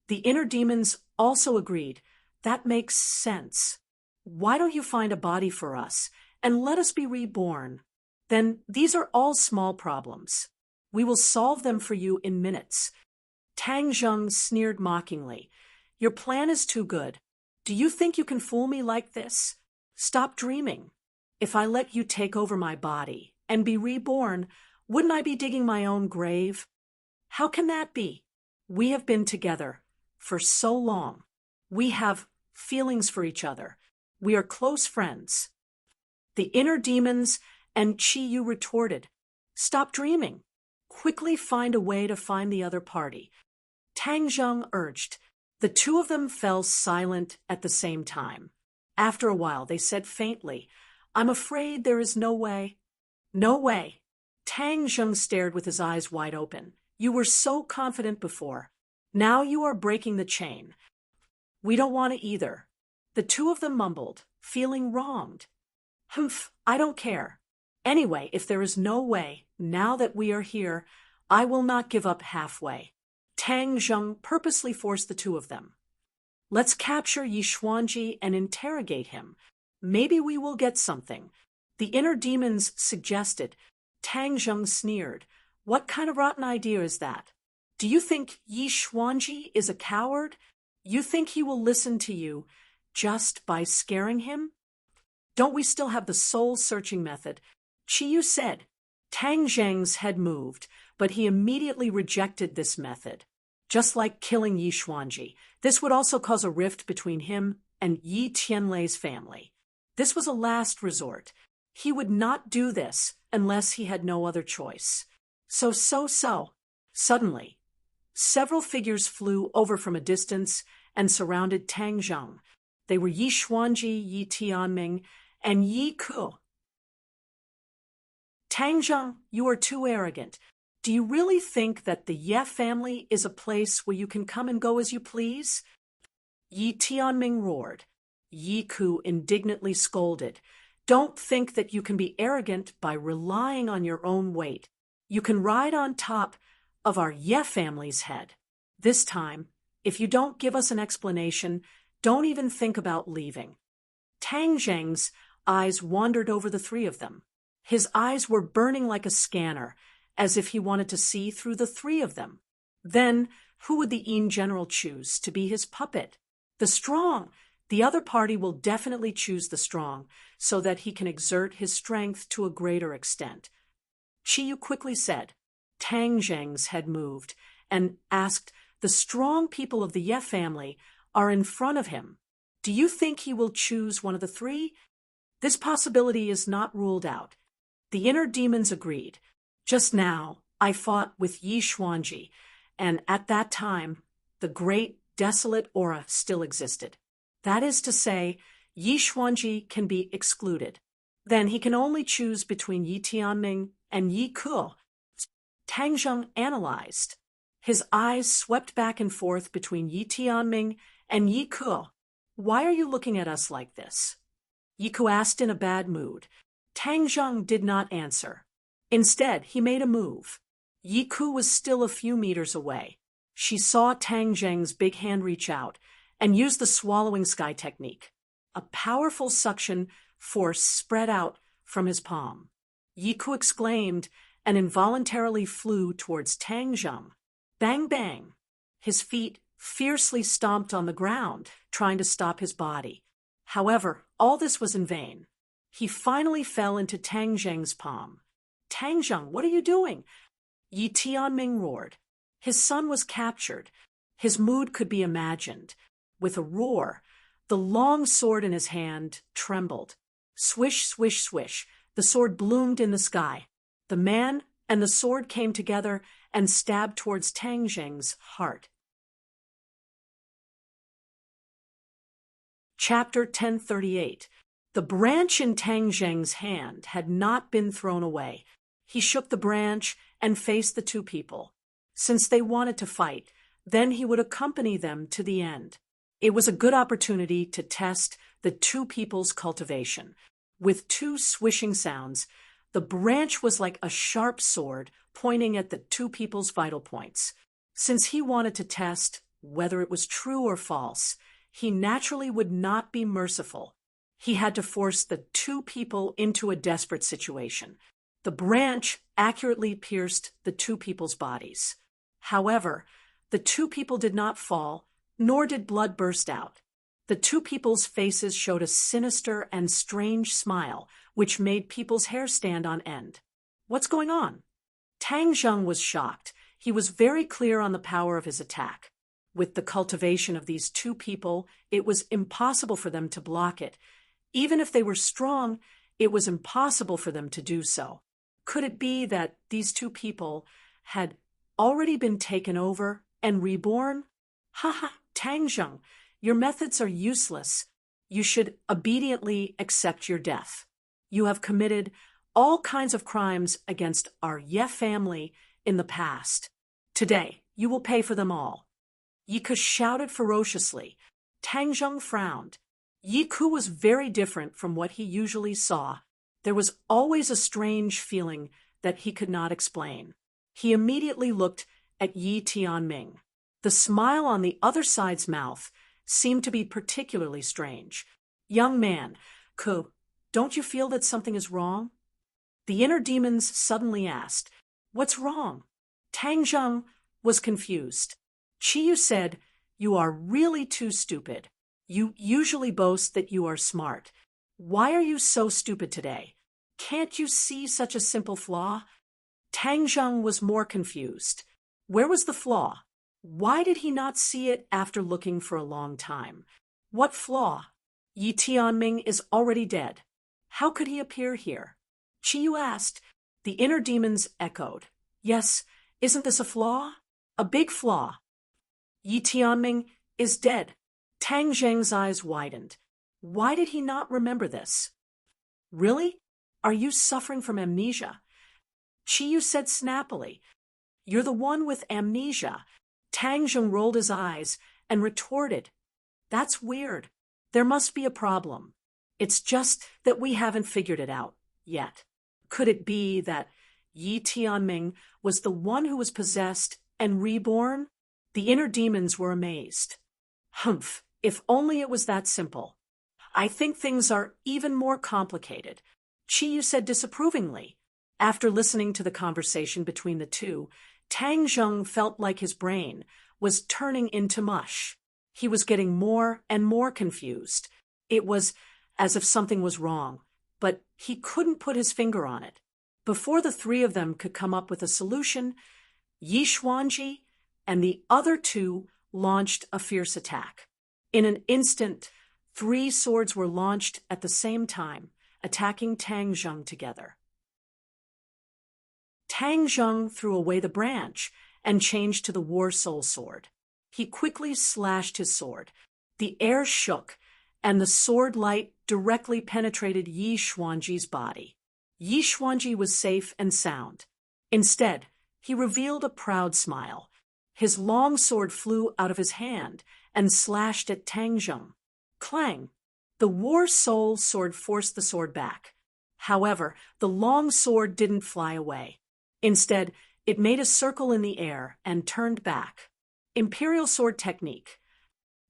The inner demons also agreed. That makes sense. Why don't you find a body for us and let us be reborn? Then these are all small problems. We will solve them for you in minutes. Tang Zheng sneered mockingly. Your plan is too good. Do you think you can fool me like this? Stop dreaming. If I let you take over my body and be reborn, wouldn't I be digging my own grave? How can that be? We have been together for so long. We have feelings for each other. We are close friends. The inner demons and Qi Yu retorted, Stop dreaming. Quickly find a way to find the other party. Tang Zheng urged. The two of them fell silent at the same time. After a while, they said faintly, I'm afraid there is no way. No way. Tang Zheng stared with his eyes wide open. You were so confident before. Now you are breaking the chain. We don't want to either. The two of them mumbled, feeling wronged. Humph, I don't care. Anyway, if there is no way, now that we are here, I will not give up halfway. Tang Zheng purposely forced the two of them. Let's capture Yi Xuanji and interrogate him. Maybe we will get something. The inner demons suggested. Tang Zheng sneered. What kind of rotten idea is that? Do you think Yi Xuanji is a coward? You think he will listen to you just by scaring him? Don't we still have the soul-searching method? Qiyu said. Tang Zheng's head moved, but he immediately rejected this method. Just like killing Yi Xuanji, this would also cause a rift between him and Yi Tianlei's family. This was a last resort. He would not do this unless he had no other choice. So. Suddenly, several figures flew over from a distance and surrounded Tang Zheng. They were Yi Xuanji, Yi Tianming, and Yi Ke. Tang Zheng, you are too arrogant. Do you really think that the Ye family is a place where you can come and go as you please? Yi Tianming roared. Yi Ke indignantly scolded. Don't think that you can be arrogant by relying on your own weight. You can ride on top of our Ye family's head. This time, if you don't give us an explanation, don't even think about leaving. Tang Zheng's eyes wandered over the three of them. His eyes were burning like a scanner, as if he wanted to see through the three of them. Then, who would the Yin general choose to be his puppet? The strong. The other party will definitely choose the strong, so that he can exert his strength to a greater extent. Qiyu quickly said. Tang Zheng's head moved, and asked, the strong people of the Ye family are in front of him. Do you think he will choose one of the three? This possibility is not ruled out. The inner demons agreed. Just now, I fought with Yi Xuanji, and at that time, the great desolate aura still existed. That is to say, Yi Xuanji can be excluded. Then he can only choose between Yi Tianming and Yi Ke. Tang Zheng analyzed. His eyes swept back and forth between Yi Tianming and Yi Ke. Why are you looking at us like this? Yi Ke asked in a bad mood. Tang Zheng did not answer. Instead, he made a move. Yi Ke was still a few meters away. She saw Tang Zheng's big hand reach out and use the swallowing sky technique. A powerful suction force spread out from his palm. Yi Ke exclaimed and involuntarily flew towards Tang Zheng. Bang, bang. His feet fiercely stomped on the ground, trying to stop his body. However, all this was in vain. He finally fell into Tang Zheng's palm. Tang Zheng, what are you doing? Yi Tianming roared. His son was captured. His mood could be imagined. With a roar, the long sword in his hand trembled. Swish, swish, swish. The sword bloomed in the sky. The man and the sword came together and stabbed towards Tang Zheng's heart. Chapter 1038. The branch in Tang Zheng's hand had not been thrown away. He shook the branch and faced the two people. Since they wanted to fight, then he would accompany them to the end. It was a good opportunity to test the two people's cultivation. With two swishing sounds, the branch was like a sharp sword pointing at the two people's vital points. Since he wanted to test whether it was true or false, he naturally would not be merciful. He had to force the two people into a desperate situation. The branch accurately pierced the two people's bodies. However, the two people did not fall, nor did blood burst out. The two people's faces showed a sinister and strange smile, which made people's hair stand on end. What's going on? Tang Zheng was shocked. He was very clear on the power of his attack. With the cultivation of these two people, it was impossible for them to block it. Even if they were strong, it was impossible for them to do so. Could it be that these two people had already been taken over and reborn? Tang Zheng, your methods are useless. You should obediently accept your death. You have committed all kinds of crimes against our Ye family in the past. Today, you will pay for them all. Yi Ke shouted ferociously. Tang Zheng frowned. Yi Ke was very different from what he usually saw. There was always a strange feeling that he could not explain. He immediately looked at Yi Tianming. The smile on the other side's mouth seemed to be particularly strange. Young man, don't you feel that something is wrong? The inner demons suddenly asked, What's wrong? Tang Zheng was confused. Qiyu said, You are really too stupid. You usually boast that you are smart. Why are you so stupid today? Can't you see such a simple flaw? Tang Zheng was more confused. Where was the flaw? Why did he not see it after looking for a long time? What flaw? Yi Tianming is already dead. How could he appear here? Qiyu asked. The inner demons echoed. Yes, isn't this a flaw? A big flaw. Yi Tianming is dead. Tang Zheng's eyes widened. Why did he not remember this? Really? Are you suffering from amnesia? Qiyu said snappily. You're the one with amnesia. Tang Zheng rolled his eyes and retorted. That's weird. There must be a problem. It's just that we haven't figured it out yet. Could it be that Yi Tianming was the one who was possessed and reborn? The inner demons were amazed. Humph, if only it was that simple. I think things are even more complicated, Qiyu said disapprovingly. After listening to the conversation between the two, Tang Zheng felt like his brain was turning into mush. He was getting more and more confused. It was as if something was wrong, but he couldn't put his finger on it. Before the three of them could come up with a solution, Yi Xuanji and the other two launched a fierce attack. In an instant, 3 swords were launched at the same time, attacking Tang Zheng together. Tang Zheng threw away the branch and changed to the War Soul Sword. He quickly slashed his sword. The air shook, and the sword light directly penetrated Yi Xuanji's body. Yi Xuanji was safe and sound. Instead, he revealed a proud smile. His long sword flew out of his hand and slashed at Tang Zheng. Clang! The War Soul Sword forced the sword back. However, the long sword didn't fly away. Instead, it made a circle in the air and turned back. Imperial Sword Technique.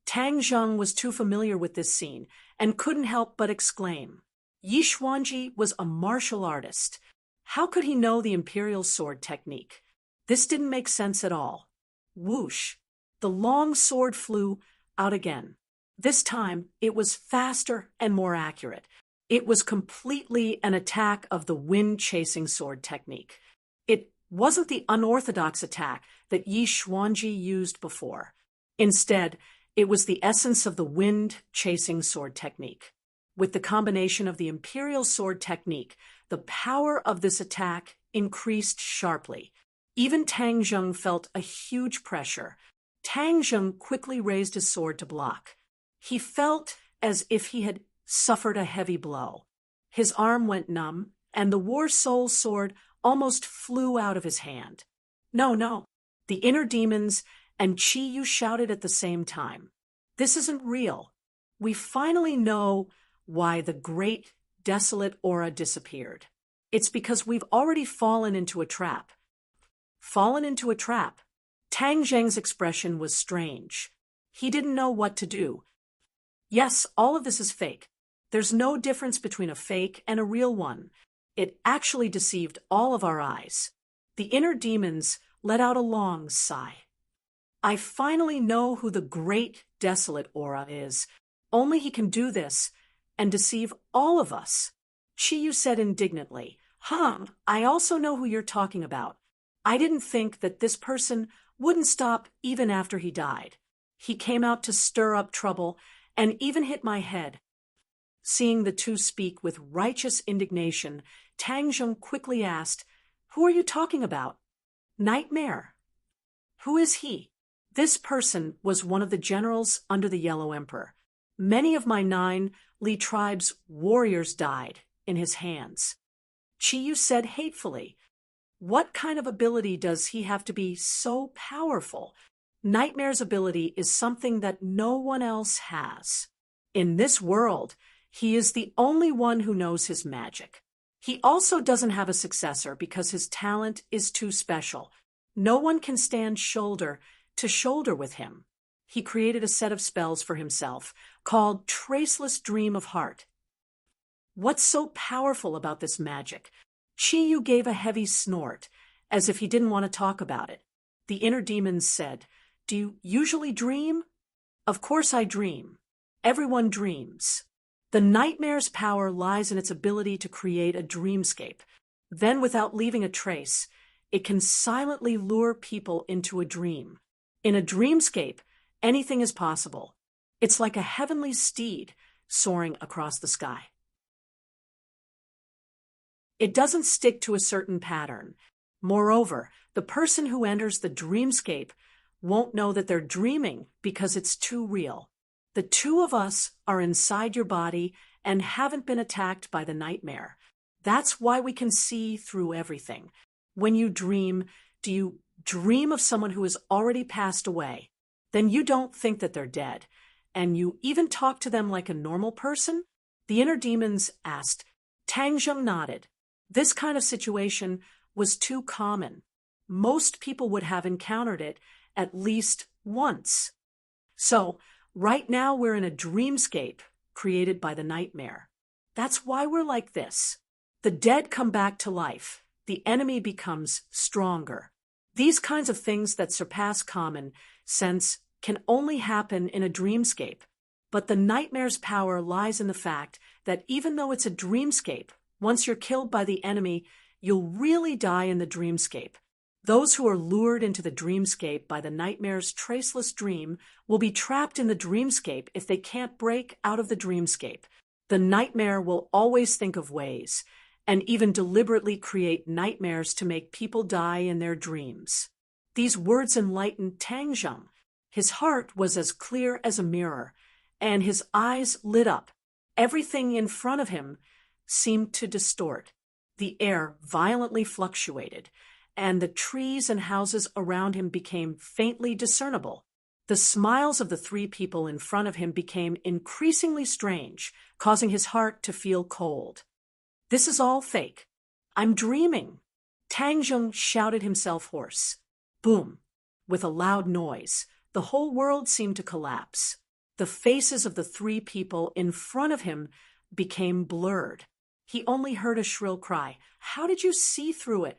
Tang Zheng was too familiar with this scene and couldn't help but exclaim. Yi Xuanji was a martial artist. How could he know the Imperial Sword Technique? This didn't make sense at all. Whoosh! The long sword flew out again. This time, it was faster and more accurate. It was completely an attack of the wind-chasing sword technique. It wasn't the unorthodox attack that Yi Xuanji used before. Instead, it was the essence of the wind-chasing sword technique. With the combination of the Imperial Sword Technique, the power of this attack increased sharply. Even Tang Zheng felt a huge pressure. Tang Zheng quickly raised his sword to block. He felt as if he had suffered a heavy blow. His arm went numb, and the War Soul Sword almost flew out of his hand. No. The inner demons and Qiyu shouted at the same time. This isn't real. We finally know why the great, desolate aura disappeared. It's because we've already fallen into a trap. Fallen into a trap. Tang Zheng's expression was strange. He didn't know what to do. Yes, all of this is fake. There's no difference between a fake and a real one. It actually deceived all of our eyes. The inner demons let out a long sigh. I finally know who the great, desolate aura is. Only he can do this and deceive all of us. Qiyu said indignantly. I also know who you're talking about. I didn't think that this person wouldn't stop even after he died. He came out to stir up trouble and even hit my head. Seeing the two speak with righteous indignation, Tang Zheng quickly asked, Who are you talking about? Nightmare. Who is he? This person was one of the generals under the Yellow Emperor. Many of my 9 Li tribe's warriors died in his hands. Qiyu said hatefully, What kind of ability does he have to be so powerful? Nightmare's ability is something that no one else has. In this world, he is the only one who knows his magic. He also doesn't have a successor because his talent is too special. No one can stand shoulder to shoulder with him. He created a set of spells for himself called Traceless Dream of Heart. What's so powerful about this magic? Chiyu gave a heavy snort, as if he didn't want to talk about it. The inner demons said, "Do you usually dream?" "Of course I dream. Everyone dreams." The nightmare's power lies in its ability to create a dreamscape. Then, without leaving a trace, it can silently lure people into a dream. In a dreamscape, anything is possible. It's like a heavenly steed soaring across the sky. It doesn't stick to a certain pattern. Moreover, the person who enters the dreamscape won't know that they're dreaming because it's too real. The two of us are inside your body and haven't been attacked by the nightmare. That's why we can see through everything. When you dream, do you dream of someone who has already passed away? Then you don't think that they're dead, and you even talk to them like a normal person? The inner demons asked. Tang Zheng nodded. This kind of situation was too common. Most people would have encountered it at least once. So, right now we're in a dreamscape created by the nightmare. That's why we're like this. The dead come back to life. The enemy becomes stronger. These kinds of things that surpass common sense can only happen in a dreamscape. But the nightmare's power lies in the fact that even though it's a dreamscape, once you're killed by the enemy, you'll really die in the dreamscape. Those who are lured into the dreamscape by the nightmare's traceless dream will be trapped in the dreamscape if they can't break out of the dreamscape. The nightmare will always think of ways, and even deliberately create nightmares to make people die in their dreams. These words enlightened Tang Zheng. His heart was as clear as a mirror, and his eyes lit up. Everything in front of him seemed to distort. The air violently fluctuated, and the trees and houses around him became faintly discernible. The smiles of the three people in front of him became increasingly strange, causing his heart to feel cold. This is all fake. I'm dreaming. Tang Zheng shouted himself hoarse. Boom! With a loud noise, the whole world seemed to collapse. The faces of the three people in front of him became blurred. He only heard a shrill cry. How did you see through it?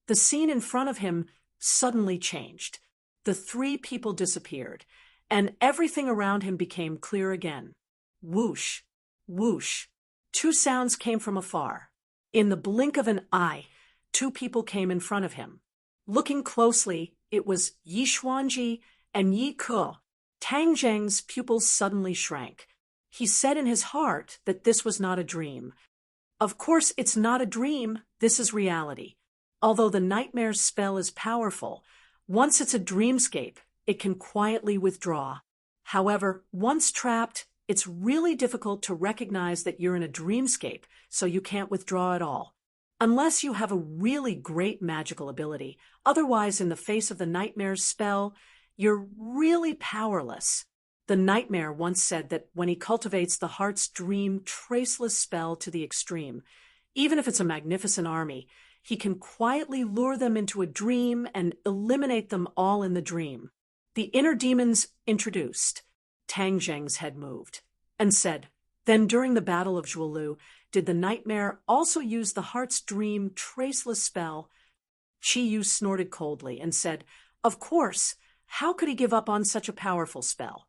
The scene in front of him suddenly changed. The three people disappeared, and everything around him became clear again. Whoosh! Whoosh! Two sounds came from afar. In the blink of an eye, two people came in front of him. Looking closely, it was Yi Xuanji and Yi Ke. Tang Zheng's pupils suddenly shrank. He said in his heart that this was not a dream. Of course, it's not a dream. This is reality. Although the nightmare's spell is powerful, once it's a dreamscape, it can quietly withdraw. However, once trapped, it's really difficult to recognize that you're in a dreamscape, so you can't withdraw at all. Unless you have a really great magical ability, otherwise in the face of the nightmare's spell, you're really powerless. The nightmare once said that when he cultivates the heart's dream traceless spell to the extreme, even if it's a magnificent army, he can quietly lure them into a dream and eliminate them all in the dream. The inner demons introduced. Tang Zheng's head moved and said, Then during the Battle of Zhuolu, did the nightmare also use the heart's dream traceless spell? Chi Yu snorted coldly and said, Of course, how could he give up on such a powerful spell?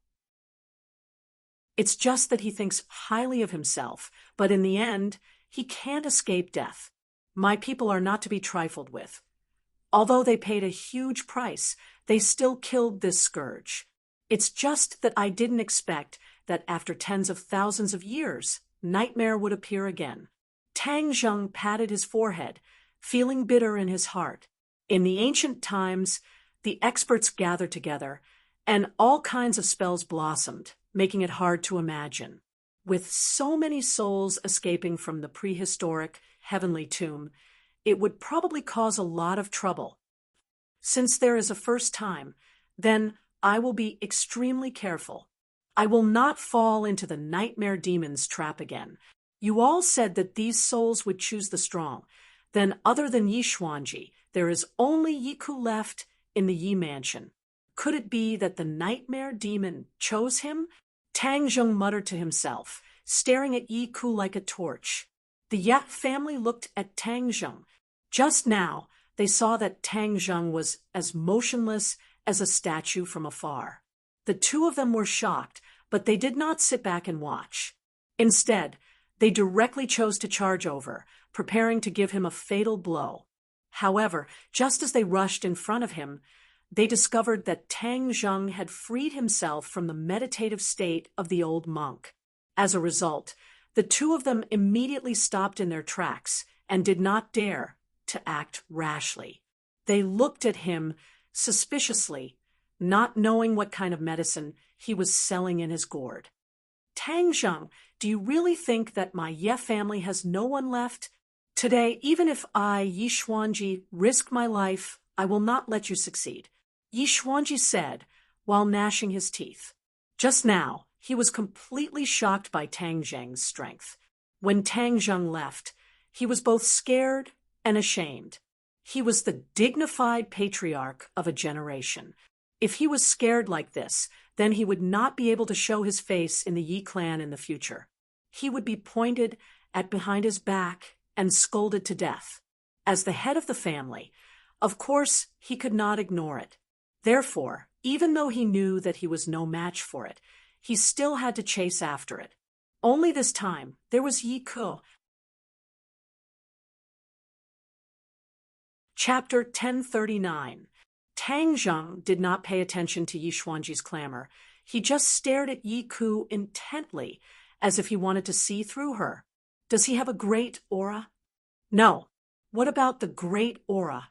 It's just that he thinks highly of himself, but in the end, he can't escape death. My people are not to be trifled with. Although they paid a huge price, they still killed this scourge. It's just that I didn't expect that after tens of thousands of years, nightmare would appear again. Tang Zheng patted his forehead, feeling bitter in his heart. In the ancient times, the experts gathered together, and all kinds of spells blossomed, making it hard to imagine. With so many souls escaping from the prehistoric heavenly tomb, it would probably cause a lot of trouble. Since there is a first time, then I will be extremely careful. I will not fall into the nightmare demon's trap again. You all said that these souls would choose the strong. Then other than Yi Xuanji, there is only Yi Ku left in the Yi mansion. Could it be that the nightmare demon chose him? Tang Zheng muttered to himself, staring at Yi Ku like a torch. The Yap family looked at Tang Zheng. Just now, they saw that Tang Zheng was as motionless as a statue from afar. The two of them were shocked, but they did not sit back and watch. Instead, they directly chose to charge over, preparing to give him a fatal blow. However, just as they rushed in front of him, they discovered that Tang Zheng had freed himself from the meditative state of the old monk. As a result, the two of them immediately stopped in their tracks and did not dare to act rashly. They looked at him suspiciously, not knowing what kind of medicine he was selling in his gourd. Tang Zheng, do you really think that my Ye family has no one left? Today, even if I, Yi Xuanji, risk my life, I will not let you succeed, Yi Xuanji said, while gnashing his teeth. Just now, he was completely shocked by Tang Zheng's strength. When Tang Zheng left, he was both scared and ashamed. He was the dignified patriarch of a generation. If he was scared like this, then he would not be able to show his face in the Yi clan in the future. He would be pointed at behind his back and scolded to death. As the head of the family, of course, he could not ignore it. Therefore, even though he knew that he was no match for it, he still had to chase after it. Only this time, there was Yi Ku. Chapter 1039. Tang Zheng did not pay attention to Yi Xuanji's clamor. He just stared at Yi Ku intently, as if he wanted to see through her. Does he have a great aura? No. What about the great aura?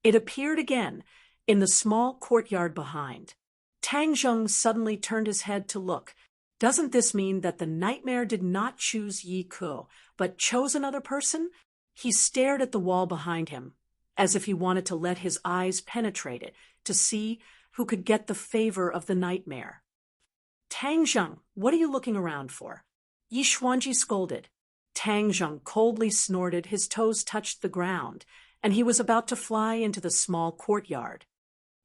It appeared again, in the small courtyard behind. Tang Zheng suddenly turned his head to look. Doesn't this mean that the nightmare did not choose Yi Ku, but chose another person? He stared at the wall behind him, as if he wanted to let his eyes penetrate it, to see who could get the favor of the nightmare. Tang Zheng, what are you looking around for? Yi Xuanji scolded. Tang Zheng coldly snorted, his toes touched the ground, and he was about to fly into the small courtyard.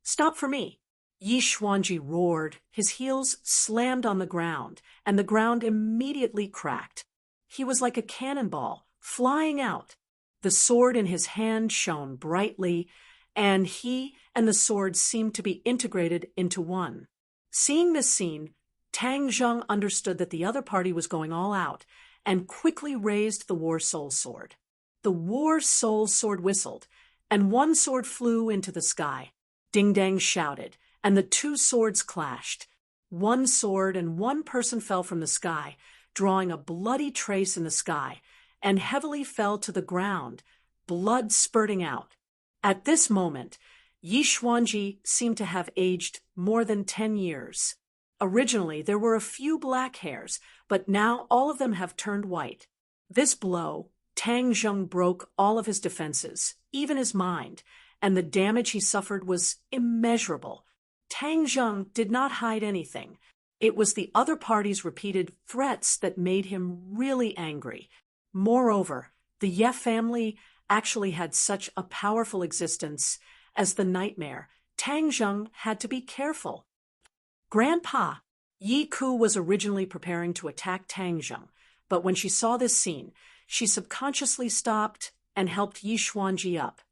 Stop for me. Yi Xuanji roared, his heels slammed on the ground, and the ground immediately cracked. He was like a cannonball, flying out. The sword in his hand shone brightly, and he and the sword seemed to be integrated into one. Seeing this scene, Tang Zheng understood that the other party was going all out, and quickly raised the War Soul Sword. The War Soul Sword whistled, and one sword flew into the sky. Ding Dang shouted, and the two swords clashed. One sword and one person fell from the sky, drawing a bloody trace in the sky, and heavily fell to the ground, blood spurting out. At this moment, Yi Xuanji seemed to have aged more than 10 years. Originally, there were a few black hairs, but now all of them have turned white. This blow, Tang Zheng broke all of his defenses, even his mind, and the damage he suffered was immeasurable. Tang Zheng did not hide anything. It was the other party's repeated threats that made him really angry. Moreover, the Ye family actually had such a powerful existence as the nightmare. Tang Zheng had to be careful. Grandpa, Yi Ku was originally preparing to attack Tang Zheng, but when she saw this scene, she subconsciously stopped and helped Yi Xuanji up.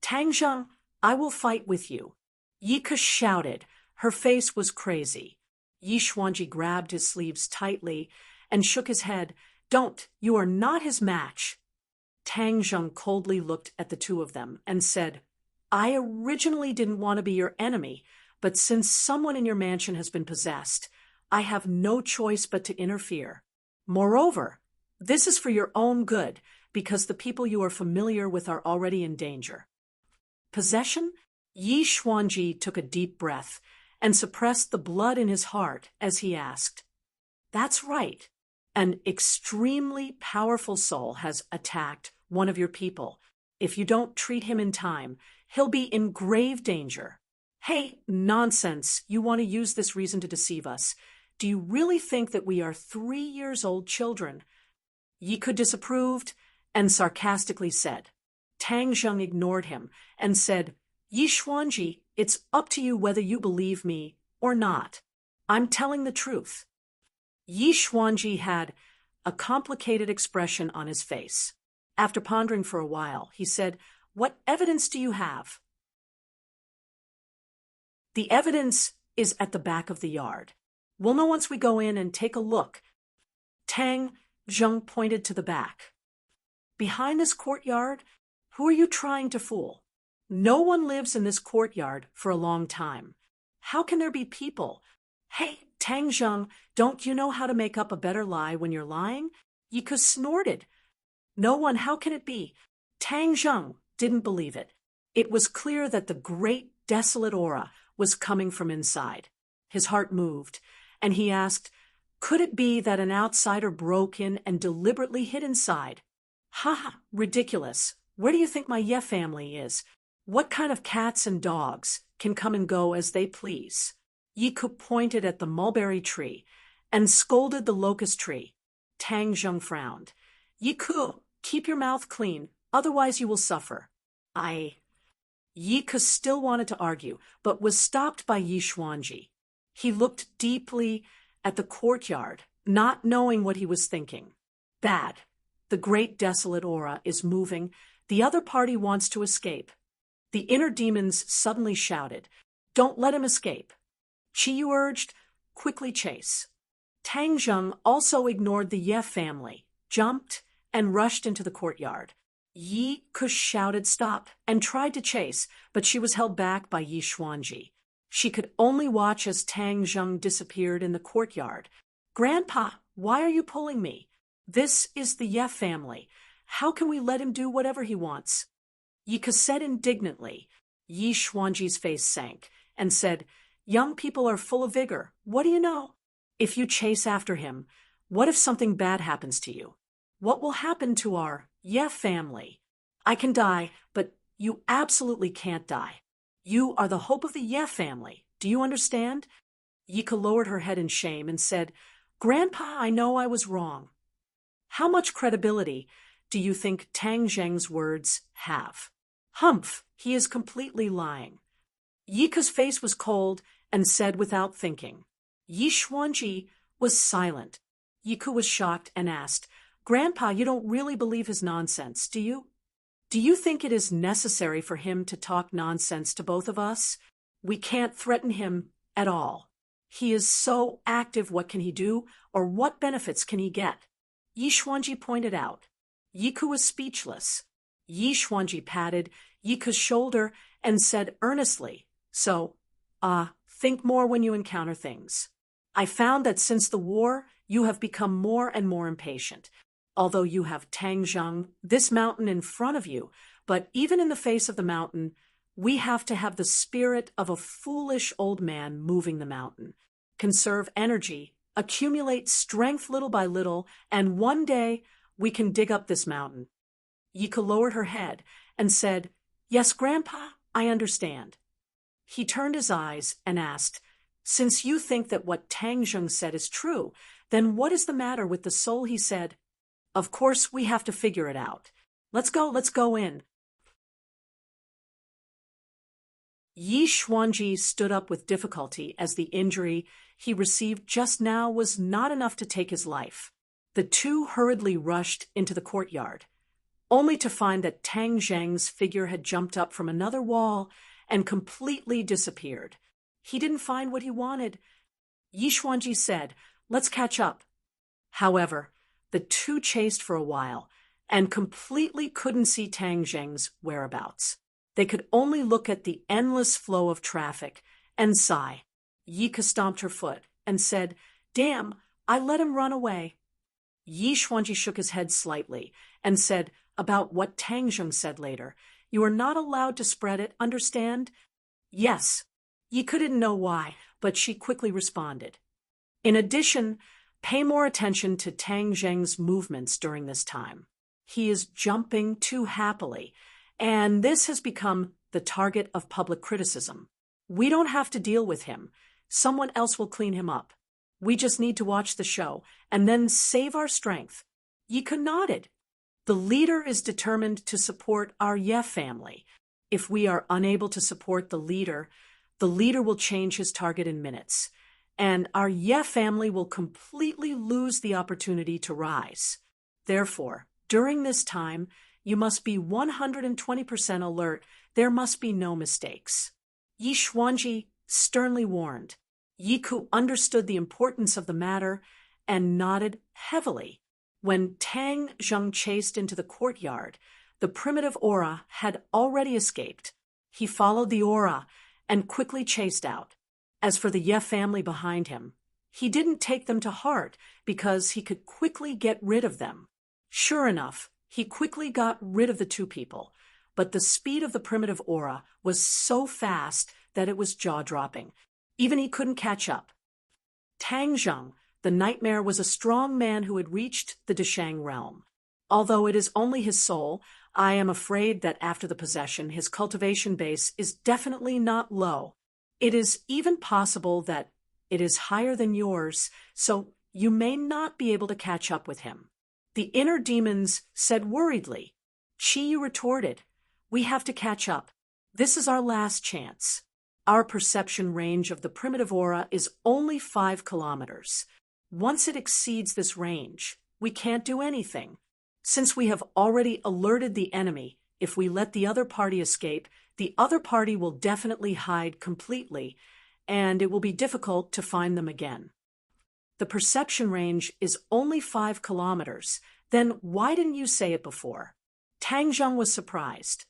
Tang Zheng, I will fight with you. Yi Ku shouted. Her face was crazy. Yi Xuanji grabbed his sleeves tightly and shook his head. Don't, you are not his match. Tang Zheng coldly looked at the two of them and said, I originally didn't want to be your enemy, but since someone in your mansion has been possessed, I have no choice but to interfere. Moreover, this is for your own good, because the people you are familiar with are already in danger. Possession? Yi Xuanji took a deep breath and suppressed the blood in his heart as he asked, That's right. An extremely powerful soul has attacked one of your people. If you don't treat him in time, he'll be in grave danger. Hey, nonsense. You want to use this reason to deceive us. Do you really think that we are 3-year-old children? Yiku disapproved and sarcastically said. Tang Zheng ignored him and said, Yi Xuanji, it's up to you whether you believe me or not. I'm telling the truth. Yi Xuanji had a complicated expression on his face. After pondering for a while, he said, What evidence do you have? The evidence is at the back of the yard. We'll know once we go in and take a look. Tang Zheng pointed to the back. Behind this courtyard? Who are you trying to fool? No one lives in this courtyard for a long time. How can there be people? Hey, Tang Zheng, don't you know how to make up a better lie when you're lying? Yiku snorted. No one, how can it be? Tang Zheng didn't believe it. It was clear that the great desolate aura was coming from inside. His heart moved, and he asked, Could it be that an outsider broke in and deliberately hid inside? Ha, ridiculous. Where do you think my Ye family is? What kind of cats and dogs can come and go as they please? Yiku pointed at the mulberry tree and scolded the locust tree. Tang Zheng frowned. Yiku, keep your mouth clean, otherwise you will suffer. Yiku still wanted to argue, but was stopped by Yi Xuanji. He looked deeply at the courtyard, not knowing what he was thinking. Bad. The great desolate aura is moving. The other party wants to escape. The inner demons suddenly shouted, Don't let him escape. Chiyu urged, Quickly chase. Tang Zheng also ignored the Ye family, jumped, and rushed into the courtyard. Yi Kush shouted stop and tried to chase, but she was held back by Yi Xuanji. She could only watch as Tang Zheng disappeared in the courtyard. Grandpa, why are you pulling me? This is the Ye family. How can we let him do whatever he wants? Yiku said indignantly. Yi Xuanji's face sank and said, Young people are full of vigor. What do you know? If you chase after him, what if something bad happens to you? What will happen to our Ye family? I can die, but you absolutely can't die. You are the hope of the Ye family. Do you understand? Yiku lowered her head in shame and said, Grandpa, I know I was wrong. How much credibility do you think Tang Zheng's words have? Humph, he is completely lying. Yiku's face was cold and said without thinking. Yi Xuanji was silent. Yiku was shocked and asked, Grandpa, you don't really believe his nonsense, do you? Do you think it is necessary for him to talk nonsense to both of us? We can't threaten him at all. He is so active, what can he do, or what benefits can he get? Yi Xuanji pointed out. Yiku was speechless. Yi Xuanji patted Yiku's shoulder and said earnestly, think more when you encounter things. I found that since the war, you have become more and more impatient. Although you have Tang Zheng, this mountain in front of you, but even in the face of the mountain, we have to have the spirit of a foolish old man moving the mountain. Conserve energy, accumulate strength little by little, and one day we can dig up this mountain. Yiku lowered her head and said, Yes, Grandpa, I understand. He turned his eyes and asked, Since you think that what Tang Zheng said is true, then what is the matter with the soul? He said, Of course we have to figure it out. Let's go in. Yi Xuanji stood up with difficulty as the injury he received just now was not enough to take his life. The two hurriedly rushed into the courtyard, only to find that Tang Zheng's figure had jumped up from another wall and completely disappeared. He didn't find what he wanted. Yi Xuanji said, Let's catch up. However, the two chased for a while and completely couldn't see Tang Zheng's whereabouts. They could only look at the endless flow of traffic and sigh. Yiku stomped her foot and said, Damn, I let him run away. Yi Xuanji shook his head slightly and said, About what Tang Zheng said later, you are not allowed to spread it, understand? Yes. Yiku didn't know why, but she quickly responded. In addition, pay more attention to Tang Zheng's movements during this time. He is jumping too happily, and this has become the target of public criticism. We don't have to deal with him. Someone else will clean him up. We just need to watch the show and then save our strength. Yika nodded. The leader is determined to support our Ye family. If we are unable to support the leader will change his target in minutes, and our Ye family will completely lose the opportunity to rise. Therefore, during this time, you must be 120% alert. There must be no mistakes. Yi Xuanji sternly warned. Yiku understood the importance of the matter and nodded heavily. When Tang Zheng chased into the courtyard, the primitive aura had already escaped. He followed the aura and quickly chased out. As for the Ye family behind him, he didn't take them to heart because he could quickly get rid of them. Sure enough, he quickly got rid of the two people, but the speed of the primitive aura was so fast that it was jaw-dropping. Even he couldn't catch up. Tang Zheng, the nightmare, was a strong man who had reached the Deshang realm. Although it is only his soul, I am afraid that after the possession, his cultivation base is definitely not low. It is even possible that it is higher than yours, so you may not be able to catch up with him. The inner demons said worriedly. Chi retorted, "We have to catch up. This is our last chance. Our perception range of the primitive aura is only 5 kilometers. Once it exceeds this range, we can't do anything. Since we have already alerted the enemy, if we let the other party escape, the other party will definitely hide completely, and it will be difficult to find them again." The perception range is only 5 kilometers. Then why didn't you say it before? Tang Zheng was surprised.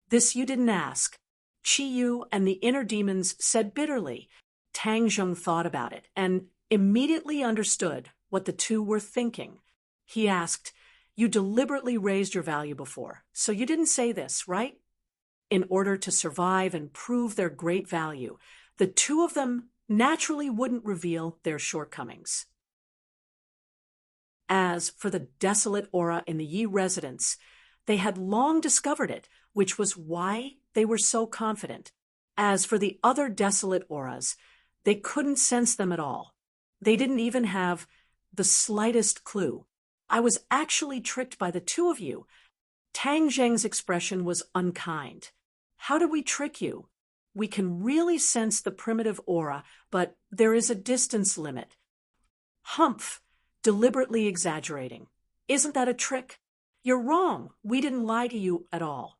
This you didn't ask. Chi Yu and the inner demons said bitterly. Tang Zheng thought about it and immediately understood what the two were thinking. He asked, "You deliberately raised your value before, so you didn't say this, right?" In order to survive and prove their great value, the two of them naturally wouldn't reveal their shortcomings. As for the desolate aura in the Yi residence, they had long discovered it, which was why they were so confident. As for the other desolate auras, they couldn't sense them at all. They didn't even have the slightest clue. "I was actually tricked by the two of you." Tang Zheng's expression was unkind. "How did we trick you? We can really sense the primitive aura, but there is a distance limit." "Humph, deliberately exaggerating. Isn't that a trick?" "You're wrong. We didn't lie to you at all."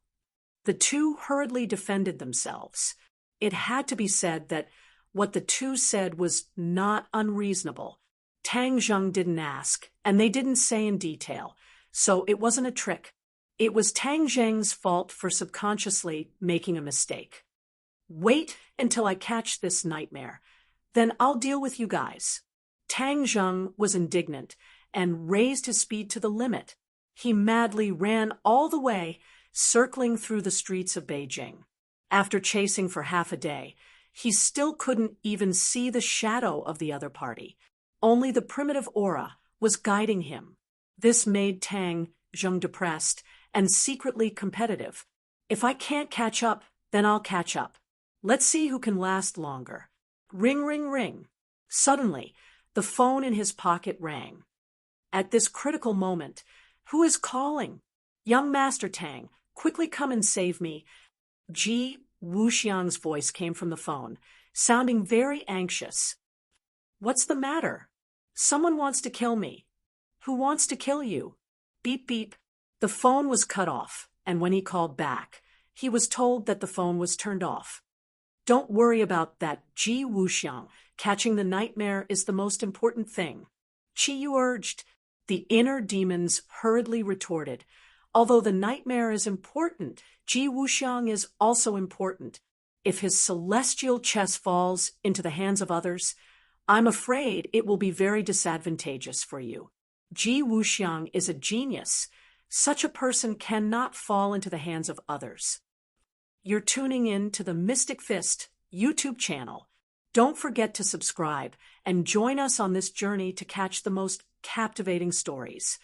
The two hurriedly defended themselves. It had to be said that what the two said was not unreasonable. Tang Zheng didn't ask, and they didn't say in detail, so it wasn't a trick. It was Tang Zheng's fault for subconsciously making a mistake. "Wait until I catch this nightmare. Then I'll deal with you guys." Tang Zheng was indignant and raised his speed to the limit. He madly ran all the way, circling through the streets of Beijing. After chasing for half a day, he still couldn't even see the shadow of the other party. Only the primitive aura was guiding him. This made Tang Zheng depressed and secretly competitive. "If I can't catch up, then I'll catch up. Let's see who can last longer." Ring, ring, ring. Suddenly, the phone in his pocket rang. At this critical moment, "Who is calling?" "Young Master Tang, quickly come and save me." Ji Wuxiang's voice came from the phone, sounding very anxious. "What's the matter?" "Someone wants to kill me." "Who wants to kill you?" Beep, beep. The phone was cut off, and when he called back, he was told that the phone was turned off. "Don't worry about that, Ji Wuxiang. Catching the nightmare is the most important thing," Chi Yu urged. The inner demons hurriedly retorted, "Although the nightmare is important, Ji Wuxiang is also important. If his celestial chess falls into the hands of others, I'm afraid it will be very disadvantageous for you. Ji Wuxiang is a genius. Such a person cannot fall into the hands of others." You're tuning in to the Mystic Fist YouTube channel. Don't forget to subscribe and join us on this journey to catch the most captivating stories.